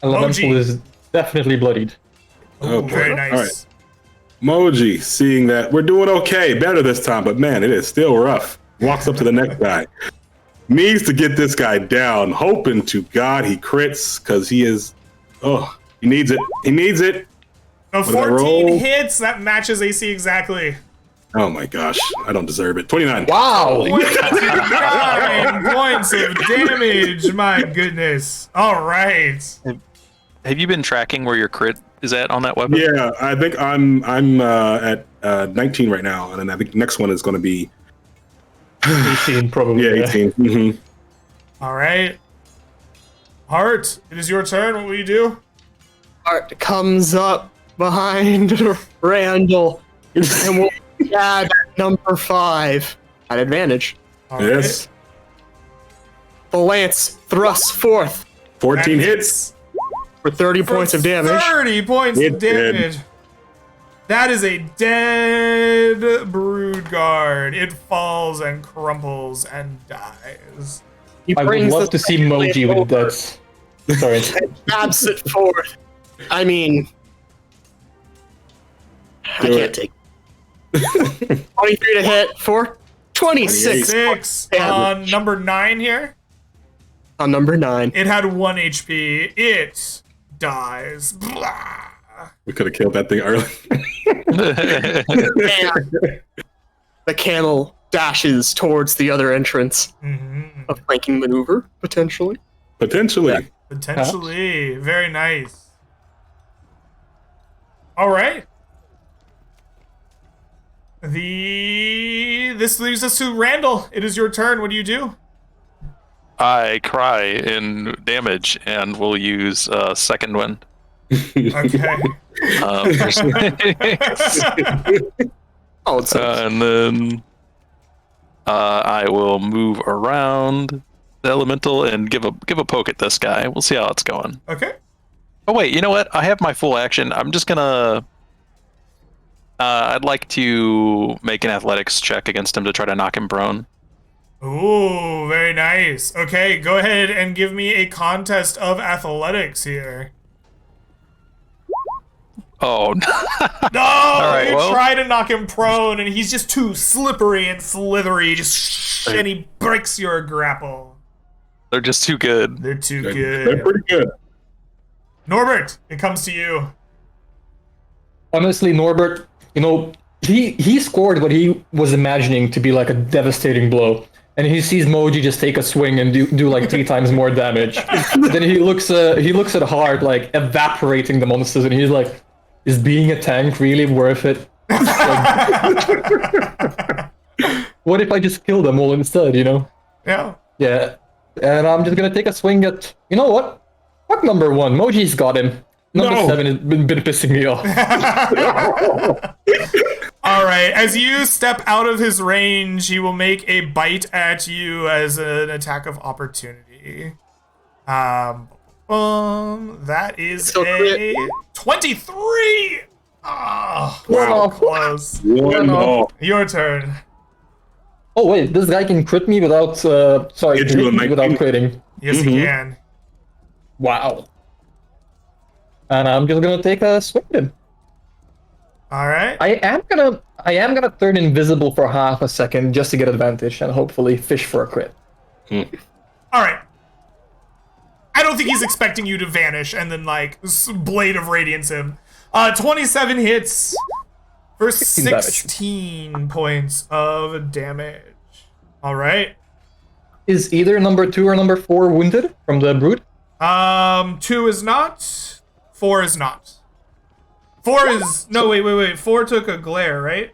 Elemental Moji. is definitely bloodied. Oh, boy. Very nice. All right. Moji, seeing that we're doing okay, better this time, but man, it is still rough. Walks up to the next guy. Needs to get this guy down, hoping to God he crits, because he is. Oh, he needs it. He needs it. No, What did I 14 roll? hits. That matches AC exactly. Oh my gosh, I don't deserve it. 29. Wow! 29 points of damage. My goodness. All right. Have you been tracking where your crit is at on that weapon? Yeah, I think I'm at 19 right now, and then I think next one is going to be 18 probably. yeah 18. Mhm. All right. Heart, it is your turn. What will you do? Art comes up behind Randall and will add number 5 at advantage. All right. Yes, The lance thrusts forth 14 That hits. for 30 points of damage. 30 points of It did. damage. That is a dead brood guard. It falls and crumples and dies. He I would brings love the to see Moji with over that. Sorry. and jabs it forth. I mean, I Do can't it. take 23 to hit for 26 6 damage on number 9 here. on number 9. It had 1 HP. It dies. Blah. We could have killed that thing early. And the camel dashes towards the other entrance. Mhm. A flanking maneuver, potentially. Potentially. Potentially. Very nice. All right. This leaves us to Randall. It is your turn. What do you do? I cry in damage and will use second wind. Okay. Oh, it's And then I will move around the elemental and give a poke at this guy. We'll see how it's going. Okay. Oh wait, you know what? I have my full action. I'm just gonna. I'd like to make an athletics check against him to try to knock him prone. Ooh, very nice. Okay, go ahead and give me a contest of athletics here. Oh, No, right, you well. try to knock him prone, and he's just too slippery and slithery. And he breaks your grapple. they're just too good. They're too They're good. pretty good. Norbert, it comes to you. Honestly, Norbert, he scored what he was imagining to be like a devastating blow. And he sees Moji just take a swing and do like 3 times more damage. Then he looks at Hart like evaporating the monsters, and he's like, "Is being a tank really worth it? What if I just kill them all instead? Yeah. Yeah." And I'm just gonna take a swing at. You know what? Fuck number 1. Moji's got him. Number No. 7 has been pissing me off. All right. As you step out of his range, he will make a bite at you as an attack of opportunity. That is So a 23. Ah, Wow. close. One all. Your turn. Oh wait, this guy can crit me without sorry, Hit hit you a me without 19. critting. Yes, Mhm. he can. Wow. And I'm just gonna take a swing at him. All right. I am gonna turn invisible for half a second just to get advantage and hopefully fish for a crit. All right. I don't think he's expecting you to vanish and then like blade of radiance him. 27 hits for 16 damage. 16 points of damage. All right. Is either number 2 or number 4 wounded from the brood? 2 is not. 4 is not. 4 is no wait. 4 took a glare, right?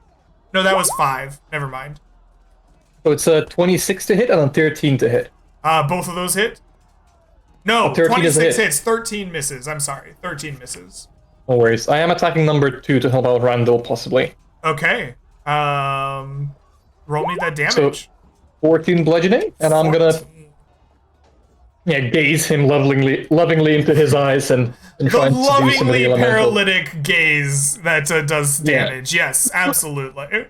No, that was 5. Never mind. So it's a 26 to hit and a 13 to hit. Both of those hit? No, 13 is a 26 hit. hits, 13 misses. I'm sorry, 13 misses. No worries. I am attacking number 2 to help out Randall, possibly. Okay. Roll me that damage. So 14 bludgeoning, and I'm gonna 14. gaze him lovingly into his eyes and The try to do some of the lovingly elemental. paralytic gaze that does damage. Yes, absolutely.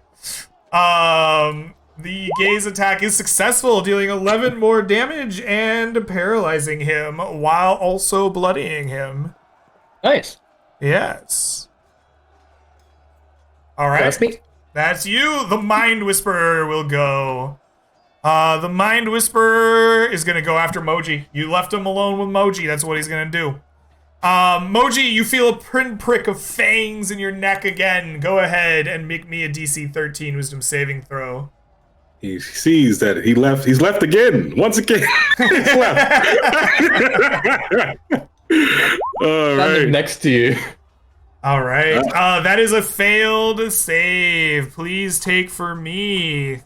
The gaze attack is successful, dealing 11 more damage and paralyzing him while also bloodying him. Nice. Yes. All right. That's me. That's you. The Mind Whisperer will go. The Mind Whisperer is going to go after Moji. You left him alone with Moji. That's what he's going to do. Moji, you feel a pinprick of fangs in your neck again. Go ahead and make me a DC 13 Wisdom saving throw. He sees that he's left again. Once again. He's left. All Standing right. next to you. All right. That is a failed save. Please take for me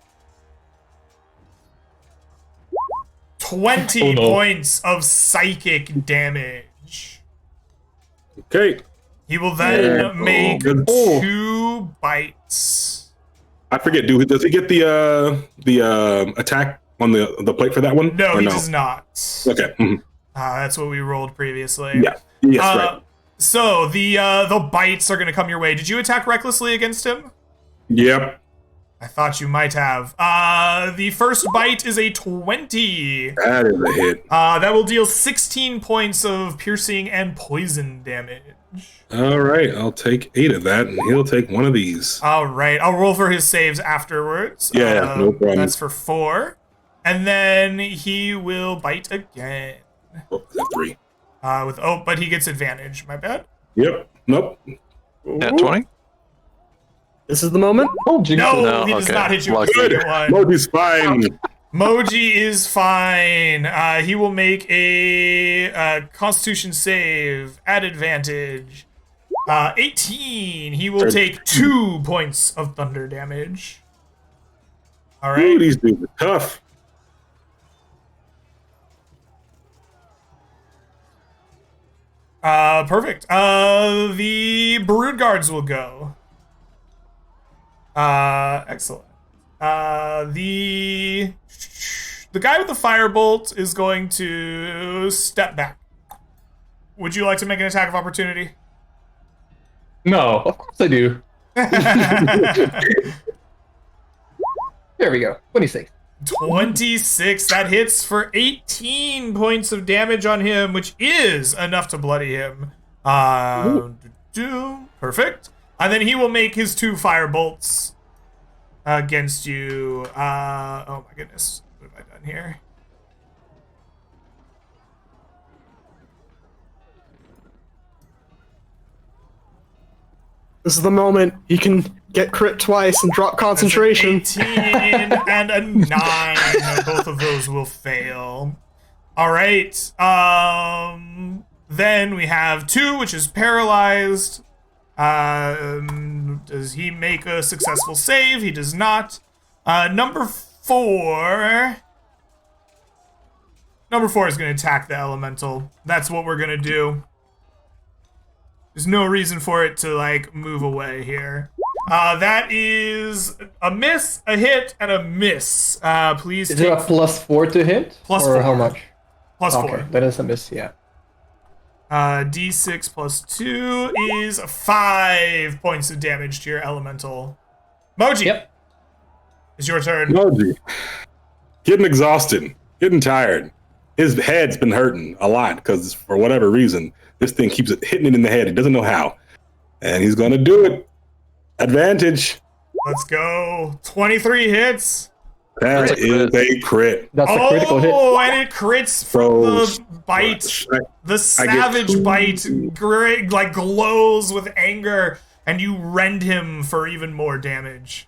20 Oh, no. points of psychic damage. Okay. He will then make Oh. 2 bites. I forget. Does he get the attack on the plate for that one? No, Or he does not. Okay. Mhm. That's what we rolled previously. Yeah. Yes. Right. So the bites are going to come your way. Did you attack recklessly against him? Yep. I thought you might have. The first bite is a 20. That is a hit. That will deal 16 points of piercing and poison damage. All right. I'll take 8 of that, and he'll take 1 of these. All right, I'll roll for his saves afterwards. Yeah, no problem. That's for 4. And then he will bite again. Oh, is that 3? But he gets advantage. My bad. Yep. Nope. Nat 20? This is the moment. Oh, jinx. No, No, he does okay. not hit you with Lucky. the second one. Moji's fine. Moji is fine. He will make a Constitution save at advantage. 18. He will take 2 points of thunder damage. All Ooh, right. these dudes are tough. Perfect. The Brood Guards will go. Excellent. The guy with the firebolt is going to step back. Would you like to make an attack of opportunity? No, of course I do. There we go. 26. 26. That hits for 18 points of damage on him, which is enough to bloody him. Perfect. And then he will make his 2 firebolts against you. Oh my goodness. What have I done here? This is the moment he can get crit twice and drop concentration. 18 and a 9. Both of those will fail. All right. Then we have 2, which is paralyzed. Does he make a successful save? He does not. Number 4. Number 4 is going to attack the elemental. That's what we're going to do. There's no reason for it to, like, move away here. That is a miss, a hit, and a miss. Please Is take it a +4 to hit? Plus or 4. how much? plus Okay, 4. that is a miss, yeah. D6 plus 2 is 5 points of damage to your elemental. Moji, Yep. it's your turn. Moji. Getting exhausted. Getting tired. His head's been hurting a lot because for whatever reason, this thing keeps hitting it in the head. He doesn't know how. And he's going to do it. Advantage. Let's go. 23 hits. That That's a is crit. a crit. That's a critical hit. Oh, and it crits from So, the bite. The I get savage 2. bite like glows with anger, and you rend him for even more damage.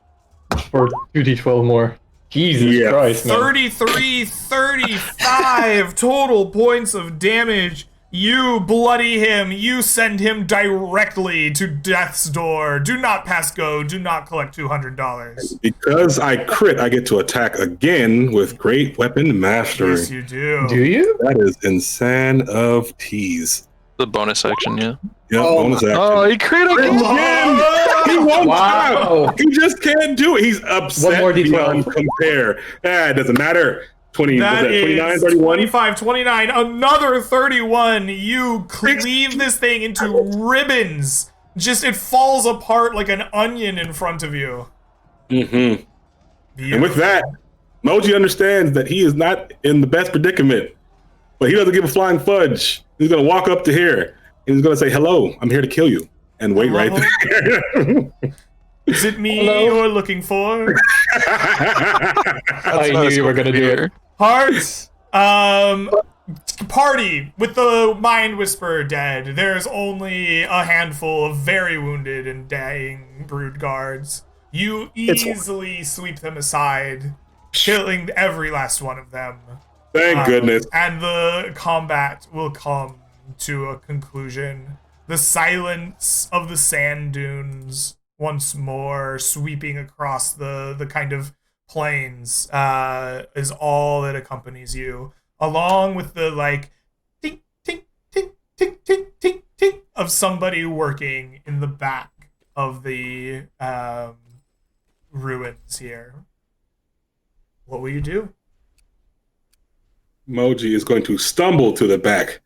For 2d12 more. Jesus Yeah. Christ, man. 35 total points of damage You bloody him. You send him directly to death's door. Do not pass go. Do not collect $200. Because I crit, I get to attack again with Great Weapon Mastery. Yes, you do. Do you? That is insane of tease. The bonus action, yeah. Yep, Oh bonus action. Oh, he crit again. He won't Wow. stop. He just can't do it. He's upset One more D12. beyond compare. It doesn't matter. 20, That was that 29, is 31? 25, 29, another 31. You cleave this thing into ribbons. Just, it falls apart like an onion in front of you. Mm-hmm. And with that, Moji understands that he is not in the best predicament, but he doesn't give a flying fudge. He's going to walk up to here, and he's going to say, hello, I'm here to kill you, and wait right there. Is it me Hello? you're looking for? I knew you were gonna do it. Hearts, party with the Mind Whisperer dead. There's only a handful of very wounded and dying brood guards. You easily sweep them aside, killing every last one of them. Thank goodness. And the combat will come to a conclusion. The silence of the sand dunes once more sweeping across the kind of plains is all that accompanies you, along with the like tink tink tink tink tink tink tink of somebody working in the back of the ruins here. What will you do? Moji is going to stumble to the back,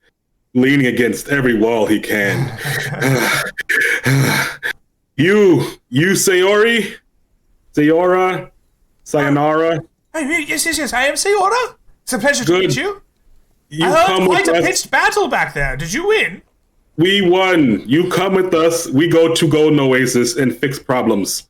leaning against every wall he can. You Sayori? Sayora? Sayonara? Yes. I am Sayora. It's a pleasure to Good. meet you. You I heard come quite with a us. pitched battle back there. Did you win? We won. You come with us. We go to Golden Oasis and fix problems.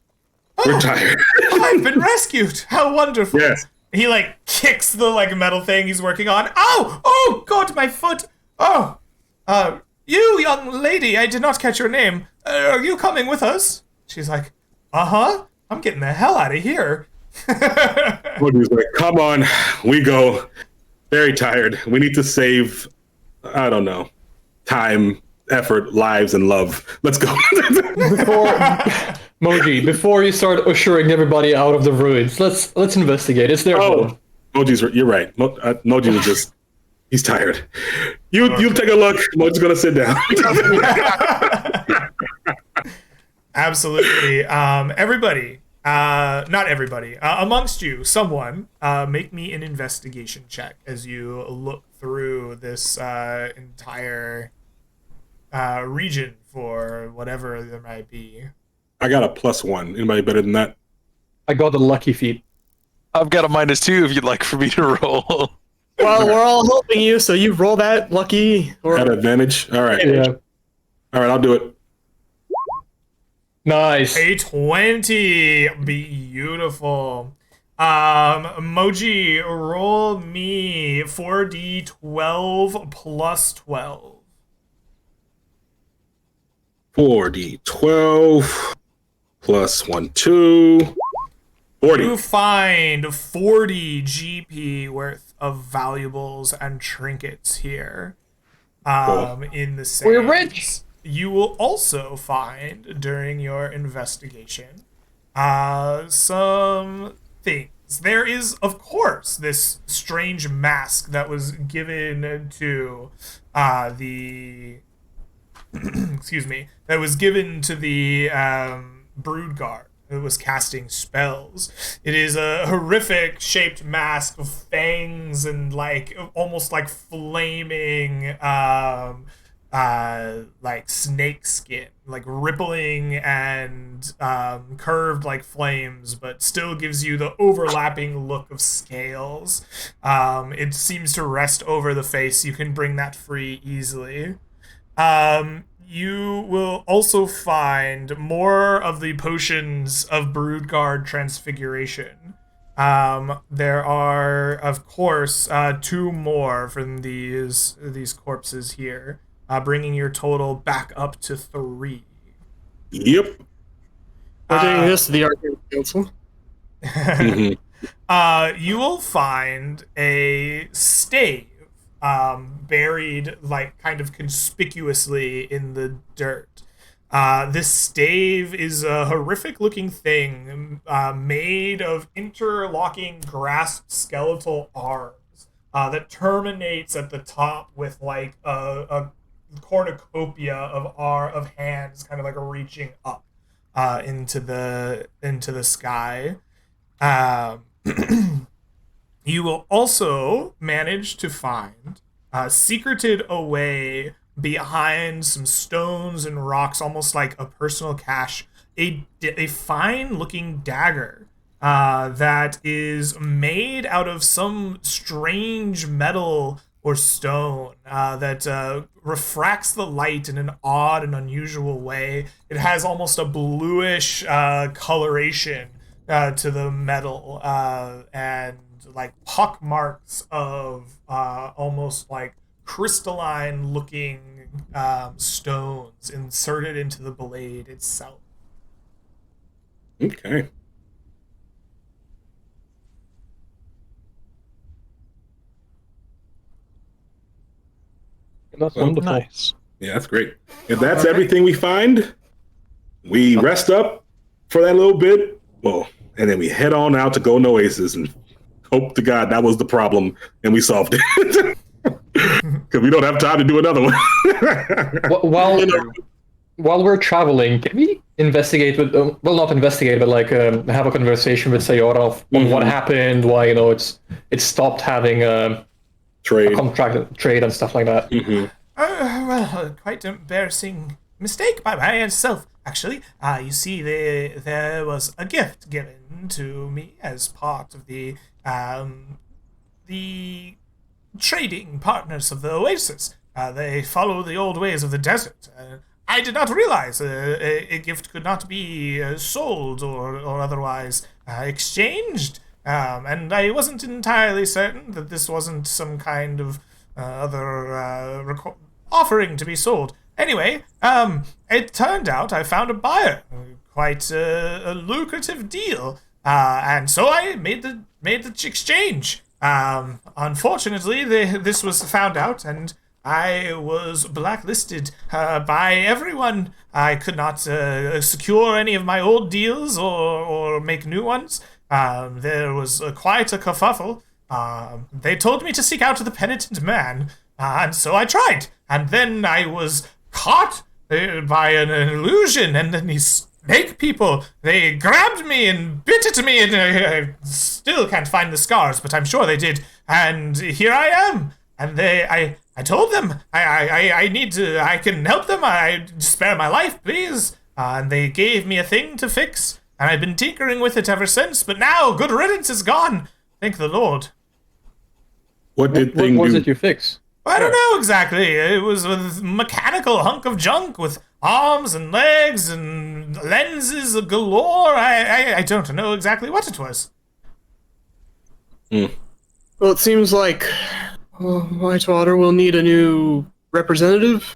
We're tired. I've been rescued. How wonderful. Yes. He like kicks the like metal thing he's working on. Oh God, my foot. Oh, you young lady, I did not catch your name. Are you coming with us? She's like, uh-huh. I'm getting the hell out of here. Moji's like, come on. We go. Very tired. We need to save, I don't know, time, effort, lives, and love. Let's go. Moji, before you start ushering everybody out of the ruins, let's investigate. It's their home. You're right. Moji was just, he's tired. You take a look. Moji's going to sit down. Absolutely. Everybody, not everybody, amongst you, someone, make me an investigation check as you look through this entire region for whatever there might be. I got a +1. Anybody better than that? I got a lucky feat. I've got a -2 if you'd like for me to roll. Well, we're all helping you, so you roll that lucky. Got advantage? All right. Yeah. All right, I'll do it. Nice. A 20. Beautiful. Moji, roll me 4d12 plus 12. 4d12 plus 1, 2. 40. You find 40 GP worth of valuables and trinkets here. In the sands. We're rich. You will also find during your investigation some things. There is, of course, this strange mask that was given to the excuse me, that was given to the brood guard who was casting spells. It is a horrific shaped mask of fangs and like almost like flaming like snake skin, like rippling and curved like flames, but still gives you the overlapping look of scales. It seems to rest over the face. You can bring that free easily. You will also find more of the potions of Broodguard Transfiguration. There are, of course, 2 more from these corpses here, bringing your total back up to 3. Yep. We're doing this to the Arcane Council. Mhm. You will find a stave buried like kind of conspicuously in the dirt. This stave is a horrific looking thing made of interlocking grasped skeletal arms that terminates at the top with like a cornucopia of hands kind of like reaching up into the sky. Um, you will also manage to find secreted away behind some stones and rocks, almost like a personal cache, a fine looking dagger that is made out of some strange metal or stone that refracts the light in an odd and unusual way. It has almost a bluish coloration to the metal and like pock marks of almost like crystalline looking stones inserted into the blade itself. Okay. That's Well, wonderful. Nice. Yeah, that's great. If that's everything we find, we rest up for that little bit. Well, and then we head on out to Golden Oasis and hope to God that was the problem and we solved it. Because we don't have time to do another one. While we're traveling, can we investigate with well, not investigate, but like have a conversation with Sayora on what happened, why it stopped having a Trade. contract trade and stuff like that. Well, quite embarrassing mistake by myself, actually. You see, there was a gift given to me as part of the trading partners of the Oasis. They follow the old ways of the desert. I did not realize a gift could not be sold or otherwise exchanged. And I wasn't entirely certain that this wasn't some kind of other offering to be sold. Anyway, it turned out I found a buyer, quite a lucrative deal, and so I made the exchange. Unfortunately, this was found out, and I was blacklisted by everyone. I could not secure any of my old deals or make new ones. There was quite a kerfuffle. They told me to seek out the penitent man, and so I tried. And then I was caught by an illusion, and then these snake people, they grabbed me and bit at me, and I still can't find the scars, but I'm sure they did. And here I am. And I told them I need to, I can help them. I spare my life, please. And they gave me a thing to fix, and I've been tinkering with it ever since. But now, good riddance is gone. Thank the Lord. What did What thing was do? it you fixed? I don't know exactly. It was a mechanical hunk of junk with arms and legs and lenses galore. I don't know exactly what it was. Well, it seems like Whitewater will need a new representative.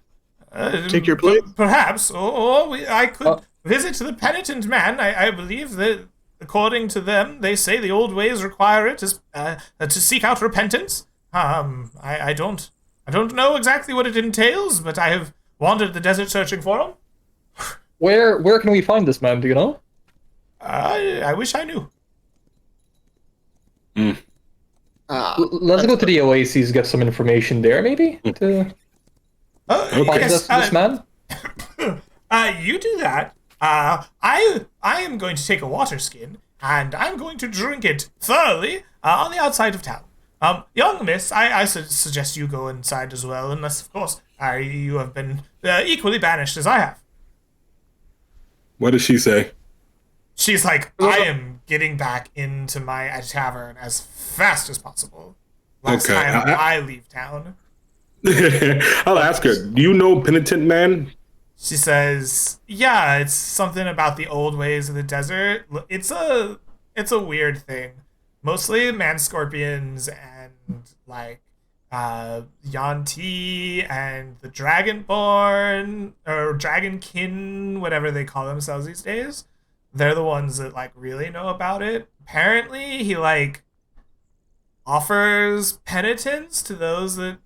Take your place? Perhaps, I could visit the penitent man. I believe that, according to them, they say the old ways require it to seek out repentance. I don't know exactly what it entails, but I have wandered the desert searching for him. Where can we find this man? Do you know? I wish I knew. Let's go to the Oasis, get some information there, maybe to find Yes, this man. you do that. I am going to take a water skin, and I'm going to drink it thoroughly on the outside of town. Young miss, I suggest you go inside as well, unless, of course, you have been equally banished as I have. What does she say? She's like, I am getting back into my tavern as fast as possible. Last Okay, time I leave town. I'll ask her. Do you know penitent man? She says, yeah, it's something about the old ways of the desert. It's a weird thing. Mostly man scorpions and like Yanti and the Dragonborn or Dragonkin, whatever they call themselves these days. They're the ones that like really know about it. Apparently he like offers penitence to those that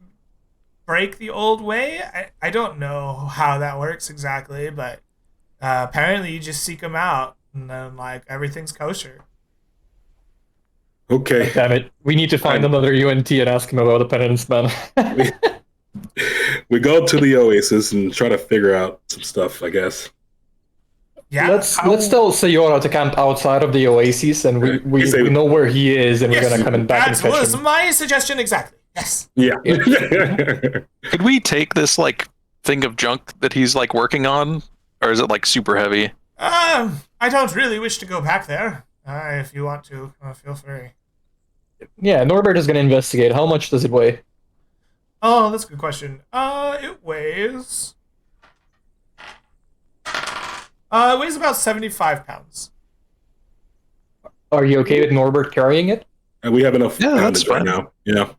break the old way. I don't know how that works exactly, but apparently you just seek them out, and then like everything's kosher. Okay. Damn it. We need to find another UNT and ask him about the penance, man. We go to the Oasis and try to figure out some stuff, I guess. Yeah. Let's tell Sayora to camp outside of the Oasis, and we know where he is, and Yes, we're gonna come back and that fetch was him. my suggestion exactly. Yes. Yeah. Could we take this like thing of junk that he's like working on, or is it like super heavy? I don't really wish to go back there. If you want to, feel free. Yeah, Norbert is gonna investigate. How much does it weigh? Oh, that's a good question. It weighs about 75 pounds. Are you okay with Norbert carrying it? And we have enough Yeah, that's poundage right fine. now. Yeah.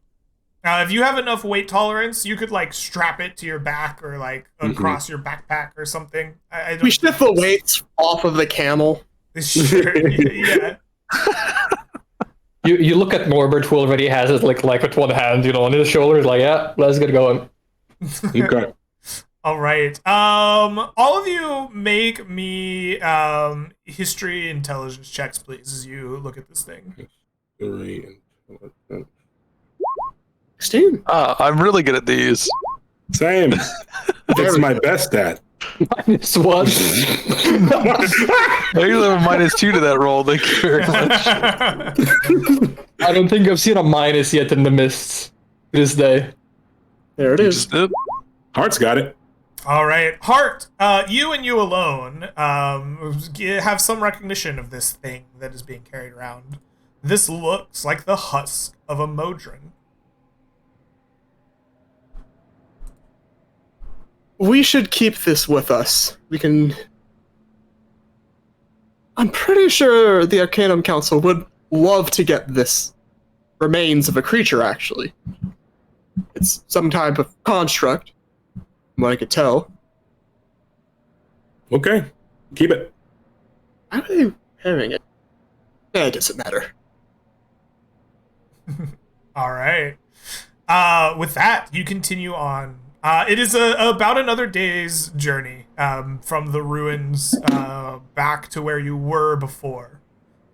If you have enough weight tolerance, you could like strap it to your back or like across your backpack or something. I don't We shift the weights off of the camel. Sure, yeah. You look at Norbert, who already has it like with one hand, on his shoulders, like, yeah, let's get going. Okay. All right. All of you make me history intelligence checks, please, as you look at this thing. 16. I'm really good at these. Same. That's my best stat. -1. I usually have a -2 to that roll. Thank you very much. I don't think I've seen a minus yet in the mists this day. There it is. Just did. Heart's got it. All right, Hart. You and you alone have some recognition of this thing that is being carried around. This looks like the husk of a modron. We should keep this with us. We can... I'm pretty sure the Arcanum Council would love to get this remains of a creature, actually. It's some type of construct, from what I could tell. Okay. Keep it. How are they carrying it? It doesn't matter. All right. With that, you continue on. It is about another day's journey from the ruins back to where you were before.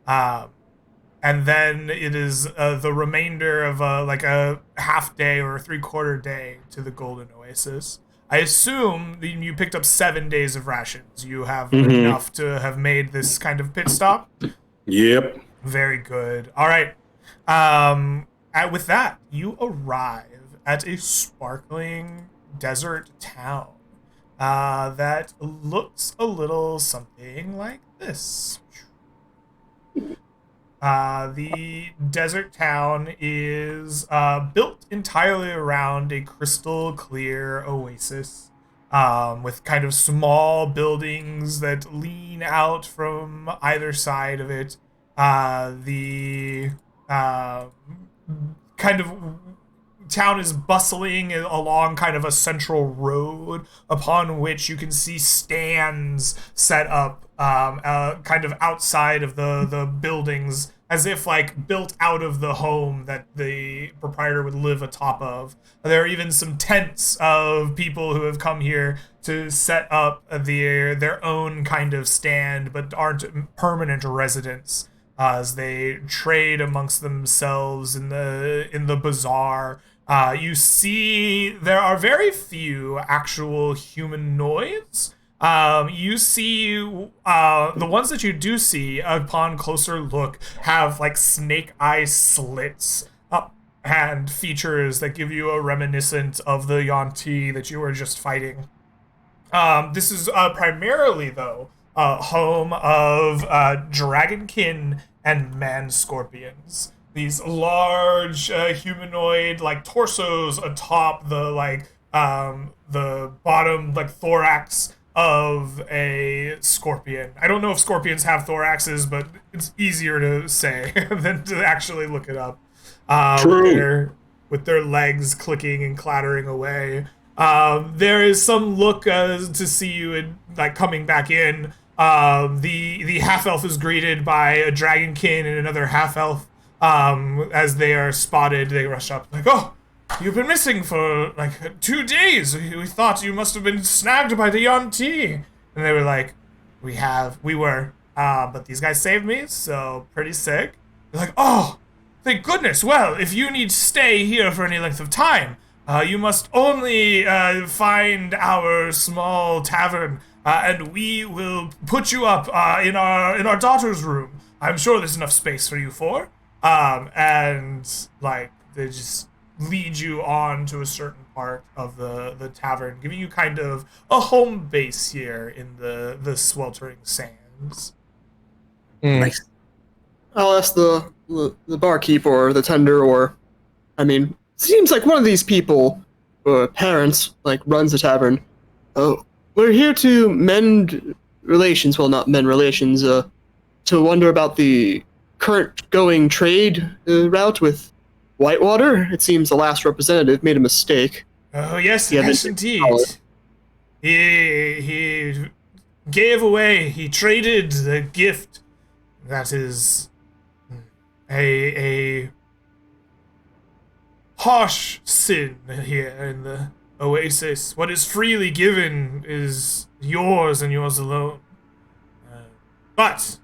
And then it is the remainder of a half day or a 3/4 day to the Golden Oasis. I assume that you picked up 7 days of rations. You have enough to have made this kind of pit stop? Yep. Very good. All right. With that, you arrive at a sparkling desert town that looks a little something like this. The desert town is built entirely around a crystal clear oasis with kind of small buildings that lean out from either side of it. The kind of town is bustling along kind of a central road upon which you can see stands set up kind of outside of the buildings, as if like built out of the home that the proprietor would live atop of. There are even some tents of people who have come here to set up their own kind of stand, but aren't permanent residents, as they trade amongst themselves in the bazaar. You see there are very few actual humanoids. You see the ones that you do see upon closer look have like snake eye slits up and features that give you a reminiscent of the Yuan-Ti that you were just fighting. This is primarily, though, home of dragonkin and man scorpions. These large humanoid like torsos atop the the bottom like thorax of a scorpion. I don't know if scorpions have thoraxes, but it's easier to say than to actually look it up. True. With their legs clicking and clattering away. There is some look to see you in, like coming back in. The half elf is greeted by a dragonkin and another half elf. As they are spotted, they rush up like, "Oh, you've been missing for like 2 days. We thought you must have been snagged by the Yuan-Ti. And they were like, we were. But these guys saved me, so pretty sick. They're like, oh, thank goodness. Well, if you need to stay here for any length of time, you must only find our small tavern, and we will put you up in our daughter's room. I'm sure there's enough space for you four. And like they just lead you on to a certain part of the tavern, giving you kind of a home base here in the sweltering sands. Nice. I'll ask the barkeep or the tender, or I mean, seems like one of these people or parents like runs the tavern. Oh, we're here to mend relations. Well, not mend relations. To wonder about the current going trade route with Whitewater. It seems the last representative made a mistake. Oh yes, Yeah, yes they- indeed. He gave away. He traded the gift that is a harsh sin here in the Oasis. What is freely given is yours and yours alone. But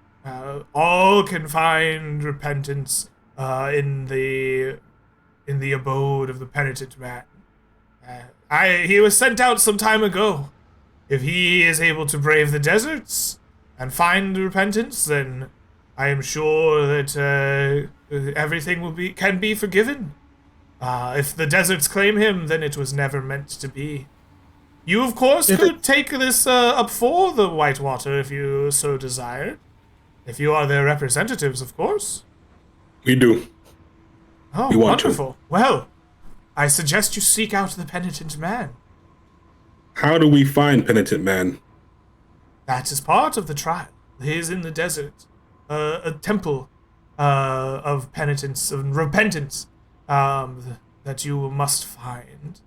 all can find repentance in the abode of the penitent man. He was sent out some time ago. If he is able to brave the deserts and find repentance, then I am sure that everything can be forgiven. If the deserts claim him, then it was never meant to be. You, of course, could take this up for the Whitewater if you so desired. If you are their representatives, of course. We do. Oh, We want to. wonderful. Well, I suggest you seek out the penitent man. How do we find Penitent Man? That is part of the trial. He is in the desert. A temple of penitence, of repentance, that you must find.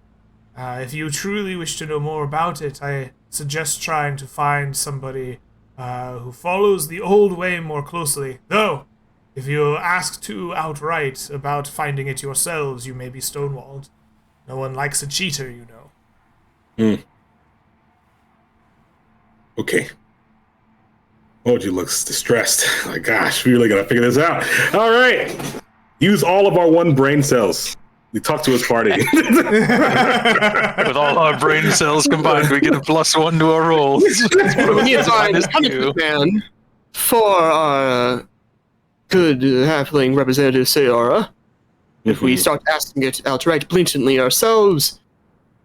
If you truly wish to know more about it, I suggest trying to find somebody who follows the old way more closely. Though, if you ask too outright about finding it yourselves, you may be stonewalled. No one likes a cheater, you know. Okay. Moji looks distressed. Like, gosh, we really gotta figure this out. All right. Use all of our one brain cells. We talk to his party. With all our brain cells combined, we get a +1 to our rolls. We need to find Minus a penitent two. man for our good halfling representative Sayora. If we start asking it outright blatantly ourselves,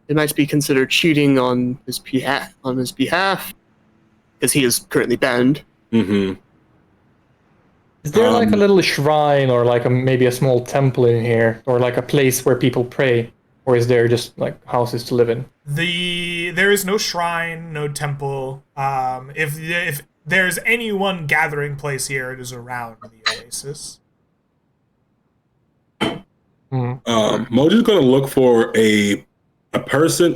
it might be considered cheating on his behalf, because he is currently banned. Mm-hmm. Is there like a little shrine or like maybe a small temple in here, or like a place where people pray, or is there just like houses to live in? There is no shrine, no temple. If there's any one gathering place here, it is around the Oasis. Moji's gonna look for a person,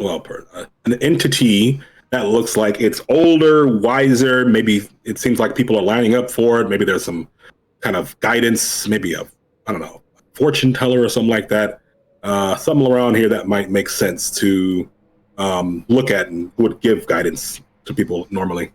an entity that looks like it's older, wiser. Maybe it seems like people are lining up for it. Maybe there's some kind of guidance, maybe a fortune teller or something like that. Something around here that might make sense to look at and would give guidance to people normally.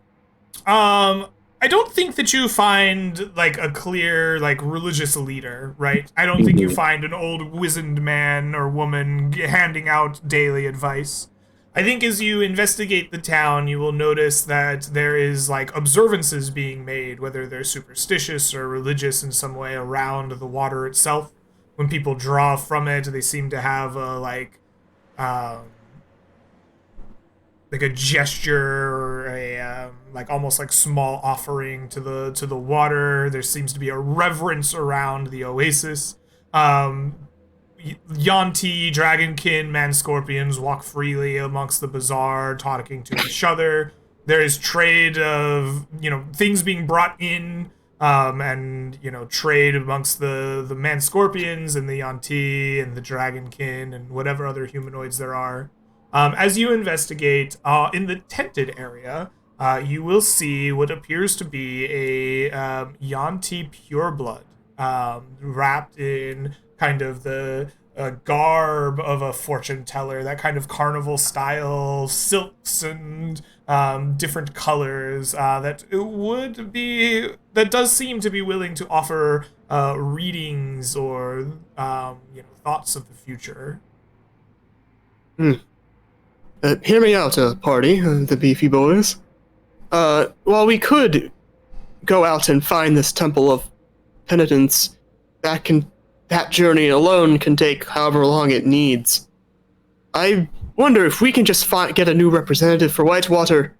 I don't think that you find like a clear like religious leader, right? I don't think you find an old wizened man or woman handing out daily advice. I think as you investigate the town, you will notice that there is like observances being made, whether they're superstitious or religious in some way around the water itself. When people draw from it, they seem to have a like a gesture or a like almost like small offering to the water. There seems to be a reverence around the oasis. Yuan-Ti, Dragonkin, Man-Scorpions walk freely amongst the bazaar, talking to each other. There is trade of, things being brought in, and, trade amongst the Man-Scorpions and the Yuan-Ti and the Dragonkin and whatever other humanoids there are. As you investigate, in the tented area, you will see what appears to be a Yuan-Ti pureblood, wrapped in kind of the garb of a fortune teller, that kind of carnival style silks and different colors that does seem to be willing to offer readings or thoughts of the future. Hear me out, party, the beefy boys. While we could go out and find this temple of penitence, that journey alone can take however long it needs. I wonder if we can just get a new representative for Whitewater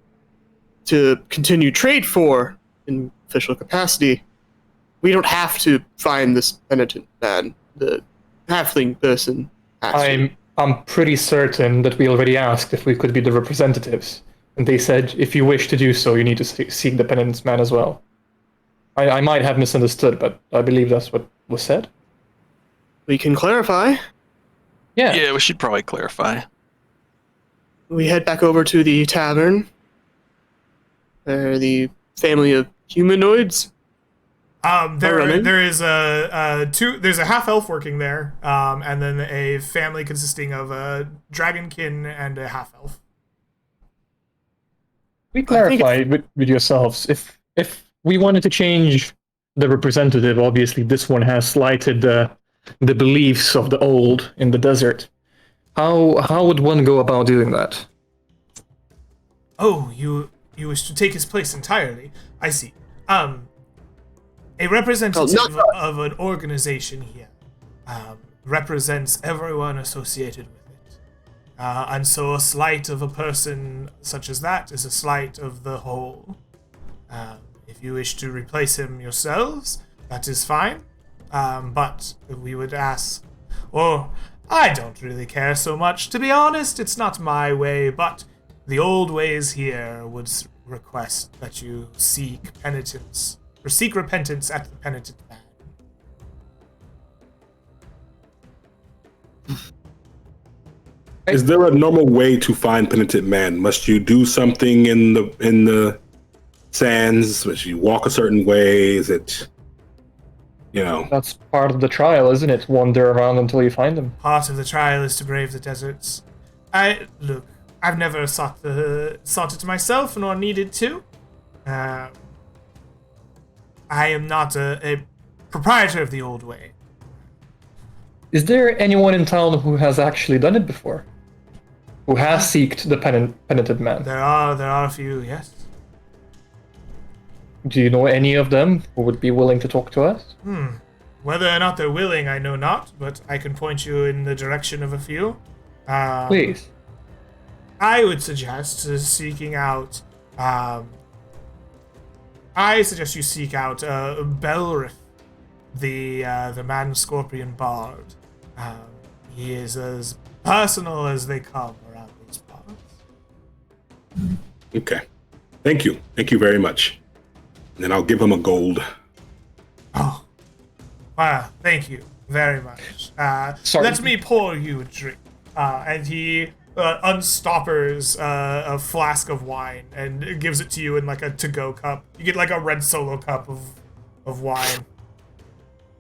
to continue trade for in official capacity. We don't have to find this penitent man, the halfling person. Actually. I'm pretty certain that we already asked if we could be the representatives, and they said if you wish to do so, you need to seek the penitence man as well. I might have misunderstood, but I believe that's what was said. We can clarify. Yeah, we should probably clarify. We head back over to the tavern. The family of humanoids. There is there's a half elf working there, and then a family consisting of a dragonkin and a half elf. We clarify with yourselves. If we wanted to change the representative, obviously this one has slighted the beliefs of the old in the desert. How would one go about doing that? Oh, you wish to take his place entirely? I see. A representative of an organization here represents everyone associated with it. And so a slight of a person such as that is a slight of the whole. If you wish to replace him yourselves, that is fine. But we would ask, or I don't really care so much. To be honest, it's not my way, but the old ways here would request that you seek penitence. Or seek repentance at the penitent man. Is there a normal way to find penitent man? Must you do something in the sands? Must you walk a certain way? Is it, That's part of the trial, isn't it? Wander around until you find them. Part of the trial is to brave the deserts. I've never sought it myself, nor needed to. I am not a proprietor of the old way. Is there anyone in town who has actually done it before? Who has seeked the penitent man? There are a few, yes. Do you know any of them who would be willing to talk to us? Whether or not they're willing, I know not, but I can point you in the direction of a few. Please. I would suggest seeking out. I suggest you seek out Belrith, the man-scorpion bard. He is as personal as they come around these parts. Okay. Thank you very much. And then I'll give him a gold. Oh, wow! Thank you very much. Sorry. Let me pour you a drink. And he unstoppers a flask of wine and gives it to you in like a to-go cup. You get like a red Solo cup of wine.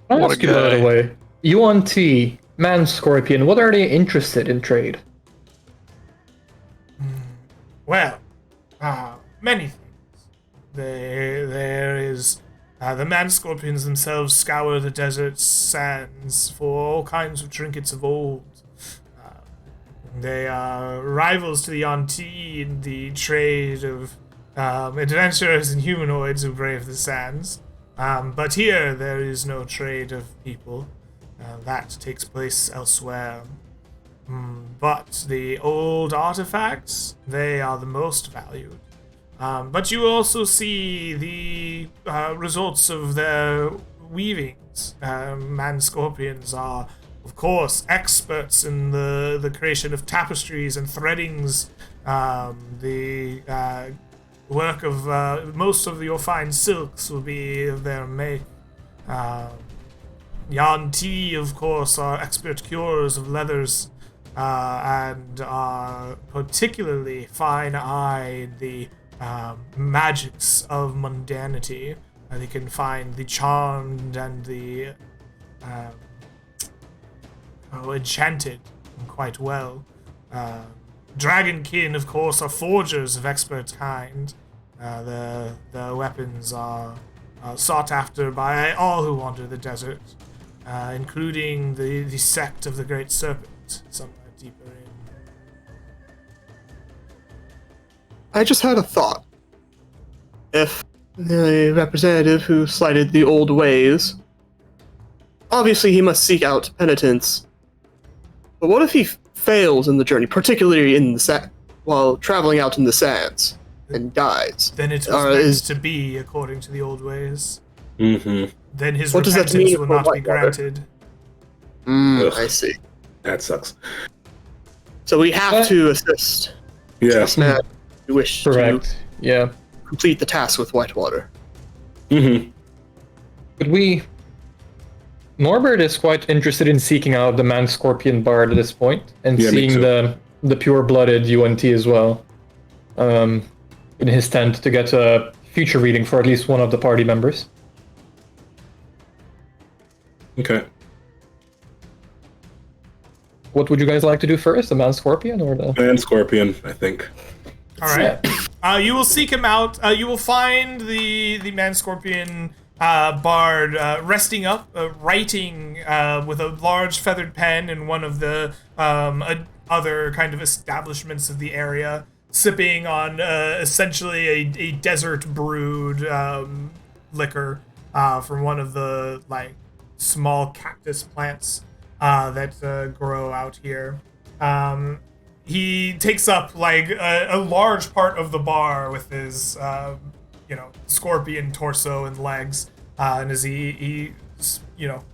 I'll What a ask you, by guy. the way. UNT, Man Scorpion, what are they interested in trade? Well, many things. There is the man scorpions themselves scour the desert sands for all kinds of trinkets of old. They are rivals to the Yonti in the trade of adventurers and humanoids who brave the sands. But here there is no trade of people. That takes place elsewhere. But the old artifacts, they are the most valued. But you also see the results of their weavings. Man scorpions are, of course, experts in the creation of tapestries and threadings. The work of most of your fine silks will be of their make. Yanti, of course, are expert curers of leathers and are particularly fine-eyed the magics of mundanity. They can find the charmed and the enchanted quite well. Dragonkin, of course, are forgers of expert kind. The weapons are sought after by all who wander the desert, including the sect of the Great Serpent, somewhere deeper in. I just had a thought. If the representative who slighted the old ways, obviously he must seek out penitence, but what if he fails in the journey, particularly in the while traveling out in the sands, and dies? Then it was meant to be according to the old ways. Mm-hmm. Then his What does that repentance mean will for not be Whitewater? granted. I see. That sucks. So we have to assist Yeah. this man who wish Correct. Yeah. to complete the task with Whitewater. Mm-hmm. Could we... Norbert is quite interested in seeking out the Man-Scorpion Bard at this point, and Yeah, me seeing too. the pure-blooded UNT as well. In his tent to get a future reading for at least one of the party members. Okay. What would you guys like to do first, the Man-Scorpion or the... And Scorpion, I think. All right. You will seek him out. You will find the man scorpion bard resting up, writing with a large feathered pen in one of the other kind of establishments of the area, sipping on essentially a desert brewed liquor from one of the small cactus plants that grow out here. He takes up a large part of the bar with his scorpion torso and legs, and as he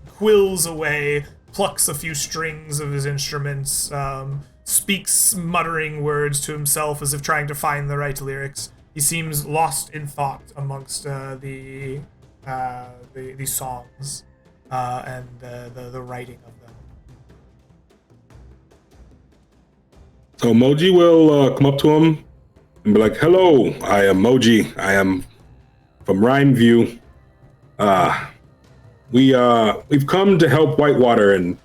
quills away, plucks a few strings of his instruments, speaks muttering words to himself as if trying to find the right lyrics. He seems lost in thought amongst the songs and the writing of them. So Moji will come up to him and be like, "Hello, I am Moji. I am from Rhymeview. We've come to help Whitewater, and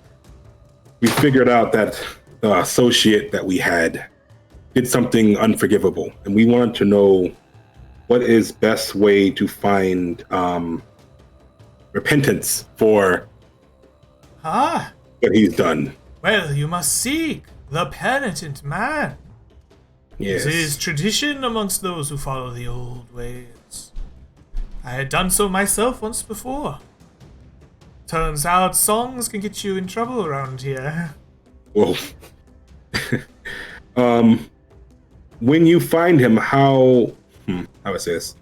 we figured out that the associate that we had did something unforgivable, and we wanted to know what is best way to find repentance for Ah, what he's done." well, you must seek the penitent man. Yes. It is tradition amongst those who follow the old ways. I had done so myself once before. Turns out songs can get you in trouble around here. Well, when you find him, how would I say this?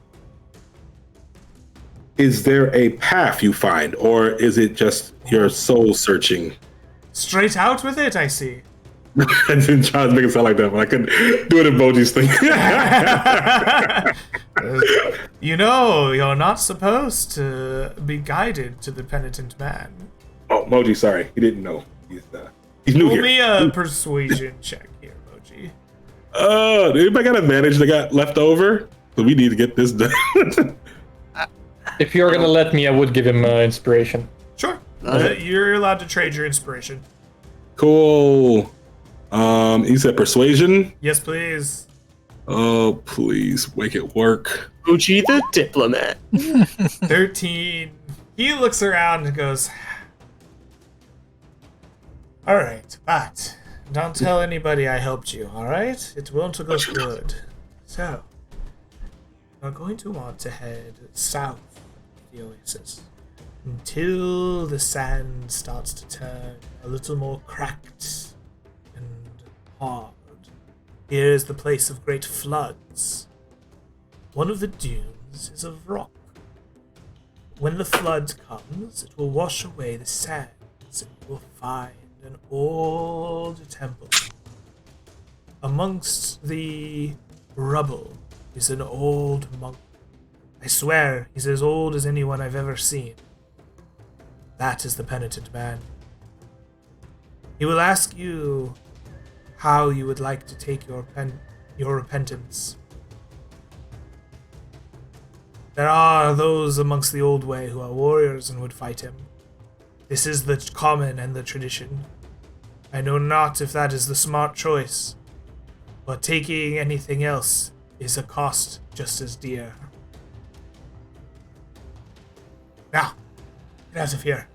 Is there a path you find, or is it just your soul searching? Straight out with it, I see. I didn't try to make it sound like that, but I couldn't do it emojis thing. You're not supposed to be guided to the penitent man. Oh, Moji, sorry, he didn't know. He's new Roll here. me a persuasion check here, Moji. Anybody got advantage that got left over? So we need to get this done. If you're gonna let me, I would give him inspiration. Sure. You're allowed to trade your inspiration. Cool. You said persuasion? Yes, please. Oh, please, make it work. Uchi the diplomat. 13. He looks around and goes, "Alright, but don't tell anybody I helped you, alright? It won't look good. So, you're going to want to head south of the oasis until the sand starts to turn a little more cracked and hard. Here is the place of great floods. One of the dunes is of rock. When the flood comes, it will wash away the sands, and you will find an old temple. Amongst the rubble is an old monk. I swear, he's as old as anyone I've ever seen. That is the penitent man. He will ask you how you would like to take your repentance. There are those amongst the old way who are warriors and would fight him. This is the common and the tradition. I know not if that is the smart choice, but taking anything else is a cost just as dear. Now, get out of here.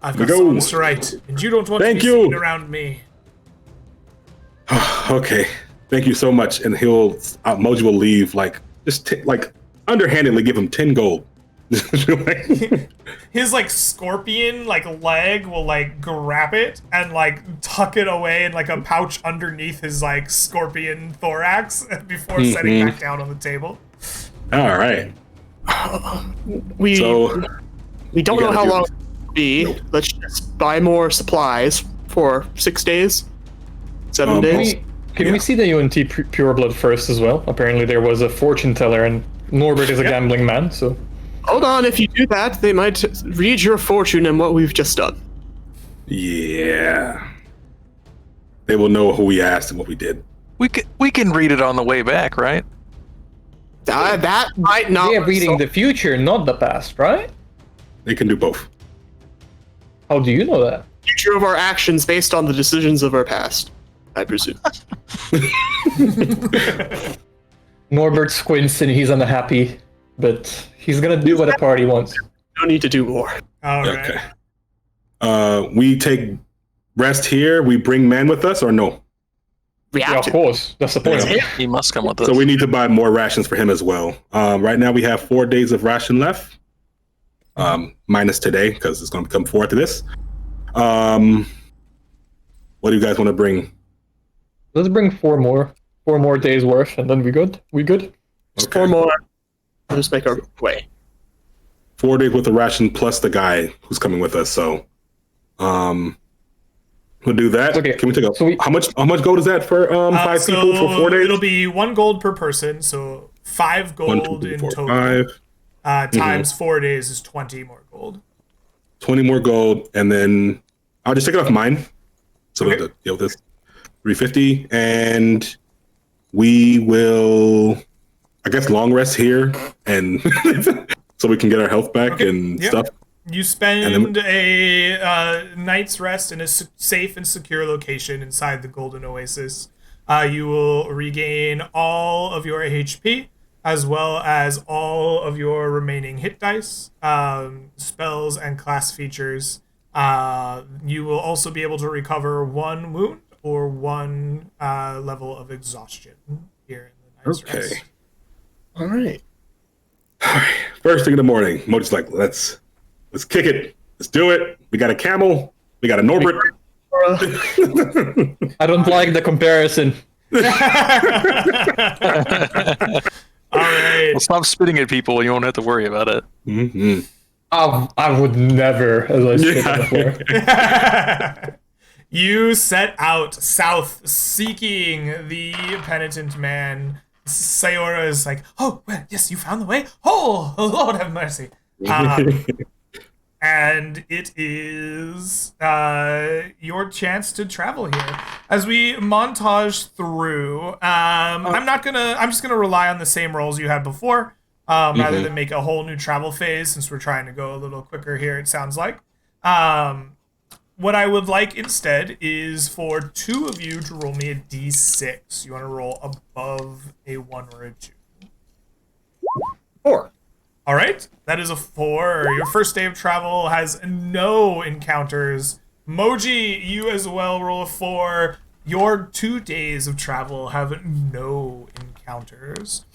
I've got go. songs to write, and you don't want Thank to be you. seen around me. Okay, thank you so much. And Moji will leave underhandedly give him 10 gold. His scorpion leg will grab it and tuck it away in a pouch underneath his scorpion thorax before setting back down on the table. All right. We don't know how long this. it'll be. Nope. Let's just buy more supplies for 6 days, 7 days. Can we see the UNT Pureblood first as well? Apparently there was a fortune teller, and Norbert is a gambling man, so... Hold on, if you do that, they might read your fortune and what we've just done. Yeah. They will know who we asked and what we did. We can read it on the way back, right? That might not... They're reading the future, not the past, right? They can do both. How do you know that? future of our actions based on the decisions of our past, I presume. Norbert squints and he's unhappy, but he's gonna do what the party wants. No need to do more. All right. Okay. We take rest here. We bring man with us, or no? We Yeah, have of to. course. That's the point. He must come with us. So we need to buy more rations for him as well. Right now we have 4 days of ration left, minus today because it's going to become 4 after this. What do you guys want to bring? Let's bring 4 more days worth, and then we good. We good? Just 4 more. We'll just make our way. 4 days worth of ration plus the guy who's coming with us. So, we'll do that. Okay. Can we take a? So how much gold is that for 5 so people for 4 days? It'll be 1 gold per person, so 5 gold 1, 2, 3, in 4, total. 5. Times 4 days is 20 more gold. 20 more gold, and then I'll just take it off mine. So we Okay. have to deal with this. 350, and we will, I guess, long rest here, and so we can get our health back and Yep. stuff. You spend a night's rest in a safe and secure location inside the Golden Oasis. You will regain all of your HP, as well as all of your remaining hit dice, spells, and class features. You will also be able to recover 1 wound or 1 level of exhaustion here in the night's Okay. rest. All right. First thing in the morning, Moji's like, let's kick it. Let's do it. We got a camel. We got a Norbert. I don't like the comparison. All right. Well, stop spitting at people. You won't have to worry about it. Mm-hmm. I would never, as I said before. You set out south seeking the penitent man. Sayora is like, oh, well, yes, you found the way. Oh, Lord have mercy. And it is your chance to travel here. As we montage through, I'm just gonna rely on the same rolls you had before, rather than make a whole new travel phase, since we're trying to go a little quicker here, it sounds like. What I would like instead is for 2 of you to roll me a d6. You want to roll above a 1 or a 2. 4. All right, that is a 4. Your first day of travel has no encounters. Moji, you as well roll a 4. Your 2 days of travel have no encounters.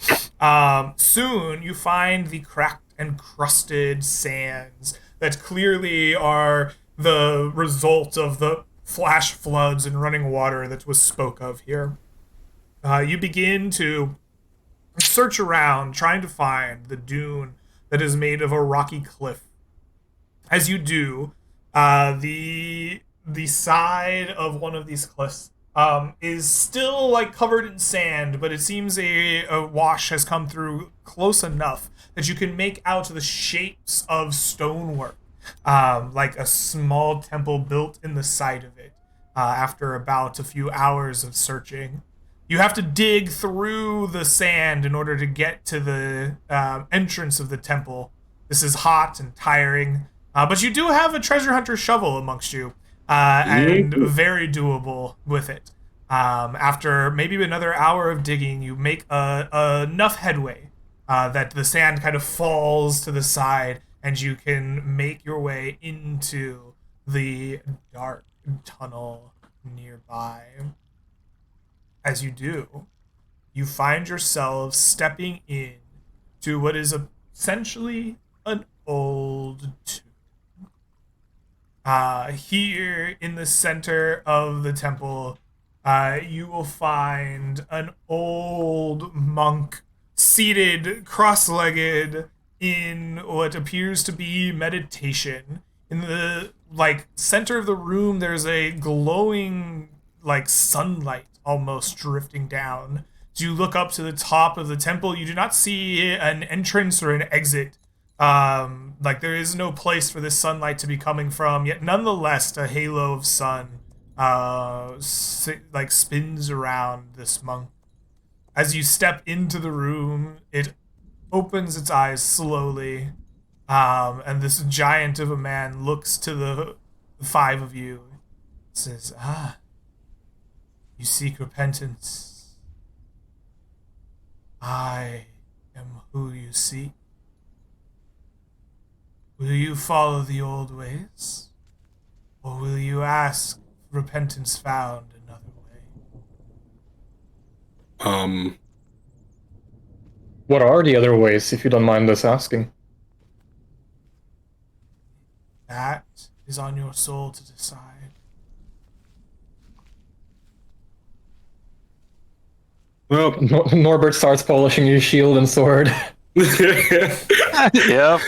Soon you find the cracked and crusted sands that clearly are the result of the flash floods and running water that was spoke of here. You begin to search around, trying to find the dune that is made of a rocky cliff. As you do, the side of one of these cliffs is still like covered in sand, but it seems a wash has come through close enough that you can make out the shapes of stonework, like a small temple built in the side of it. After about a few hours of searching, you have to dig through the sand in order to get to the entrance of the temple. This is hot and tiring, but you do have a treasure hunter shovel amongst you. and very doable with it. After maybe another hour of digging, you make enough headway that the sand kind of falls to the side, and you can make your way into the dark tunnel nearby. As you do, you find yourselves stepping in to what is essentially an old tomb. Here in the center of the temple, you will find an old monk seated cross-legged in what appears to be meditation. In the center of the room, there's a glowing sunlight almost drifting down. As you look up to the top of the temple, you do not see an entrance or an exit. There is no place for this sunlight to be coming from, yet nonetheless a halo of sun spins around this monk. As you step into the room, it opens its eyes slowly, and this giant of a man looks to the five of you and says, you seek repentance. I am who you seek. Will you follow the old ways? Or will you ask repentance found another way? What are the other ways, if you don't mind us asking? That is on your soul to decide. Well, Norbert starts polishing his shield and sword. Yeah.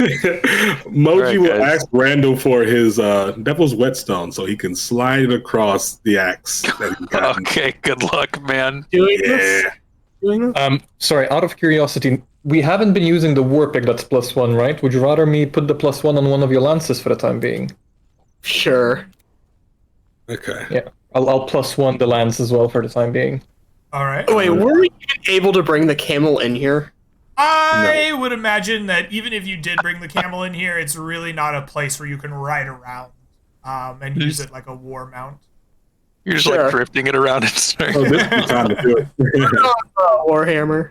Moji will guys. ask Randall for his Devil's Whetstone so he can slide it across the axe. That he's got. Okay, good luck, man. Doing this? Yeah. Doing this? Sorry, out of curiosity, we haven't been using the war pick that's +1, right? Would you rather me put the +1 on one of your lances for the time being? Sure. Okay. Yeah, I'll +1 the lance as well for the time being. All right. Oh, wait, were we even able to bring the camel in here? I would imagine that even if you did bring the camel in here, it's really not a place where you can ride around and use it like a war mount. You're just Sure. drifting it around in circles. So this is the time to do it. Warhammer.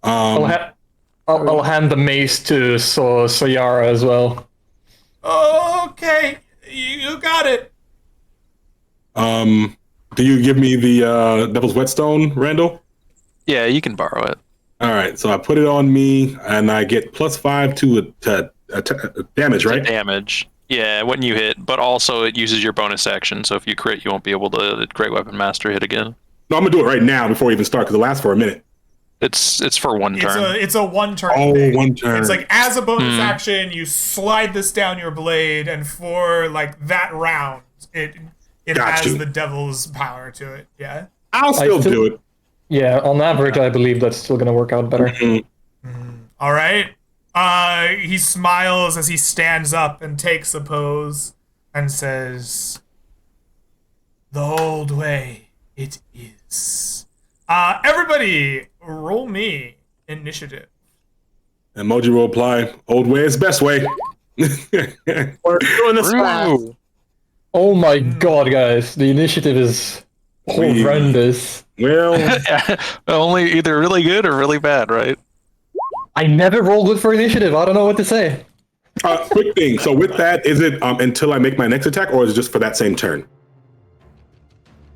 I'll hand the mace to Soyara as well. Okay, you got it. Do you give me the Devil's Whetstone, Randall? Yeah, you can borrow it. All right, so I put it on me, and I get +5 to damage, To right? damage. Yeah, when you hit, but also it uses your bonus action, so if you crit, you won't be able to Great Weapon Master hit again. No, I'm gonna do it right now before we even start because it lasts for a minute. It's for one turn. It's a one turn. Oh, thing. one turn. It's like as a bonus action, you slide this down your blade, and for that round, it Got has you. the devil's power to it. Yeah. I'll still do it. Yeah, on average, I believe that's still gonna work out better. All right. He smiles as he stands up and takes a pose and says, "The old way it is." Everybody, roll me initiative. Emoji will apply. Old way is best way. We're doing this fast. Ooh. Oh my god, guys, the initiative is horrendous. Well, Only either really good or really bad, right? I never roll good for initiative. I don't know what to say. quick thing. So with that, is it until I make my next attack, or is it just for that same turn?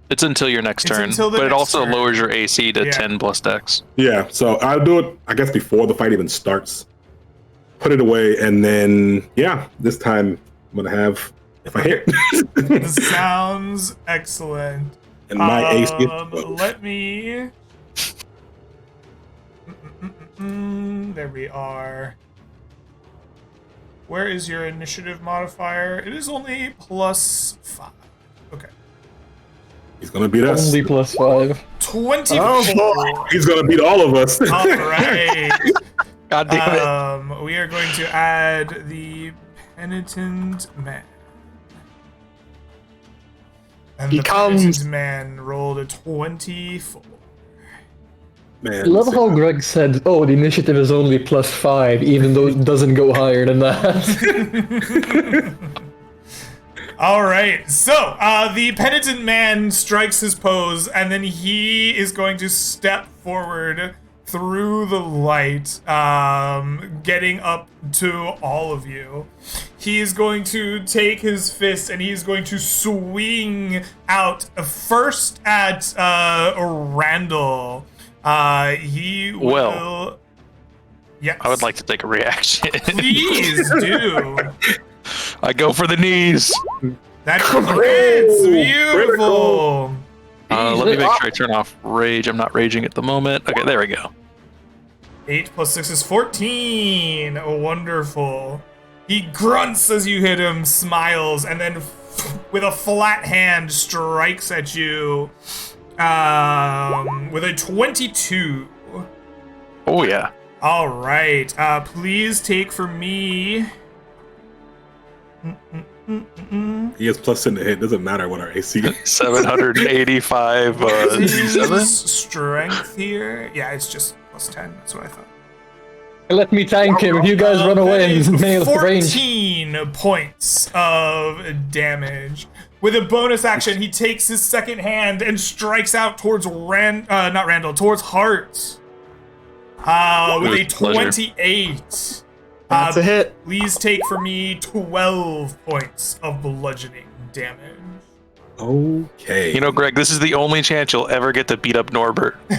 It's until your next It's turn, until the but it next also turn. lowers your AC to Yeah. 10 plus dex. Yeah. So I'll do it, I guess, before the fight even starts. Put it away, and then this time I'm gonna have if I hit. This sounds excellent. And my AC is 12. Let me. There we are. Where is your initiative modifier? It is only +5. Okay. He's gonna beat us. Only +5. 24. Oh, He's gonna beat all of us. All right. God damn it. We are going to add the penitent man. And the penitent man rolled a 24. Man, I love how Greg said, "Oh, the initiative is only +5," even though it doesn't go higher than that. All right, so the penitent man strikes his pose, and then he is going to step forward through the light, getting up to all of you. He is going to take his fist and he's going to swing out first at Randall. He will. Well, Yes. I would like to take a reaction. Please do. I go for the knees. That crits. Beautiful. Let me make sure I turn off rage. I'm not raging at the moment. Okay, there we go. 8 plus 6 is 14. Wonderful. He grunts as you hit him, smiles, and then with a flat hand strikes at you with a 22. Oh, yeah. All right. Please take for me. He has plus in the hit. Doesn't matter what our AC is. 785 D7. Strength here. Yeah, it's just plus 10. That's what I thought. Let me tank him if you guys run away and nail the range. 14 points of damage. With a bonus action, he takes his second hand and strikes out towards towards Hart. With a 28. That's a hit. Please take for me 12 points of bludgeoning damage. Okay. You know, Greg, this is the only chance you'll ever get to beat up Norbert. All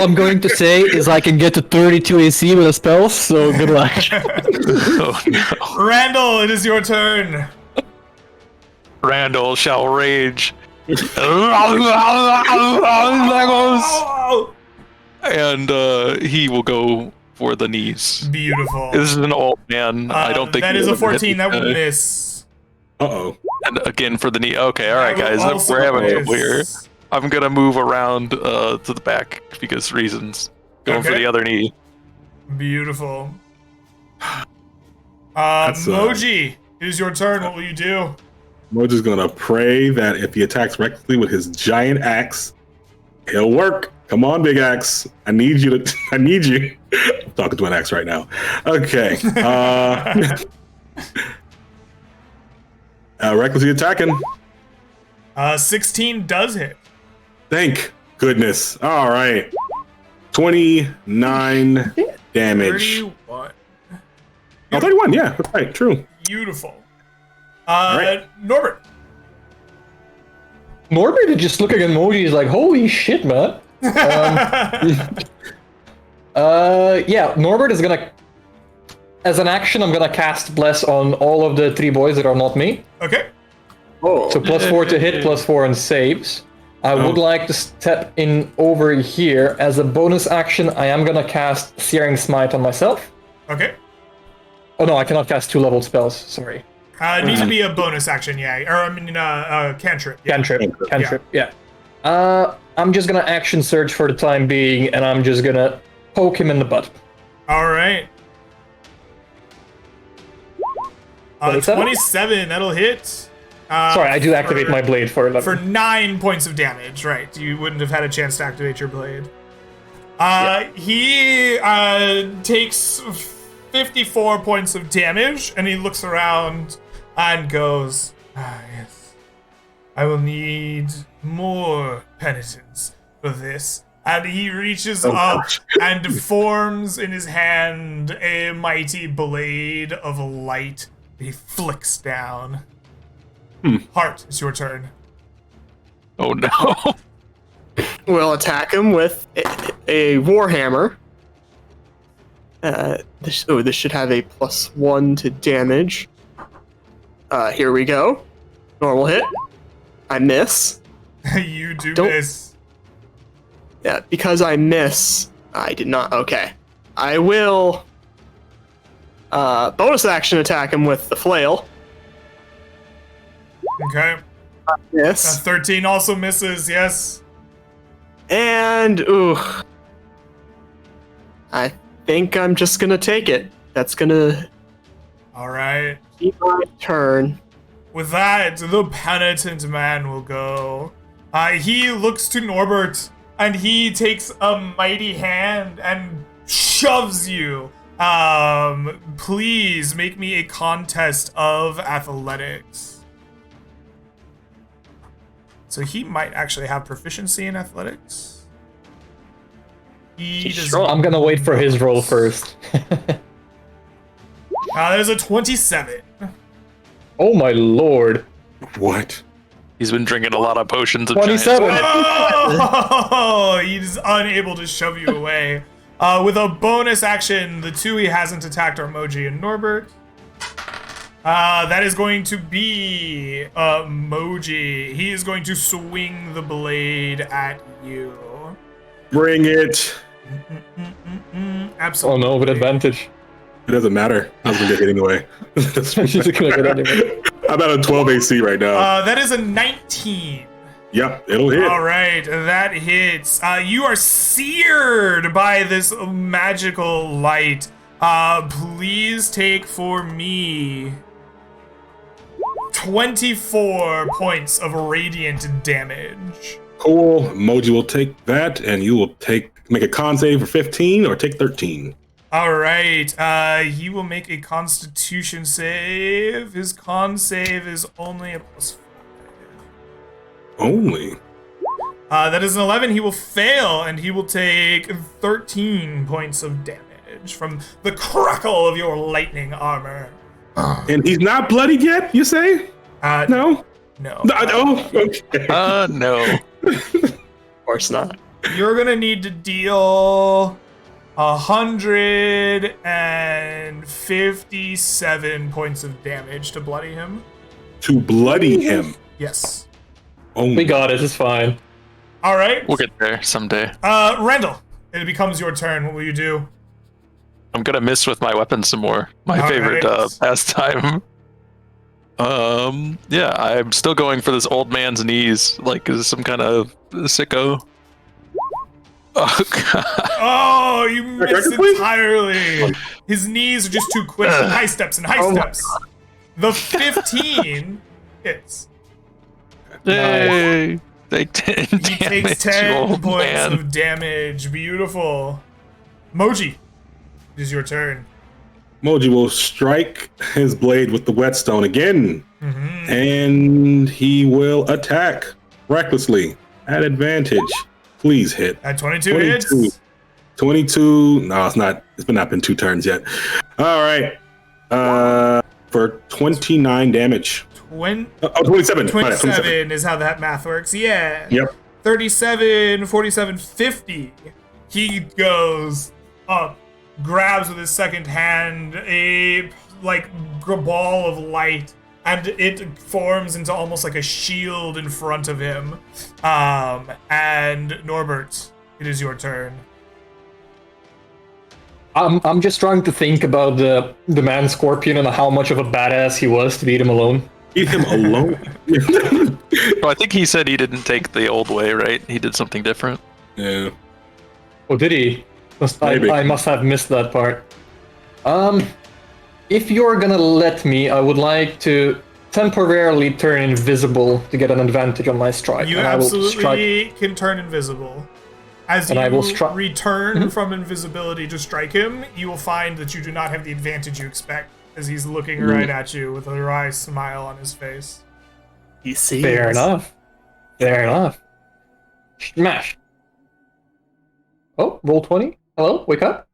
I'm going to say is I can get to 32 AC with a spell, so good luck. Oh, no. Randall, it is your turn. Randall shall rage. And he will go for the knees. Beautiful. This is an old man. I don't think that he is a would hit 14. That the- will miss. Uh-oh. And again for the knee. Okay, all right, That will guys. also We're having trouble here. miss. I'm gonna move around to the back because reasons. Going for Okay. the other knee. Beautiful. That's, Moji, it is your turn. What will you do? Mojo's gonna pray that if he attacks recklessly with his giant axe, he'll work. Come on, big axe. I need you to. I need you. I'm talking to an axe right now. Okay. Recklessly attacking. 16 does hit. Thank goodness. All right. 29 damage. 31. Oh, 31. Yeah, that's right. True. Beautiful. right. Norbert. Norbert is just looking at Moji. He's like, "Holy shit, man!" Yeah, Norbert is gonna, as an action, I'm gonna cast Bless on all of the 3 boys that are not me. Okay. Oh, So +4 to hit, +4 in saves. I would like to step in over here. As a bonus action, I am gonna cast Searing Smite on myself. Okay. Oh no, I cannot cast 2-level spells, sorry. It needs to be a bonus action, yeah. Or, I mean, cantrip. Yeah. Cantrip, yeah. I'm just gonna action surge for the time being, and I'm just gonna poke him in the butt. All right. 27? 27, that'll hit. Sorry, I do activate my blade for 11. For 9 points of damage, right. You wouldn't have had a chance to activate your blade. He takes 54 points of damage, and he looks around and goes, yes. I will need more penitence for this. And he reaches up and forms in his hand a mighty blade of light. He flicks down. Hart, it's your turn. Oh no. we'll attack him with a warhammer. This should have a +1 to damage. Here we go. Normal hit. I miss. You do Don't- miss. Yeah, because I miss, I did not. Okay. I will bonus action attack him with the flail. Okay. Miss. 13 also misses, yes. And, I think I'm just gonna take it. That's gonna All right. be my turn. With that, the penitent man will go. He looks to Norbert, and he takes a mighty hand and shoves you Please make me a contest of athletics. So he might actually have proficiency in athletics. He does I'm gonna wait for his roll first. That is a 27. Oh my lord. What? He's been drinking a lot of potions of 27. giant. Oh, he's unable to shove you away. With a bonus action, the two he hasn't attacked are Moji and Norbert. That is going to be Moji. He is going to swing the blade at you. Bring it. Absolutely. Oh no, with advantage. It doesn't matter. I was gonna get hit anyway. She's gonna get anyway. I'm at a 12 AC right now. That is a 19. Yep, it'll hit. All right, that hits. You are seared by this magical light. Please take for me 24 points of radiant damage. Cool. Moji will take that, and you will make a con save for 15 or take 13. All right, he will make a Constitution save. His con save is only a +5. Only. That is an 11. He will fail, and he will take 13 points of damage from the crackle of your lightning armor. And he's not bloodied yet, you say? No? No. Oh, okay. No. Of course not. You're gonna need to deal 157 points of damage to bloody him. To bloody him. Yes. Only. We got it, it's fine. All right. We'll get there someday. Randall, it becomes your turn. What will you do? I'm gonna miss with my weapon some more. My All favorite right. pastime. Yeah, I'm still going for this old man's knees, like is some kind of sicko. Oh god. Oh, you missed please? entirely. His knees are just too quick. High steps and high Oh my steps. The 15 hits. Hey, take 10 He damage, takes you 10 old points man. of damage. Beautiful. Moji, it is your turn. Moji will strike his blade with the whetstone again. Mm-hmm. And he will attack recklessly at advantage. Please hit. At 22 22. hits. 22. No, it's not. It's not been 2 turns yet. All right. For 29 damage. 27 27. 27 is how that math works. Yeah. Yep. 37, 47, 50. He goes up, grabs with his second hand a ball of light, and it forms into almost like a shield in front of him. And Norbert, it is your turn. I'm just trying to think about the man Scorpion and how much of a badass he was to beat him alone. Leave him alone. Oh, I think he said he didn't take the old way, right? He did something different. Yeah. Oh, did he? Maybe. I must have missed that part. If you're gonna let me, I would like to temporarily turn invisible to get an advantage on my strike. You and I will strike. absolutely can turn invisible. As And you I will strike. return from invisibility to strike him, you will find that you do not have the advantage you expect, as he's looking right at you with a wry smile on his face. You see? Fair enough. Fair enough. Smash. Oh, roll 20. Hello, wake up.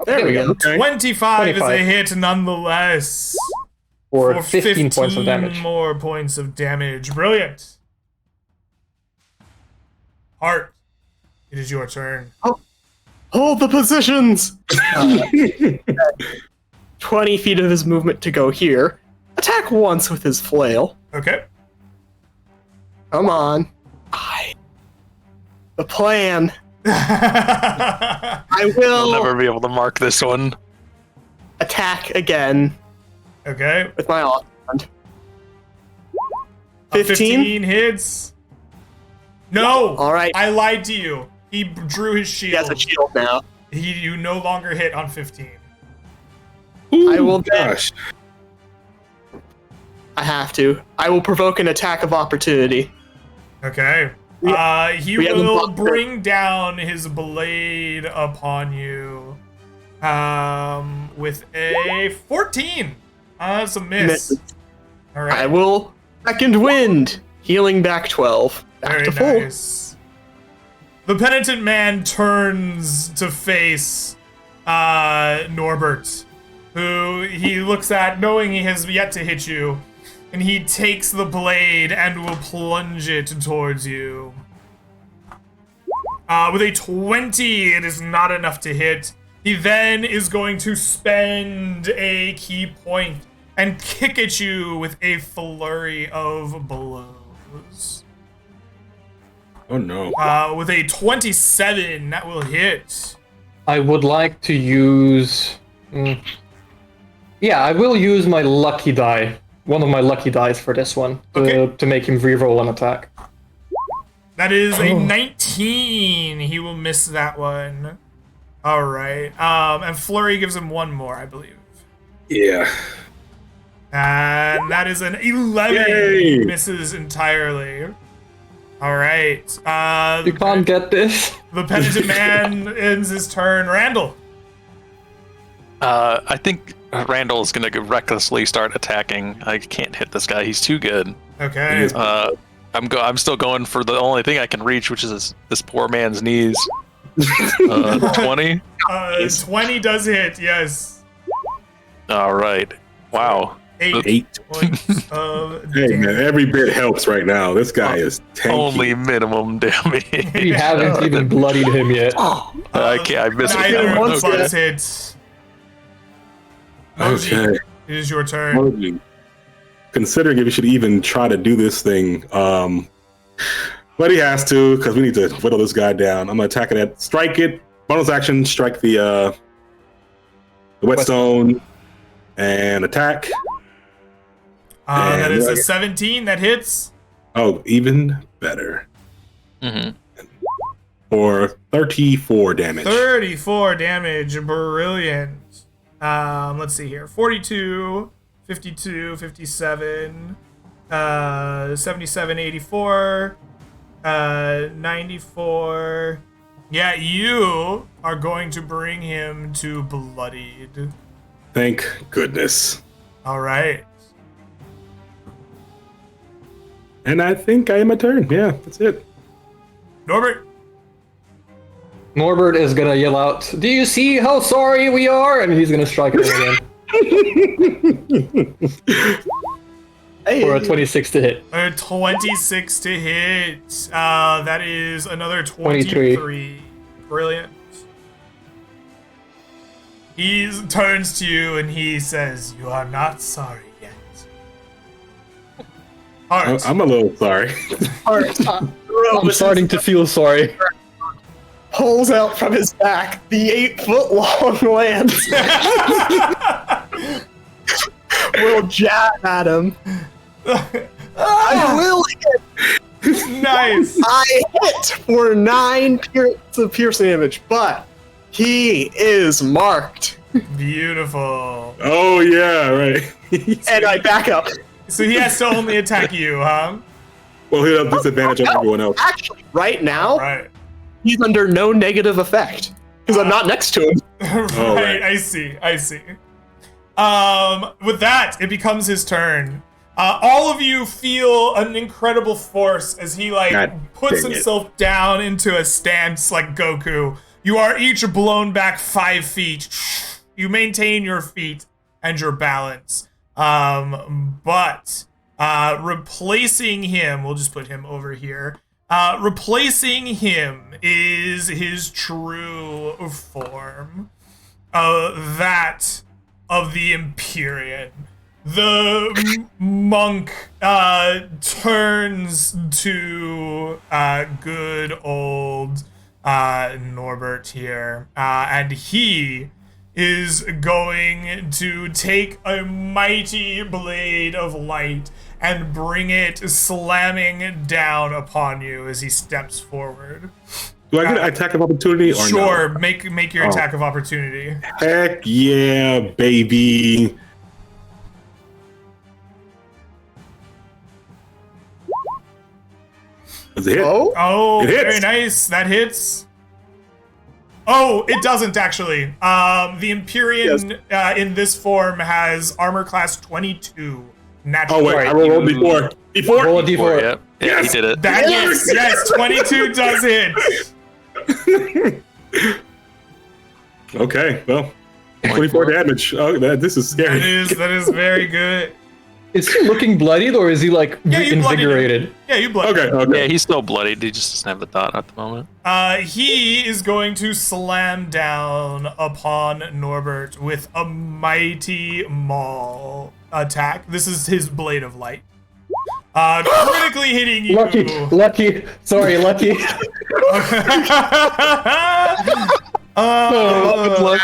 There we go. Okay. 25 is a 25. hit nonetheless. For 15 points of damage. more points of damage. Brilliant. Heart, it is your turn. Hold the positions! 20 feet of his movement to go here. Attack once with his flail. Okay. Come on. The plan. I We'll will never be able to mark this one. attack again Okay. with my offhand. A 15? 15 hits. No. All right. I lied to you. He drew his He has shield. a shield now. You no longer hit on 15. I will then. Gosh. I have to. I will provoke an attack of opportunity. Okay. He we haven't will blocked bring down his blade upon you. With a 14. That's a miss. All right. I will second wind, healing back 12. Back Very to full. nice. The penitent man turns to face Norbert, who he looks at, knowing he has yet to hit you, and he takes the blade and will plunge it towards you. With a 20, it is not enough to hit. He then is going to spend a key point and kick at you with a flurry of blows. Oh no. With a 27, that will hit. I would like to use. Yeah, I will use my lucky die. One of my lucky dice for this one to make him reroll an attack. That is a 19. He will miss that one. All right. And flurry gives him one more, I believe. Yeah. And that is an 11. Yay! Misses entirely. All right. You can't get this. The penitent man ends his turn. Randall. I think Randall is gonna recklessly start attacking. I can't hit this guy. He's too good. Okay. I'm still going for the only thing I can reach, which is this poor man's knees. 20. 20 does hit. Yes. All right. Wow. 8 points of Hey damage. man, every bit helps right now. This guy is tanky. Only minimum damage. We haven't even bloodied him yet. I can't. I missed Neither that of one. the buttons hit. Moji, Okay. it is your turn. Moji. Considering if he should even try to do this thing, but he has to because we need to whittle this guy down. I'm gonna attack it at strike it. Bonus action, strike the whetstone and attack. That is a And- 17 that hits. Oh, even better. Mhm. For 34 damage. 34 damage. Brilliant. Let's see here. 42, 52, 57, 77, 84, 94. Yeah, you are going to bring him to bloodied. Thank goodness. All right. And I think I am a turn. Yeah, that's it. Norbert. Norbert is gonna yell out, "Do you see how sorry we are?" And he's gonna strike him again Hey, for a 26 to hit. 26 to hit. That is another 23. Brilliant. He turns to you and he says, "You are not sorry yet." Heart. I'm a little sorry. I'm starting to feel sorry. pulls out from his back the 8-foot-long lance. Will jab at him. I will hit. Nice. I hit for 9 piercing damage, but he is marked. Beautiful. Oh yeah, right. And I back up. So he has to only attack you, huh? Well, he'll have disadvantage on everyone else. Actually, right now, Right. he's under no negative effect because I'm not next to him. Right, right. I see. With that, it becomes his turn. All of you feel an incredible force as he God puts dang it. himself down into a stance like Goku. You are each blown back 5 feet. You maintain your feet and your balance. But replacing him, we'll just put him over here. Replacing him is his true form. That of the Empyrean. The monk turns to good old Norbert here, and he is going to take a mighty blade of light and bring it slamming down upon you as he steps forward. Do I get an attack of opportunity or Sure, no? make your attack of opportunity. Heck yeah, baby. Does it hit? Oh, Oh, It hits. very nice. That hits. Oh, it doesn't actually. The Empyrean in this form has armor class 22. Natural. Oh wait, I rolled D4. D4. Roll a d4. Yep. Yeah, he did it. That yes, 22 does hit. Okay, well, 24 damage. Oh, this is scary. That is very good. Is he looking bloodied or is he like Yeah, you bloodied him. invigorated? Yeah, you blood. Okay. Yeah, he's still bloodied. He just doesn't have the dot at the moment. He is going to slam down upon Norbert with a mighty maul attack. This is his blade of light. Critically hitting you. Lucky. Sorry, lucky. Good luck.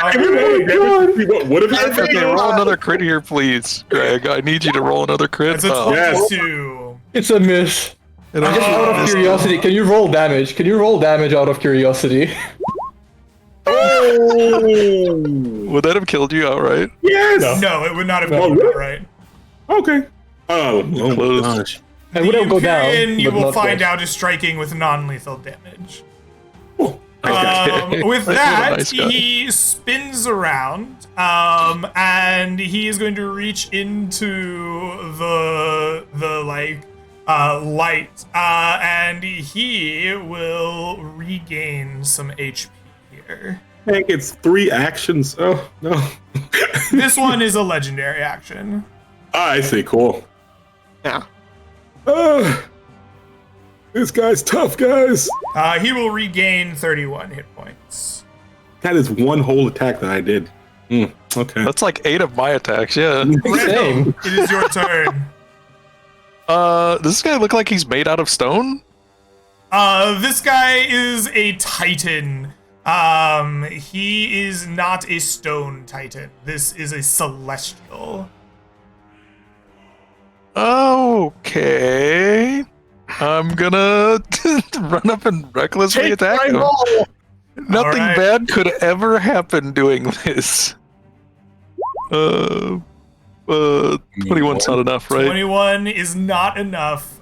What if Okay, roll another crit here, please, Greg. I need you to roll another crit. It's a 22. It's a miss. And Just out of curiosity, can you roll damage? Can you roll damage out of curiosity? Would that have killed you outright? Yes. No, it would not have Oh, gone really? right. Okay. Oh my Close. gosh. And would The it go down? Empyrean, you but will not find dead. out, is striking with non-lethal damage. Okay. With What a that, nice guy. he spins around, and he is going to reach into the light, and he will regain some HP here. I think it's 3 actions. Oh no. This one is a legendary action. I see. Cool. Yeah. This guy's tough, guys. He will regain 31 hit points. That is one whole attack that I did. Okay. That's like 8 of my attacks. Yeah. Same. It is your turn. Does this guy look like he's made out of stone? This guy is a titan. He is not a stone titan. This is a celestial. Okay. I'm gonna run up and recklessly attack him. Nothing Alright. bad could ever happen doing this. 21's not enough, right? 21 is not enough.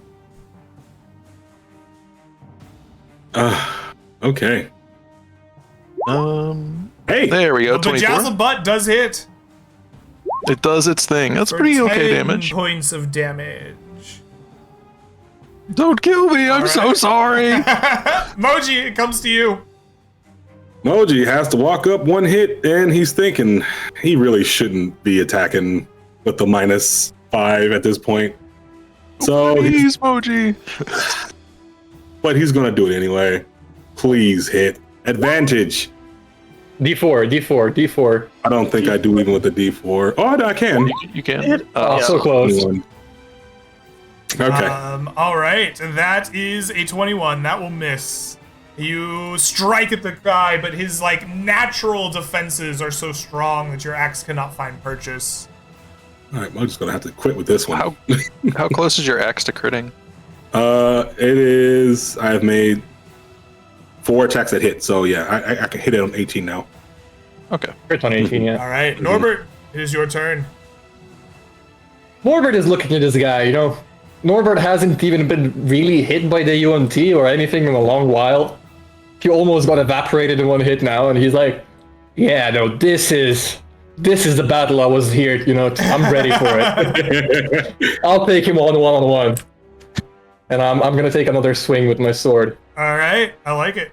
Okay. Hey. There we go. The 24. Bejazzle Butt does hit. It does its thing. That's For pretty okay 10 damage. points of damage. Don't kill me. I'm so sorry. Moji, it comes to you. Moji has to walk up 1 hit, and he's thinking he really shouldn't be attacking with the -5 at this point. So, Please, Moji. but he's gonna do it anyway. Please hit advantage. D4. I don't think I do even with the D4. Oh, I can. You can. Oh, so close. 21. Okay. All right, that is a 21. That will miss. You strike at the guy, but his natural defenses are so strong that your axe cannot find purchase. All right, I'm just gonna have to quit with this one. How close is your axe to critting? It is. I have made 4 attacks that hit, so yeah, I can hit it on 18 now. Okay. Crit on 18, yeah. All right, Norbert, it is your turn. Norbert is looking at this guy, you know. Norbert hasn't even been really hit by the UNT or anything in a long while. He almost got evaporated in 1 hit now, and he's like, yeah, no, this is the battle I was here, you know, I'm ready for it. I'll take him on one-on-one. And I'm gonna take another swing with my sword. All right, I like it.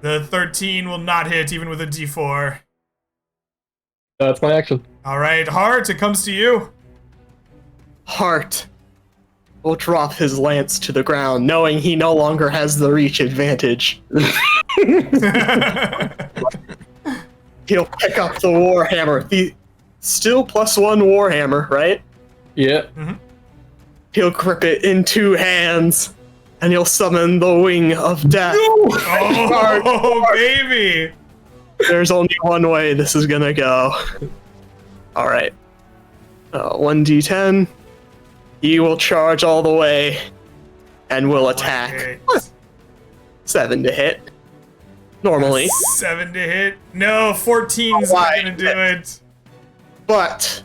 The 13 will not hit even with a D4. That's my action. All right, Hart, it comes to you. Hart will drop his lance to the ground, knowing he no longer has the reach advantage. He'll pick up the Warhammer. The still +1 Warhammer, right? Yeah. He'll grip it in 2 hands, and he'll summon the Wing of Death. Oh, baby. There's only one way this is gonna go. Alright. 1d10. He will charge all the way and will attack. Okay. 7 to hit. Normally. 7 to hit. No, 14's not gonna do it. But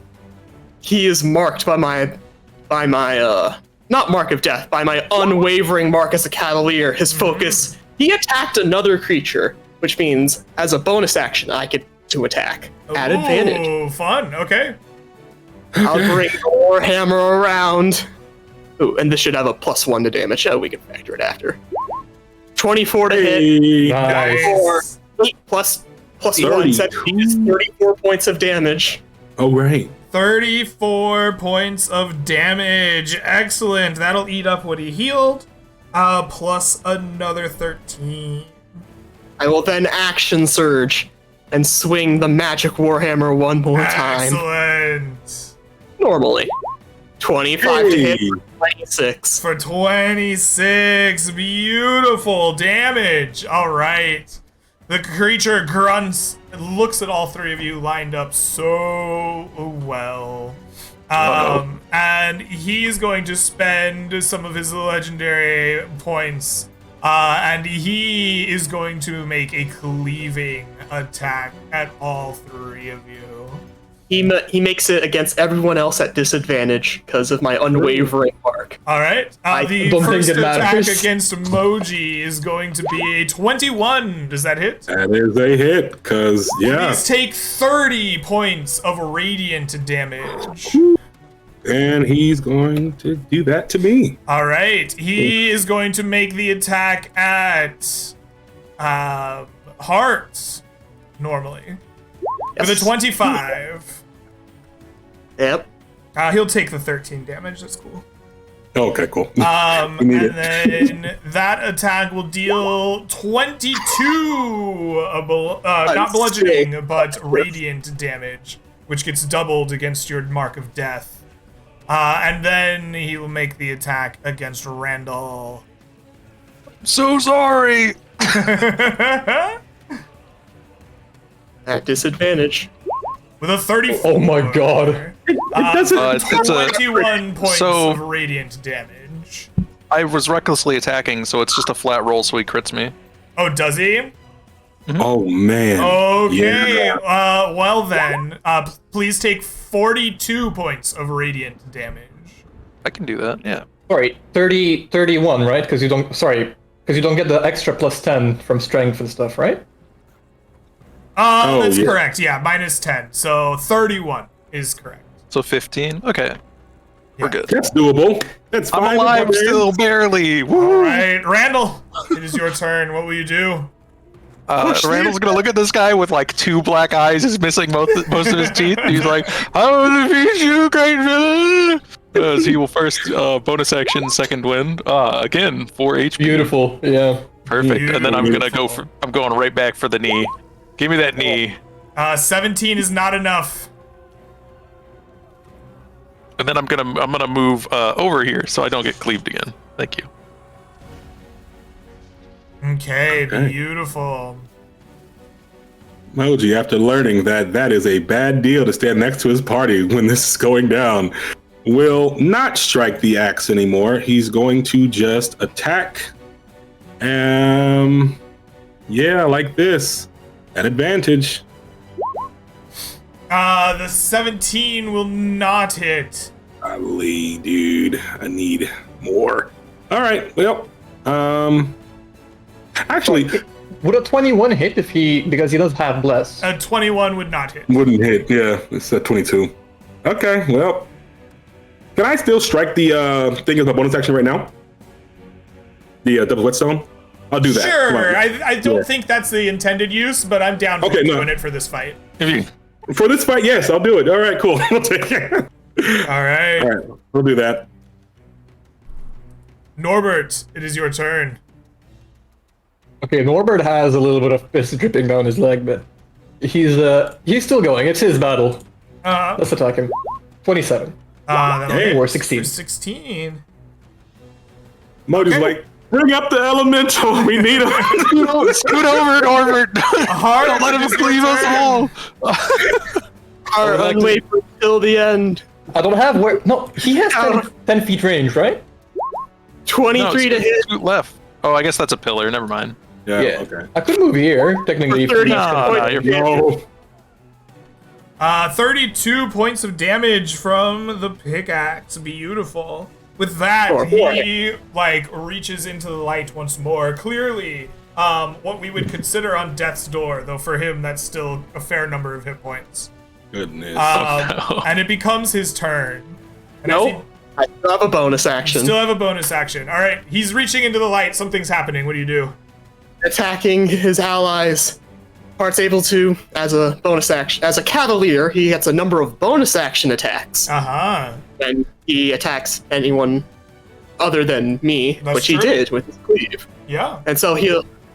he is marked by my not mark of death, by my unwavering mark as a cavalier. His focus He attacked another creature, which means as a bonus action, I get to attack at advantage. Oh, fun. Okay. I'll bring the Warhammer around. Ooh, and this should have a +1 to damage. Oh, we can factor it after. 24 to hit. Nice. 8 plus 1, 17 is 34 points of damage. Oh, right. 34 points of damage. Excellent. That'll eat up what he healed. Plus another 13. I will then action surge and swing the magic Warhammer one more time. Excellent. Normally. 25 to hit for 26. For 26. Beautiful damage. All right. The creature grunts, looks at all three of you lined up so well. And he's going to spend some of his legendary points. And he is going to make a cleaving attack at all three of you. He makes it against everyone else at disadvantage because of my unwavering mark. All right. The don't first think it attack matters. against Emoji is going to be a 21. Does that hit? That is a hit, because, yeah. Please take 30 points of radiant damage. And he's going to do that to me. All right. He is going to make the attack at Heart normally. Yes. With a 25. Yep. He'll take the 13 damage. That's cool. Okay, cool. And You need it. then that attack will deal 22, not bludgeoning, but radiant damage, which gets doubled against your mark of death. And then he will make the attack against Randall. So sorry. At disadvantage. With a 34. Oh my god. It's a 21 points so- of radiant damage. I was recklessly attacking, so it's just a flat roll, so he crits me. Oh, does he? Oh, man. Okay. Yeah. Well then, please take 42 points of radiant damage. I can do that. Yeah. Sorry, 31, right? Because you don't get the extra +10 from strength and stuff, right? That's yeah. correct. Yeah, minus 10. So 31 is correct. So 15. Okay. We're good. That's doable. That's fine. I'm alive man. still, barely. All Woo! right, Randall, it is your turn. What will you do? Randall's gonna look at this guy with like 2 black eyes. He's missing most of his teeth. He's like, "I will defeat you, great villain." As he will first bonus action, second wind. Again, 4 HP. Beautiful. Yeah. Perfect. And then I'm gonna Beautiful. I'm going right back for the knee. Give me that knee. 17 is not enough. And then I'm gonna move over here so I don't get cleaved again. Thank you. Okay, Okay. beautiful. Moji, after learning that that is a bad deal to stand next to his party when this is going down, will not strike the axe anymore. He's going to just attack. Yeah, like this. At advantage. The 17 will not hit. Golly, dude. I need more. All right, well, actually, Would a 21 hit because he does have bless? A 21 would not hit. wouldn't hit. Yeah, it's at 22. Okay, well, can I still strike the thing as a bonus action right now? The double whetstone? I'll do that. Come Sure, on. I don't Yeah. think that's the intended use, but I'm down for Okay, no. doing it for this fight. For this fight, yes, I'll do it. All right, cool. I'll take it. All right. All right, we'll do that. Norbert, it is your turn. Okay, Norbert has a little bit of piss dripping down his leg, but he's still going. It's his battle. Let's attack him. 27. That'll Hey, hit or for 16. 16. Moji's like, bring up the elemental. We need him. Scoot over, Norbert. Hard, Don't let it him is your cleave us turn. all. Are unwavering till the end. I don't have where. No, he has 10 feet range, right? 23 to hit. Scoot left. Oh, I guess that's a pillar. Never mind. Yeah, okay. I could move here, technically. For 30 No, you're fine. No. 32 points of damage from the pickaxe. Beautiful. With that, Sure. he reaches into the light once more. Clearly, what we would consider on death's door, though for him that's still a fair number of hit points. Goodness. And it becomes his turn. And as Nope. I still have a bonus action. Still have a bonus action. All right, he's reaching into the light. Something's happening. What do you do? Attacking his allies. Heart's able to, as a bonus action, as a cavalier, he gets a number of bonus action attacks. And he attacks anyone other than me, That's which he true. did with his cleave. Yeah. And so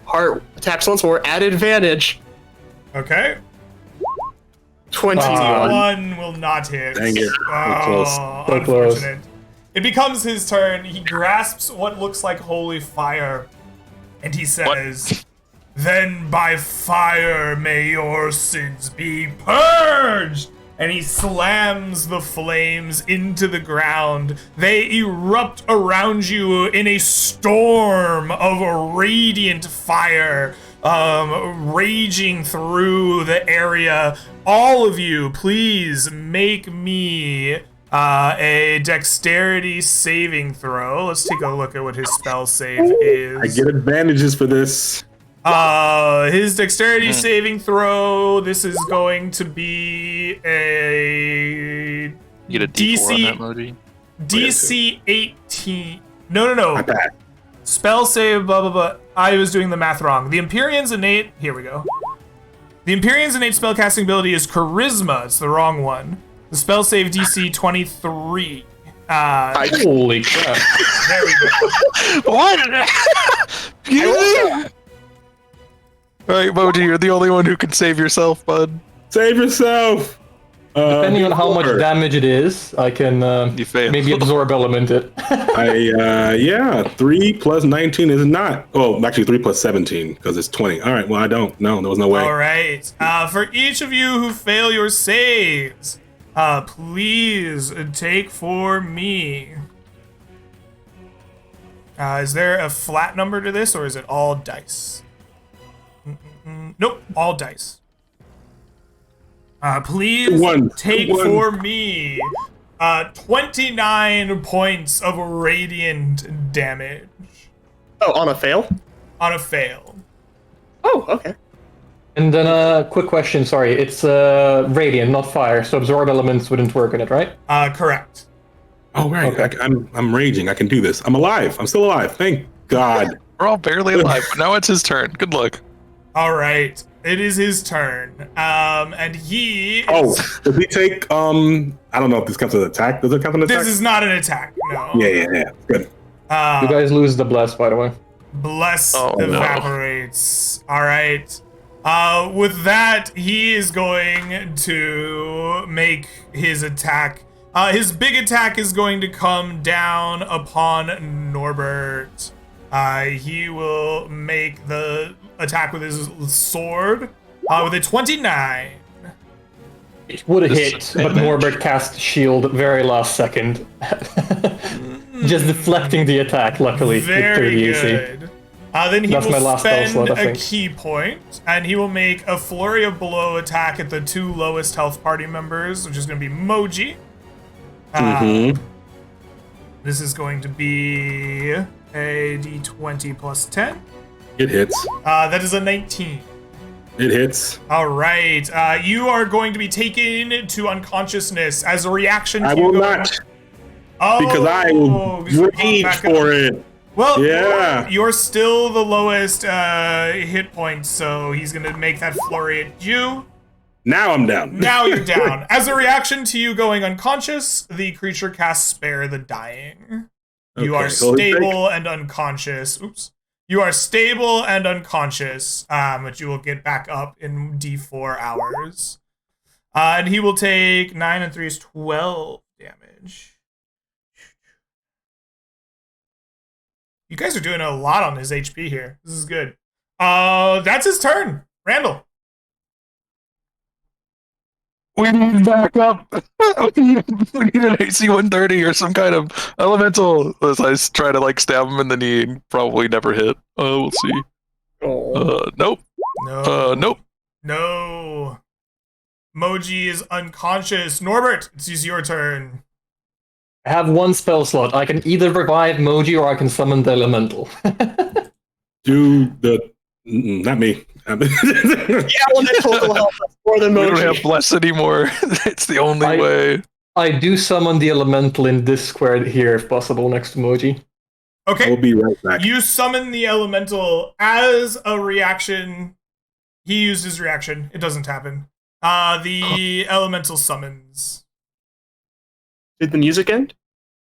Heart attacks once more at advantage. Okay. 21. One will not hit. Dang it. Oh, So close. unfortunate. It becomes his turn. He grasps what looks like holy fire, and he says, "Then by fire may your sins be purged." And he slams the flames into the ground. They erupt around you in a storm of radiant fire, raging through the area. All of you, please make me a dexterity saving throw. Let's take a look at what his spell save is. I get advantages for this. His dexterity saving throw. This is going to be a You get a D4 on that emoji. DC 18. No. I passed. Spell save, blah, blah, blah. I was doing the math wrong. The Empyrean's innate... Here we go. The Empyrean's innate spellcasting ability is Charisma. It's the wrong one. The spell save DC 23. Holy crap. There we go. What? Alright, Moji, you're the only one who can save yourself, bud. Save yourself. Depending on how much D4. damage it is, I can You fail. maybe absorb element it. Yeah, 3 plus 19 is not. Oh, actually 3 plus 17 because it's 20. All right, well I don't. No, there was no way. All right. For each of you who fail your saves, please take for me. Is there a flat number to this, or is it all dice? Nope, all dice. Please One. take One. for me 29 points of radiant damage Oh, on a fail? on a fail. Oh, okay. And then quick question, sorry, it's radiant, not fire, so absorb elements wouldn't work in it, right? Correct. Oh right, Okay. I'm raging. I can do this. I'm alive. I'm still alive. Thank God. We're all barely alive, but now it's his turn. Good luck. All right, it is his turn. And he. Oh, Is, does he take? I don't know if this counts as an attack. Does it count as an attack? this is not an attack. No. Yeah. Good. You guys lose the bless, by the way. Bless Oh, no. evaporates. All right. With that, he is going to make his attack. His big attack is going to come down upon Norbert. He will make the attack with his sword with a 29. It would have This hit, is but advantage. Norbert cast shield very last second. Just deflecting the attack, luckily, with Very 30 AC. good. Then he That's my will last spell spend slot, I a think. key point, and he will make a flurry of blow attack at the two lowest health party members, which is going to be Moji. This is going to be a d20 plus 10. It hits. That is a 19. It hits. All right. You are going to be taken to unconsciousness as a reaction to I you will going- not Oh, because I will he's gonna pop rage back for up. it. Well, Yeah. you're still the lowest hit point, so he's going to make that flurry at you. Now I'm down. Now you're down. As a reaction to you going unconscious, the creature casts Spare the Dying. You Okay, are so he stable and unconscious. Oops. You are stable and unconscious, but you will get back up in D4 hours. And he will take 9 and 3 is 12 damage. You guys are doing a lot on his HP here. This is good. That's his turn. Randall. We need backup. we need an AC 130 or some kind of elemental. As I try to stab him in the knee and probably never hit. We'll see. Oh. Nope. No. Nope. No. Moji is unconscious. Norbert, it's your turn. I have one spell slot. I can either revive Moji or I can summon the elemental. Do the Not me. The elemental will help us more than We don't have Moji. bless anymore. It's the only way. I do summon the elemental in this square here, if possible, next to Moji. Okay. I will be right back. You summon the elemental as a reaction. He used his reaction. It doesn't happen. The elemental summons. Did the music end?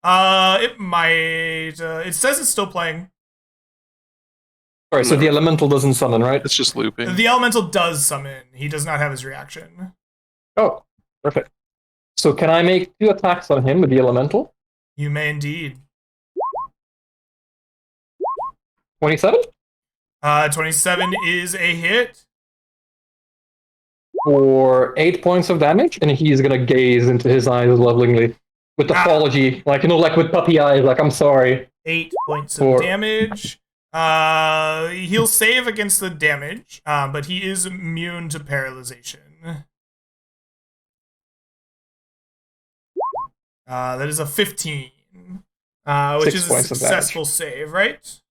It might. It says it's still playing. Alright, so the elemental doesn't summon, right? It's just looping. The elemental does summon. He does not have his reaction. Oh, perfect. So can I make 2 attacks on him with the elemental? You may indeed. 27? 27 is a hit. For 8 points of damage, and he's gonna gaze into his eyes lovingly. With apology, like, like with puppy eyes, like, I'm sorry. 8 points of damage. He'll save against the damage, but he is immune to paralyzation. That is a 15, which is a successful save, right?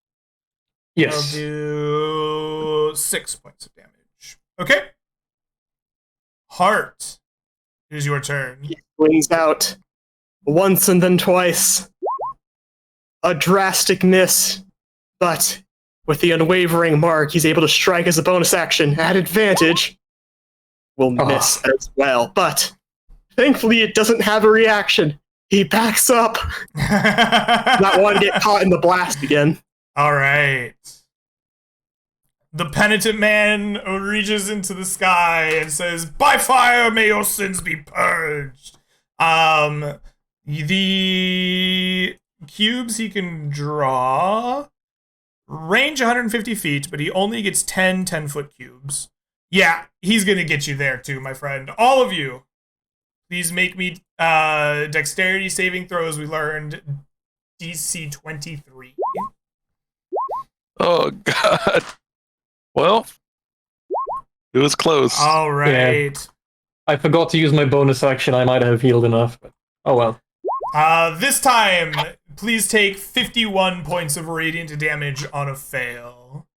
Yes. I'll do 6 points of damage. Okay. Heart, it is your turn. He swings out once and then twice. A drastic miss, but with the unwavering mark, he's able to strike as a bonus action at advantage. Will miss as well, but thankfully it doesn't have a reaction. He backs up. Not want to get caught in the blast again. All right. The penitent man reaches into the sky and says, "By fire may your sins be purged." The cubes he can draw range 150 feet, but he only gets 10 10-foot cubes. Yeah, he's gonna get you there too, my friend. All of you, please make me dexterity saving throws. We learned DC 23. Oh God. Well, it was close. All right. Yeah. I forgot to use my bonus action. I might have healed enough, but oh well. This time, please take 51 points of radiant damage on a fail.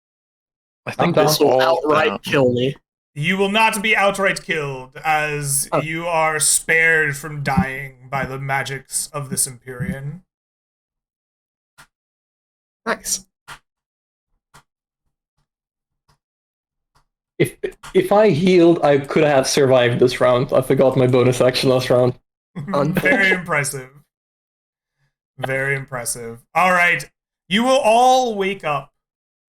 I think This will all outright down. kill me. You will not be outright killed, as you are spared from dying by the magics of this Empyrean. Nice. If I healed, I could have survived this round. I forgot my bonus action last round. Very impressive. Very impressive. All right. You will all wake up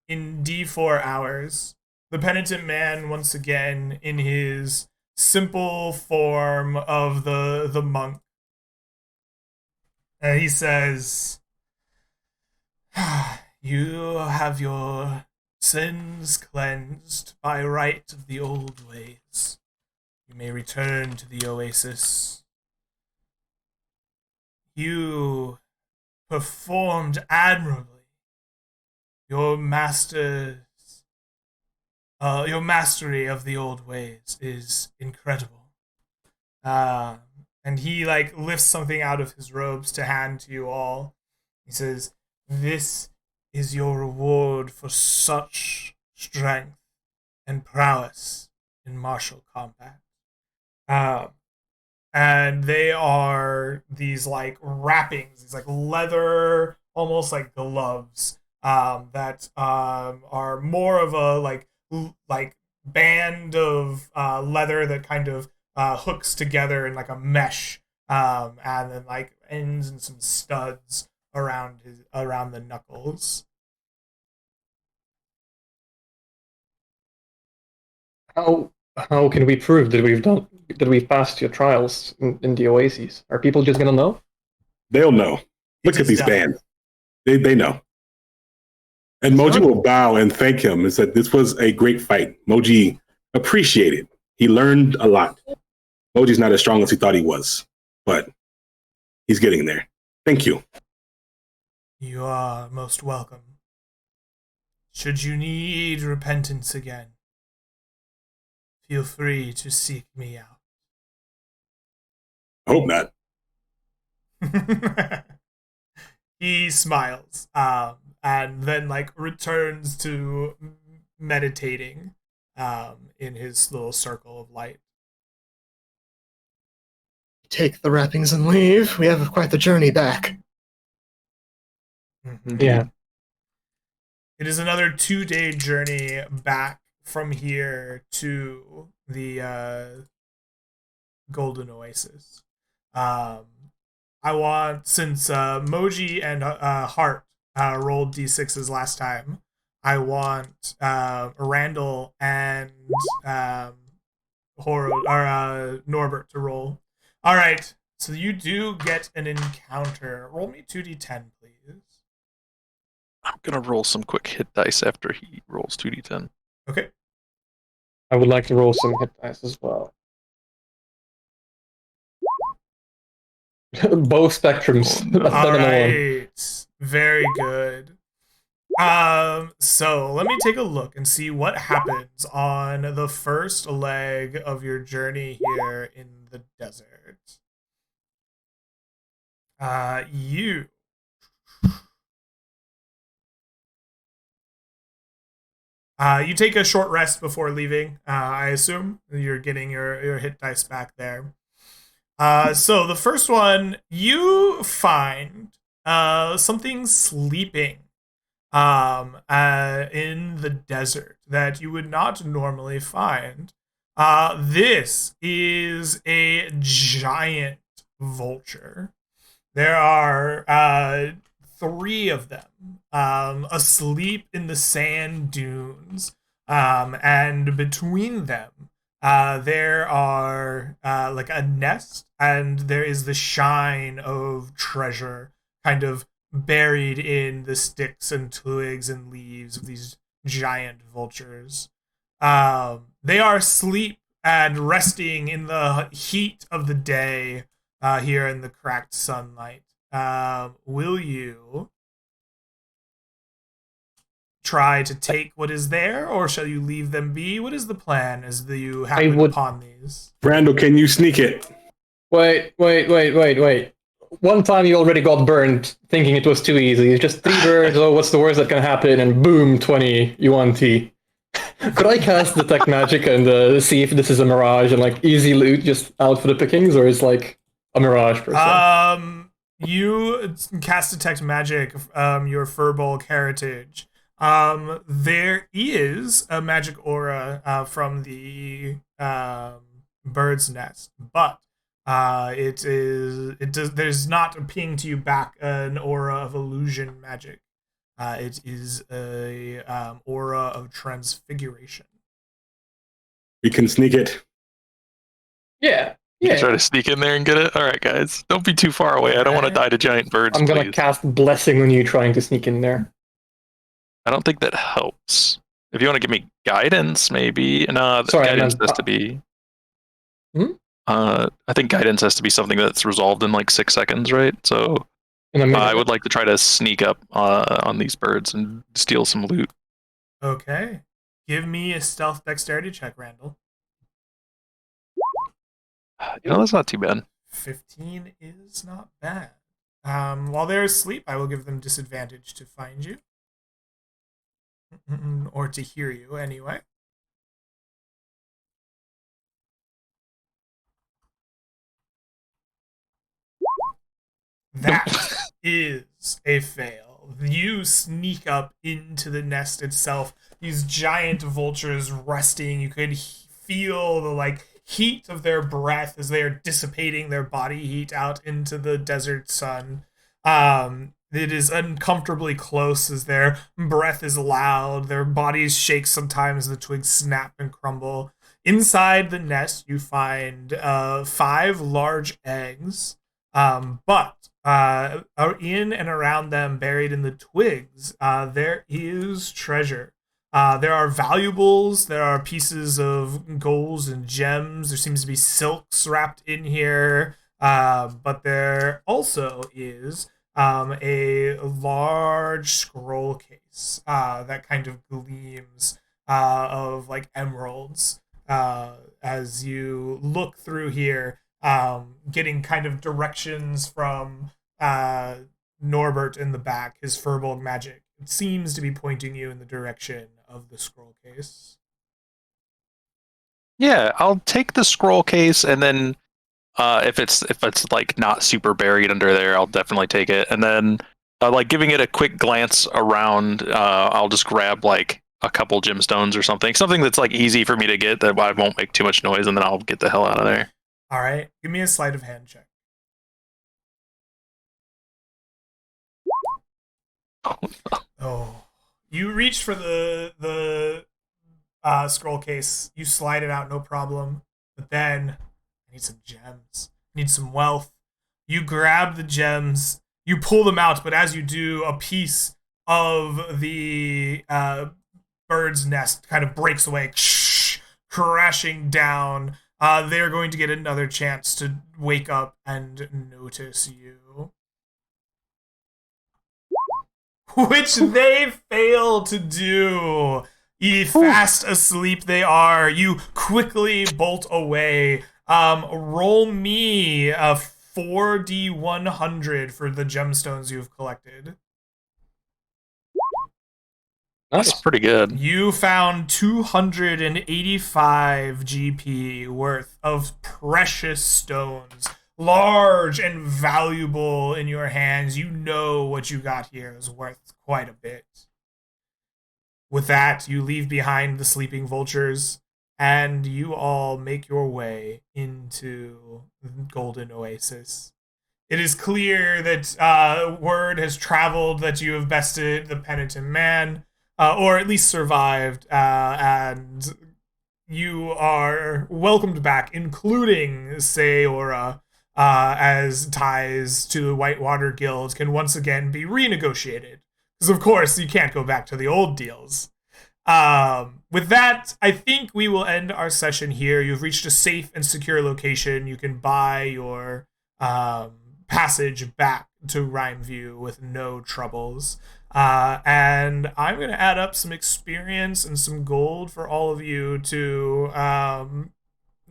in D4 hours. The penitent man, once again, in his simple form of the monk. And he says, "You have your sins cleansed by right of the old ways. You may return to the oasis. You performed admirably. Your mastery of the old ways is incredible." And he lifts something out of his robes to hand to you all. He says, "This is your reward for such strength and prowess in martial combat." And they are these wrappings, these leather, almost like gloves, that are more of a band of leather that kind of hooks together in a mesh, and then ends in some studs around the knuckles. How can we prove that we've passed your trials in the Oases? Are people just gonna know? They'll know. Look at these bands. They know. And Moji will bow and thank him and said, "This was a great fight." Moji appreciated. He learned a lot. Moji's not as strong as he thought he was, but he's getting there. Thank you. You are most welcome. Should you need repentance again, feel free to seek me out. I hope not. He smiles, and then returns to meditating in his little circle of light. Take the wrappings and leave. We have quite the journey back. Mhm. Yeah. It is another 2-day journey back from here to the Golden Oasis. I want, since Moji and Hart rolled d6s last time, I want Randall and Norbert to roll. All right, so you do get an encounter. Roll me 2d10, please. I'm gonna roll some quick hit dice after he rolls 2d10. Okay. I would like to roll some hit dice as well. Both spectrums. That's All better than one. right. Very good. So let me take a look and see what happens on the first leg of your journey here in the desert. You take a short rest before leaving. I assume you're getting your hit dice back there. So the first one, you find something sleeping in the desert that you would not normally find. This is a giant vulture. There are 3 of them asleep in the sand dunes, and between them there are like a nest, and there is the shine of treasure kind of buried in the sticks and twigs and leaves of these giant vultures. They are asleep and resting in the heat of the day here in the cracked sunlight. Will you try to take what is there, or shall you leave them be? What is the plan as you happen upon these? Randall, can you sneak it? Wait. One time you already got burned thinking it was too easy. It's just 3 birds, oh, what's the worst that can happen? And boom, 20 UNT. Could I cast Detect Magic and see if this is a mirage and like easy loot just out for the pickings, or is like a mirage per se? You cast Detect Magic, your Furbolg heritage. There is a magic aura from the bird's nest, but there's not a ping to you back an aura of illusion magic. It is a aura of transfiguration. We can sneak it. Yeah. You can try to sneak in there and get it. All right, guys, don't be too far away. I don't want to die to giant birds. I'm gonna please. cast Blessing on you trying to sneak in there. I don't think that helps. If you want to give me guidance, maybe. No, guidance has to be. I think guidance has to be something that's resolved in like 6 seconds, right? So I would like to try to sneak up on these birds and steal some loot. Okay. Give me a stealth dexterity check, Randall. That's not too bad. 15 is not bad. While they're asleep, I will give them disadvantage to find you. Or to hear you, anyway. That is a fail. You sneak up into the nest itself. These giant vultures resting. You could feel the heat of their breath as they are dissipating their body heat out into the desert sun. It is uncomfortably close as their breath is loud. Their bodies shake sometimes. The twigs snap and crumble. Inside the nest, you find 5 large eggs. But in and around them, buried in the twigs, there is treasure. There are valuables. There are pieces of golds and gems. There seems to be silks wrapped in here. But there also is a large scroll case that kind of gleams of like emeralds as you look through here, getting kind of directions from Norbert in the back, his Furbolg magic. It seems to be pointing you in the direction of the scroll case. Yeah, I'll take the scroll case, and then if it's like not super buried under there, I'll definitely take it. And then like giving it a quick glance around, I'll just grab like a couple gemstones or something that's like easy for me to get that I won't make too much noise, and then I'll get the hell out of there. All right, give me a sleight of hand check. Oh, you reach for the scroll case. You slide it out, no problem. But then I need some gems. I need some wealth. You grab the gems. You pull them out, but as you do, a piece of the bird's nest kind of breaks away, crashing down. They're going to get another chance to wake up and notice you. Which they fail to do. Fast asleep they are. You quickly bolt away. Roll me a 4d100 for the gemstones you've collected. That's pretty good. You found 285 GP worth of precious stones. Large and valuable in your hands. You know what you got here is worth quite a bit. With that, you leave behind the sleeping vultures, and you all make your way into the Golden Oasis. It is clear that word has traveled that you have bested the penitent man, or at least survived, and you are welcomed back, including Sayora, as ties to the Whitewater Guild can once again be renegotiated. Because, of course, you can't go back to the old deals. With that, I think we will end our session here. You've reached a safe and secure location. You can buy your passage back to Rhymeview with no troubles. And I'm going to add up some experience and some gold for all of you to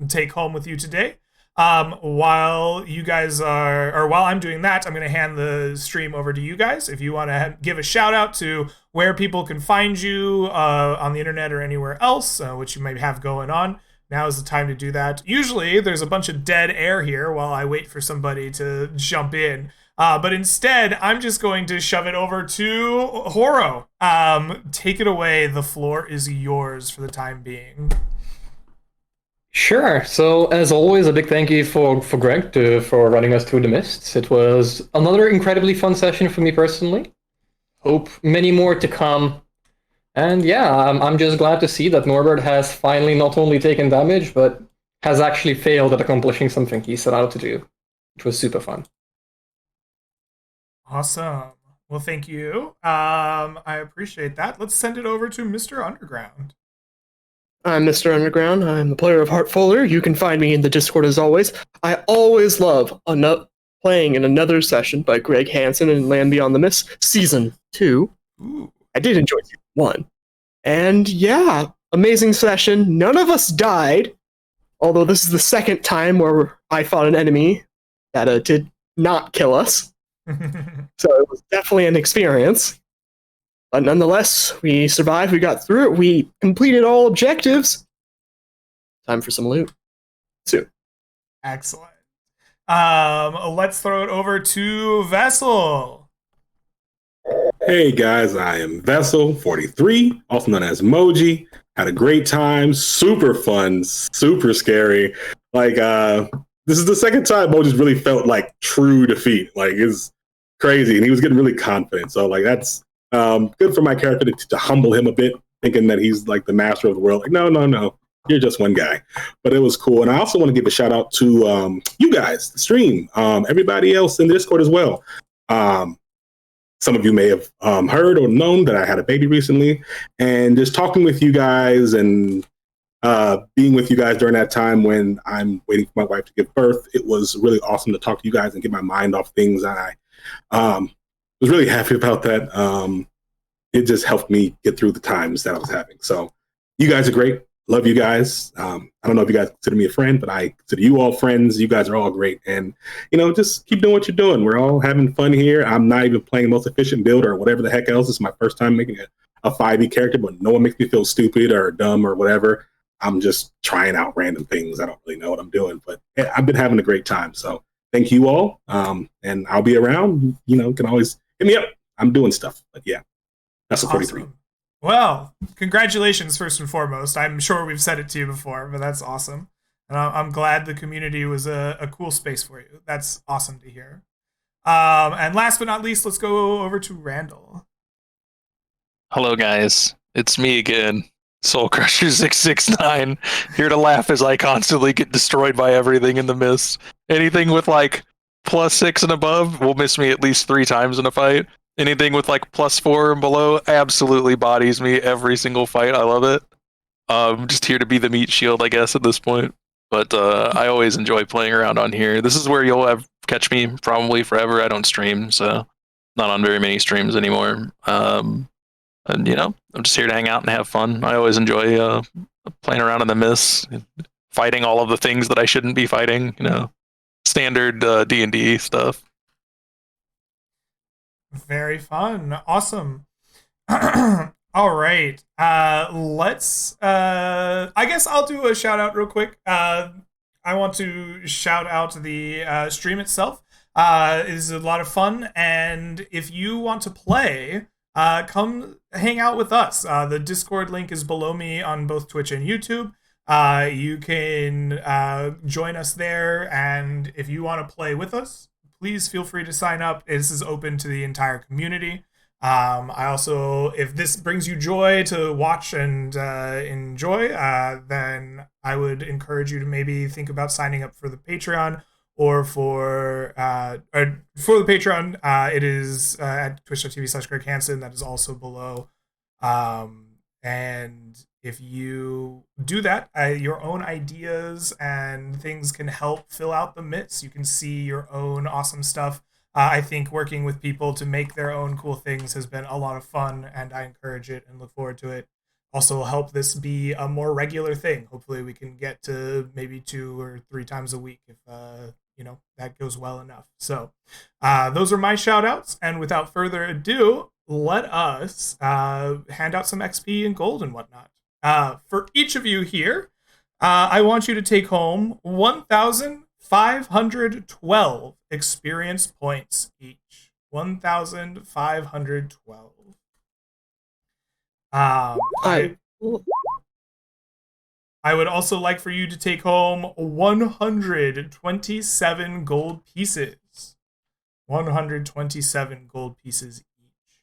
take home with you today. While you guys are, or while I'm doing that, I'm going to hand the stream over to you guys. If you want to give a shout out to where people can find you on the internet or anywhere else, which you might have going on, now is the time to do that. Usually there's a bunch of dead air here while I wait for somebody to jump in. But instead, I'm just going to shove it over to Horo. Take it away. The floor is yours for the time being. Sure. So, as always, a big thank you for Greg for running us through the mists. It was another incredibly fun session for me personally. Hope many more to come. And yeah, I'm just glad to see that Norbert has finally not only taken damage, but has actually failed at accomplishing something he set out to do, which was super fun. Awesome. Well, thank you. I appreciate that. Let's send it over to Mr. Underground. I'm Mr. Underground. I'm the player of Heartfuller. You can find me in the Discord as always. I always love playing in another session by Greg Hansen and Land Beyond the Mist, Season 2. Ooh. I did enjoy Season 1. And yeah, amazing session. None of us died, although this is the second time where I fought an enemy that did not kill us. So it was definitely an experience. But nonetheless, we survived, we got through it, we completed all objectives. Time for some loot. Soon. Excellent. Let's throw it over to Vessel. Hey guys, I am Vessel43, also known as Moji. Had a great time, super fun, super scary. Like, this is the second time Moji's really felt like true defeat. Like, it's crazy, and he was getting really confident. So, like, that's good for my character to humble him a bit, thinking that he's like the master of the world. Like, no, you're just one guy. But it was cool. And I also want to give a shout out to you guys, the stream, everybody else in the Discord as well. Some of you may have heard or known that I had a baby recently, and just talking with you guys and being with you guys during that time when I'm waiting for my wife to give birth, it was really awesome to talk to you guys and get my mind off things. I was really happy about that. It just helped me get through the times that I was having. So you guys are great. Love you guys. I don't know if you guys consider me a friend, but I consider you all friends. You guys are all great. And, just keep doing what you're doing. We're all having fun here. I'm not even playing the most efficient build or whatever the heck else. It's my first time making a a 5e character, but no one makes me feel stupid or dumb or whatever. I'm just trying out random things. I don't really know what I'm doing, but yeah, I've been having a great time. So thank you all. And I'll be around. Can always hit me up. I'm doing stuff. But yeah, that's a 43. Awesome. Well, congratulations first and foremost. I'm sure we've said it to you before, but that's awesome. And I'm glad the community was a cool space for you. That's awesome to hear. And last but not least, let's go over to Randall. Hello, guys. It's me again, Soul Crusher 669, here to laugh as I constantly get destroyed by everything in the mist. Anything with like +6 and above will miss me at least 3 times in a fight. Anything with like +4 and below absolutely bodies me every single fight. I love it. I'm just here to be the meat shield, I guess, at this point. But I always enjoy playing around on here. This is where you'll catch me probably forever. I don't stream, so not on very many streams anymore. And I'm just here to hang out and have fun. I always enjoy playing around in the mist, fighting all of the things that I shouldn't be fighting. Standard D&D stuff. Very fun. Awesome. All right. Let's I guess I'll do a shout out real quick. I want to shout out the stream itself. It is a lot of fun, and if you want to play, come hang out with us. The Discord link is below me on both Twitch and YouTube. You can join us there, and if you want to play with us, please feel free to sign up. This is open to the entire community. I also, if this brings you joy to watch and enjoy, then I would encourage you to maybe think about signing up for the Patreon or for the Patreon. It is at twitch.tv/Greg Hansen. That is also below. And if you do that, your own ideas and things can help fill out the myths. You can see your own awesome stuff. I think working with people to make their own cool things has been a lot of fun, and I encourage it and look forward to it. Also help this be a more regular thing. Hopefully we can get to maybe 2 or 3 times a week if that goes well enough. So those are my shout outs, and without further ado, let us hand out some XP and gold and whatnot. For each of you here, I want you to take home 1,512 experience points each. 1,512. I would also like for you to take home 127 gold pieces. 127 gold pieces each.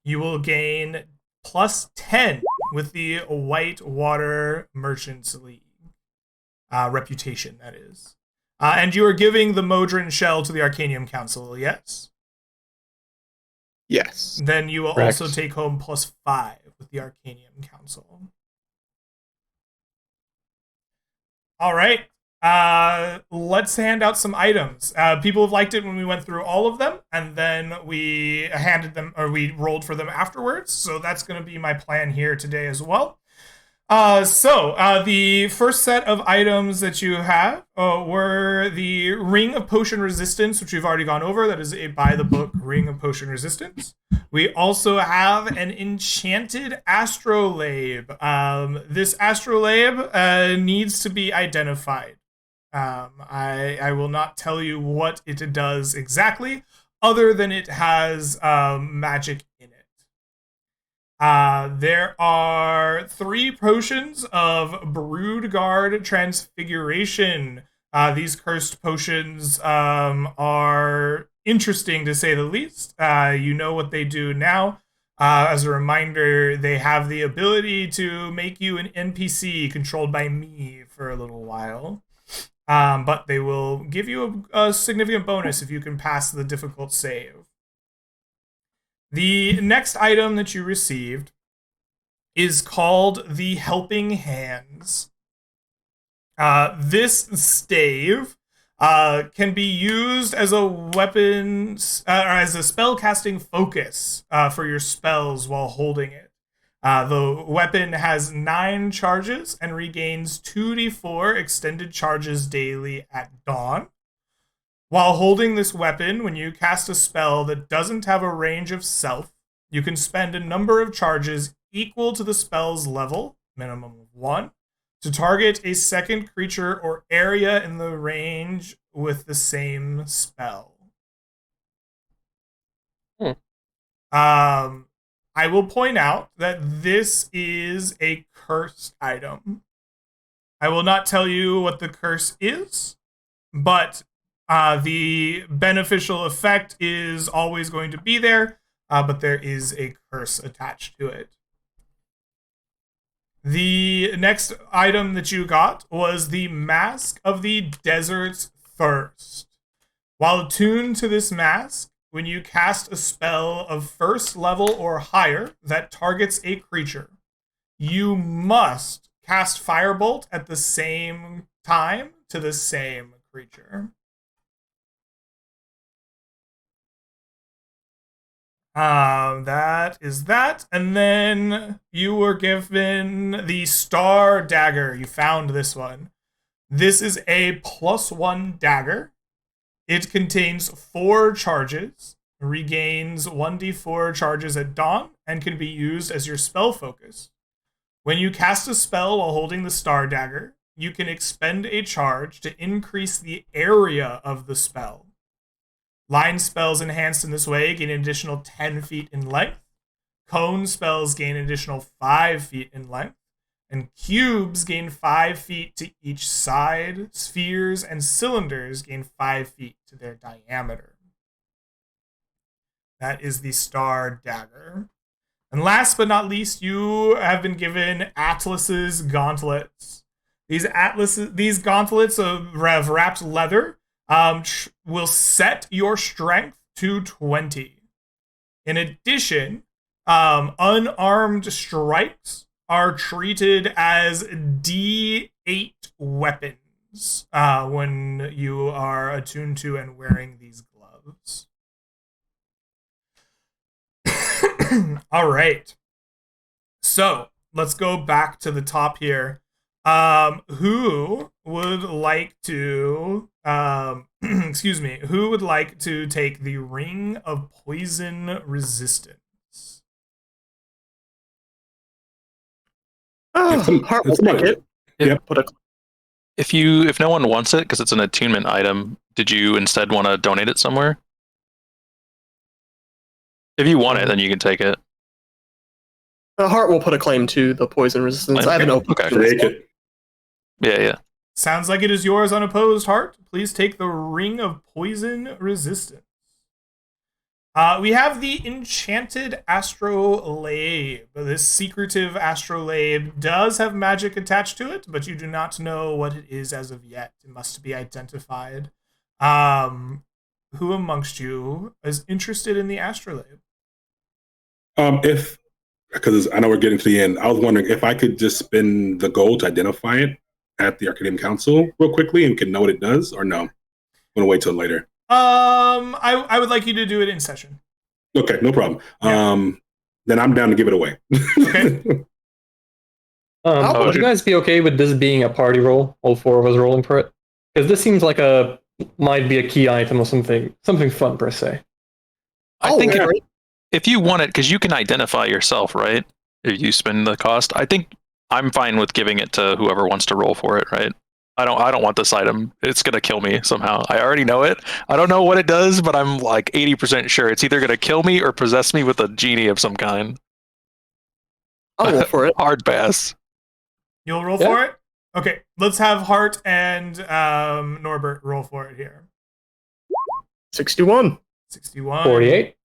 You will gain +10 with the Whitewater Merchants League. Reputation, that is. And you are giving the Modron Shell to the Arcanium Council, yes? Yes. Then you will Correct. also take home +5 with the Arcanium Council. All right. Let's hand out some items. People have liked it when we went through all of them, and then we we rolled for them afterwards. So that's going to be my plan here today as well. So the first set of items that you have were the Ring of Potion Resistance, which we've already gone over. That is a by-the-book Ring of Potion Resistance. We also have an Enchanted Astrolabe. This Astrolabe needs to be identified. I will not tell you what it does exactly, other than it has magic in it. There are 3 potions of Broodguard Transfiguration. These cursed potions are interesting to say the least. You know what they do now. As a reminder, they have the ability to make you an NPC controlled by me for a little while. But they will give you a significant bonus if you can pass the difficult save. The next item that you received is called the Helping Hands. This stave can be used as a weapon, or as a spellcasting focus for your spells while holding it. The weapon has 9 charges and regains 2d4 extended charges daily at dawn. While holding this weapon, when you cast a spell that doesn't have a range of self, you can spend a number of charges equal to the spell's level, minimum of 1, to target a second creature or area in the range with the same spell. I will point out that this is a cursed item. I will not tell you what the curse is, but the beneficial effect is always going to be there, but there is a curse attached to it. The next item that you got was the Mask of the Desert's Thirst. While attuned to this mask, when you cast a spell of first level or higher that targets a creature, you must cast Firebolt at the same time to the same creature. That is that. And then you were given the Star Dagger. You found this one. This is a +1 dagger. It contains 4 charges, regains 1d4 charges at dawn, and can be used as your spell focus. When you cast a spell while holding the Star Dagger, you can expend a charge to increase the area of the spell. Line spells enhanced in this way gain an additional 10 feet in length. Cone spells gain an additional 5 feet in length. And cubes gain 5 feet to each side. Spheres and cylinders gain 5 feet to their diameter. That is the Star Dagger. And last but not least, you have been given Atlas's gauntlets. These gauntlets of wrapped leather will set your strength to 20. In addition, unarmed strikes are treated as D8 weapons when you are attuned to and wearing these gloves. All right. So let's go back to the top here. Who would like to who would like to take the Ring of Poison Resistance? Heart will take it. Yep. If no one wants it because it's an attunement item, did you instead want to donate it somewhere? If you want it, then you can take it. Heart will put a claim to the poison resistance. I haven't opened Okay. Take it. Yeah. Sounds like it is yours unopposed, Heart. Please take the Ring of Poison Resistance. We have the Enchanted Astrolabe. This secretive astrolabe does have magic attached to it, but you do not know what it is as of yet. It must be identified. Who amongst you is interested in the astrolabe? Because I know we're getting to the end, I was wondering if I could just spend the gold to identify it at the Arcadium Council real quickly and can know what it does, or no? I'm gonna wait till later. I would like you to do it in session. Okay, no problem. Yeah. Then I'm down to give it away. Okay. Would you guys be okay with this being a party roll? All 4 of us rolling for it, because this seems like might be a key item or something fun per se. I think yeah. if you want it, because you can identify yourself, right? If you spend the cost, I think I'm fine with giving it to whoever wants to roll for it, right? I don't want this item. It's gonna kill me somehow. I already know it. I don't know what it does, but I'm like 80% sure it's either gonna kill me or possess me with a genie of some kind. I'll roll for it. Hard pass. You'll roll for it? Okay, let's have Hart and Norbert roll for it here. 61. 61. 48.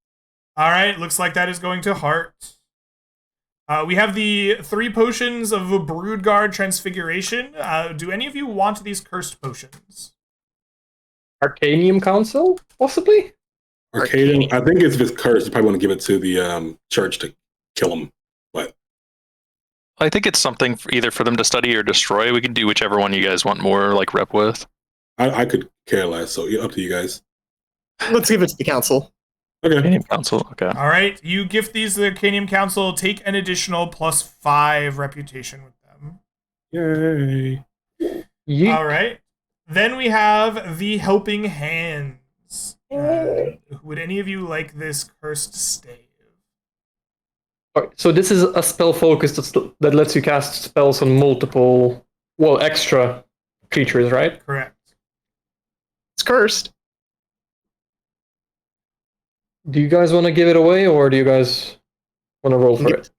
All right, looks like that is going to Hart. We have the 3 potions of a Broodguard Transfiguration. Do any of you want these cursed potions? Arcanium Council, possibly? Arcadium, I think if it's cursed, you probably want to give it to the church to kill him. But I think it's something either for them to study or destroy. We can do whichever one you guys want more like rep with. I could care less, so up to you guys. Let's give it to the council. Okay. Arcanium Council. Okay. All right, you gift these to the Arcanium Council. Take an additional +5 reputation with them. Yay. All right. Then we have the Helping Hands. Would any of you like this cursed stave? Alright, so this is a spell focus that lets you cast spells on multiple, extra creatures, right? Correct. It's cursed. Do you guys want to give it away, or do you guys want to roll for it?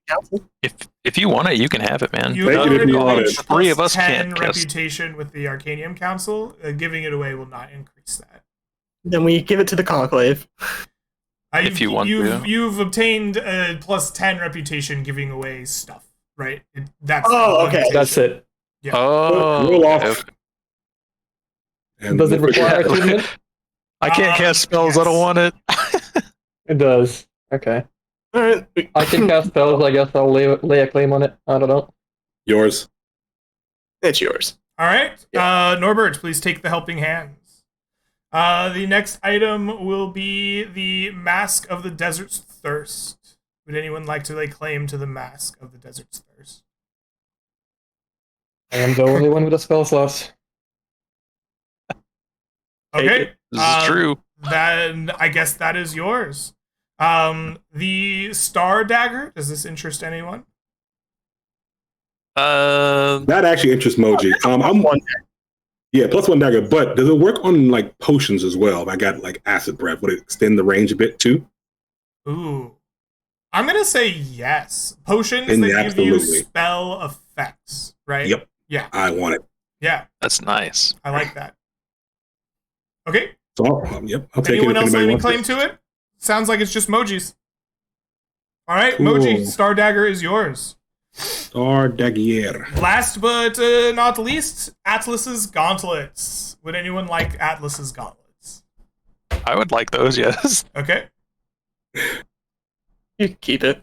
If you want it, you can have it, man. You Thank you, already if you want reached it. Three of plus us 10 can't cast. reputation with the Arcanium Council. Giving it away will not increase that. Then we give it to the conclave. If you want to. You've obtained a plus 10 reputation giving away stuff, right? That's Oh, the okay. limitation. That's it. Oh, Roll okay, off. okay. And Does it we'll figure require it out. attunement? I can't cast spells. I don't yes. want it. It does. Okay. All right. I can cast spells. I guess I'll lay a claim on it. I don't know. Yours. It's yours. All right. Norbert, please take the helping hands. The next item will be the Mask of the Desert's Thirst. Would anyone like to lay claim to the Mask of the Desert's Thirst? I am the only one with a spell slot. Okay. This is true. Then I guess that is yours. The Star Dagger. Does this interest anyone? That actually interests Moji. I'm One. Yeah, plus 1 dagger. But does it work on like potions as well? If I got like acid breath, would it extend the range a bit too? Ooh. I'm gonna say yes. Potions And that give you absolutely. spell effects, right? Yep. Yeah. I want it. Yeah. That's nice. I like that. Okay. So I'll take Anyone it. If else anybody have any wants claim to it? Sounds like it's just Moji's. All right, Cool. Moji, Star Dagger is yours. Star Dagger. Last but not least, Atlas's Gauntlets. Would anyone like Atlas's Gauntlets? I would like those, yes. Okay. You can keep it.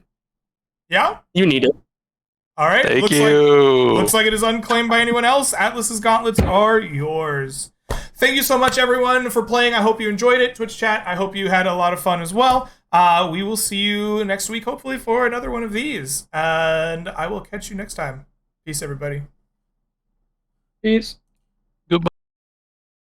Yeah? You need it. All right. Thank looks you. Looks like it is unclaimed by anyone else. Atlas's Gauntlets are yours. Thank you so much, everyone, for playing. I hope you enjoyed it. Twitch chat, I hope you had a lot of fun as well. We will see you next week, hopefully, for another one of these. And I will catch you next time. Peace, everybody. Peace.